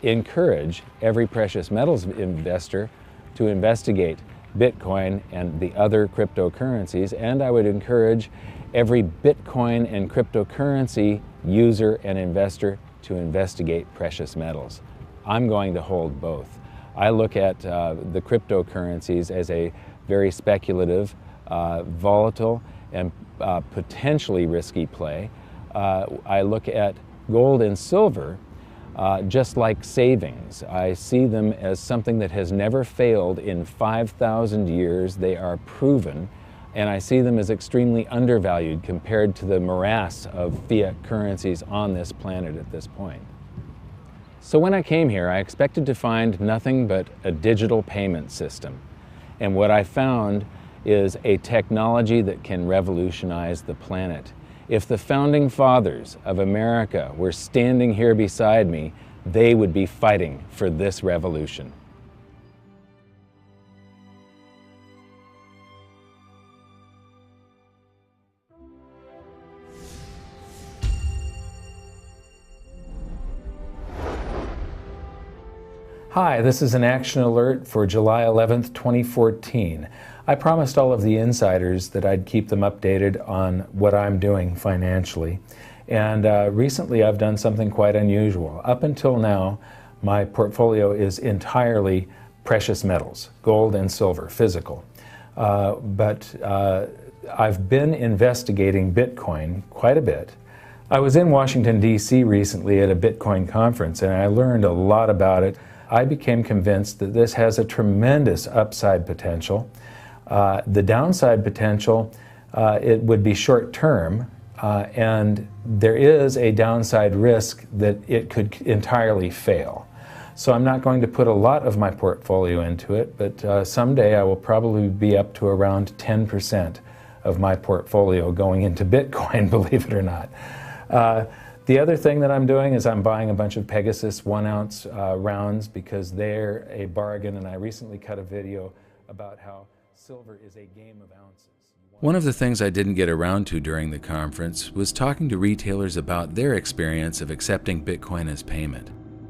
encourage every precious metals investor to investigate Bitcoin and the other cryptocurrencies, and I would encourage every Bitcoin and cryptocurrency user and investor to investigate precious metals. I'm going to hold both. I look at the cryptocurrencies as a very speculative, volatile, and potentially risky play. I look at gold and silver just like savings. I see them as something that has never failed in 5,000 years. They are proven, and I see them as extremely undervalued compared to the morass of fiat currencies on this planet at this point. So when I came here, I expected to find nothing but a digital payment system. And what I found is a technology that can revolutionize the planet. If the founding fathers of America were standing here beside me, they would be fighting for this revolution. Hi, this is an action alert for July 11th, 2014. I promised all of the insiders that I'd keep them updated on what I'm doing financially. And recently I've done something quite unusual. Up until now, my portfolio is entirely precious metals, gold and silver, physical. But I've been investigating Bitcoin quite a bit. I was in Washington, D.C. recently at a Bitcoin conference, and I learned a lot about it. I became convinced that this has a tremendous upside potential. The downside potential, it would be short-term, and there is a downside risk that it could entirely fail. So I'm not going to put a lot of my portfolio into it, but someday I will probably be up to around 10% of my portfolio going into Bitcoin, believe it or not. The other thing that I'm doing is I'm buying a bunch of Pegasus 1-ounce rounds because they're a bargain, and I recently cut a video about how silver is a game of ounces. One of the things I didn't get around to during the conference was talking to retailers about their experience of accepting Bitcoin as payment.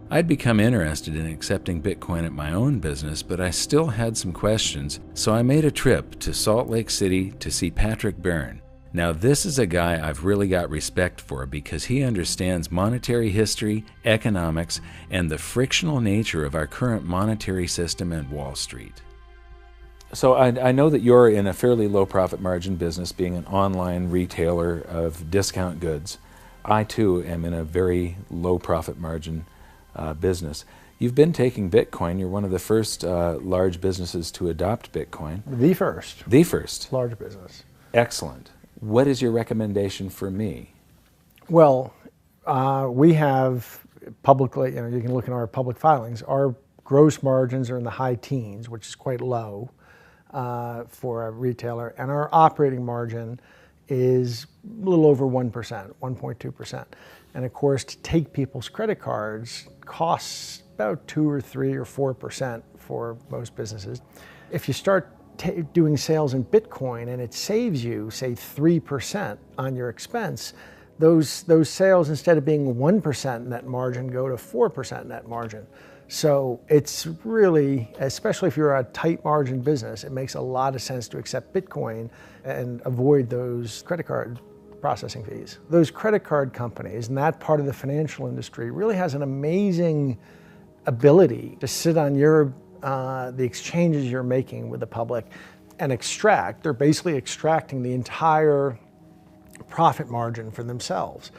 I'd become interested in accepting Bitcoin at my own business, but I still had some questions, so I made a trip to Salt Lake City to see Patrick Byrne. Now this is a guy I've really got respect for because he understands monetary history, economics, and the frictional nature of our current monetary system and Wall Street. So I know that you're in a fairly low profit margin business, being an online retailer of discount goods. I too am in a very low profit margin business. You've been taking Bitcoin. You're one of the first large businesses to adopt Bitcoin. The first. The first. Large business. Excellent. What is your recommendation for me? Well, we have publicly, you can look in our public filings, our gross margins are in the high teens, which is quite low for a retailer, and our operating margin is a little over 1%, 1.2%. And of course, to take people's credit cards costs about 2 or 3 or 4% for most businesses. If you start doing sales in Bitcoin and it saves you, say, 3% on your expense, those sales, instead of being 1% net margin, go to 4% net margin. So it's really, especially if you're a tight margin business, it makes a lot of sense to accept Bitcoin and avoid those credit card processing fees. Those credit card companies and that part of the financial industry really has an amazing ability to sit on the exchanges you're making with the public and extract. They're basically extracting the entire profit margin for themselves.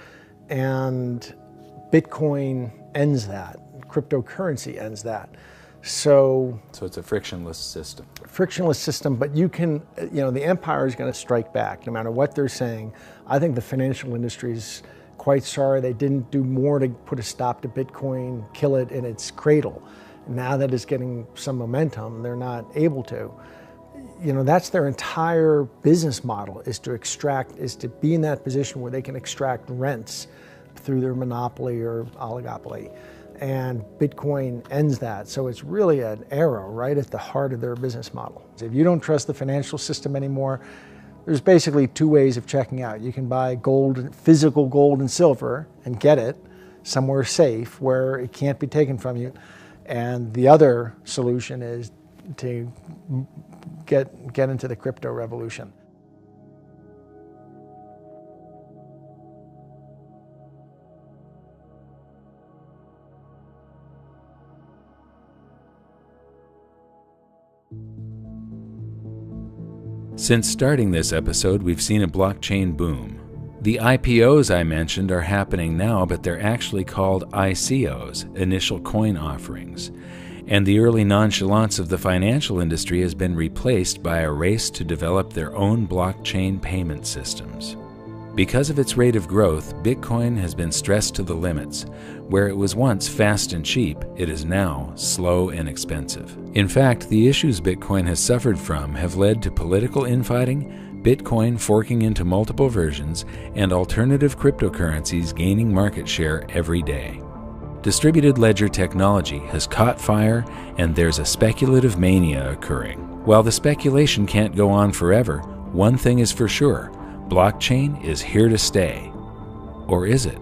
And Bitcoin ends that. Cryptocurrency ends that. So it's a frictionless system. Frictionless system, but you can, the empire is going to strike back no matter what they're saying. I think the financial industry is quite sorry they didn't do more to put a stop to Bitcoin, kill it in its cradle. Now that it's getting some momentum, they're not able to. That's their entire business model, is to be in that position where they can extract rents through their monopoly or oligopoly. And Bitcoin ends that. So it's really an arrow right at the heart of their business model. If you don't trust the financial system anymore, there's basically 2 ways of checking out. You can buy gold, physical gold and silver, and get it somewhere safe where it can't be taken from you. And the other solution is to get into the crypto revolution. Since starting this episode, we've seen a blockchain boom. The IPOs I mentioned are happening now, but they're actually called ICOs, initial coin offerings. And the early nonchalance of the financial industry has been replaced by a race to develop their own blockchain payment systems. Because of its rate of growth, Bitcoin has been stressed to the limits. Where it was once fast and cheap, it is now slow and expensive. In fact, the issues Bitcoin has suffered from have led to political infighting, Bitcoin forking into multiple versions, and alternative cryptocurrencies gaining market share every day. Distributed ledger technology has caught fire, and there's a speculative mania occurring. While the speculation can't go on forever, one thing is for sure: blockchain is here to stay. Or is it?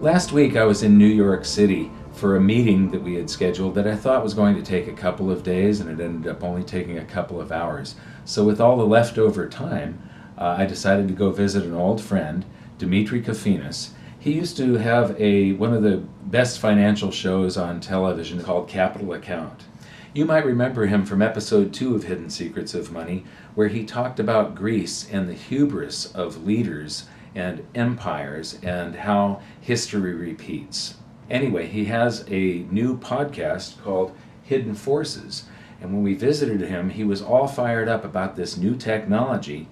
Last week I was in New York City for a meeting that we had scheduled that I thought was going to take a couple of days, and it ended up only taking a couple of hours. So with all the leftover time, I decided to go visit an old friend, Dimitri Kofinas. He used to have one of the best financial shows on television called Capital Account. You might remember him from episode 2 of Hidden Secrets of Money, where he talked about Greece and the hubris of leaders and empires and how history repeats. Anyway, he has a new podcast called Hidden Forces. And when we visited him, he was all fired up about this new technology.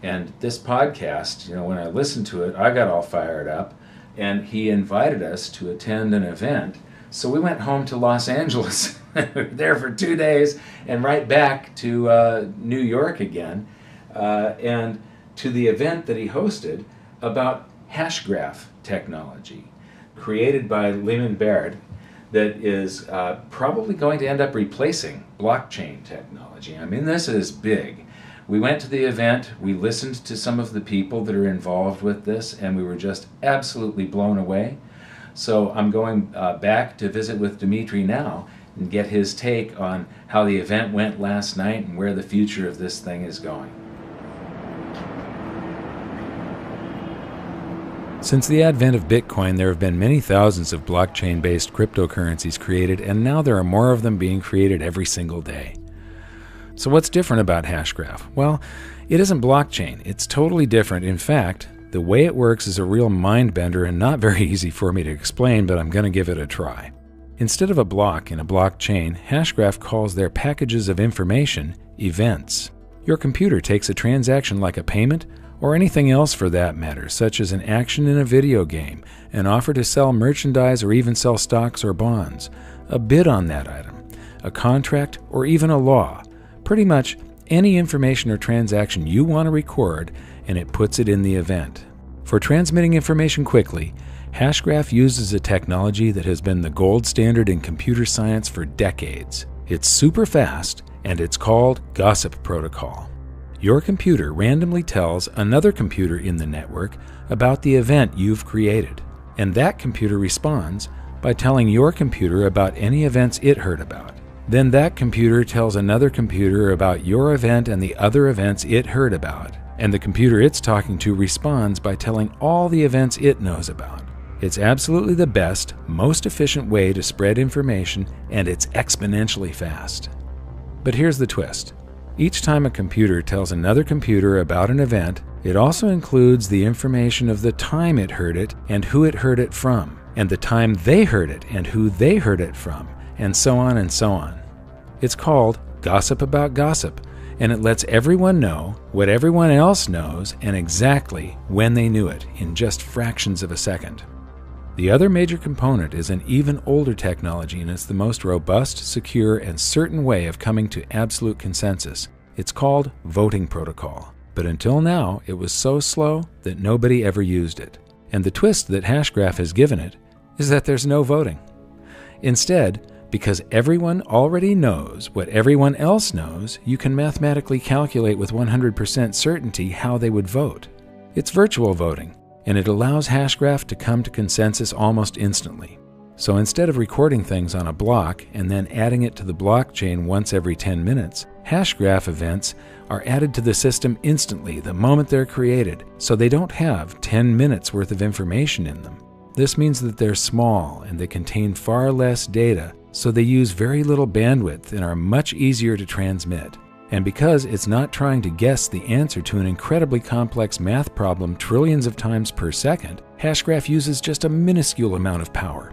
And this podcast, when I listened to it, I got all fired up. And he invited us to attend an event. So we went home to Los Angeles, there for 2 days, and right back to New York again, and to the event that he hosted about hash graph technology, created by Lehman Baird, that is probably going to end up replacing blockchain technology. I mean, this is big. We went to the event, we listened to some of the people that are involved with this, and we were just absolutely blown away. So I'm going back to visit with Dimitri now and get his take on how the event went last night and where the future of this thing is going. Since the advent of Bitcoin, there have been many thousands of blockchain-based cryptocurrencies created, and now there are more of them being created every single day. So what's different about Hashgraph? Well, it isn't blockchain. It's totally different. In fact, the way it works is a real mind-bender and not very easy for me to explain, but I'm going to give it a try. Instead of a block in a blockchain, Hashgraph calls their packages of information events. Your computer takes a transaction like a payment or anything else for that matter, such as an action in a video game, an offer to sell merchandise or even sell stocks or bonds, a bid on that item, a contract, or even a law. Pretty much any information or transaction you want to record, and it puts it in the event. For transmitting information quickly, Hashgraph uses a technology that has been the gold standard in computer science for decades. It's super fast, and it's called Gossip Protocol. Your computer randomly tells another computer in the network about the event you've created, and that computer responds by telling your computer about any events it heard about. Then that computer tells another computer about your event and the other events it heard about, and the computer it's talking to responds by telling all the events it knows about. It's absolutely the best, most efficient way to spread information, and it's exponentially fast. But here's the twist. Each time a computer tells another computer about an event, it also includes the information of the time it heard it and who it heard it from, and the time they heard it and who they heard it from, and so on and so on. It's called Gossip About Gossip, and it lets everyone know what everyone else knows and exactly when they knew it in just fractions of a second. The other major component is an even older technology, and it's the most robust, secure, and certain way of coming to absolute consensus. It's called voting protocol. But until now, it was so slow that nobody ever used it. And the twist that Hashgraph has given it is that there's no voting. Instead, because everyone already knows what everyone else knows, you can mathematically calculate with 100% certainty how they would vote. It's virtual voting, and it allows Hashgraph to come to consensus almost instantly. So instead of recording things on a block and then adding it to the blockchain once every 10 minutes, Hashgraph events are added to the system instantly the moment they're created, so they don't have 10 minutes worth of information in them. This means that they're small and they contain far less data, so they use very little bandwidth and are much easier to transmit. And because it's not trying to guess the answer to an incredibly complex math problem trillions of times per second, Hashgraph uses just a minuscule amount of power.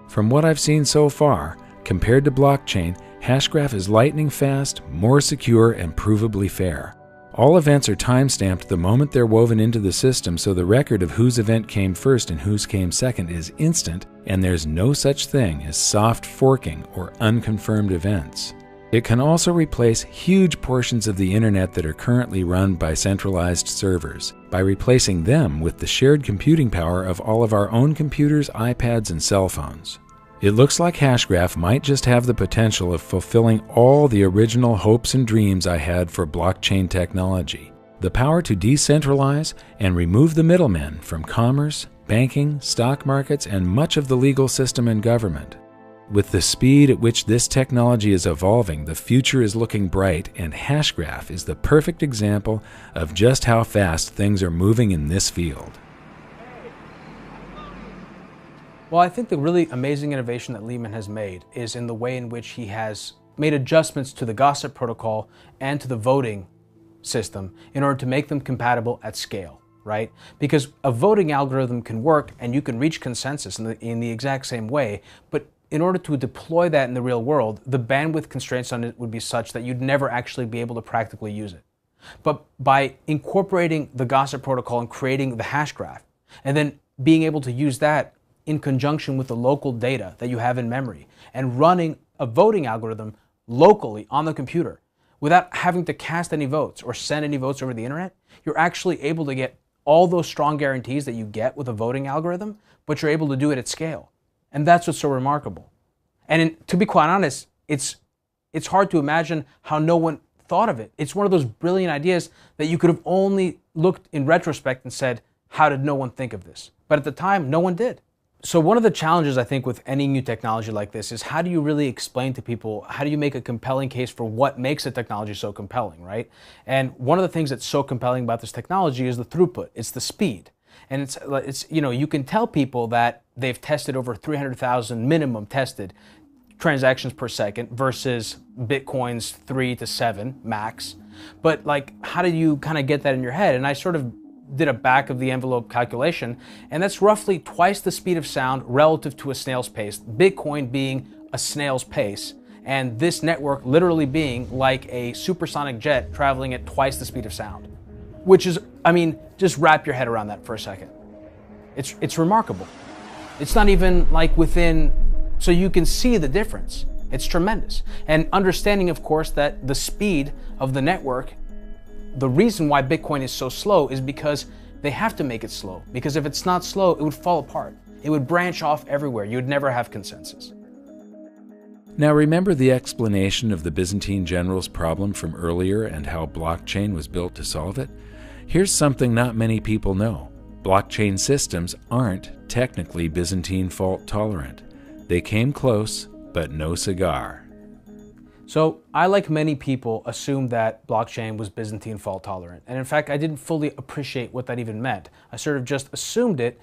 From what I've seen so far, compared to blockchain, Hashgraph is lightning fast, more secure, and provably fair. All events are time-stamped the moment they're woven into the system, so the record of whose event came first and whose came second is instant, and there's no such thing as soft forking or unconfirmed events. It can also replace huge portions of the internet that are currently run by centralized servers, by replacing them with the shared computing power of all of our own computers, iPads, and cell phones. It looks like Hashgraph might just have the potential of fulfilling all the original hopes and dreams I had for blockchain technology. The power to decentralize and remove the middlemen from commerce, banking, stock markets, and much of the legal system and government. With the speed at which this technology is evolving, the future is looking bright, and Hashgraph is the perfect example of just how fast things are moving in this field. Well, I think the really amazing innovation that Leemon has made is in the way in which he has made adjustments to the Gossip Protocol and to the voting system in order to make them compatible at scale, right? Because a voting algorithm can work and you can reach consensus in the exact same way, but in order to deploy that in the real world, the bandwidth constraints on it would be such that you'd never actually be able to practically use it. But by incorporating the Gossip Protocol and creating the hash graph, and then being able to use that in conjunction with the local data that you have in memory, and running a voting algorithm locally on the computer without having to cast any votes or send any votes over the internet, you're actually able to get all those strong guarantees that you get with a voting algorithm, but you're able to do it at scale. And that's what's so remarkable. And to be quite honest, it's hard to imagine how no one thought of it. It's one of those brilliant ideas that you could have only looked in retrospect and said, how did no one think of this? But at the time, no one did. So one of the challenges, I think, with any new technology like this is how do you really explain to people, how do you make a compelling case for what makes a technology so compelling, right? And one of the things that's so compelling about this technology is the throughput, it's the speed. And it's you know, you can tell people that they've tested over 300,000 minimum tested transactions per second versus Bitcoin's 3 to 7 max. But like, how do you kind of get that in your head? And I sort of did a back of the envelope calculation, and that's roughly twice the speed of sound relative to a snail's pace, Bitcoin being a snail's pace, and this network literally being like a supersonic jet traveling at twice the speed of sound. which is, I mean, just wrap your head around that for a second. It's remarkable. It's not even like within, so you can see the difference. It's tremendous. And understanding, of course, that the speed of the network, the reason why Bitcoin is so slow is because they have to make it slow. Because if it's not slow, it would fall apart. It would branch off everywhere. You would never have consensus. Now remember the explanation of the Byzantine general's problem from earlier and how blockchain was built to solve it? Here's something not many people know. Blockchain systems aren't technically Byzantine fault tolerant. They came close, but no cigar. So I, like many people, assumed that blockchain was Byzantine fault tolerant. And in fact, I didn't fully appreciate what that even meant. I sort of just assumed it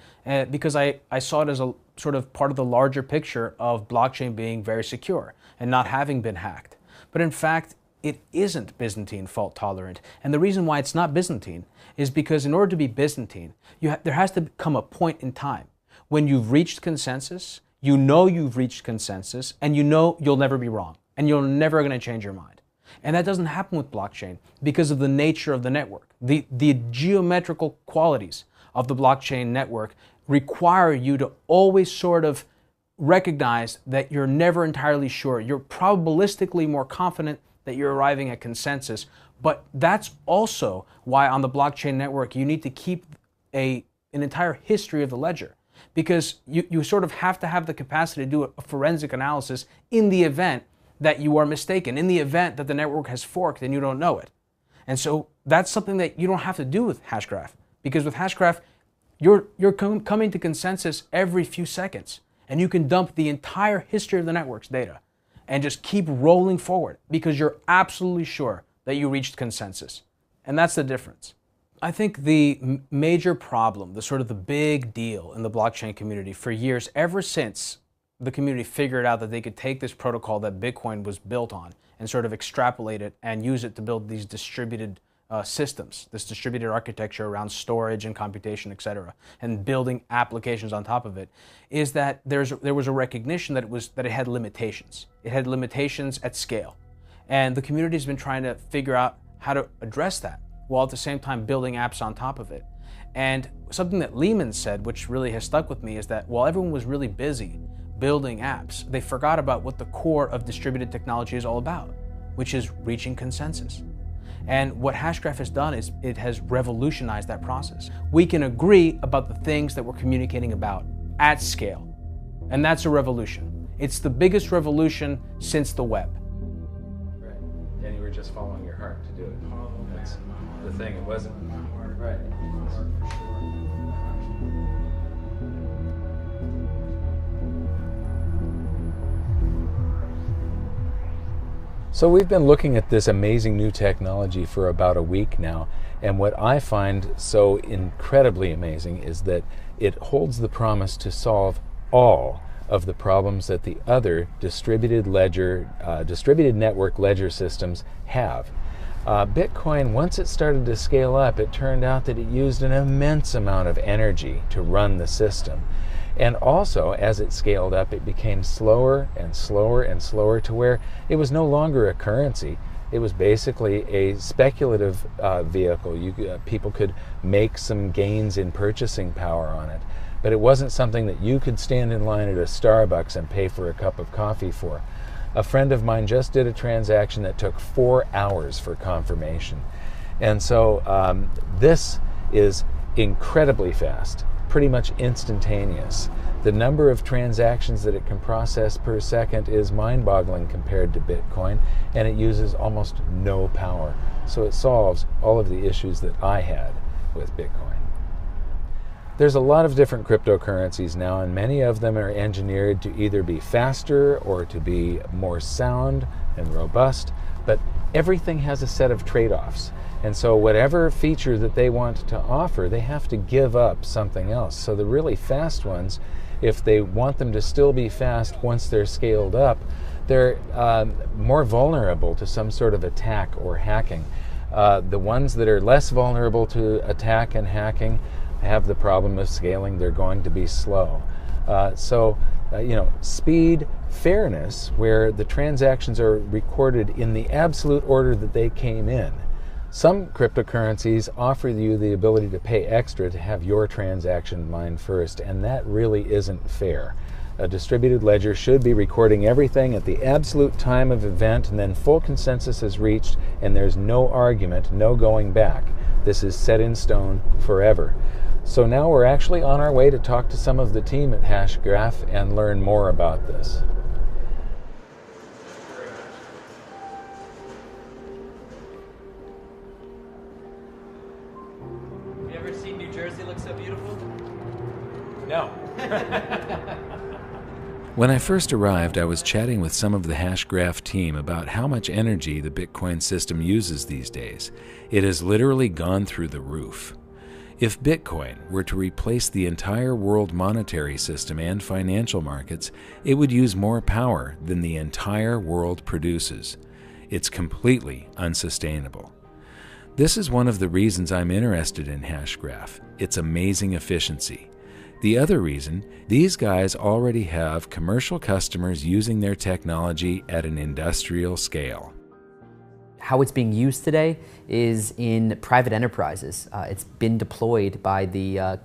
because I saw it as a sort of part of the larger picture of blockchain being very secure and not having been hacked. But in fact, it isn't Byzantine fault tolerant. And the reason why it's not Byzantine is because in order to be Byzantine, there has to come a point in time when you've reached consensus, you know you've reached consensus, and you know you'll never be wrong, and you're never going to change your mind. And that doesn't happen with blockchain because of the nature of the network. The geometrical qualities of the blockchain network require you to always sort of recognize that you're never entirely sure. You're probabilistically more confident that you're arriving at consensus, but that's also why on the blockchain network you need to keep an entire history of the ledger, because you sort of have to have the capacity to do a forensic analysis in the event that you are mistaken, in the event that the network has forked and you don't know it. And so that's something that you don't have to do with Hashgraph, because with Hashgraph, you're coming to consensus every few seconds, and you can dump the entire history of the network's data and just keep rolling forward because you're absolutely sure that you reached consensus. And that's the difference. I think the major problem, the sort of the big deal in the blockchain community for years, ever since the community figured out that they could take this protocol that Bitcoin was built on and sort of extrapolate it and use it to build these distributed systems, this distributed architecture around storage and computation, etc., and building applications on top of it, is that there was a recognition that it had limitations. It had limitations at scale. And the community has been trying to figure out how to address that, while at the same time building apps on top of it. And something that Lehman said, which really has stuck with me, is that while everyone was really busy building apps, they forgot about what the core of distributed technology is all about, which is reaching consensus. And what Hashgraph has done is it has revolutionized that process. We can agree about the things that we're communicating about at scale. And that's a revolution. It's the biggest revolution since the web. Right. And you were just following your heart to do it. That's the thing. It wasn't. Right. So we've been looking at this amazing new technology for about a week now, and what I find so incredibly amazing is that it holds the promise to solve all of the problems that the other distributed network ledger systems have. Bitcoin, once it started to scale up, it turned out that it used an immense amount of energy to run the system. And also, as it scaled up, it became slower and slower and slower to where it was no longer a currency. It was basically a speculative vehicle. People could make some gains in purchasing power on it. But it wasn't something that you could stand in line at a Starbucks and pay for a cup of coffee for. A friend of mine just did a transaction that took 4 hours for confirmation. And so this is incredibly fast, pretty much instantaneous. The number of transactions that it can process per second is mind-boggling compared to Bitcoin, and it uses almost no power. So it solves all of the issues that I had with Bitcoin. There's a lot of different cryptocurrencies now, and many of them are engineered to either be faster or to be more sound and robust, but everything has a set of trade-offs. And so whatever feature that they want to offer, they have to give up something else. So the really fast ones, if they want them to still be fast once they're scaled up, they're more vulnerable to some sort of attack or hacking. The ones that are less vulnerable to attack and hacking have the problem of scaling. They're going to be slow. Speed, fairness, where the transactions are recorded in the absolute order that they came in, Some cryptocurrencies offer you the ability to pay extra to have your transaction mined first, and that really isn't fair. A distributed ledger should be recording everything at the absolute time of event, and then full consensus is reached, and there's no argument, no going back. This is set in stone forever. So now we're actually on our way to talk to some of the team at Hashgraph and learn more about this. Have you ever seen New Jersey look so beautiful? No. When I first arrived, I was chatting with some of the Hashgraph team about how much energy the Bitcoin system uses these days. It has literally gone through the roof. If Bitcoin were to replace the entire world monetary system and financial markets, it would use more power than the entire world produces. It's completely unsustainable. This is one of the reasons I'm interested in Hashgraph, its amazing efficiency. The other reason, these guys already have commercial customers using their technology at an industrial scale. How it's being used today is in private enterprises. It's been deployed by the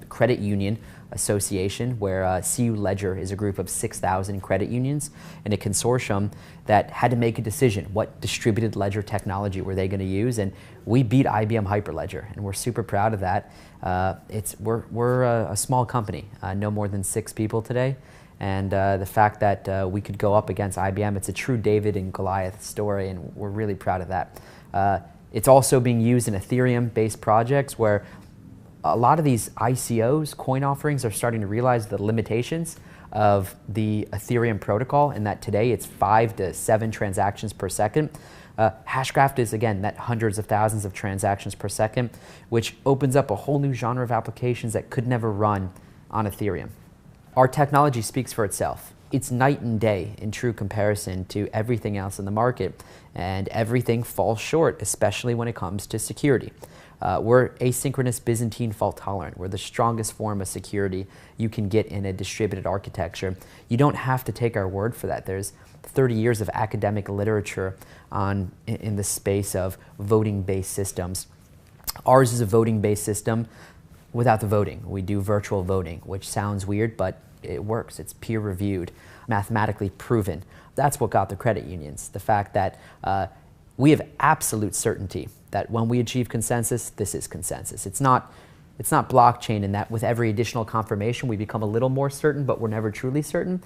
Credit Union Association, where CU Ledger is a group of 6,000 credit unions in a consortium that had to make a decision. What distributed ledger technology were they going to use? And we beat IBM Hyperledger, and we're super proud of that. We're a small company, no more than 6 people today. And the fact that we could go up against IBM, it's a true David and Goliath story, and we're really proud of that. It's also being used in Ethereum-based projects where a lot of these ICOs, coin offerings, are starting to realize the limitations of the Ethereum protocol, and that today it's 5 to 7 transactions per second. Hashgraph is, again, that hundreds of thousands of transactions per second, which opens up a whole new genre of applications that could never run on Ethereum. Our technology speaks for itself. It's night and day in true comparison to everything else in the market, and everything falls short, especially when it comes to security. We're asynchronous Byzantine fault tolerant. We're the strongest form of security you can get in a distributed architecture. You don't have to take our word for that. There's 30 years of academic literature in the space of voting-based systems. Ours is a voting-based system without the voting. We do virtual voting, which sounds weird, but it works. It's peer-reviewed, mathematically proven. That's what got the credit unions, the fact that we have absolute certainty that when we achieve consensus, this is consensus. It's not blockchain in that with every additional confirmation we become a little more certain, but we're never truly certain.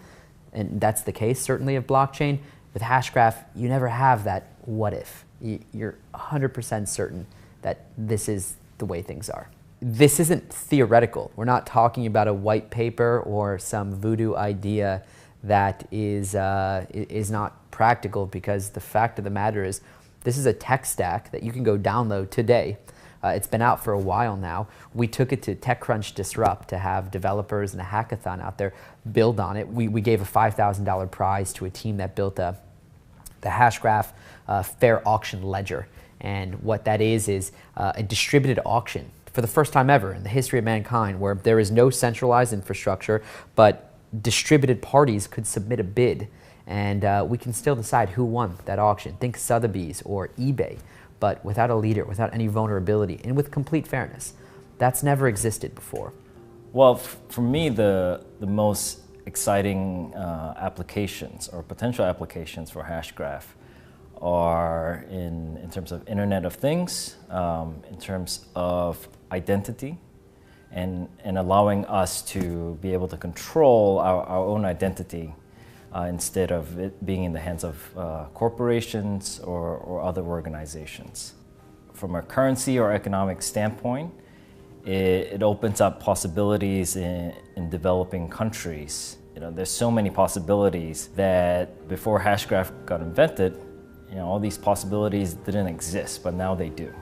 And that's the case, certainly, of blockchain. With Hashgraph, you never have that what if. You're 100% certain that this is the way things are. This isn't theoretical. We're not talking about a white paper or some voodoo idea that is not practical, because the fact of the matter is this is a tech stack that you can go download today. It's been out for a while now. We took it to TechCrunch Disrupt to have developers and a hackathon out there build on it. We gave a $5,000 prize to a team that built the Hashgraph Fair Auction Ledger. And what that is a distributed auction for the first time ever in the history of mankind, where there is no centralized infrastructure, but distributed parties could submit a bid, and we can still decide who won that auction. Think Sotheby's or eBay, but without a leader, without any vulnerability, and with complete fairness. That's never existed before. Well, for me, the most exciting applications or potential applications for Hashgraph are in terms of Internet of Things, in terms of identity, and allowing us to be able to control our own identity instead of it being in the hands of corporations or other organizations. From a currency or economic standpoint, it opens up possibilities in developing countries. You know, there's so many possibilities that before Hashgraph got invented, you know, all these possibilities didn't exist, but now they do.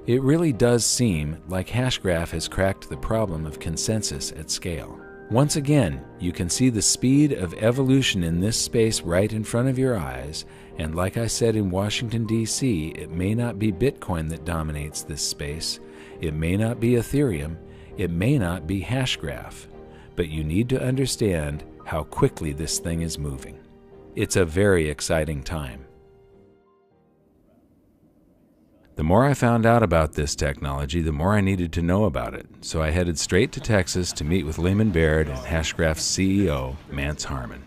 It really does seem like Hashgraph has cracked the problem of consensus at scale. Once again, you can see the speed of evolution in this space right in front of your eyes, and like I said in Washington, D.C., it may not be Bitcoin that dominates this space, it may not be Ethereum, it may not be Hashgraph, but you need to understand how quickly this thing is moving. It's a very exciting time. The more I found out about this technology, the more I needed to know about it, so I headed straight to Texas to meet with Lehman Baird and Hashgraph's CEO, Mance Harmon.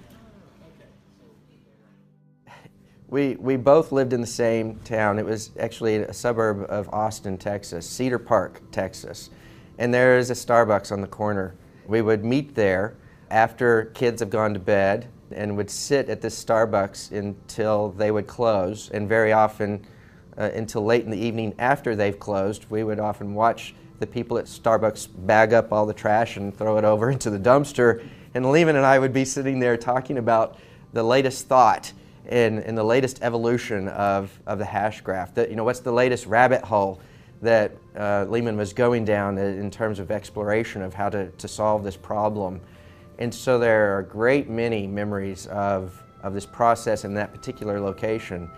We both lived in the same town. It was actually a suburb of Austin, Texas, Cedar Park, Texas. And there is a Starbucks on the corner. We would meet there after kids have gone to bed and would sit at this Starbucks until they would close, and very often until late in the evening after they've closed. We would often watch the people at Starbucks bag up all the trash and throw it over into the dumpster, and Lehman and I would be sitting there talking about the latest thought and the latest evolution of the hash graph. That, what's the latest rabbit hole that Lehman was going down in terms of exploration of how to solve this problem. And so there are a great many memories of this process in that particular location.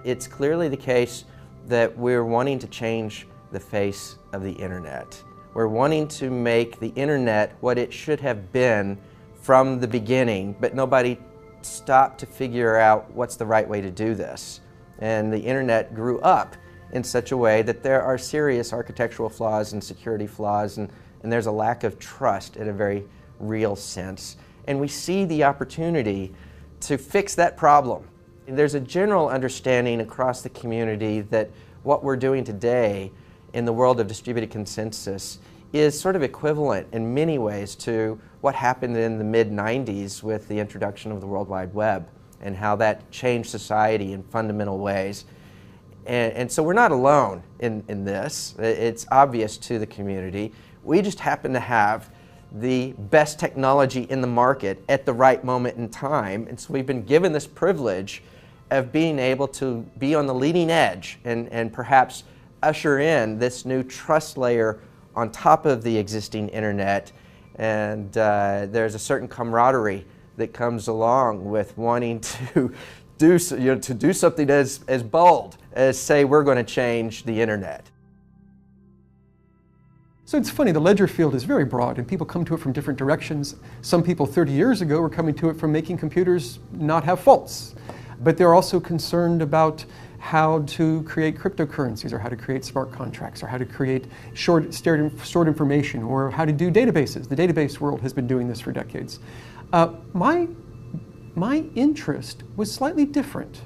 It's clearly the case that we're wanting to change the face of the internet. We're wanting to make the internet what it should have been from the beginning, but nobody stopped to figure out what's the right way to do this. And the internet grew up in such a way that there are serious architectural flaws and security flaws, and there's a lack of trust in a very real sense. And we see the opportunity to fix that problem. There's a general understanding across the community that what we're doing today in the world of distributed consensus is sort of equivalent in many ways to what happened in the mid-90s with the introduction of the World Wide Web and how that changed society in fundamental ways. And so we're not alone in this. It's obvious to the community. We just happen to have the best technology in the market at the right moment in time, and so we've been given this privilege of being able to be on the leading edge and perhaps usher in this new trust layer on top of the existing internet. And there's a certain camaraderie that comes along with wanting to do something as bold as say we're going to change the internet. So it's funny, the ledger field is very broad and people come to it from different directions. Some people 30 years ago were coming to it from making computers not have faults. But they're also concerned about how to create cryptocurrencies, or how to create smart contracts, or how to create stored information, or how to do databases. The database world has been doing this for decades. My interest was slightly different.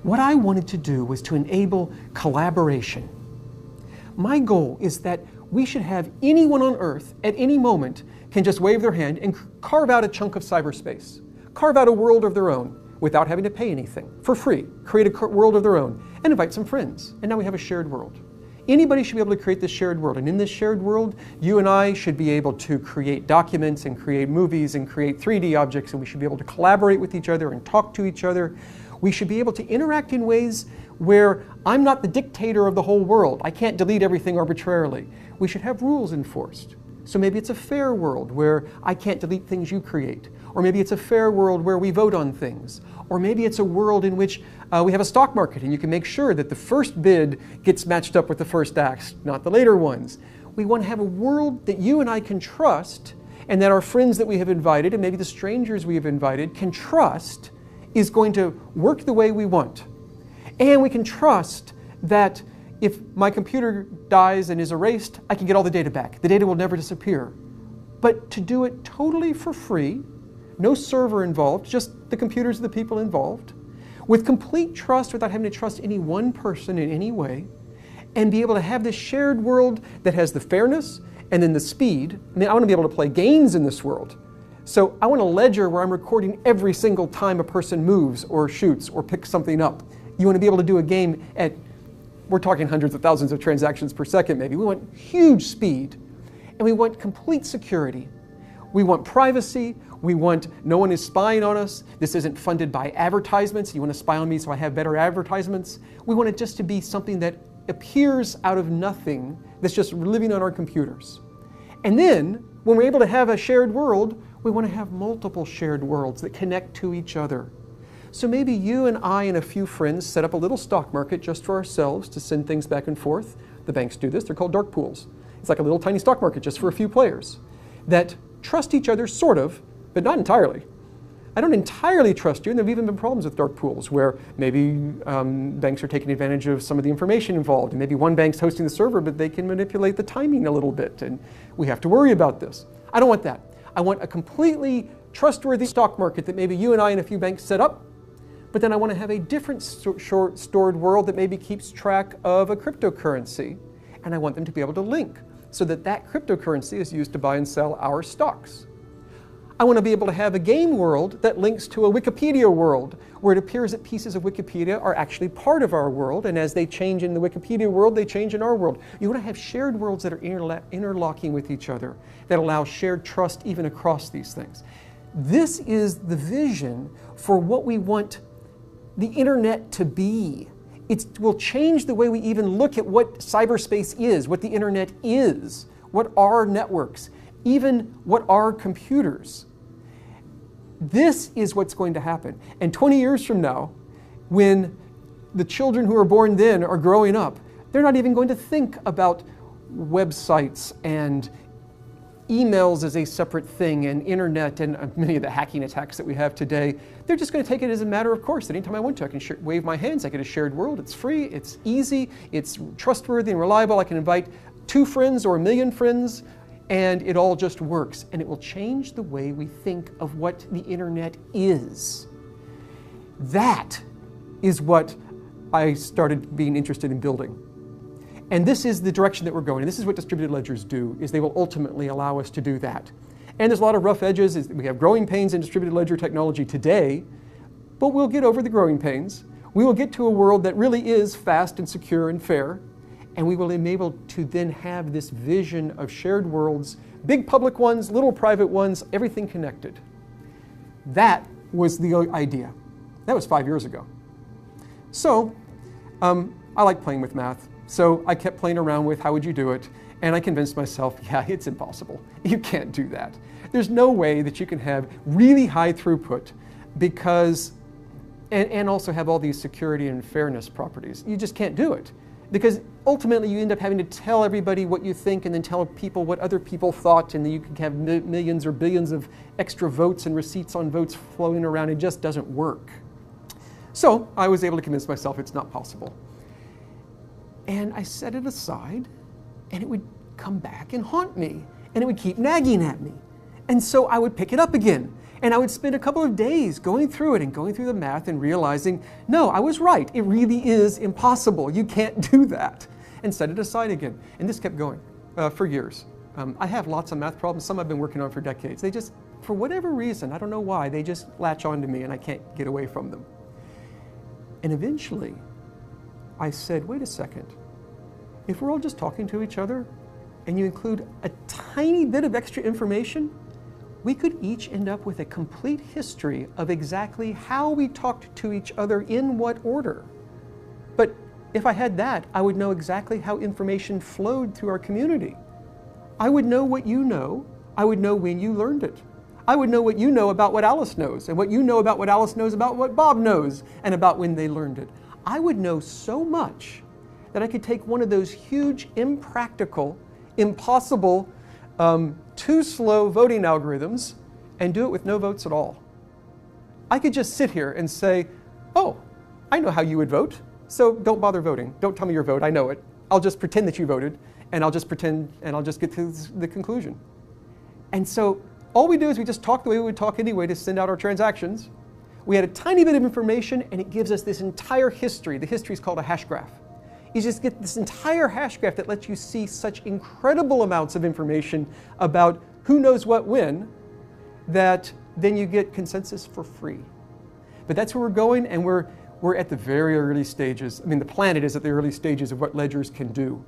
What I wanted to do was to enable collaboration. My goal is that we should have anyone on Earth at any moment can just wave their hand and carve out a chunk of cyberspace, carve out a world of their own, without having to pay anything, for free, create a world of their own, and invite some friends. And now we have a shared world. Anybody should be able to create this shared world, and in this shared world, you and I should be able to create documents and create movies and create 3D objects, and we should be able to collaborate with each other and talk to each other. We should be able to interact in ways where I'm not the dictator of the whole world. I can't delete everything arbitrarily. We should have rules enforced. So maybe it's a fair world where I can't delete things you create. Or maybe it's a fair world where we vote on things. Or maybe it's a world in which we have a stock market and you can make sure that the first bid gets matched up with the first act, not the later ones. We want to have a world that you and I can trust, and that our friends that we have invited, and maybe the strangers we have invited, can trust is going to work the way we want. And we can trust that if my computer dies and is erased, I can get all the data back. The data will never disappear. But to do it totally for free, no server involved, just the computers of the people involved, with complete trust without having to trust any one person in any way, and be able to have this shared world that has the fairness and then the speed. I mean, I want to be able to play games in this world. So I want a ledger where I'm recording every single time a person moves or shoots or picks something up. You want to be able to do a game at, we're talking hundreds of thousands of transactions per second maybe. We want huge speed, and we want complete security. We want privacy. We want no one is spying on us. This isn't funded by advertisements. You want to spy on me so I have better advertisements. We want it just to be something that appears out of nothing, that's just living on our computers. And then, when we're able to have a shared world, we want to have multiple shared worlds that connect to each other. So maybe you and I and a few friends set up a little stock market just for ourselves to send things back and forth. The banks do this. They're called dark pools. It's like a little tiny stock market just for a few players that trust each other, sort of, but not entirely. I don't entirely trust you, and there have even been problems with dark pools where maybe banks are taking advantage of some of the information involved, and maybe one bank's hosting the server, but they can manipulate the timing a little bit, and we have to worry about this. I don't want that. I want a completely trustworthy stock market that maybe you and I and a few banks set up, but then I want to have a different stored world that maybe keeps track of a cryptocurrency, and I want them to be able to link so that that cryptocurrency is used to buy and sell our stocks. I want to be able to have a game world that links to a Wikipedia world, where it appears that pieces of Wikipedia are actually part of our world, and as they change in the Wikipedia world, they change in our world. You want to have shared worlds that are interlocking with each other, that allow shared trust even across these things. This is the vision for what we want the internet to be. It will change the way we even look at what cyberspace is, what the internet is, what are networks, even what are computers. This is what's going to happen. And 20 years from now, when the children who are born then are growing up, they're not even going to think about websites and emails as a separate thing, and internet and many of the hacking attacks that we have today. They're just going to take it as a matter of course. Anytime I want to, I can wave my hands. I get a shared world. It's free, it's easy, it's trustworthy and reliable. I can invite 2 friends or 1 million friends, and it all just works. And it will change the way we think of what the internet is. That is what I started being interested in building. And this is the direction that we're going. And this is what distributed ledgers do, is they will ultimately allow us to do that. And there's a lot of rough edges. We have growing pains in distributed ledger technology today, but we'll get over the growing pains. We will get to a world that really is fast and secure and fair, and we will be able to then have this vision of shared worlds, big public ones, little private ones, everything connected. That was the idea. That was 5 years ago. So I like playing with math. So I kept playing around with how would you do it, and I convinced myself, yeah, it's impossible. You can't do that. There's no way that you can have really high throughput because, and also have all these security and fairness properties. You just can't do it. Because ultimately you end up having to tell everybody what you think and then tell people what other people thought, and then you can have millions or billions of extra votes and receipts on votes flowing around. It just doesn't work. So I was able to convince myself it's not possible. And I set it aside, and it would come back and haunt me, and it would keep nagging at me. And so I would pick it up again, and I would spend a couple of days going through it and going through the math and realizing, no, I was right. It really is impossible. You can't do that. And set it aside again. And this kept going for years. I have lots of math problems. Some I've been working on for decades. They just, for whatever reason, I don't know why, they just latch onto me and I can't get away from them. And eventually, I said, wait a second. If we're all just talking to each other and you include a tiny bit of extra information, we could each end up with a complete history of exactly how we talked to each other in what order. But if I had that, I would know exactly how information flowed through our community. I would know what you know. I would know when you learned it. I would know what you know about what Alice knows, and what you know about what Alice knows about what Bob knows, and about when they learned it. I would know so much that I could take one of those huge, impractical, impossible, too slow voting algorithms and do it with no votes at all. I could just sit here and say, oh, I know how you would vote, so don't bother voting. Don't tell me your vote, I know it. I'll just pretend that you voted, and I'll just pretend, and I'll just get to the conclusion. And so all we do is we just talk the way we would talk anyway to send out our transactions. We had a tiny bit of information, and it gives us this entire history. The history is called a hash graph. You just get this entire hash graph that lets you see such incredible amounts of information about who knows what when, that then you get consensus for free. But that's where we're going, and we're at the very early stages. I mean, the planet is at the early stages of what ledgers can do.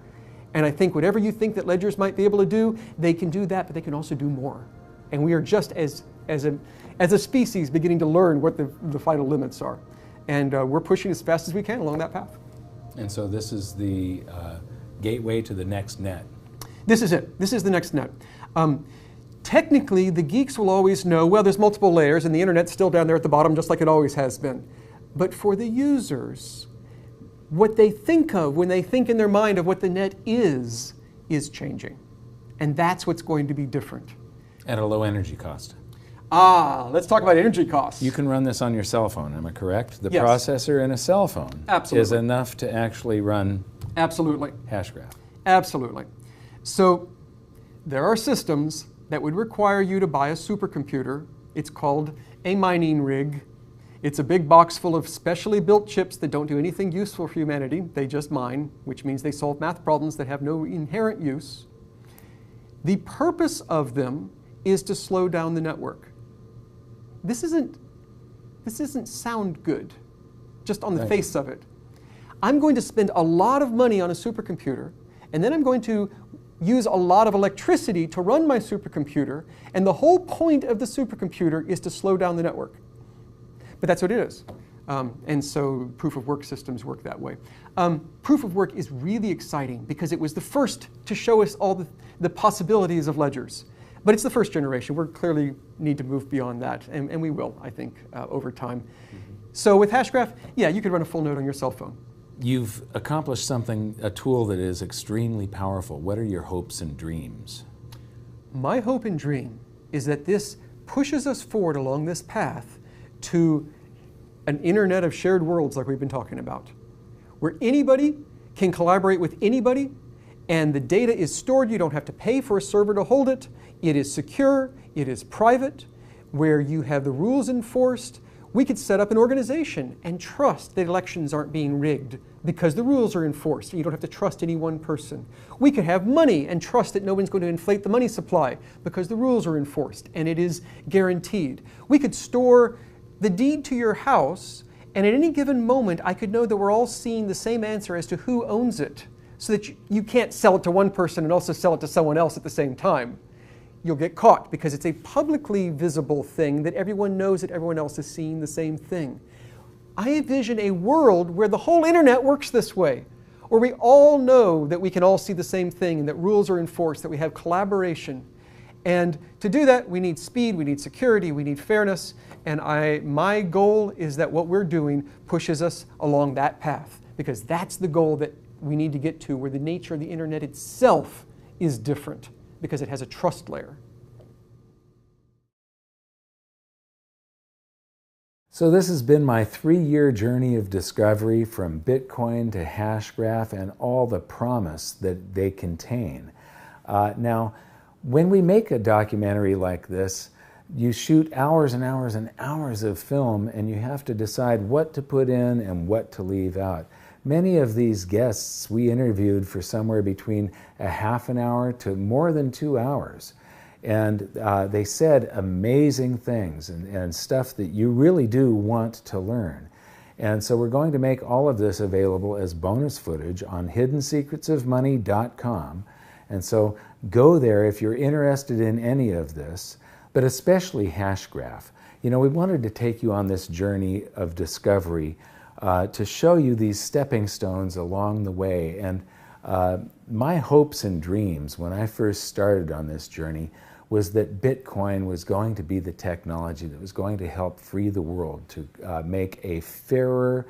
And I think whatever you think that ledgers might be able to do, they can do that, but they can also do more. And we are just as a species beginning to learn what the final limits are. And we're pushing as fast as we can along that path. And so this is the gateway to the next net. This is it. This is the next net. Technically, the geeks will always know, well, there's multiple layers, and the internet's still down there at the bottom, just like it always has been. But for the users, what they think of when they think in their mind of what the net is changing. And that's what's going to be different. At a low energy cost. Let's talk about energy costs. You can run this on your cell phone, am I correct? The Yes. processor in a cell phone Absolutely. is enough to actually run Absolutely. Hashgraph. Absolutely. So there are systems that would require you to buy a supercomputer. It's called a mining rig. It's a big box full of specially built chips that don't do anything useful for humanity. They just mine, which means they solve math problems that have no inherent use. The purpose of them is to slow down the network. This doesn't sound good, just on the face of it. I'm going to spend a lot of money on a supercomputer, and then I'm going to use a lot of electricity to run my supercomputer, and the whole point of the supercomputer is to slow down the network. But that's what it is. And so proof of work systems work that way. Proof of work is really exciting because it was the first to show us all the possibilities of ledgers. But it's the first generation. We clearly need to move beyond that, and we will, I think, over time. Mm-hmm. So with Hashgraph, yeah, you could run a full node on your cell phone. You've accomplished something, a tool that is extremely powerful. What are your hopes and dreams? My hope and dream is that this pushes us forward along this path to an internet of shared worlds like we've been talking about, where anybody can collaborate with anybody, and the data is stored. You don't have to pay for a server to hold it. It is secure, it is private, where you have the rules enforced. We could set up an organization and trust that elections aren't being rigged because the rules are enforced. You don't have to trust any one person. We could have money and trust that no one's going to inflate the money supply because the rules are enforced and it is guaranteed. We could store the deed to your house, and at any given moment I could know that we're all seeing the same answer as to who owns it, so that you can't sell it to one person and also sell it to someone else at the same time. You'll get caught because it's a publicly visible thing that everyone knows that everyone else is seeing the same thing. I envision a world where the whole internet works this way, where we all know that we can all see the same thing and that rules are enforced, that we have collaboration. And to do that, we need speed, we need security, we need fairness, and my goal is that what we're doing pushes us along that path, because that's the goal that we need to get to, where the nature of the internet itself is different, because it has a trust layer. So this has been my 3-year journey of discovery from Bitcoin to Hashgraph and all the promise that they contain. Now, when we make a documentary like this, you shoot hours and hours and hours of film, and you have to decide what to put in and what to leave out. Many of these guests we interviewed for somewhere between a half an hour to more than 2 hours. And they said amazing things and stuff that you really do want to learn. And so we're going to make all of this available as bonus footage on hiddensecretsofmoney.com. And so go there if you're interested in any of this, but especially Hashgraph. You know, we wanted to take you on this journey of discovery to show you these stepping stones along the way. And my hopes and dreams when I first started on this journey was that Bitcoin was going to be the technology that was going to help free the world to make a fairer,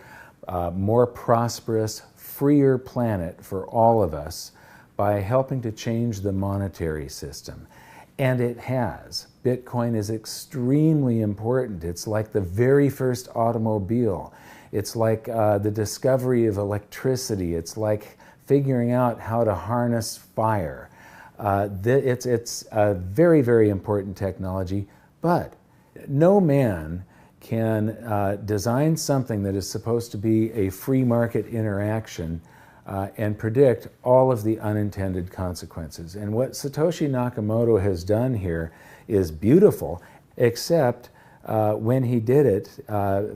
more prosperous, freer planet for all of us by helping to change the monetary system. And it has. Bitcoin is extremely important. It's like the very first automobile. It's like the discovery of electricity. It's like figuring out how to harness fire. It's a very, very important technology, but no man can design something that is supposed to be a free market interaction and predict all of the unintended consequences. And what Satoshi Nakamoto has done here is beautiful, except when he did it,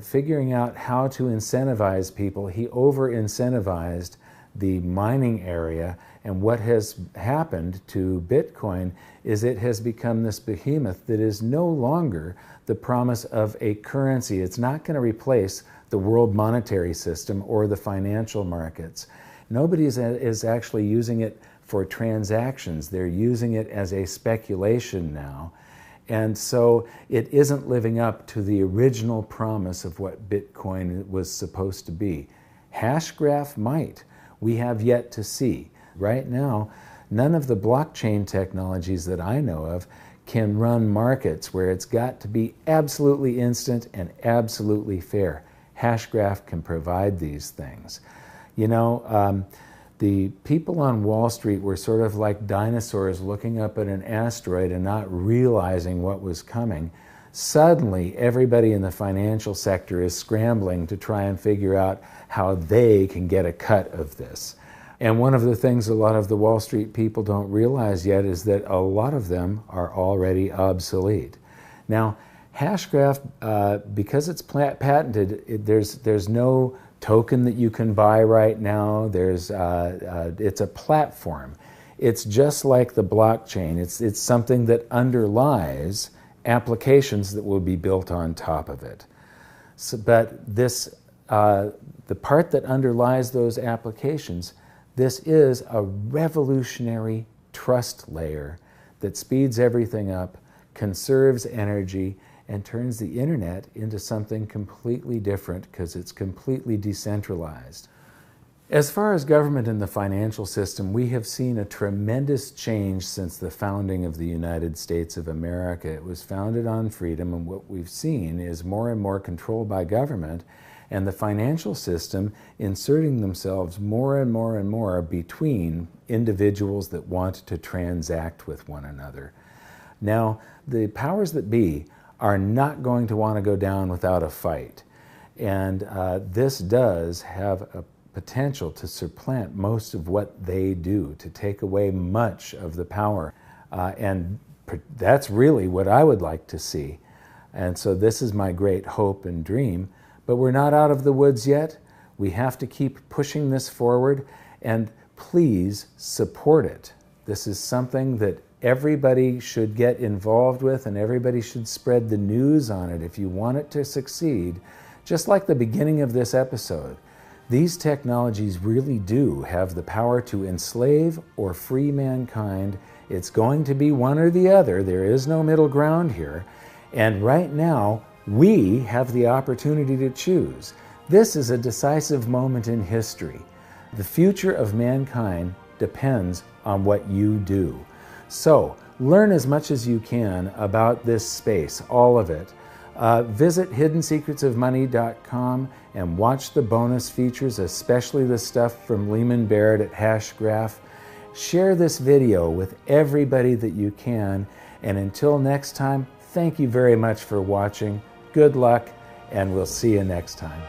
figuring out how to incentivize people, he over-incentivized the mining area. And what has happened to Bitcoin is it has become this behemoth that is no longer the promise of a currency. It's not going to replace the world monetary system or the financial markets. Nobody is actually using it for transactions. They're using it as a speculation now. And so it isn't living up to the original promise of what Bitcoin was supposed to be. Hashgraph might. We have yet to see. Right now, None of the blockchain technologies that I know of can run markets where it's got to be absolutely instant and absolutely fair. Hashgraph can provide these things. You know, the people on Wall Street were sort of like dinosaurs looking up at an asteroid and not realizing what was coming. Suddenly, everybody in the financial sector is scrambling to try and figure out how they can get a cut of this. And one of the things a lot of the Wall Street people don't realize yet is that a lot of them are already obsolete. Now, Hashgraph, because it's patented, there's no token that you can buy right now. It's a platform. It's just like the blockchain. It's something that underlies applications that will be built on top of it. So, but this, the part that underlies those applications, this is a revolutionary trust layer that speeds everything up, conserves energy, and turns the internet into something completely different because it's completely decentralized. As far as government and the financial system, we have seen a tremendous change since the founding of the United States of America. It was founded on freedom, and what we've seen is more and more control by government and the financial system inserting themselves more and more and more between individuals that want to transact with one another. Now, the powers that be are not going to want to go down without a fight. And this does have a potential to supplant most of what they do, to take away much of the power. And that's really what I would like to see. And so this is my great hope and dream. But we're not out of the woods yet. We have to keep pushing this forward, and please support it. This is something that everybody should get involved with, and everybody should spread the news on it if you want it to succeed. Just like the beginning of this episode, these technologies really do have the power to enslave or free mankind. It's going to be one or the other. There is no middle ground here. And right now, we have the opportunity to choose. This is a decisive moment in history. The future of mankind depends on what you do. So, learn as much as you can about this space, all of it. Visit hiddensecretsofmoney.com and watch the bonus features, especially the stuff from Lehman Barrett at Hashgraph. Share this video with everybody that you can. And until next time, thank you very much for watching. Good luck, and we'll see you next time.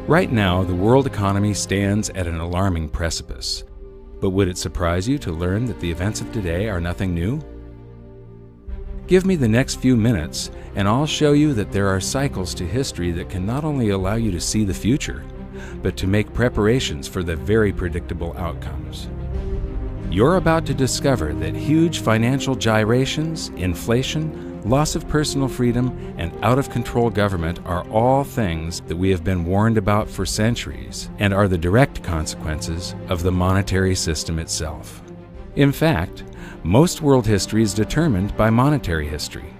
Right now, the world economy stands at an alarming precipice. But would it surprise you to learn that the events of today are nothing new? Give me the next few minutes, and I'll show you that there are cycles to history that can not only allow you to see the future, but to make preparations for the very predictable outcomes. You're about to discover that huge financial gyrations, inflation, loss of personal freedom, and out-of-control government are all things that we have been warned about for centuries and are the direct consequences of the monetary system itself. In fact, most world history is determined by monetary history.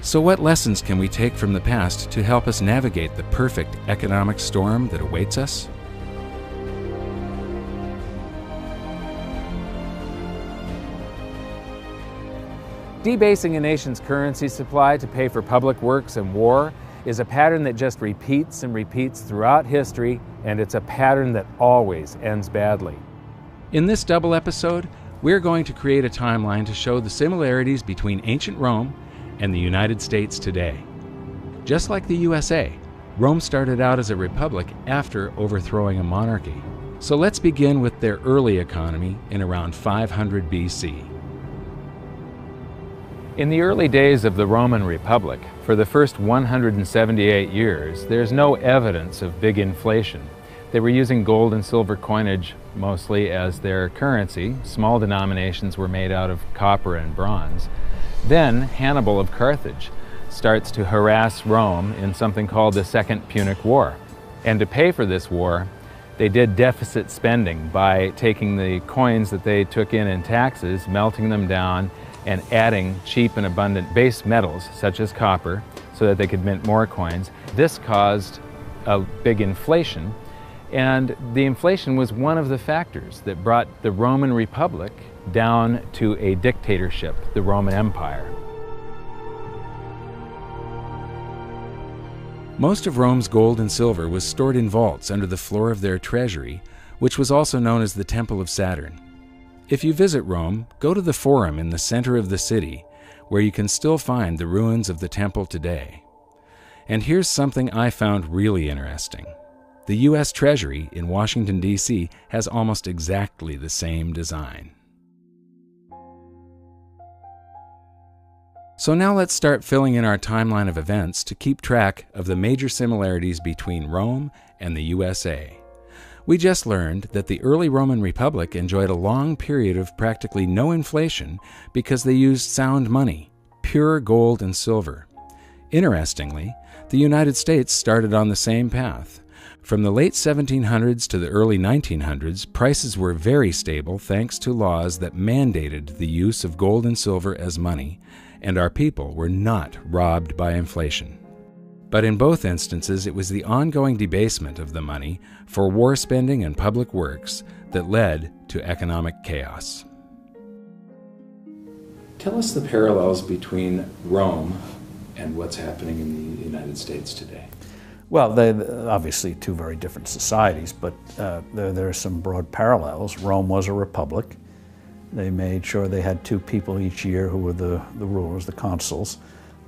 So what lessons can we take from the past to help us navigate the perfect economic storm that awaits us? Debasing a nation's currency supply to pay for public works and war is a pattern that just repeats and repeats throughout history, and it's a pattern that always ends badly. In this double episode, we're going to create a timeline to show the similarities between ancient Rome and the United States today. Just like the USA, Rome started out as a republic after overthrowing a monarchy. So let's begin with their early economy in around 500 BC. In the early days of the Roman Republic, for the first 178 years, there's no evidence of big inflation. They were using gold and silver coinage mostly as their currency. Small denominations were made out of copper and bronze. Then Hannibal of Carthage starts to harass Rome in something called the Second Punic War. And to pay for this war, they did deficit spending by taking the coins that they took in taxes, melting them down, and adding cheap and abundant base metals, such as copper, so that they could mint more coins. This caused a big inflation, and the inflation was one of the factors that brought the Roman Republic down to a dictatorship, the Roman Empire. Most of Rome's gold and silver was stored in vaults under the floor of their treasury, which was also known as the Temple of Saturn. If you visit Rome, go to the Forum in the center of the city, where you can still find the ruins of the temple today. And here's something I found really interesting. The U.S. Treasury in Washington, D.C. has almost exactly the same design. So now let's start filling in our timeline of events to keep track of the major similarities between Rome and the USA. We just learned that the early Roman Republic enjoyed a long period of practically no inflation because they used sound money, pure gold and silver. Interestingly, the United States started on the same path. From the late 1700s to the early 1900s, prices were very stable thanks to laws that mandated the use of gold and silver as money, and our people were not robbed by inflation. But in both instances, it was the ongoing debasement of the money for war spending and public works that led to economic chaos. Tell us the parallels between Rome and what's happening in the United States today. Well, they're obviously two very different societies, but there are some broad parallels. Rome was a republic. They made sure they had two people each year who were the rulers, the consuls.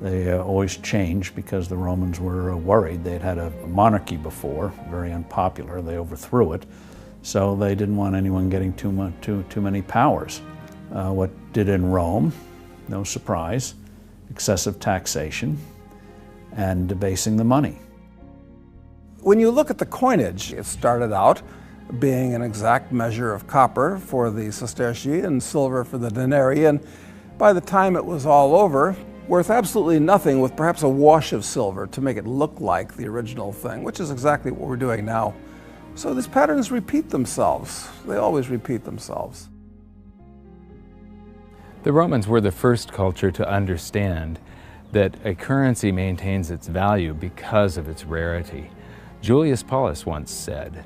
They always changed because the Romans were worried. They'd had a monarchy before, very unpopular. They overthrew it, so they didn't want anyone getting too many powers. What did in Rome, no surprise, excessive taxation and debasing the money. When you look at the coinage, it started out being an exact measure of copper for the sestertii and silver for the denarii, and by the time it was all over, worth absolutely nothing with perhaps a wash of silver to make it look like the original thing, which is exactly what we're doing now. So these patterns repeat themselves. They always repeat themselves. The Romans were the first culture to understand that a currency maintains its value because of its rarity. Julius Paulus once said,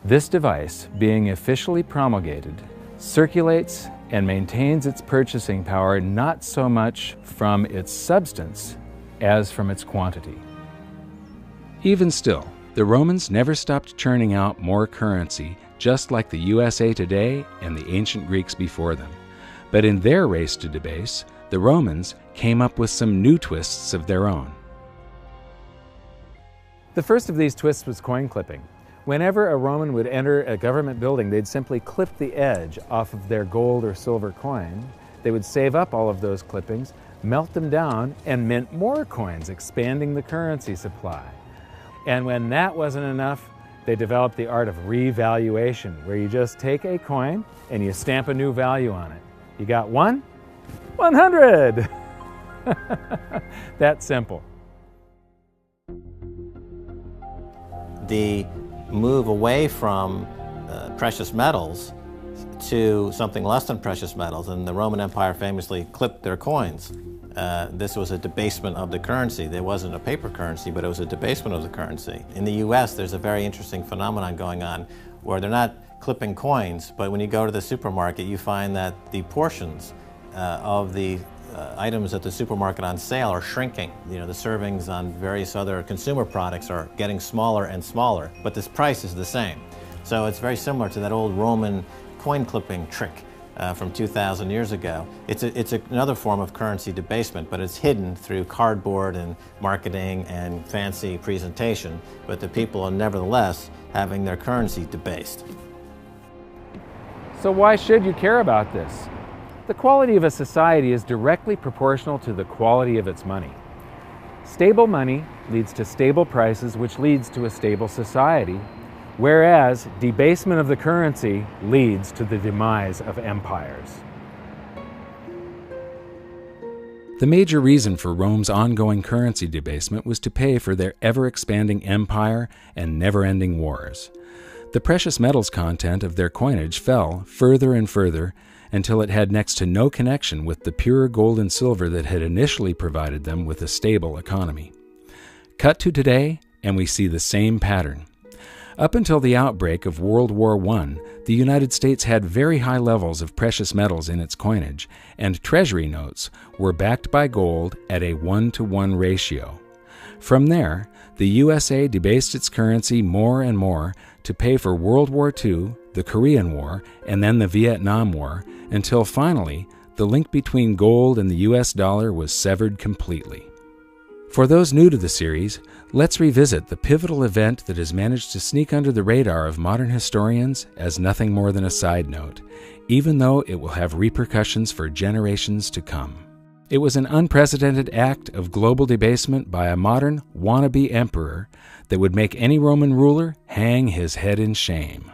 "This device, being officially promulgated, circulates and maintains its purchasing power not so much from its substance as from its quantity." Even still, the Romans never stopped churning out more currency, just like the USA today and the ancient Greeks before them. But in their race to debase, the Romans came up with some new twists of their own. The first of these twists was coin clipping. Whenever a Roman would enter a government building, they'd simply clip the edge off of their gold or silver coin. They would save up all of those clippings, melt them down, and mint more coins, expanding the currency supply. And when that wasn't enough, they developed the art of revaluation, where you just take a coin and you stamp a new value on it. You got one? 100! That's simple. The move away from precious metals to something less than precious metals, and the Roman Empire famously clipped their coins. This was a debasement of the currency. There wasn't a paper currency, but it was a debasement of the currency. In the US, there's a very interesting phenomenon going on where they're not clipping coins, but when you go to the supermarket, you find that the portions of the items at the supermarket on sale are shrinking. You know, the servings on various other consumer products are getting smaller and smaller, but this price is the same. So it's very similar to that old Roman coin clipping trick from 2,000 years ago. It's another form of currency debasement, but it's hidden through cardboard and marketing and fancy presentation, but the people are nevertheless having their currency debased. So why should you care about this? The quality of a society is directly proportional to the quality of its money. Stable money leads to stable prices, which leads to a stable society, whereas debasement of the currency leads to the demise of empires. The major reason for Rome's ongoing currency debasement was to pay for their ever-expanding empire and never-ending wars. The precious metals content of their coinage fell further and further until it had next to no connection with the pure gold and silver that had initially provided them with a stable economy. Cut to today, and we see the same pattern. Up until the outbreak of World War I, the United States had very high levels of precious metals in its coinage, and treasury notes were backed by gold at a 1-to-1 ratio. From there, the USA debased its currency more and more to pay for World War II, the Korean War, and then the Vietnam War, until finally, the link between gold and the US dollar was severed completely. For those new to the series, let's revisit the pivotal event that has managed to sneak under the radar of modern historians as nothing more than a side note, even though it will have repercussions for generations to come. It was an unprecedented act of global debasement by a modern wannabe emperor that would make any Roman ruler hang his head in shame.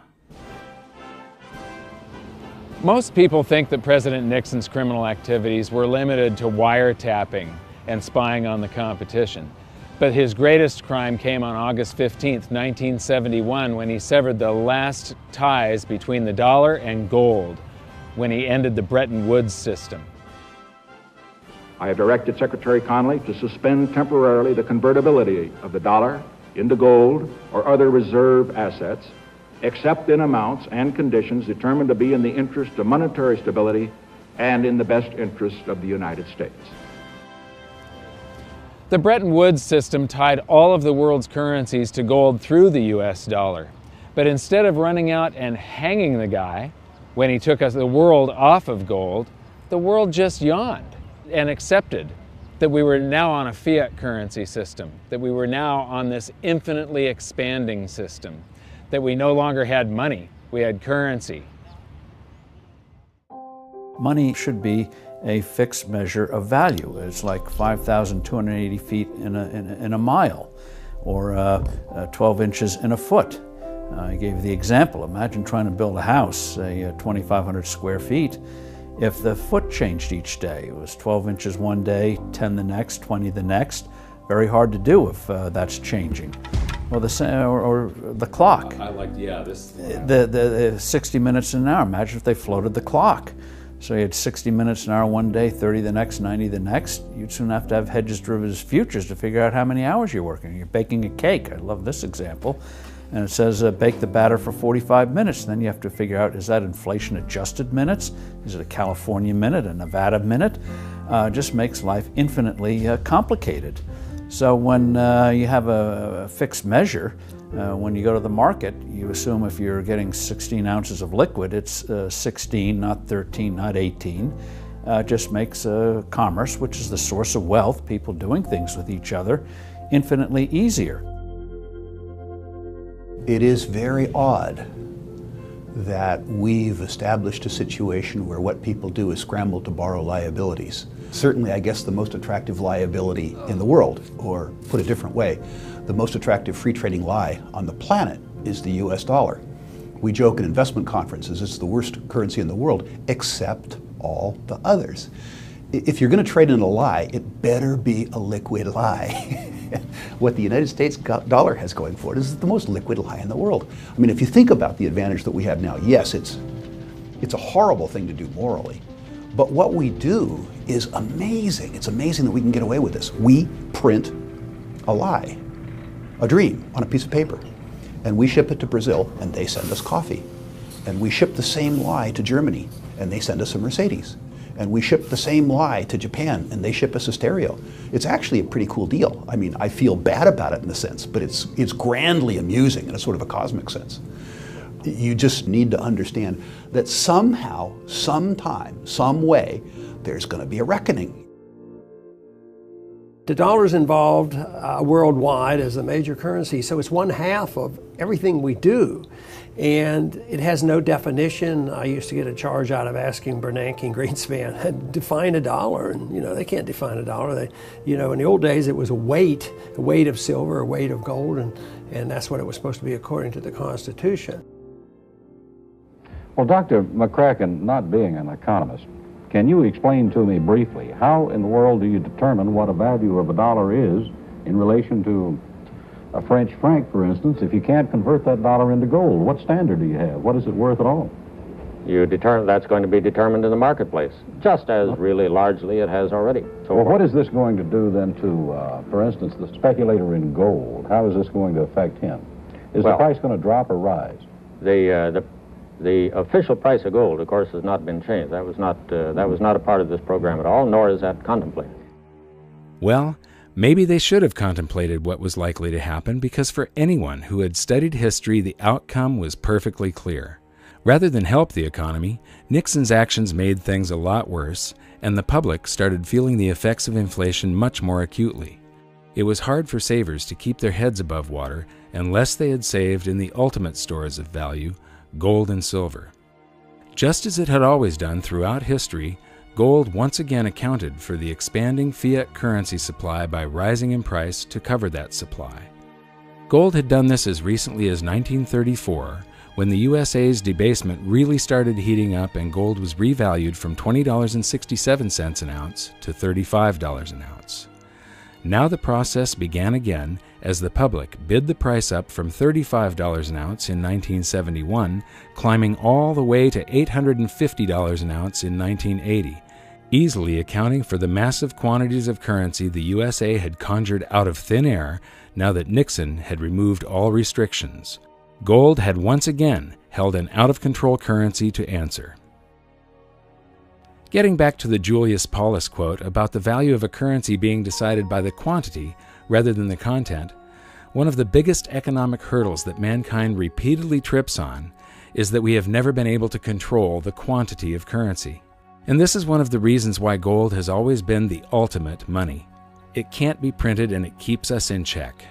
Most people think that President Nixon's criminal activities were limited to wiretapping and spying on the competition. But his greatest crime came on August 15, 1971, when he severed the last ties between the dollar and gold, when he ended the Bretton Woods system. I have directed Secretary Connally to suspend temporarily the convertibility of the dollar into gold or other reserve assets, except in amounts and conditions determined to be in the interest of monetary stability and in the best interest of the United States. The Bretton Woods system tied all of the world's currencies to gold through the US dollar. But instead of running out and hanging the guy when he took the world off of gold, the world just yawned and accepted that we were now on a fiat currency system, that we were now on this infinitely expanding system, that we no longer had money, we had currency. Money should be a fixed measure of value. It's like 5,280 feet in a mile, or 12 inches in a foot. I gave you the example. Imagine trying to build a house, say 2,500 square feet. If the foot changed each day, it was 12 inches one day, 10 the next, 20 the next. Very hard to do if that's changing. Or the clock. I like, yeah, this. The 60 minutes an hour. Imagine if they floated the clock. So you had 60 minutes an hour one day, 30 the next, 90 the next. You'd soon have to have hedges, derivatives, futures to figure out how many hours you're working. You're baking a cake. I love this example. And it says bake the batter for 45 minutes. Then you have to figure out, is that inflation adjusted minutes? Is it a California minute, a Nevada minute? Just makes life infinitely complicated. So when you have a fixed measure, when you go to the market, you assume if you're getting 16 ounces of liquid, it's 16, not 13, not 18. Just makes commerce, which is the source of wealth, people doing things with each other, infinitely easier. It is very odd that we've established a situation where what people do is scramble to borrow liabilities. Certainly, I guess, the most attractive liability in the world, or put a different way, the most attractive free trading lie on the planet is the US dollar. We joke in investment conferences it's the worst currency in the world, except all the others. If you're going to trade in a lie, it better be a liquid lie. What the United States dollar has going for it is the most liquid lie in the world. I mean, if you think about the advantage that we have now, yes, it's a horrible thing to do morally, but what we do is amazing. It's amazing that we can get away with this. We print a lie, a dream, on a piece of paper, and we ship it to Brazil, and they send us coffee. And we ship the same lie to Germany, and they send us a Mercedes. And we ship the same lie to Japan, and they ship us a stereo. It's actually a pretty cool deal. I mean, I feel bad about it in a sense, but it's grandly amusing in a sort of a cosmic sense. You just need to understand that somehow, sometime, some way, there's going to be a reckoning. The dollar's involved worldwide as a major currency, so it's 1/2 of everything we do. And it has no definition. I used to get a charge out of asking Bernanke and Greenspan, define a dollar, and they can't define a dollar. In the old days it was a weight of silver, a weight of gold, and that's what it was supposed to be according to the Constitution. Well, Dr. McCracken, not being an economist, Can you explain to me briefly, how in the world do you determine what a value of a dollar is in relation to a French franc, for instance, if you can't convert that dollar into gold? What standard do you have? What is it worth at all? You determine that's going to be determined in the marketplace, just as really largely it has already. So well, what is this going to do then to, for instance, the speculator in gold? How is this going to affect him? Is the price going to drop or rise? The official price of gold, of course, has not been changed. That was not a part of this program at all, nor is that contemplated. Well, maybe they should have contemplated what was likely to happen, because for anyone who had studied history, the outcome was perfectly clear. Rather than help the economy, Nixon's actions made things a lot worse, and the public started feeling the effects of inflation much more acutely. It was hard for savers to keep their heads above water unless they had saved in the ultimate stores of value, gold and silver. Just as it had always done throughout history, gold once again accounted for the expanding fiat currency supply by rising in price to cover that supply. Gold had done this as recently as 1934, when the USA's debasement really started heating up and gold was revalued from $20.67 an ounce to $35 an ounce. Now the process began again as the public bid the price up from $35 an ounce in 1971, climbing all the way to $850 an ounce in 1980, easily accounting for the massive quantities of currency the USA had conjured out of thin air now that Nixon had removed all restrictions. Gold had once again held an out-of-control currency to answer. Getting back to the Julius Paulus quote about the value of a currency being decided by the quantity rather than the content, one of the biggest economic hurdles that mankind repeatedly trips on is that we have never been able to control the quantity of currency. And this is one of the reasons why gold has always been the ultimate money. It can't be printed and it keeps us in check.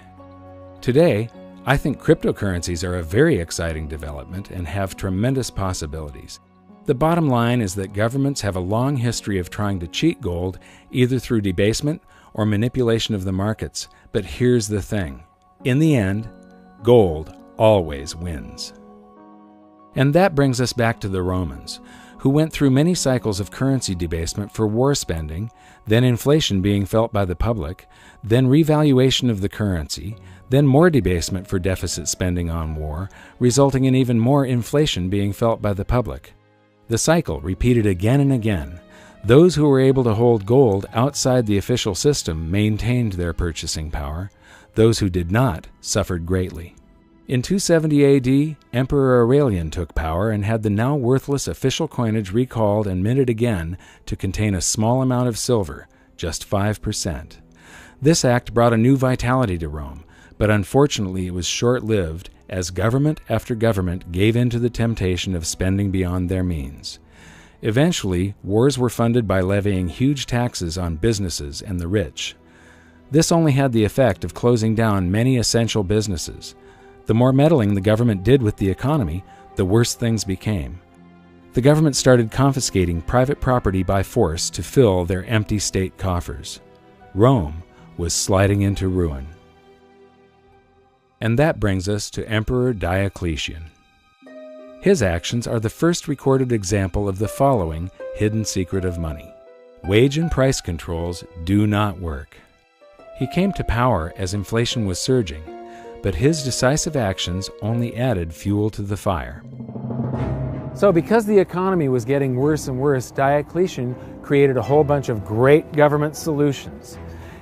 Today, I think cryptocurrencies are a very exciting development and have tremendous possibilities. The bottom line is that governments have a long history of trying to cheat gold either through debasement or manipulation of the markets. But here's the thing. In the end, gold always wins. And that brings us back to the Romans, who went through many cycles of currency debasement for war spending, then inflation being felt by the public, then revaluation of the currency, then more debasement for deficit spending on war, resulting in even more inflation being felt by the public. The cycle repeated again and again. Those who were able to hold gold outside the official system maintained their purchasing power. Those who did not suffered greatly. In 270 AD, Emperor Aurelian took power and had the now worthless official coinage recalled and minted again to contain a small amount of silver, just 5%. This act brought a new vitality to Rome, but unfortunately it was short-lived as government after government gave in to the temptation of spending beyond their means. Eventually, wars were funded by levying huge taxes on businesses and the rich. This only had the effect of closing down many essential businesses. The more meddling the government did with the economy, the worse things became. The government started confiscating private property by force to fill their empty state coffers. Rome was sliding into ruin. And that brings us to Emperor Diocletian. His actions are the first recorded example of the following hidden secret of money. Wage and price controls do not work. He came to power as inflation was surging, but his decisive actions only added fuel to the fire. So because the economy was getting worse and worse, Diocletian created a whole bunch of great government solutions.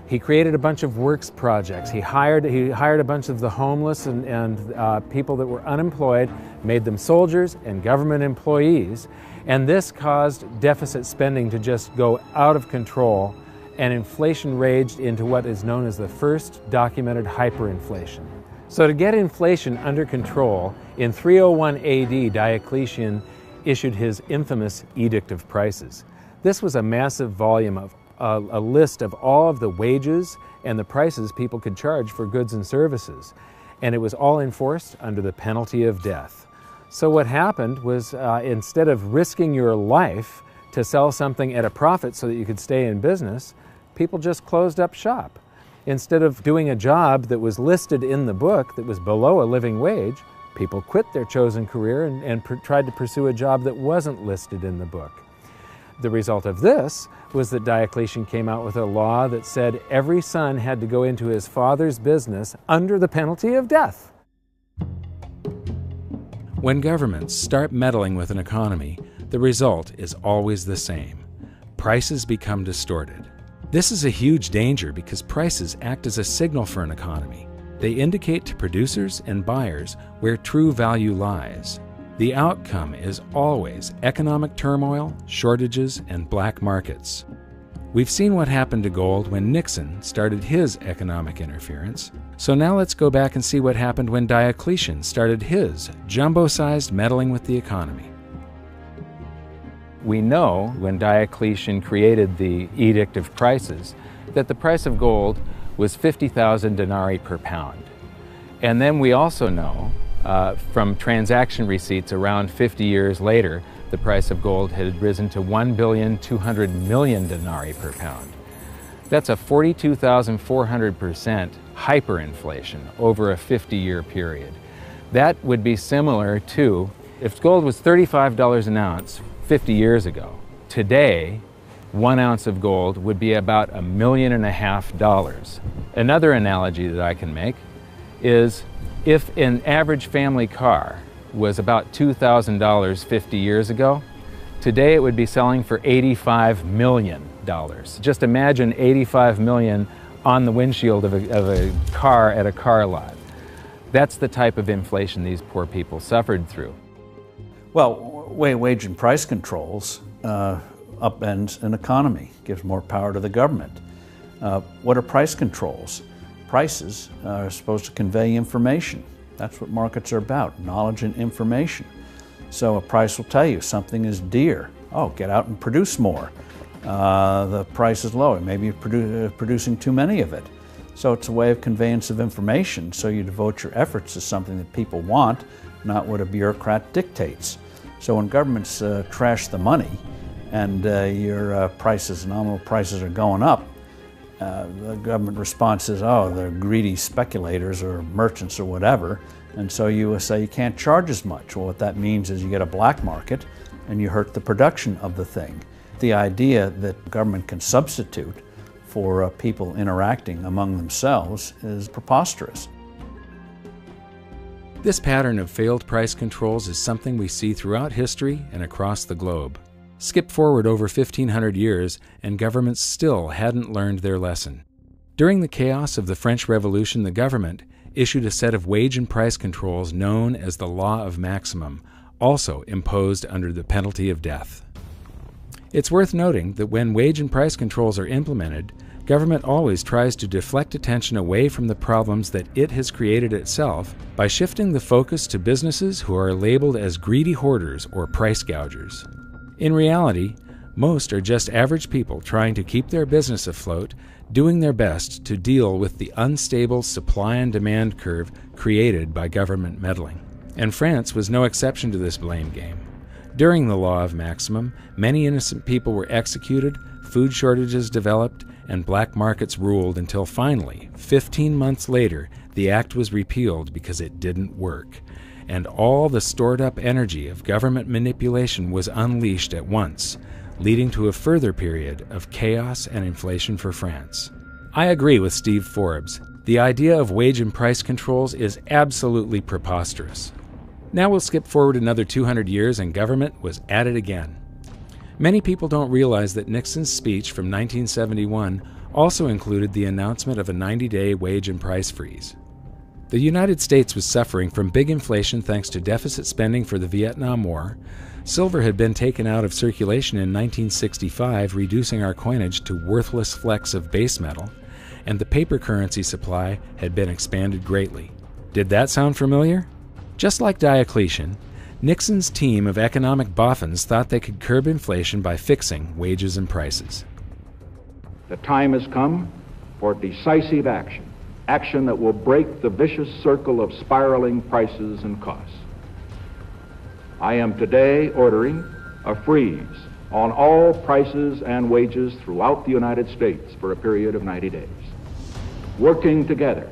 He created a bunch of works projects. He hired a bunch of the homeless and people that were unemployed, made them soldiers and government employees, and this caused deficit spending to just go out of control, and inflation raged into what is known as the first documented hyperinflation. So to get inflation under control, in 301 AD, Diocletian issued his infamous Edict of Prices. This was a massive volume of a list of all of the wages and the prices people could charge for goods and services. And it was all enforced under the penalty of death. So what happened was instead of risking your life to sell something at a profit so that you could stay in business, people just closed up shop. Instead of doing a job that was listed in the book that was below a living wage, people quit their chosen career and tried to pursue a job that wasn't listed in the book. The result of this was that Diocletian came out with a law that said every son had to go into his father's business under the penalty of death. When governments start meddling with an economy, the result is always the same. Prices become distorted. This is a huge danger because prices act as a signal for an economy. They indicate to producers and buyers where true value lies. The outcome is always economic turmoil, shortages, and black markets. We've seen what happened to gold when Nixon started his economic interference, so now let's go back and see what happened when Diocletian started his jumbo-sized meddling with the economy. We know when Diocletian created the Edict of Prices that the price of gold was 50,000 denarii per pound. And then we also know from transaction receipts around 50 years later, the price of gold had risen to 1,200,000,000 denarii per pound. That's a 42,400% hyperinflation over a 50-year period. That would be similar to if gold was $35 an ounce 50 years ago. Today, 1 ounce of gold would be about $1.5 million. Another analogy that I can make is if an average family car was about $2,000 50 years ago, today it would be selling for $85 million. Just imagine $85 million on the windshield of a car at a car lot. That's the type of inflation these poor people suffered through. Well, wage and price controls upends an economy, gives more power to the government. What are price controls? Prices are supposed to convey information. That's what markets are about, knowledge and information. So a price will tell you something is dear. Oh, get out and produce more. The price is low. Maybe you're producing too many of it. So it's a way of conveyance of information. So you devote your efforts to something that people want, not what a bureaucrat dictates. So when governments trash the money and your prices, nominal prices are going up, the government response is, oh, they're greedy speculators or merchants or whatever, and so you say you can't charge as much. Well, what that means is you get a black market and you hurt the production of the thing. The idea that government can substitute for people interacting among themselves is preposterous. This pattern of failed price controls is something we see throughout history and across the globe. Skip forward over 1,500 years, and governments still hadn't learned their lesson. During the chaos of the French Revolution, the government issued a set of wage and price controls known as the Law of Maximum, also imposed under the penalty of death. It's worth noting that when wage and price controls are implemented, government always tries to deflect attention away from the problems that it has created itself by shifting the focus to businesses who are labeled as greedy hoarders or price gougers. In reality, most are just average people trying to keep their business afloat, doing their best to deal with the unstable supply and demand curve created by government meddling. And France was no exception to this blame game. During the Law of Maximum, many innocent people were executed, food shortages developed, and black markets ruled until finally, 15 months later, the act was repealed because it didn't work. And all the stored-up energy of government manipulation was unleashed at once, leading to a further period of chaos and inflation for France. I agree with Steve Forbes. The idea of wage and price controls is absolutely preposterous. Now we'll skip forward another 200 years and government was at it again. Many people don't realize that Nixon's speech from 1971 also included the announcement of a 90-day wage and price freeze. The United States was suffering from big inflation thanks to deficit spending for the Vietnam War. Silver had been taken out of circulation in 1965, reducing our coinage to worthless flecks of base metal, and the paper currency supply had been expanded greatly. Did that sound familiar? Just like Diocletian, Nixon's team of economic boffins thought they could curb inflation by fixing wages and prices. The time has come for decisive action. Action that will break the vicious circle of spiraling prices and costs. I am today ordering a freeze on all prices and wages throughout the United States for a period of 90 days. Working together,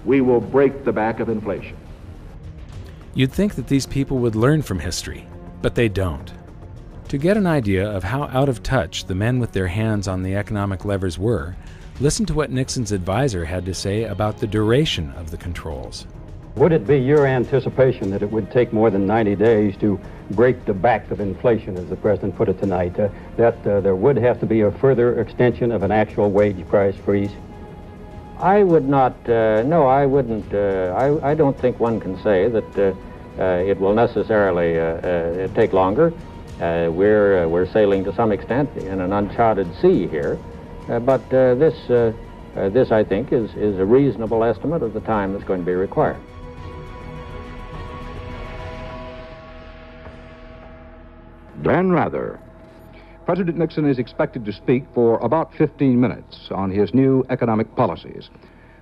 we will break the back of inflation. You'd think that these people would learn from history, but they don't. To get an idea of how out of touch the men with their hands on the economic levers were, listen to what Nixon's advisor had to say about the duration of the controls. Would it be your anticipation that it would take more than 90 days to break the back of inflation, as the President put it tonight, that there would have to be a further extension of an actual wage price freeze? I would not, no, I wouldn't. I don't think one can say that it will necessarily take longer. We're sailing to some extent in an uncharted sea here, but this I think is a reasonable estimate of the time that's going to be required. Dan Rather. President Nixon is expected to speak for about 15 minutes on his new economic policies.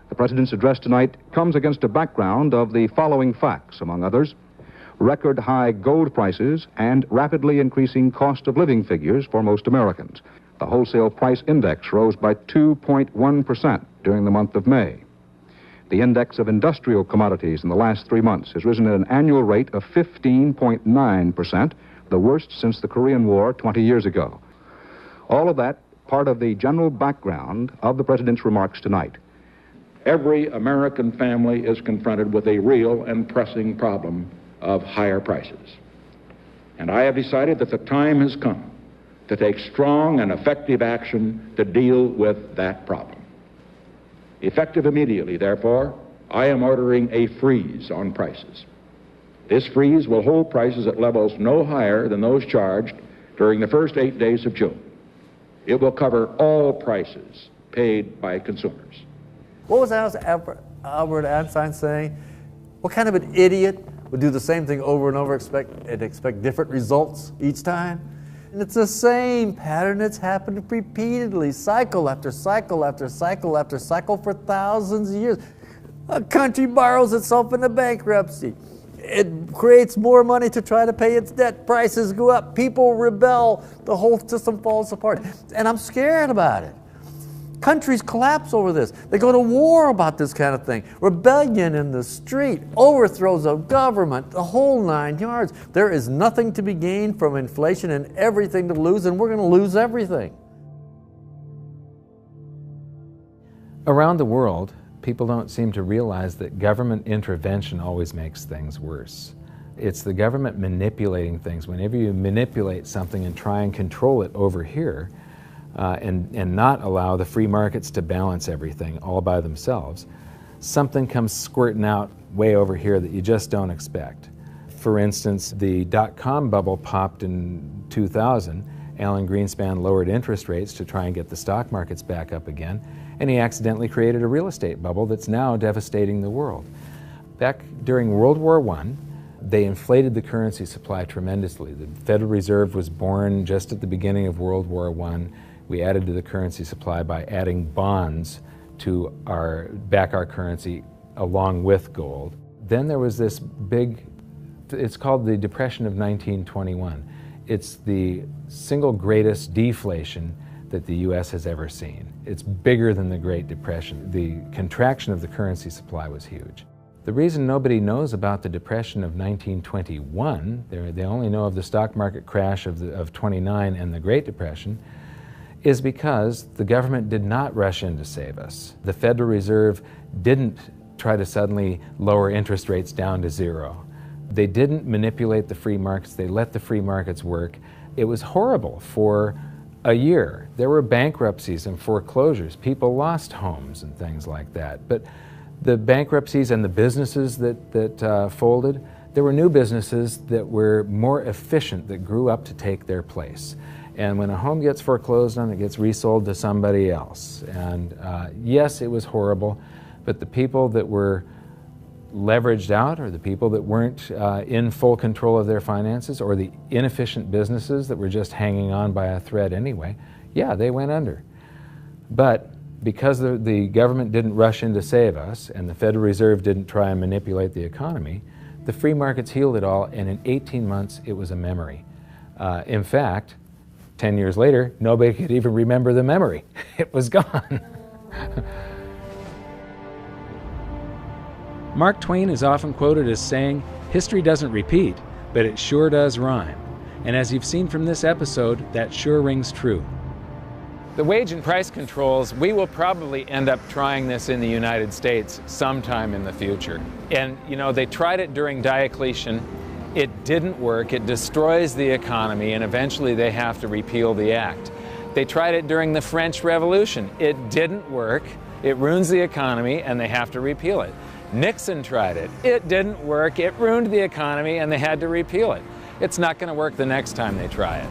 The President's address tonight comes against a background of the following facts, among others: record high gold prices and rapidly increasing cost of living figures for most Americans. The wholesale price index rose by 2.1% during the month of May. The index of industrial commodities in the last 3 months has risen at an annual rate of 15.9%, the worst since the Korean War 20 years ago. All of that part of the general background of the President's remarks tonight. Every American family is confronted with a real and pressing problem of higher prices. And I have decided that the time has come to take strong and effective action to deal with that problem. Effective immediately, therefore, I am ordering a freeze on prices. This freeze will hold prices at levels no higher than those charged during the first 8 days of June. It will cover all prices paid by consumers. What was Albert Einstein saying? What kind of an idiot would do the same thing over and over and expect different results each time? And it's the same pattern that's happened repeatedly, cycle after cycle after cycle after cycle for thousands of years. A country borrows itself into bankruptcy. It creates more money to try to pay its debt. Prices go up. People rebel. The whole system falls apart. And I'm scared about it. Countries collapse over this. They go to war about this kind of thing. Rebellion in the street, overthrows of government, the whole 9 yards. There is nothing to be gained from inflation and everything to lose, and we're going to lose everything. Around the world, people don't seem to realize that government intervention always makes things worse. It's the government manipulating things. Whenever you manipulate something and try and control it over here, and not allow the free markets to balance everything all by themselves, something comes squirting out way over here that you just don't expect. For instance, the dot-com bubble popped in 2000. Alan Greenspan lowered interest rates to try and get the stock markets back up again, and he accidentally created a real estate bubble that's now devastating the world. Back during World War I, they inflated the currency supply tremendously. The Federal Reserve was born just at the beginning of World War I. We added to the currency supply by adding bonds to back our currency along with gold. Then there was this big, it's called the Depression of 1921. It's the single greatest deflation that the U.S. has ever seen. It's bigger than the Great Depression. The contraction of the currency supply was huge. The reason nobody knows about the Depression of 1921, they only know of the stock market crash of 29 and the Great Depression, is because the government did not rush in to save us. The Federal Reserve didn't try to suddenly lower interest rates down to zero. They didn't manipulate the free markets. They let the free markets work. It was horrible for a year. There were bankruptcies and foreclosures. People lost homes and things like that. But the bankruptcies and the businesses that folded, there were new businesses that were more efficient, that grew up to take their place. And when a home gets foreclosed on, it gets resold to somebody else. And yes, it was horrible, but the people that were leveraged out, or the people that weren't in full control of their finances, or the inefficient businesses that were just hanging on by a thread anyway, yeah, they went under. But because the government didn't rush in to save us, and the Federal Reserve didn't try and manipulate the economy, the free markets healed it all, and in 18 months it was a memory. In fact, 10 years later, nobody could even remember the memory. It was gone. Mark Twain is often quoted as saying, "History doesn't repeat, but it sure does rhyme." And as you've seen from this episode, that sure rings true. The wage and price controls, we will probably end up trying this in the United States sometime in the future. And you know, they tried it during Diocletian. It didn't work. It destroys the economy, and eventually they have to repeal the act. They tried it during the French Revolution. It didn't work. It ruins the economy, and they have to repeal it. Nixon tried it. It didn't work. It ruined the economy, and they had to repeal it. It's not going to work the next time they try it.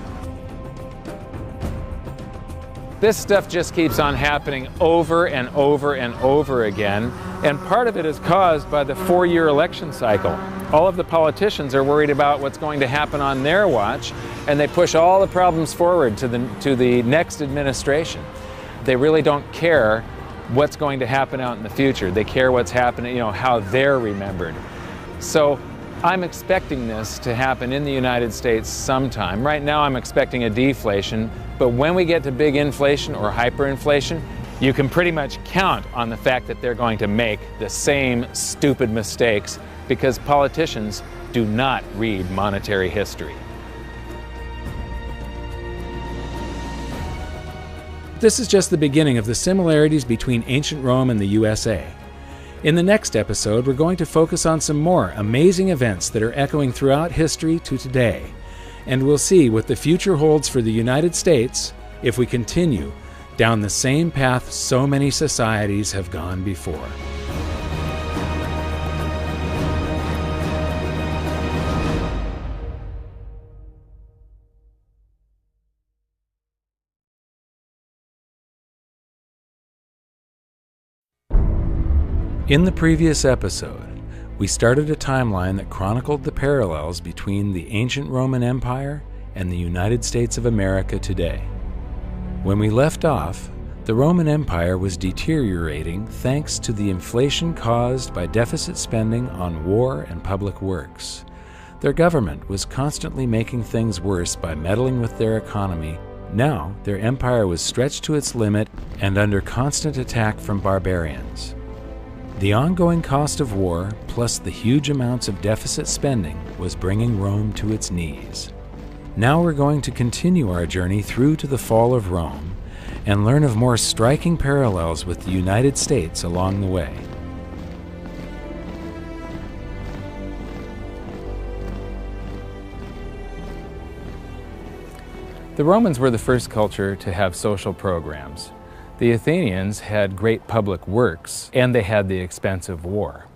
This stuff just keeps on happening over and over and over again, and part of it is caused by the 4-year election cycle. All of the politicians are worried about what's going to happen on their watch, and they push all the problems forward to the next administration. They really don't care what's going to happen out in the future. They care what's happening, you know, how they're remembered. So I'm expecting this to happen in the United States sometime. Right now I'm expecting a deflation, but when we get to big inflation or hyperinflation, you can pretty much count on the fact that they're going to make the same stupid mistakes because politicians do not read monetary history. This is just the beginning of the similarities between ancient Rome and the USA. In the next episode, we're going to focus on some more amazing events that are echoing throughout history to today. And we'll see what the future holds for the United States if we continue down the same path so many societies have gone before. In the previous episode, we started a timeline that chronicled the parallels between the ancient Roman Empire and the United States of America today. When we left off, the Roman Empire was deteriorating thanks to the inflation caused by deficit spending on war and public works. Their government was constantly making things worse by meddling with their economy. Now, their empire was stretched to its limit and under constant attack from barbarians. The ongoing cost of war, plus the huge amounts of deficit spending, was bringing Rome to its knees. Now we're going to continue our journey through to the fall of Rome and learn of more striking parallels with the United States along the way. The Romans were the first culture to have social programs. The Athenians had great public works, and they had the expense of war.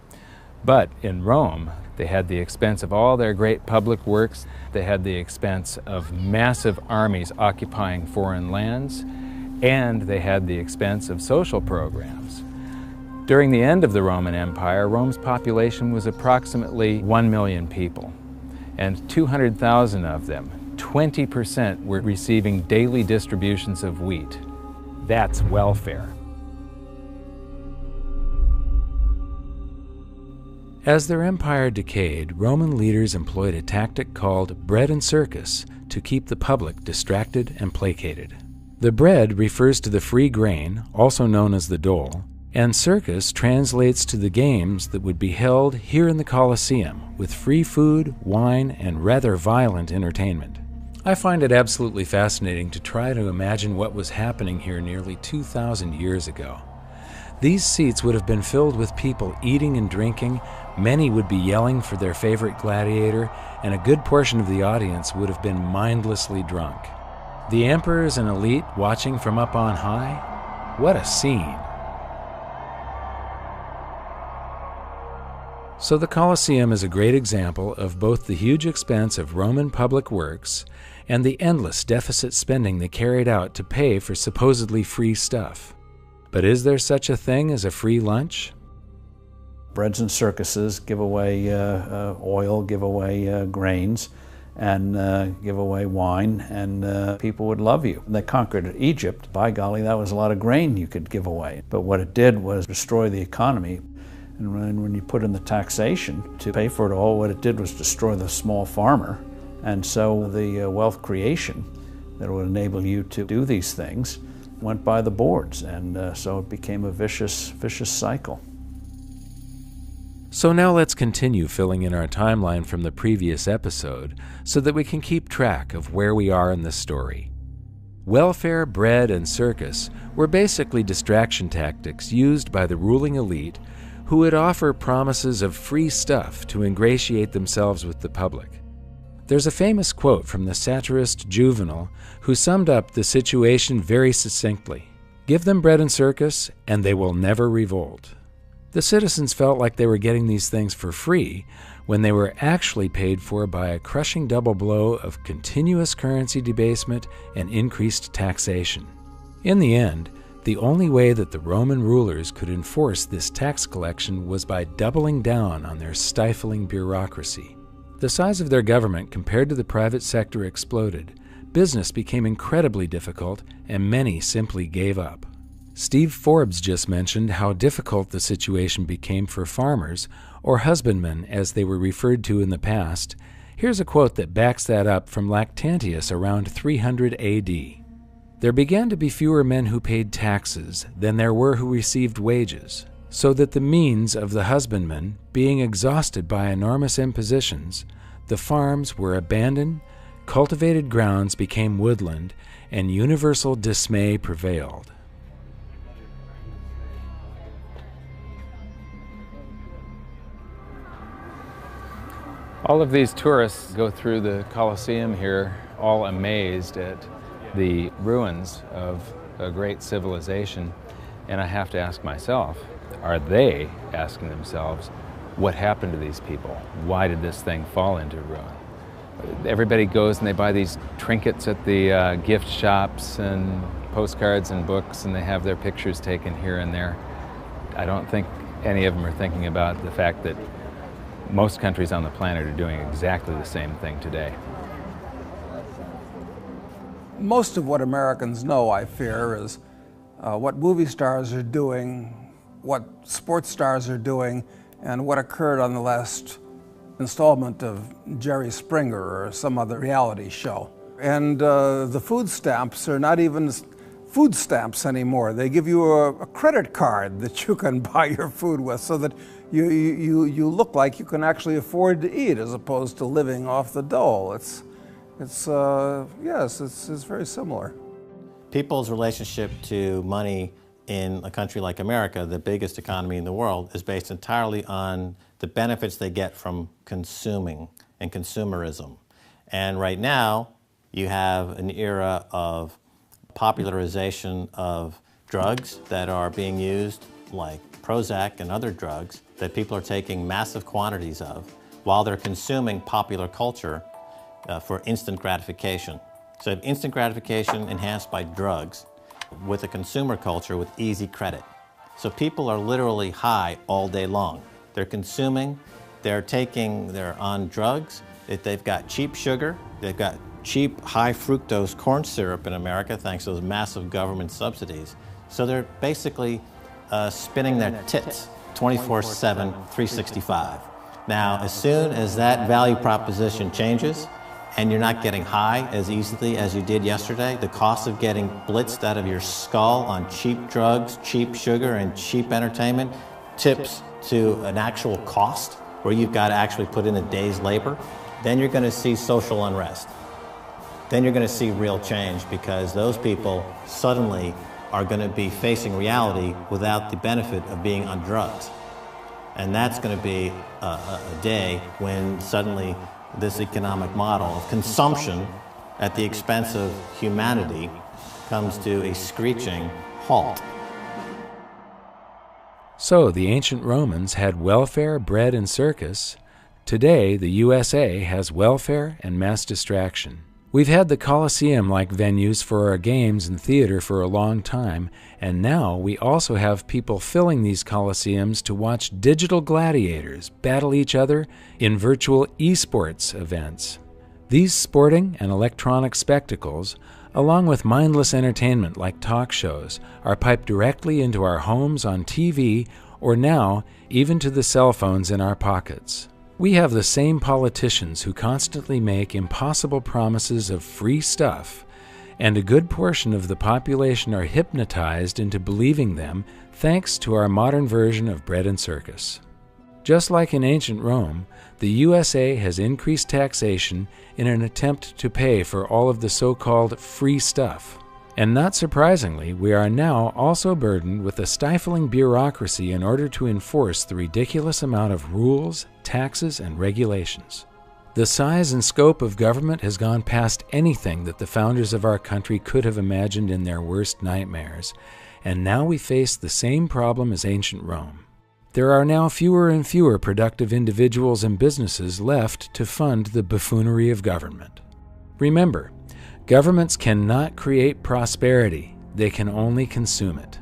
But in Rome, they had the expense of all their great public works. They had the expense of massive armies occupying foreign lands, and they had the expense of social programs. During the end of the Roman Empire, Rome's population was approximately 1 million people, and 200,000 of them, 20%, were receiving daily distributions of wheat. That's welfare. As their empire decayed, Roman leaders employed a tactic called bread and circus to keep the public distracted and placated. The bread refers to the free grain, also known as the dole, and circus translates to the games that would be held here in the Colosseum with free food, wine, and rather violent entertainment. I find it absolutely fascinating to try to imagine what was happening here nearly 2,000 years ago. These seats would have been filled with people eating and drinking, many would be yelling for their favorite gladiator, and a good portion of the audience would have been mindlessly drunk. The emperors and elite watching from up on high? What a scene! So the Colosseum is a great example of both the huge expense of Roman public works and the endless deficit spending they carried out to pay for supposedly free stuff. But is there such a thing as a free lunch? Breads and circuses give away oil, give away grains, and give away wine, and people would love you. They conquered Egypt. By golly, that was a lot of grain you could give away. But what it did was destroy the economy. And when you put in the taxation to pay for it all, what it did was destroy the small farmer. And so the wealth creation that would enable you to do these things went by the boards, and so it became a vicious cycle. So now let's continue filling in our timeline from the previous episode so that we can keep track of where we are in the story. Welfare, bread, and circus were basically distraction tactics used by the ruling elite who would offer promises of free stuff to ingratiate themselves with the public. There's a famous quote from the satirist Juvenal who summed up the situation very succinctly. Give them bread and circus, and they will never revolt. The citizens felt like they were getting these things for free when they were actually paid for by a crushing double blow of continuous currency debasement and increased taxation. In the end, the only way that the Roman rulers could enforce this tax collection was by doubling down on their stifling bureaucracy. The size of their government compared to the private sector exploded. Business became incredibly difficult, and many simply gave up. Steve Forbes just mentioned how difficult the situation became for farmers, or husbandmen as they were referred to in the past. Here's a quote that backs that up from Lactantius around 300 AD. There began to be fewer men who paid taxes than there were who received wages, so that the means of the husbandman, being exhausted by enormous impositions, the farms were abandoned, cultivated grounds became woodland, and universal dismay prevailed. All of these tourists go through the Colosseum here, all amazed at the ruins of a great civilization. And I have to ask myself, are they asking themselves, what happened to these people? Why did this thing fall into ruin? Everybody goes and they buy these trinkets at the gift shops and postcards and books, and they have their pictures taken here and there. I don't think any of them are thinking about the fact that most countries on the planet are doing exactly the same thing today. Most of what Americans know, I fear, is what movie stars are doing, what sports stars are doing, and what occurred on the last installment of Jerry Springer or some other reality show. And the food stamps are not even food stamps anymore. They give you a credit card that you can buy your food with so that you look like you can actually afford to eat as opposed to living off the dole. It's very similar. People's relationship to money in a country like America, the biggest economy in the world, is based entirely on the benefits they get from consuming and consumerism. And right now, you have an era of popularization of drugs that are being used, like Prozac and other drugs, that people are taking massive quantities of while they're consuming popular culture for instant gratification. So you have instant gratification enhanced by drugs with a consumer culture with easy credit. So people are literally high all day long. They're consuming, they're on drugs, they've got cheap sugar, they've got cheap high fructose corn syrup in America thanks to those massive government subsidies. So they're basically spinning their tits 24/7, 365. Now, as soon as that value proposition changes and you're not getting high as easily as you did yesterday, the cost of getting blitzed out of your skull on cheap drugs, cheap sugar, and cheap entertainment tips to an actual cost where you've got to actually put in a day's labor, then you're going to see social unrest. Then you're going to see real change because those people suddenly are going to be facing reality without the benefit of being on drugs. And that's going to be a day when suddenly this economic model of consumption at the expense of humanity comes to a screeching halt. So the ancient Romans had welfare, bread, and circus. Today, the USA has welfare and mass distraction. We've had the Colosseum-like venues for our games and theater for a long time, and now we also have people filling these Colosseums to watch digital gladiators battle each other in virtual esports events. These sporting and electronic spectacles, along with mindless entertainment like talk shows, are piped directly into our homes on TV or now even to the cell phones in our pockets. We have the same politicians who constantly make impossible promises of free stuff, and a good portion of the population are hypnotized into believing them thanks to our modern version of bread and circus. Just like in ancient Rome, the USA has increased taxation in an attempt to pay for all of the so-called free stuff. And not surprisingly, we are now also burdened with a stifling bureaucracy in order to enforce the ridiculous amount of rules, taxes, and regulations. The size and scope of government has gone past anything that the founders of our country could have imagined in their worst nightmares, and now we face the same problem as ancient Rome. There are now fewer and fewer productive individuals and businesses left to fund the buffoonery of government. Remember, governments cannot create prosperity, they can only consume it.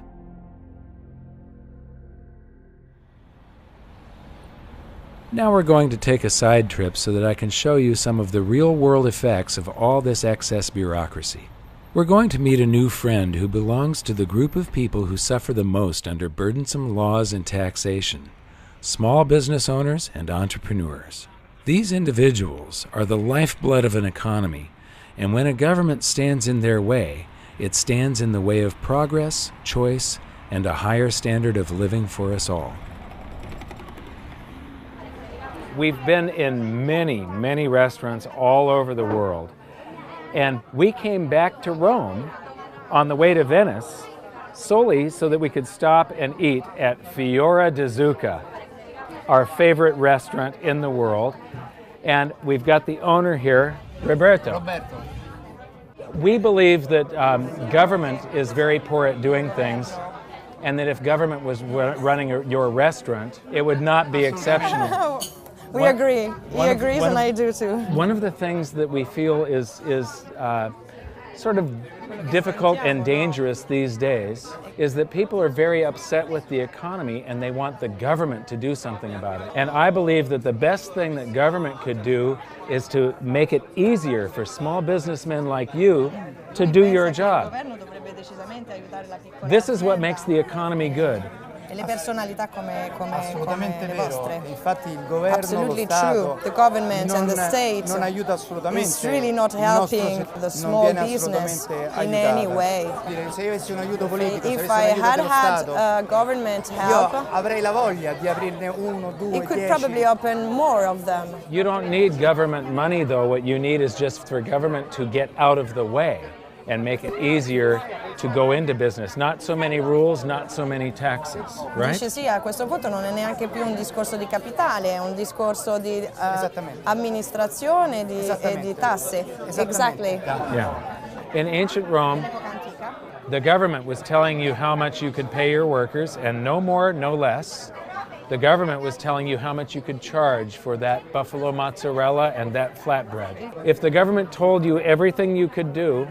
Now we're going to take a side trip so that I can show you some of the real-world effects of all this excess bureaucracy. We're going to meet a new friend who belongs to the group of people who suffer the most under burdensome laws and taxation: small business owners and entrepreneurs. These individuals are the lifeblood of an economy, and when a government stands in their way, it stands in the way of progress, choice, and a higher standard of living for us all. We've been in many restaurants all over the world. And we came back to Rome on the way to Venice solely so that we could stop and eat at Fiora di Zucca, our favorite restaurant in the world. And we've got the owner here, Roberto. We believe that government is very poor at doing things, and that if government was running your restaurant, it would not be exceptional. We agree. He agrees, and I do too. One of the things that we feel is sort of difficult and dangerous these days is that people are very upset with the economy and they want the government to do something about it. And I believe that the best thing that government could do is to make it easier for small businessmen like you to do your job. This is what makes the economy good. E le personalità come Assolutamente le vero. vostre. Infatti il governo, Absolutely lo Stato true. The government and the state non aiuta assolutamente. is really not helping the small business in any way. Se io avessi un aiuto politico, If I had had government help, io avrei la voglia di aprirne uno, due, it could probably open more of them. You don't need government money though. What you need is just for government to get out of the way and make it easier to go into business. Not so many rules, not so many taxes, right? Dice sì, a questo punto non è neanche più un discorso di capitale, è un discorso di amministrazione e di tasse. Exactly. Yeah. In ancient Rome, the government was telling you how much you could pay your workers, and no more, no less. The government was telling you how much you could charge for that buffalo mozzarella and that flatbread. If the government told you everything you could do,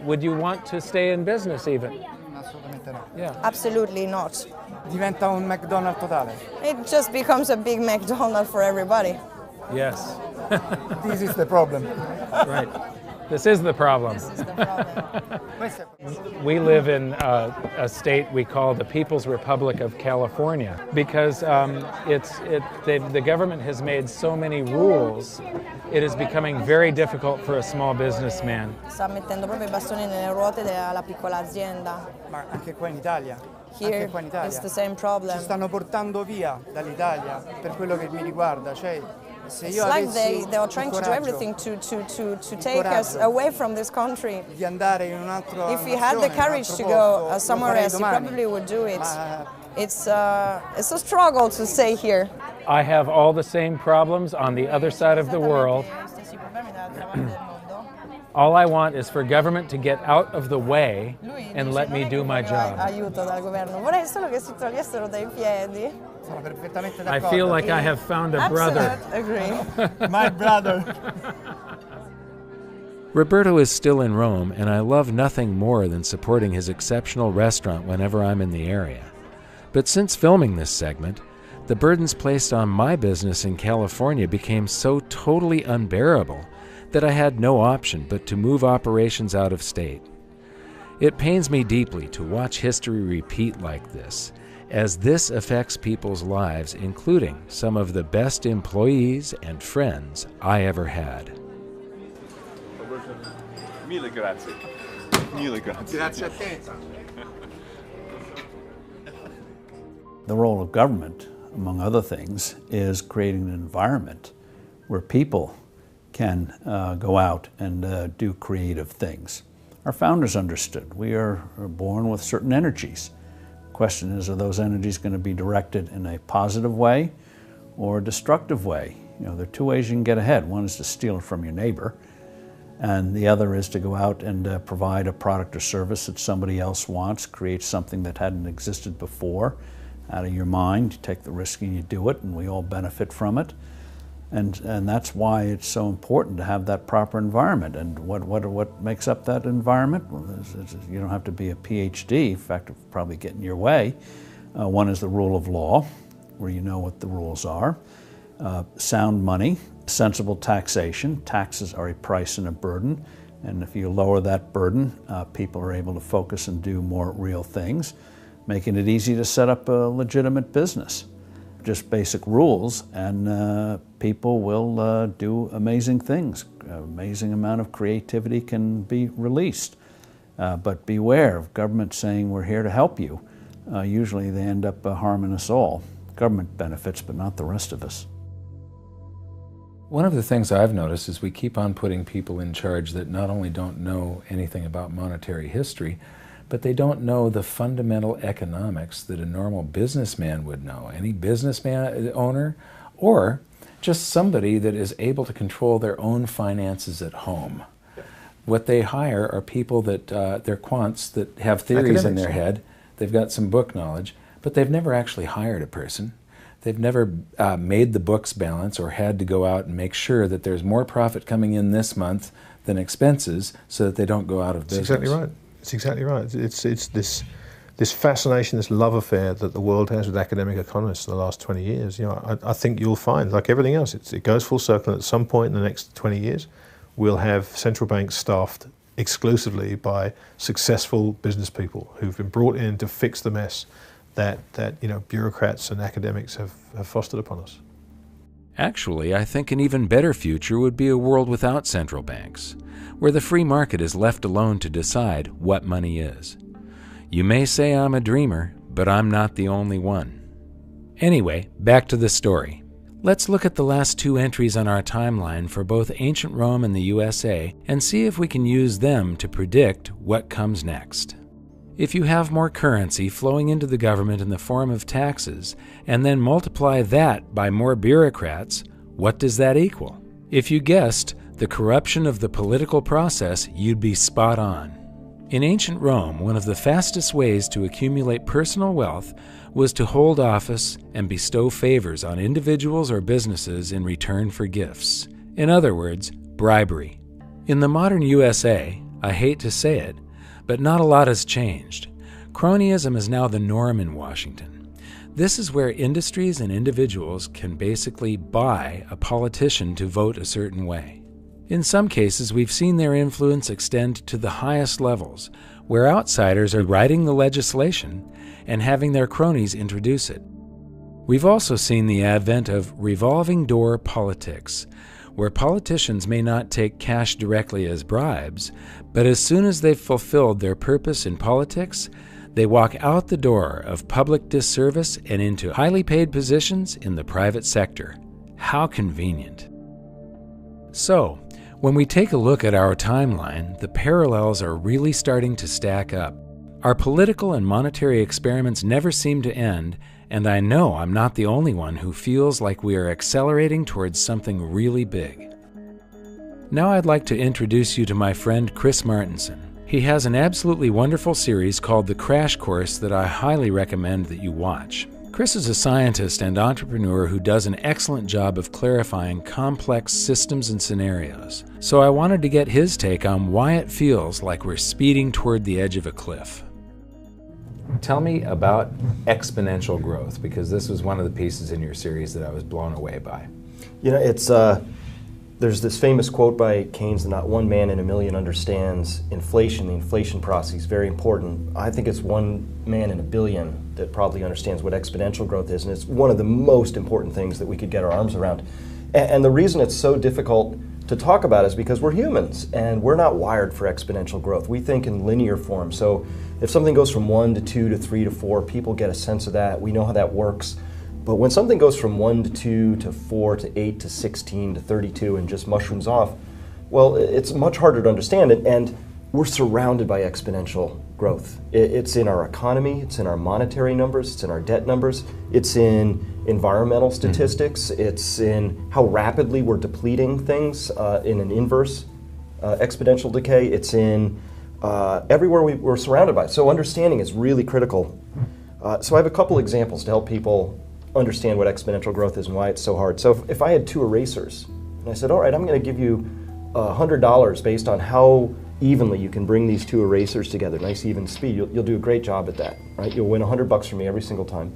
would you want to stay in business even? Assolutamente no. Yeah. Absolutely not. Diventa un McDonald's totale. It just becomes a big McDonald's for everybody. Yes. This is the problem. Right. This is the problem. We live in a state we call the People's Republic of California because the government has made so many rules, it is becoming very difficult for a small businessman. Sta mettendo proprio i bastoni nelle ruote della piccola azienda. Ma anche qua in Italia. Here, it's the same problem. Ci stanno portando via dall'Italia per quello che mi riguarda, cioè se It's io like avessi they are trying to do everything to take us away from this country. Di andare in un altro If you had the courage to go somewhere else, you probably would do it. It's a struggle to stay here. I have all the same problems on the other side of the world. All I want is for government to get out of the way and let me do my job. Aiuto dal governo. Vorrei solo che si togliessero dai piedi. Sono perfettamente d'accordo. I feel like I have found a brother. Agree. My brother. Roberto is still in Rome, and I love nothing more than supporting his exceptional restaurant whenever I'm in the area. But since filming this segment, the burdens placed on my business in California became so totally unbearable that I had no option but to move operations out of state. It pains me deeply to watch history repeat like this, as this affects people's lives, including some of the best employees and friends I ever had. Mille grazie. Mille grazie. Grazie a te. The role of government among other things, is creating an environment where people can go out and do creative things. Our founders understood we are born with certain energies. The question is, are those energies going to be directed in a positive way or a destructive way? You know, there are two ways you can get ahead. One is to steal it from your neighbor, and the other is to go out and provide a product or service that somebody else wants, create something that hadn't existed before out of your mind. You take the risk and you do it, and we all benefit from it. And that's why it's so important to have that proper environment. And what makes up that environment? Well, you don't have to be a PhD. In fact, it'll probably get in your way. One is the rule of law, where you know what the rules are. Sound money, sensible taxation. Taxes are a price and a burden. And if you lower that burden, people are able to focus and do more real things, making it easy to set up a legitimate business. Just basic rules, and people will do amazing things. Amazing amount of creativity can be released. But beware of government saying we're here to help you. Usually they end up harming us all. Government benefits, but not the rest of us. One of the things I've noticed is we keep on putting people in charge that not only don't know anything about monetary history, but they don't know the fundamental economics that a normal businessman would know. Any businessman owner, or just somebody that is able to control their own finances at home. What they hire are people that, they're quants that have theories in their head. They've got some book knowledge, but they've never actually hired a person. They've never made the books balance or had to go out and make sure that there's more profit coming in this month than expenses so that they don't go out of business. That's exactly right. It's exactly right. It's this fascination, this love affair that the world has with academic economists in the last 20 years. You know, I think you'll find, like everything else, it goes full circle. At some point in the next 20 years, we'll have central banks staffed exclusively by successful business people who've been brought in to fix the mess that you know, bureaucrats and academics have fostered upon us. Actually, I think an even better future would be a world without central banks, where the free market is left alone to decide what money is. You may say I'm a dreamer, but I'm not the only one. Anyway, back to the story. Let's look at the last two entries on our timeline for both ancient Rome and the USA and see if we can use them to predict what comes next. If you have more currency flowing into the government in the form of taxes, and then multiply that by more bureaucrats, what does that equal? If you guessed the corruption of the political process, you'd be spot on. In ancient Rome, one of the fastest ways to accumulate personal wealth was to hold office and bestow favors on individuals or businesses in return for gifts. In other words, bribery. In the modern USA, I hate to say it, but not a lot has changed. Cronyism is now the norm in Washington. This is where industries and individuals can basically buy a politician to vote a certain way. In some cases, we've seen their influence extend to the highest levels, where outsiders are writing the legislation and having their cronies introduce it. We've also seen the advent of revolving door politics, where politicians may not take cash directly as bribes, but as soon as they've fulfilled their purpose in politics, they walk out the door of public disservice and into highly paid positions in the private sector. How convenient. So, when we take a look at our timeline, the parallels are really starting to stack up. Our political and monetary experiments never seem to end, and I know I'm not the only one who feels like we are accelerating towards something really big. Now I'd like to introduce you to my friend Chris Martenson. He has an absolutely wonderful series called The Crash Course that I highly recommend that you watch. Chris is a scientist and entrepreneur who does an excellent job of clarifying complex systems and scenarios. So I wanted to get his take on why it feels like we're speeding toward the edge of a cliff. Tell me about exponential growth, because this was one of the pieces in your series that I was blown away by. You know, it's there's this famous quote by Keynes that not one man in a million understands inflation. The inflation process is very important. I think it's one man in a billion that probably understands what exponential growth is, and it's one of the most important things that we could get our arms around. And the reason it's so difficult to talk about is because we're humans, and we're not wired for exponential growth. We think in linear form. So if something goes from 1 to 2 to 3 to 4, people get a sense of that. We know how that works. But when something goes from 1 to 2 to 4 to 8 to 16 to 32 and just mushrooms off, well, it's much harder to understand it, and we're surrounded by exponential growth. It's in our economy, it's in our monetary numbers, it's in our debt numbers, it's in environmental statistics, it's in how rapidly we're depleting things in an inverse exponential decay, it's in everywhere we're surrounded by it. So understanding is really critical. So I have a couple examples to help people understand what exponential growth is and why it's so hard. So if I had 2 erasers, and I said, all right, I'm going to give you $100 based on how evenly you can bring these 2 erasers together, nice even speed, you'll do a great job at that, right? You'll win $100 from me every single time.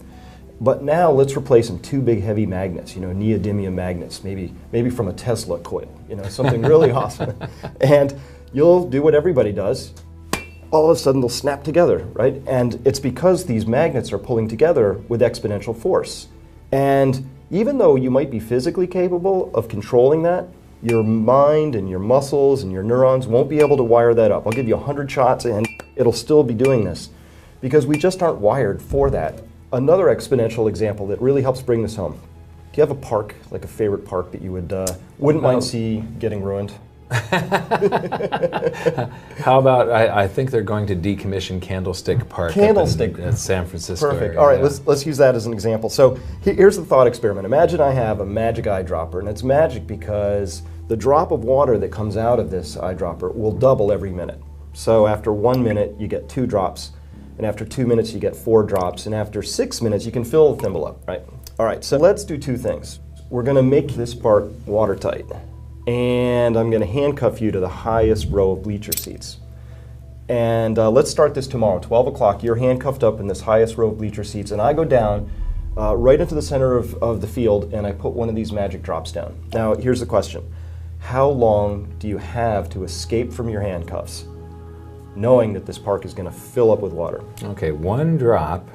But now let's replace them 2 big heavy magnets, neodymium magnets, maybe from a Tesla coil, something really awesome. And you'll do what everybody does. All of a sudden they'll snap together, right? And it's because these magnets are pulling together with exponential force. And even though you might be physically capable of controlling that, your mind and your muscles and your neurons won't be able to wire that up. I'll give you 100 shots and it'll still be doing this because we just aren't wired for that. Another exponential example that really helps bring this home. Do you have a park, like a favorite park that you wouldn't mind see getting ruined? How about, I think they're going to decommission Candlestick Park in San Francisco. Perfect. Area. All right, let's use that as an example. So here's the thought experiment. Imagine I have a magic eyedropper, and it's magic because the drop of water that comes out of this eyedropper will double every minute. So after 1 minute, you get 2 drops, and after 2 minutes, you get 4 drops, and after 6 minutes, you can fill the thimble up, right? All right, so let's do 2 things. We're going to make this part watertight. And I'm going to handcuff you to the highest row of bleacher seats. And let's start this tomorrow, 12 o'clock. You're handcuffed up in this highest row of bleacher seats, and I go down right into the center of the field, and I put one of these magic drops down. Now, here's the question. How long do you have to escape from your handcuffs, knowing that this park is going to fill up with water? Okay, 1 drop,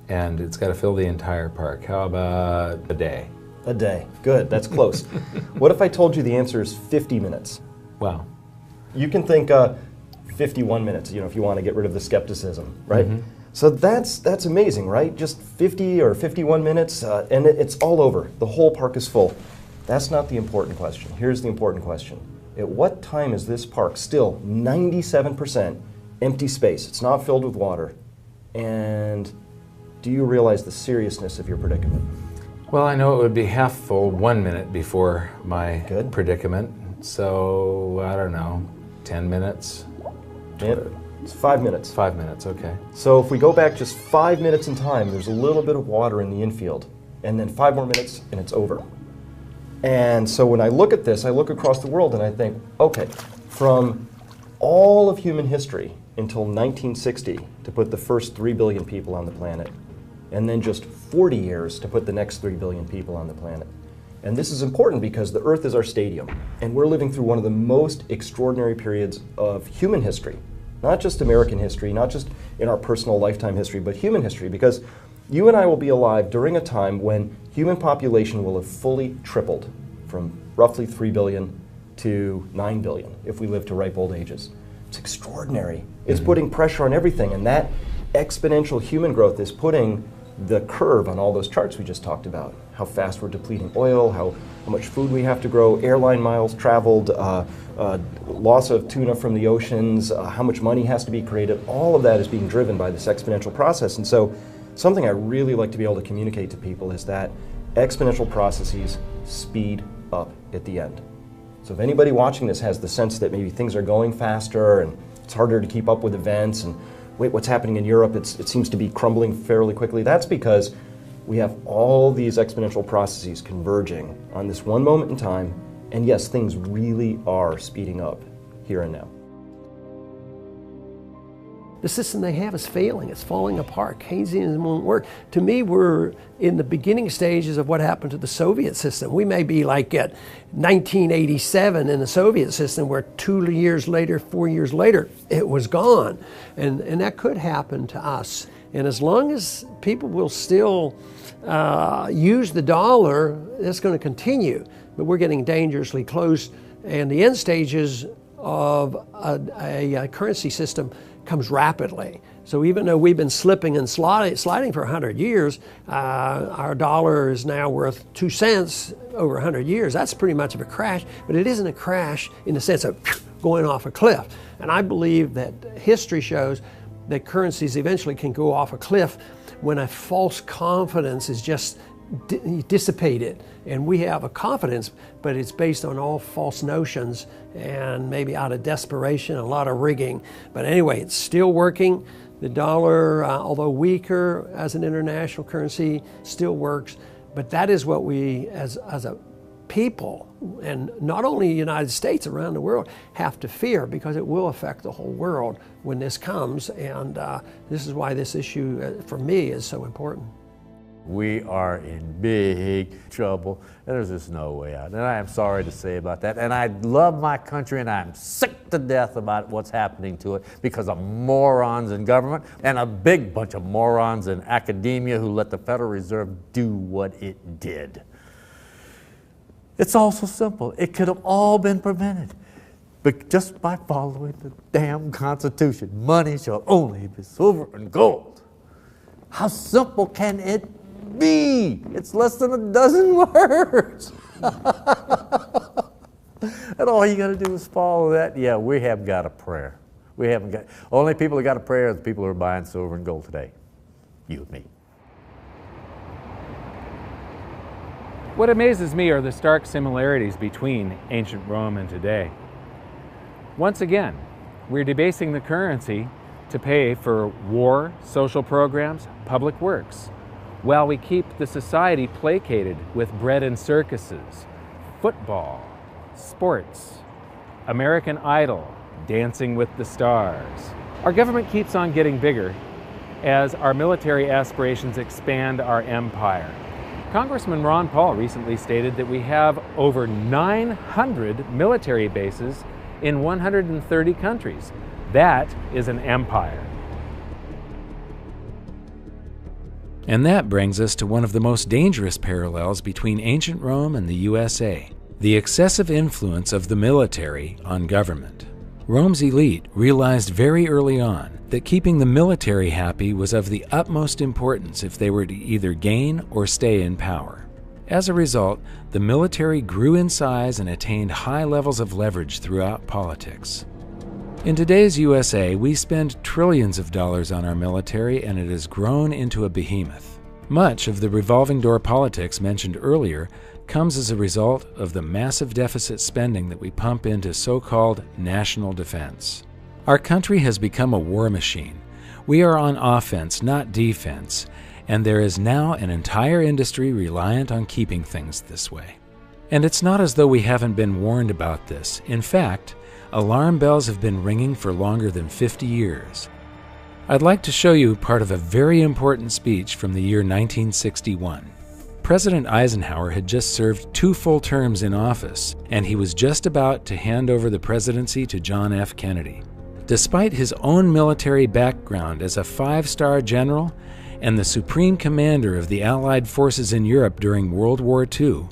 and it's got to fill the entire park. How about a day? A day. Good, that's close. What if I told you the answer is 50 minutes? Wow. You can think 51 minutes, if you want to get rid of the skepticism, right? Mm-hmm. So that's amazing, right? Just 50 or 51 minutes, and it's all over. The whole park is full. That's not the important question. Here's the important question. At what time is this park still 97% empty space? It's not filled with water. And do you realize the seriousness of your predicament? Well, I know it would be half full 1 minute before my predicament. So, I don't know, 10 minutes? It's 5 minutes. 5 minutes, okay. So if we go back just 5 minutes in time, there's a little bit of water in the infield. And then 5 more minutes, and it's over. And so when I look at this, I look across the world and I think, okay, from all of human history until 1960 to put the first 3 billion people on the planet, and then just 40 years to put the next 3 billion people on the planet. And this is important because the Earth is our stadium, and we're living through one of the most extraordinary periods of human history. Not just American history, not just in our personal lifetime history, but human history, because you and I will be alive during a time when human population will have fully tripled from roughly 3 billion to 9 billion if we live to ripe old ages. It's extraordinary. It's putting pressure on everything, and that exponential human growth is putting the curve on all those charts we just talked about. How fast we're depleting oil, how much food we have to grow, airline miles traveled, loss of tuna from the oceans, how much money has to be created. All of that is being driven by this exponential process. And so something I really like to be able to communicate to people is that exponential processes speed up at the end. So if anybody watching this has the sense that maybe things are going faster and it's harder to keep up with events, and wait, what's happening in Europe, it seems to be crumbling fairly quickly, that's because we have all these exponential processes converging on this one moment in time, and yes, things really are speeding up here and now. The system they have is failing. It's falling apart. Keynesianism won't work. To me, we're in the beginning stages of what happened to the Soviet system. We may be like at 1987 in the Soviet system, where 2 years later, 4 years later, it was gone. And that could happen to us. And as long as people will still use the dollar, that's going to continue. But we're getting dangerously close. And the end stages of a currency system comes rapidly. So even though we've been slipping and sliding for 100 years, our dollar is now worth 2 cents over 100 years. That's pretty much of a crash, but it isn't a crash in the sense of going off a cliff. And I believe that history shows that currencies eventually can go off a cliff when a false confidence is just dissipated. And we have a confidence, but it's based on all false notions and maybe out of desperation, a lot of rigging. But anyway, it's still working. The dollar, although weaker as an international currency, still works. But that is what we, as a people, and not only the United States, around the world, have to fear, because it will affect the whole world when this comes. And this is why this issue, for me, is so important. We are in big trouble, and there's just no way out. And I am sorry to say about that. And I love my country, and I'm sick to death about what's happening to it because of morons in government and a big bunch of morons in academia who let the Federal Reserve do what it did. It's all so simple. It could have all been prevented, but just by following the damn Constitution. Money shall only be silver and gold. How simple can it be? It's less than a dozen words. And all you got to do is follow that. Yeah, we have got a prayer. We haven't got, only people who got a prayer are the people who are buying silver and gold today. You and me. What amazes me are the stark similarities between ancient Rome and today. Once again, we're debasing the currency to pay for war, social programs, public works, while we keep the society placated with bread and circuses, football, sports, American Idol, Dancing with the Stars. Our government keeps on getting bigger as our military aspirations expand our empire. Congressman Ron Paul recently stated that we have over 900 military bases in 130 countries. That is an empire. And that brings us to one of the most dangerous parallels between ancient Rome and the USA, the excessive influence of the military on government. Rome's elite realized very early on that keeping the military happy was of the utmost importance if they were to either gain or stay in power. As a result, the military grew in size and attained high levels of leverage throughout politics. In today's USA, we spend trillions of dollars on our military, and it has grown into a behemoth. Much of the revolving door politics mentioned earlier comes as a result of the massive deficit spending that we pump into so-called national defense. Our country has become a war machine. We are on offense, not defense, and there is now an entire industry reliant on keeping things this way. And it's not as though we haven't been warned about this. In fact, alarm bells have been ringing for longer than 50 years. I'd like to show you part of a very important speech from the year 1961. President Eisenhower had just served 2 full terms in office, and he was just about to hand over the presidency to John F. Kennedy. Despite his own military background as a 5-star general and the supreme commander of the Allied forces in Europe during World War II,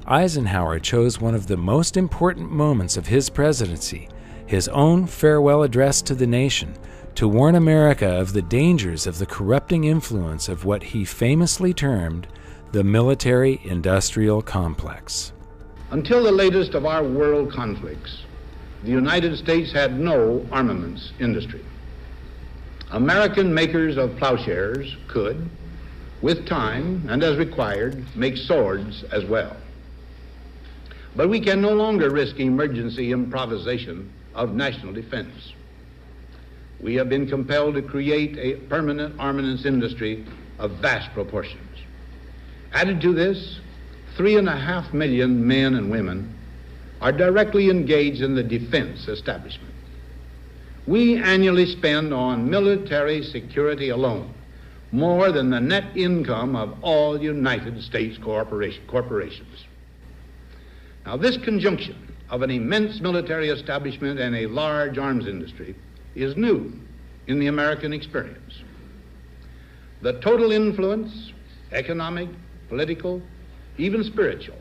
Eisenhower chose one of the most important moments of his presidency, his own farewell address to the nation, to warn America of the dangers of the corrupting influence of what he famously termed the military-industrial complex. Until the latest of our world conflicts, the United States had no armaments industry. American makers of plowshares could, with time and as required, make swords as well. But we can no longer risk emergency improvisation of national defense. We have been compelled to create a permanent armaments industry of vast proportions. Added to this, 3.5 million men and women are directly engaged in the defense establishment. We annually spend on military security alone more than the net income of all United States corporations. Now, this conjunction of an immense military establishment and a large arms industry is new in the American experience. The total influence, economic, political, even spiritual,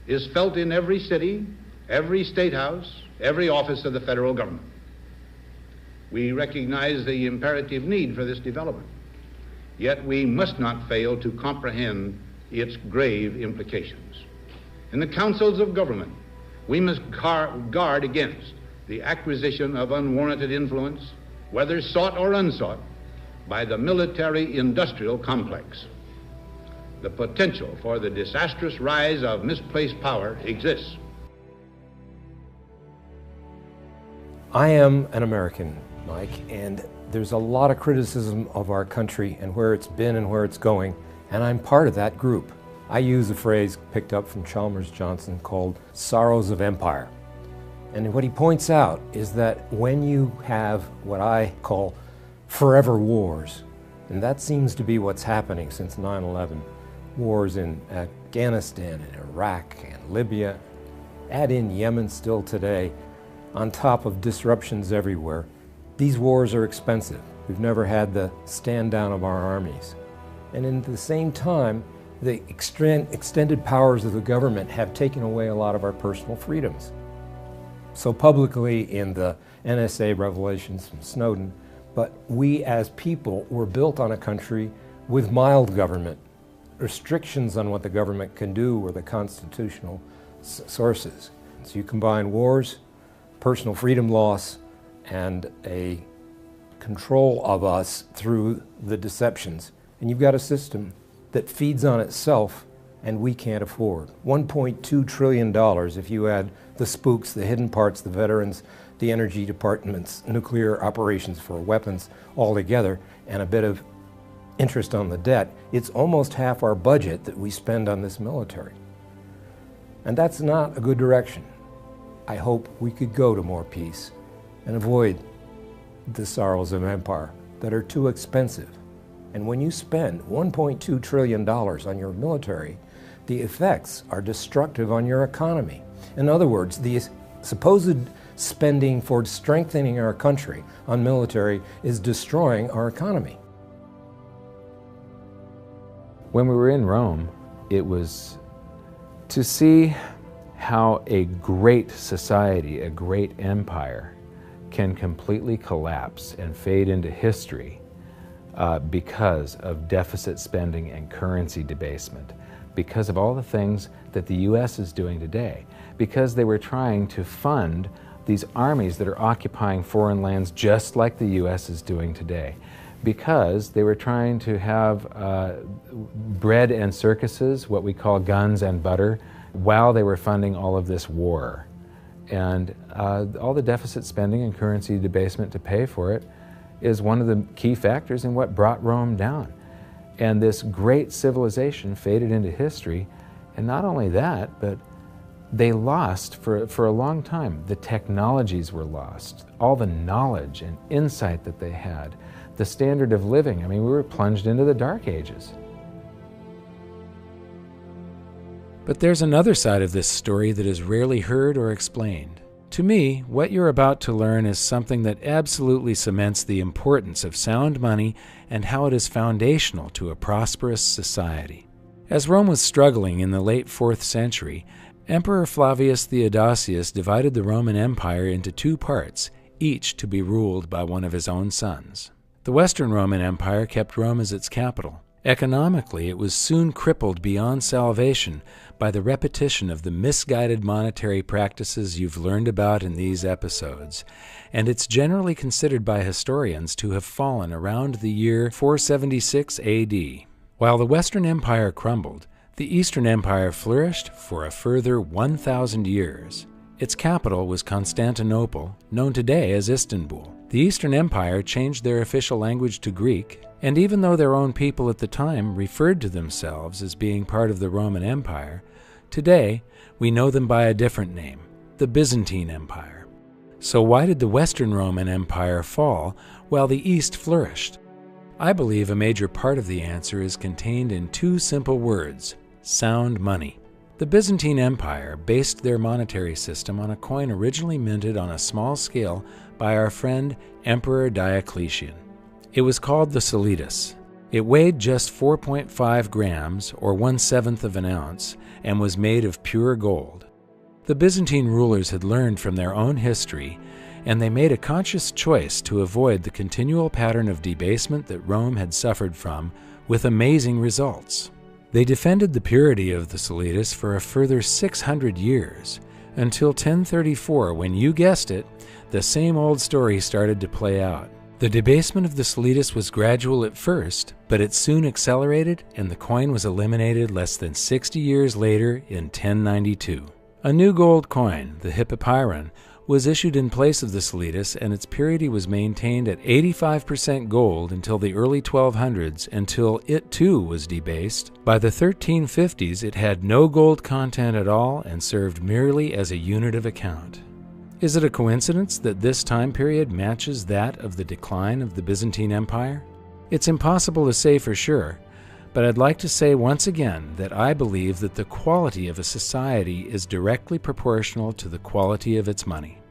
is felt in every city, every state house, every office of the federal government. We recognize the imperative need for this development. Yet we must not fail to comprehend its grave implications. In the councils of government, we must guard against the acquisition of unwarranted influence, whether sought or unsought, by the military-industrial complex. The potential for the disastrous rise of misplaced power exists. I am an American, Mike, and there's a lot of criticism of our country and where it's been and where it's going, and I'm part of that group. I use a phrase picked up from Chalmers Johnson called sorrows of empire. And what he points out is that when you have what I call forever wars, and that seems to be what's happening since 9/11, wars in Afghanistan and Iraq and Libya, add in Yemen still today, on top of disruptions everywhere. These wars are expensive. We've never had the stand down of our armies. And at the same time, the extended powers of the government have taken away a lot of our personal freedoms. So publicly in the NSA revelations from Snowden, but we as people were built on a country with mild government. Restrictions on what the government can do were the constitutional sources. So you combine wars, personal freedom loss, and a control of us through the deceptions. And you've got a system that feeds on itself and we can't afford. $1.2 trillion if you add the spooks, the hidden parts, the veterans, the energy department's nuclear operations for weapons all together, and a bit of interest on the debt. It's almost half our budget that we spend on this military. And that's not a good direction. I hope we could go to more peace and avoid the sorrows of empire that are too expensive. And when you spend $1.2 trillion on your military, the effects are destructive on your economy. In other words, the supposed spending for strengthening our country on military is destroying our economy. When we were in Rome, it was to see how a great society, a great empire, can completely collapse and fade into history because of deficit spending and currency debasement, because of all the things that the U.S. is doing today, because they were trying to fund these armies that are occupying foreign lands just like the U.S. is doing today, because they were trying to have bread and circuses, what we call guns and butter, while they were funding all of this war. And all the deficit spending and currency debasement to pay for it is one of the key factors in what brought Rome down. And this great civilization faded into history, and not only that, but they lost for a long time. The technologies were lost, all the knowledge and insight that they had, the standard of living. I mean, we were plunged into the Dark Ages. But there's another side of this story that is rarely heard or explained. To me, what you're about to learn is something that absolutely cements the importance of sound money and how it is foundational to a prosperous society. As Rome was struggling in the late 4th century, Emperor Flavius Theodosius divided the Roman Empire into two parts, each to be ruled by one of his own sons. The Western Roman Empire kept Rome as its capital. Economically, it was soon crippled beyond salvation by the repetition of the misguided monetary practices you've learned about in these episodes, and it's generally considered by historians to have fallen around the year 476 AD. While the Western Empire crumbled, the Eastern Empire flourished for a further 1,000 years. Its capital was Constantinople, known today as Istanbul. The Eastern Empire changed their official language to Greek, and even though their own people at the time referred to themselves as being part of the Roman Empire, today we know them by a different name, the Byzantine Empire. So why did the Western Roman Empire fall while the East flourished? I believe a major part of the answer is contained in two simple words: sound money. The Byzantine Empire based their monetary system on a coin originally minted on a small scale by our friend Emperor Diocletian. It was called the Solitas. It weighed just 4.5 grams, or 1/7 of an ounce, and was made of pure gold. The Byzantine rulers had learned from their own history and they made a conscious choice to avoid the continual pattern of debasement that Rome had suffered from, with amazing results. They defended the purity of the Solides for a further 600 years, until 1034, when, you guessed it, the same old story started to play out. The debasement of the Solides was gradual at first, but it soon accelerated, and the coin was eliminated less than 60 years later in 1092. A new gold coin, the Hippopyron, was issued in place of the Solides, and its purity was maintained at 85% gold until the early 1200s, until it too was debased. By the 1350s, it had no gold content at all and served merely as a unit of account. Is it a coincidence that this time period matches that of the decline of the Byzantine Empire? It's impossible to say for sure, but I'd like to say once again that I believe that the quality of a society is directly proportional to the quality of its money.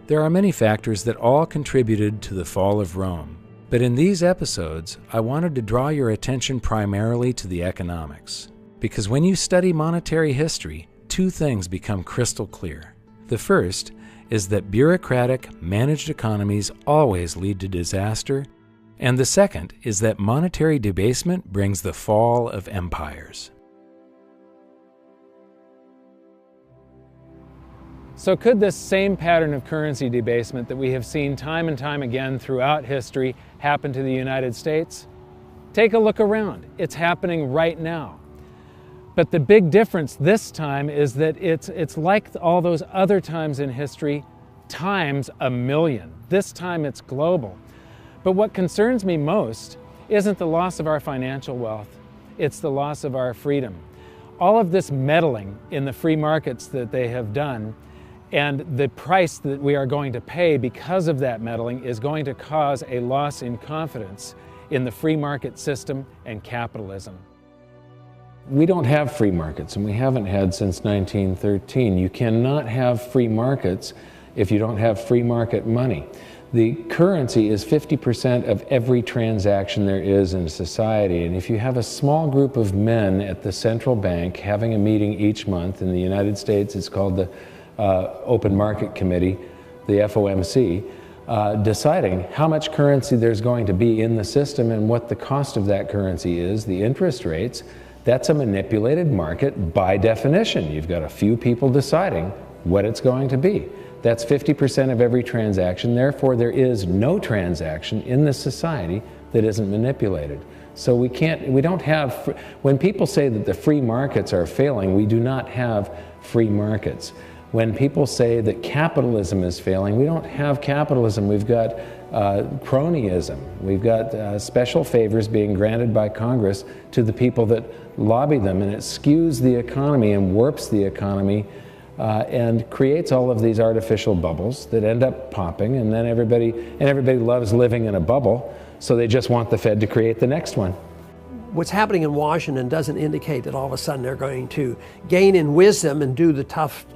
There are many factors that all contributed to the fall of Rome, but in these episodes, I wanted to draw your attention primarily to the economics. Because when you study monetary history, two things become crystal clear. The first is that bureaucratic, managed economies always lead to disaster, and the second is that monetary debasement brings the fall of empires. So could this same pattern of currency debasement that we have seen time and time again throughout history happen to the United States? Take a look around. It's happening right now. But the big difference this time is that it's like all those other times in history, times a million. This time it's global. But what concerns me most isn't the loss of our financial wealth, it's the loss of our freedom. All of this meddling in the free markets that they have done, and the price that we are going to pay because of that meddling, is going to cause a loss in confidence in the free market system and capitalism. We don't have free markets, and we haven't had since 1913. You cannot have free markets if you don't have free market money. The currency is 50% of every transaction there is in society, and if you have a small group of men at the central bank having a meeting each month, in the United States it's called the Open Market Committee, the FOMC, deciding how much currency there's going to be in the system and what the cost of that currency is, the interest rates, that's a manipulated market by definition. You've got a few people deciding what it's going to be. That's 50% of every transaction. Therefore, there is no transaction in this society that isn't manipulated. So we don't have, when people say that the free markets are failing, we do not have free markets. When people say that capitalism is failing, we don't have capitalism. We've got cronyism. We've got special favors being granted by Congress to the people that lobby them, and it skews the economy and warps the economy and creates all of these artificial bubbles that end up popping, and then everybody loves living in a bubble, so they just want the Fed to create the next one. What's happening in Washington doesn't indicate that all of a sudden they're going to gain in wisdom and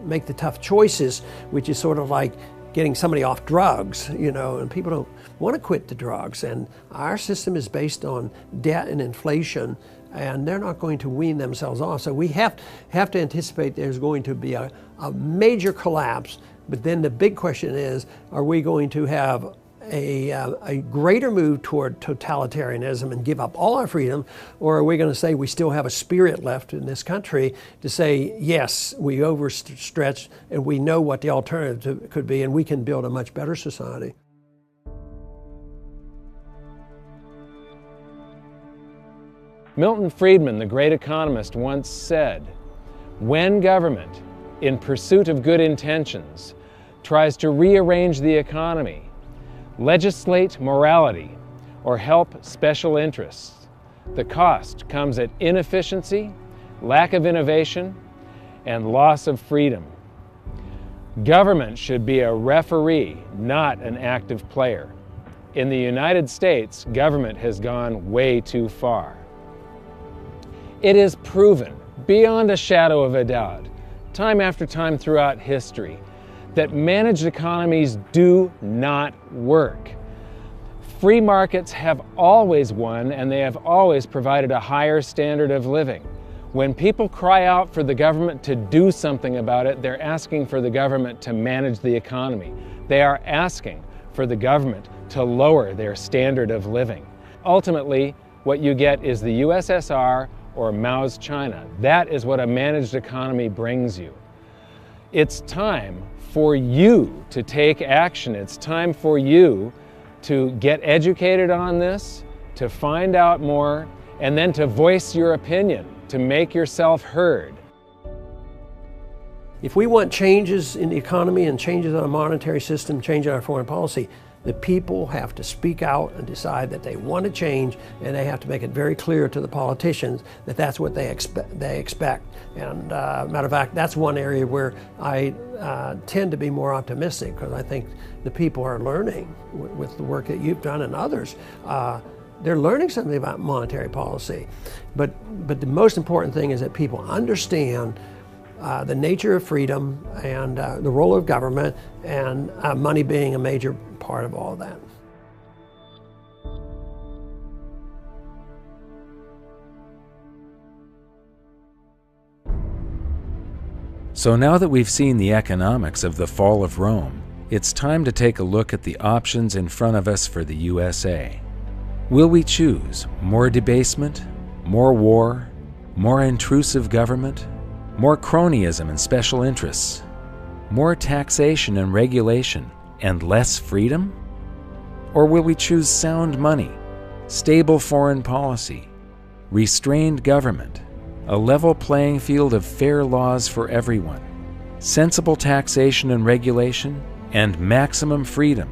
make the tough choices, which is sort of like getting somebody off drugs, and people don't want to quit the drugs. And our system is based on debt and inflation, and they're not going to wean themselves off. So we have to anticipate there's going to be a major collapse. But then the big question is, are we going to have a greater move toward totalitarianism and give up all our freedom, or are we going to say we still have a spirit left in this country to say, yes, we overstretched and we know what the alternative could be, and we can build a much better society? Milton Friedman, the great economist, once said, "When government, in pursuit of good intentions, tries to rearrange the economy, legislate morality, or help special interests, the cost comes at inefficiency, lack of innovation, and loss of freedom." Government should be a referee, not an active player. In the United States, government has gone way too far. It is proven, beyond a shadow of a doubt, time after time throughout history, that managed economies do not work. Free markets have always won, and they have always provided a higher standard of living. When people cry out for the government to do something about it, they're asking for the government to manage the economy. They are asking for the government to lower their standard of living. Ultimately, what you get is the USSR or Mao's China. That is what a managed economy brings you. It's time for you to take action. It's time for you to get educated on this, to find out more, and then to voice your opinion, to make yourself heard. If we want changes in the economy and changes in our monetary system, change in our foreign policy, the people have to speak out and decide that they want to change, and they have to make it very clear to the politicians that that's what they expect. And matter of fact, that's one area where I tend to be more optimistic, because I think the people are learning with the work that you've done and others. They're learning something about monetary policy. But the most important thing is that people understand the nature of freedom and the role of government, and money being a major part of all that. So now that we've seen the economics of the fall of Rome, it's time to take a look at the options in front of us for the USA. Will we choose more debasement, more war, more intrusive government, more cronyism and special interests, more taxation and regulation, and less freedom? Or will we choose sound money, stable foreign policy, restrained government, a level playing field of fair laws for everyone, sensible taxation and regulation, and maximum freedom?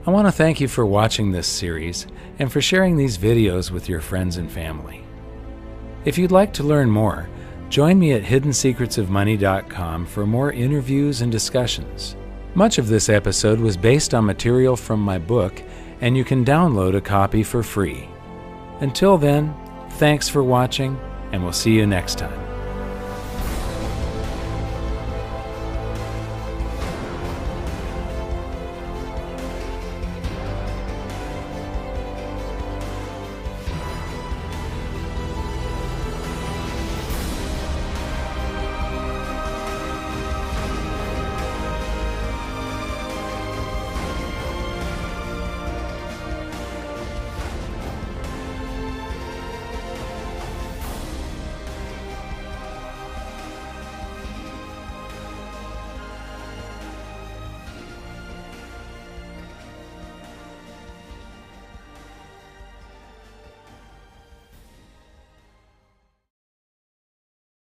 I want to thank you for watching this series and for sharing these videos with your friends and family. If you'd like to learn more, join me at hiddensecretsofmoney.com for more interviews and discussions. Much of this episode was based on material from my book, and you can download a copy for free. Until then, thanks for watching, and we'll see you next time.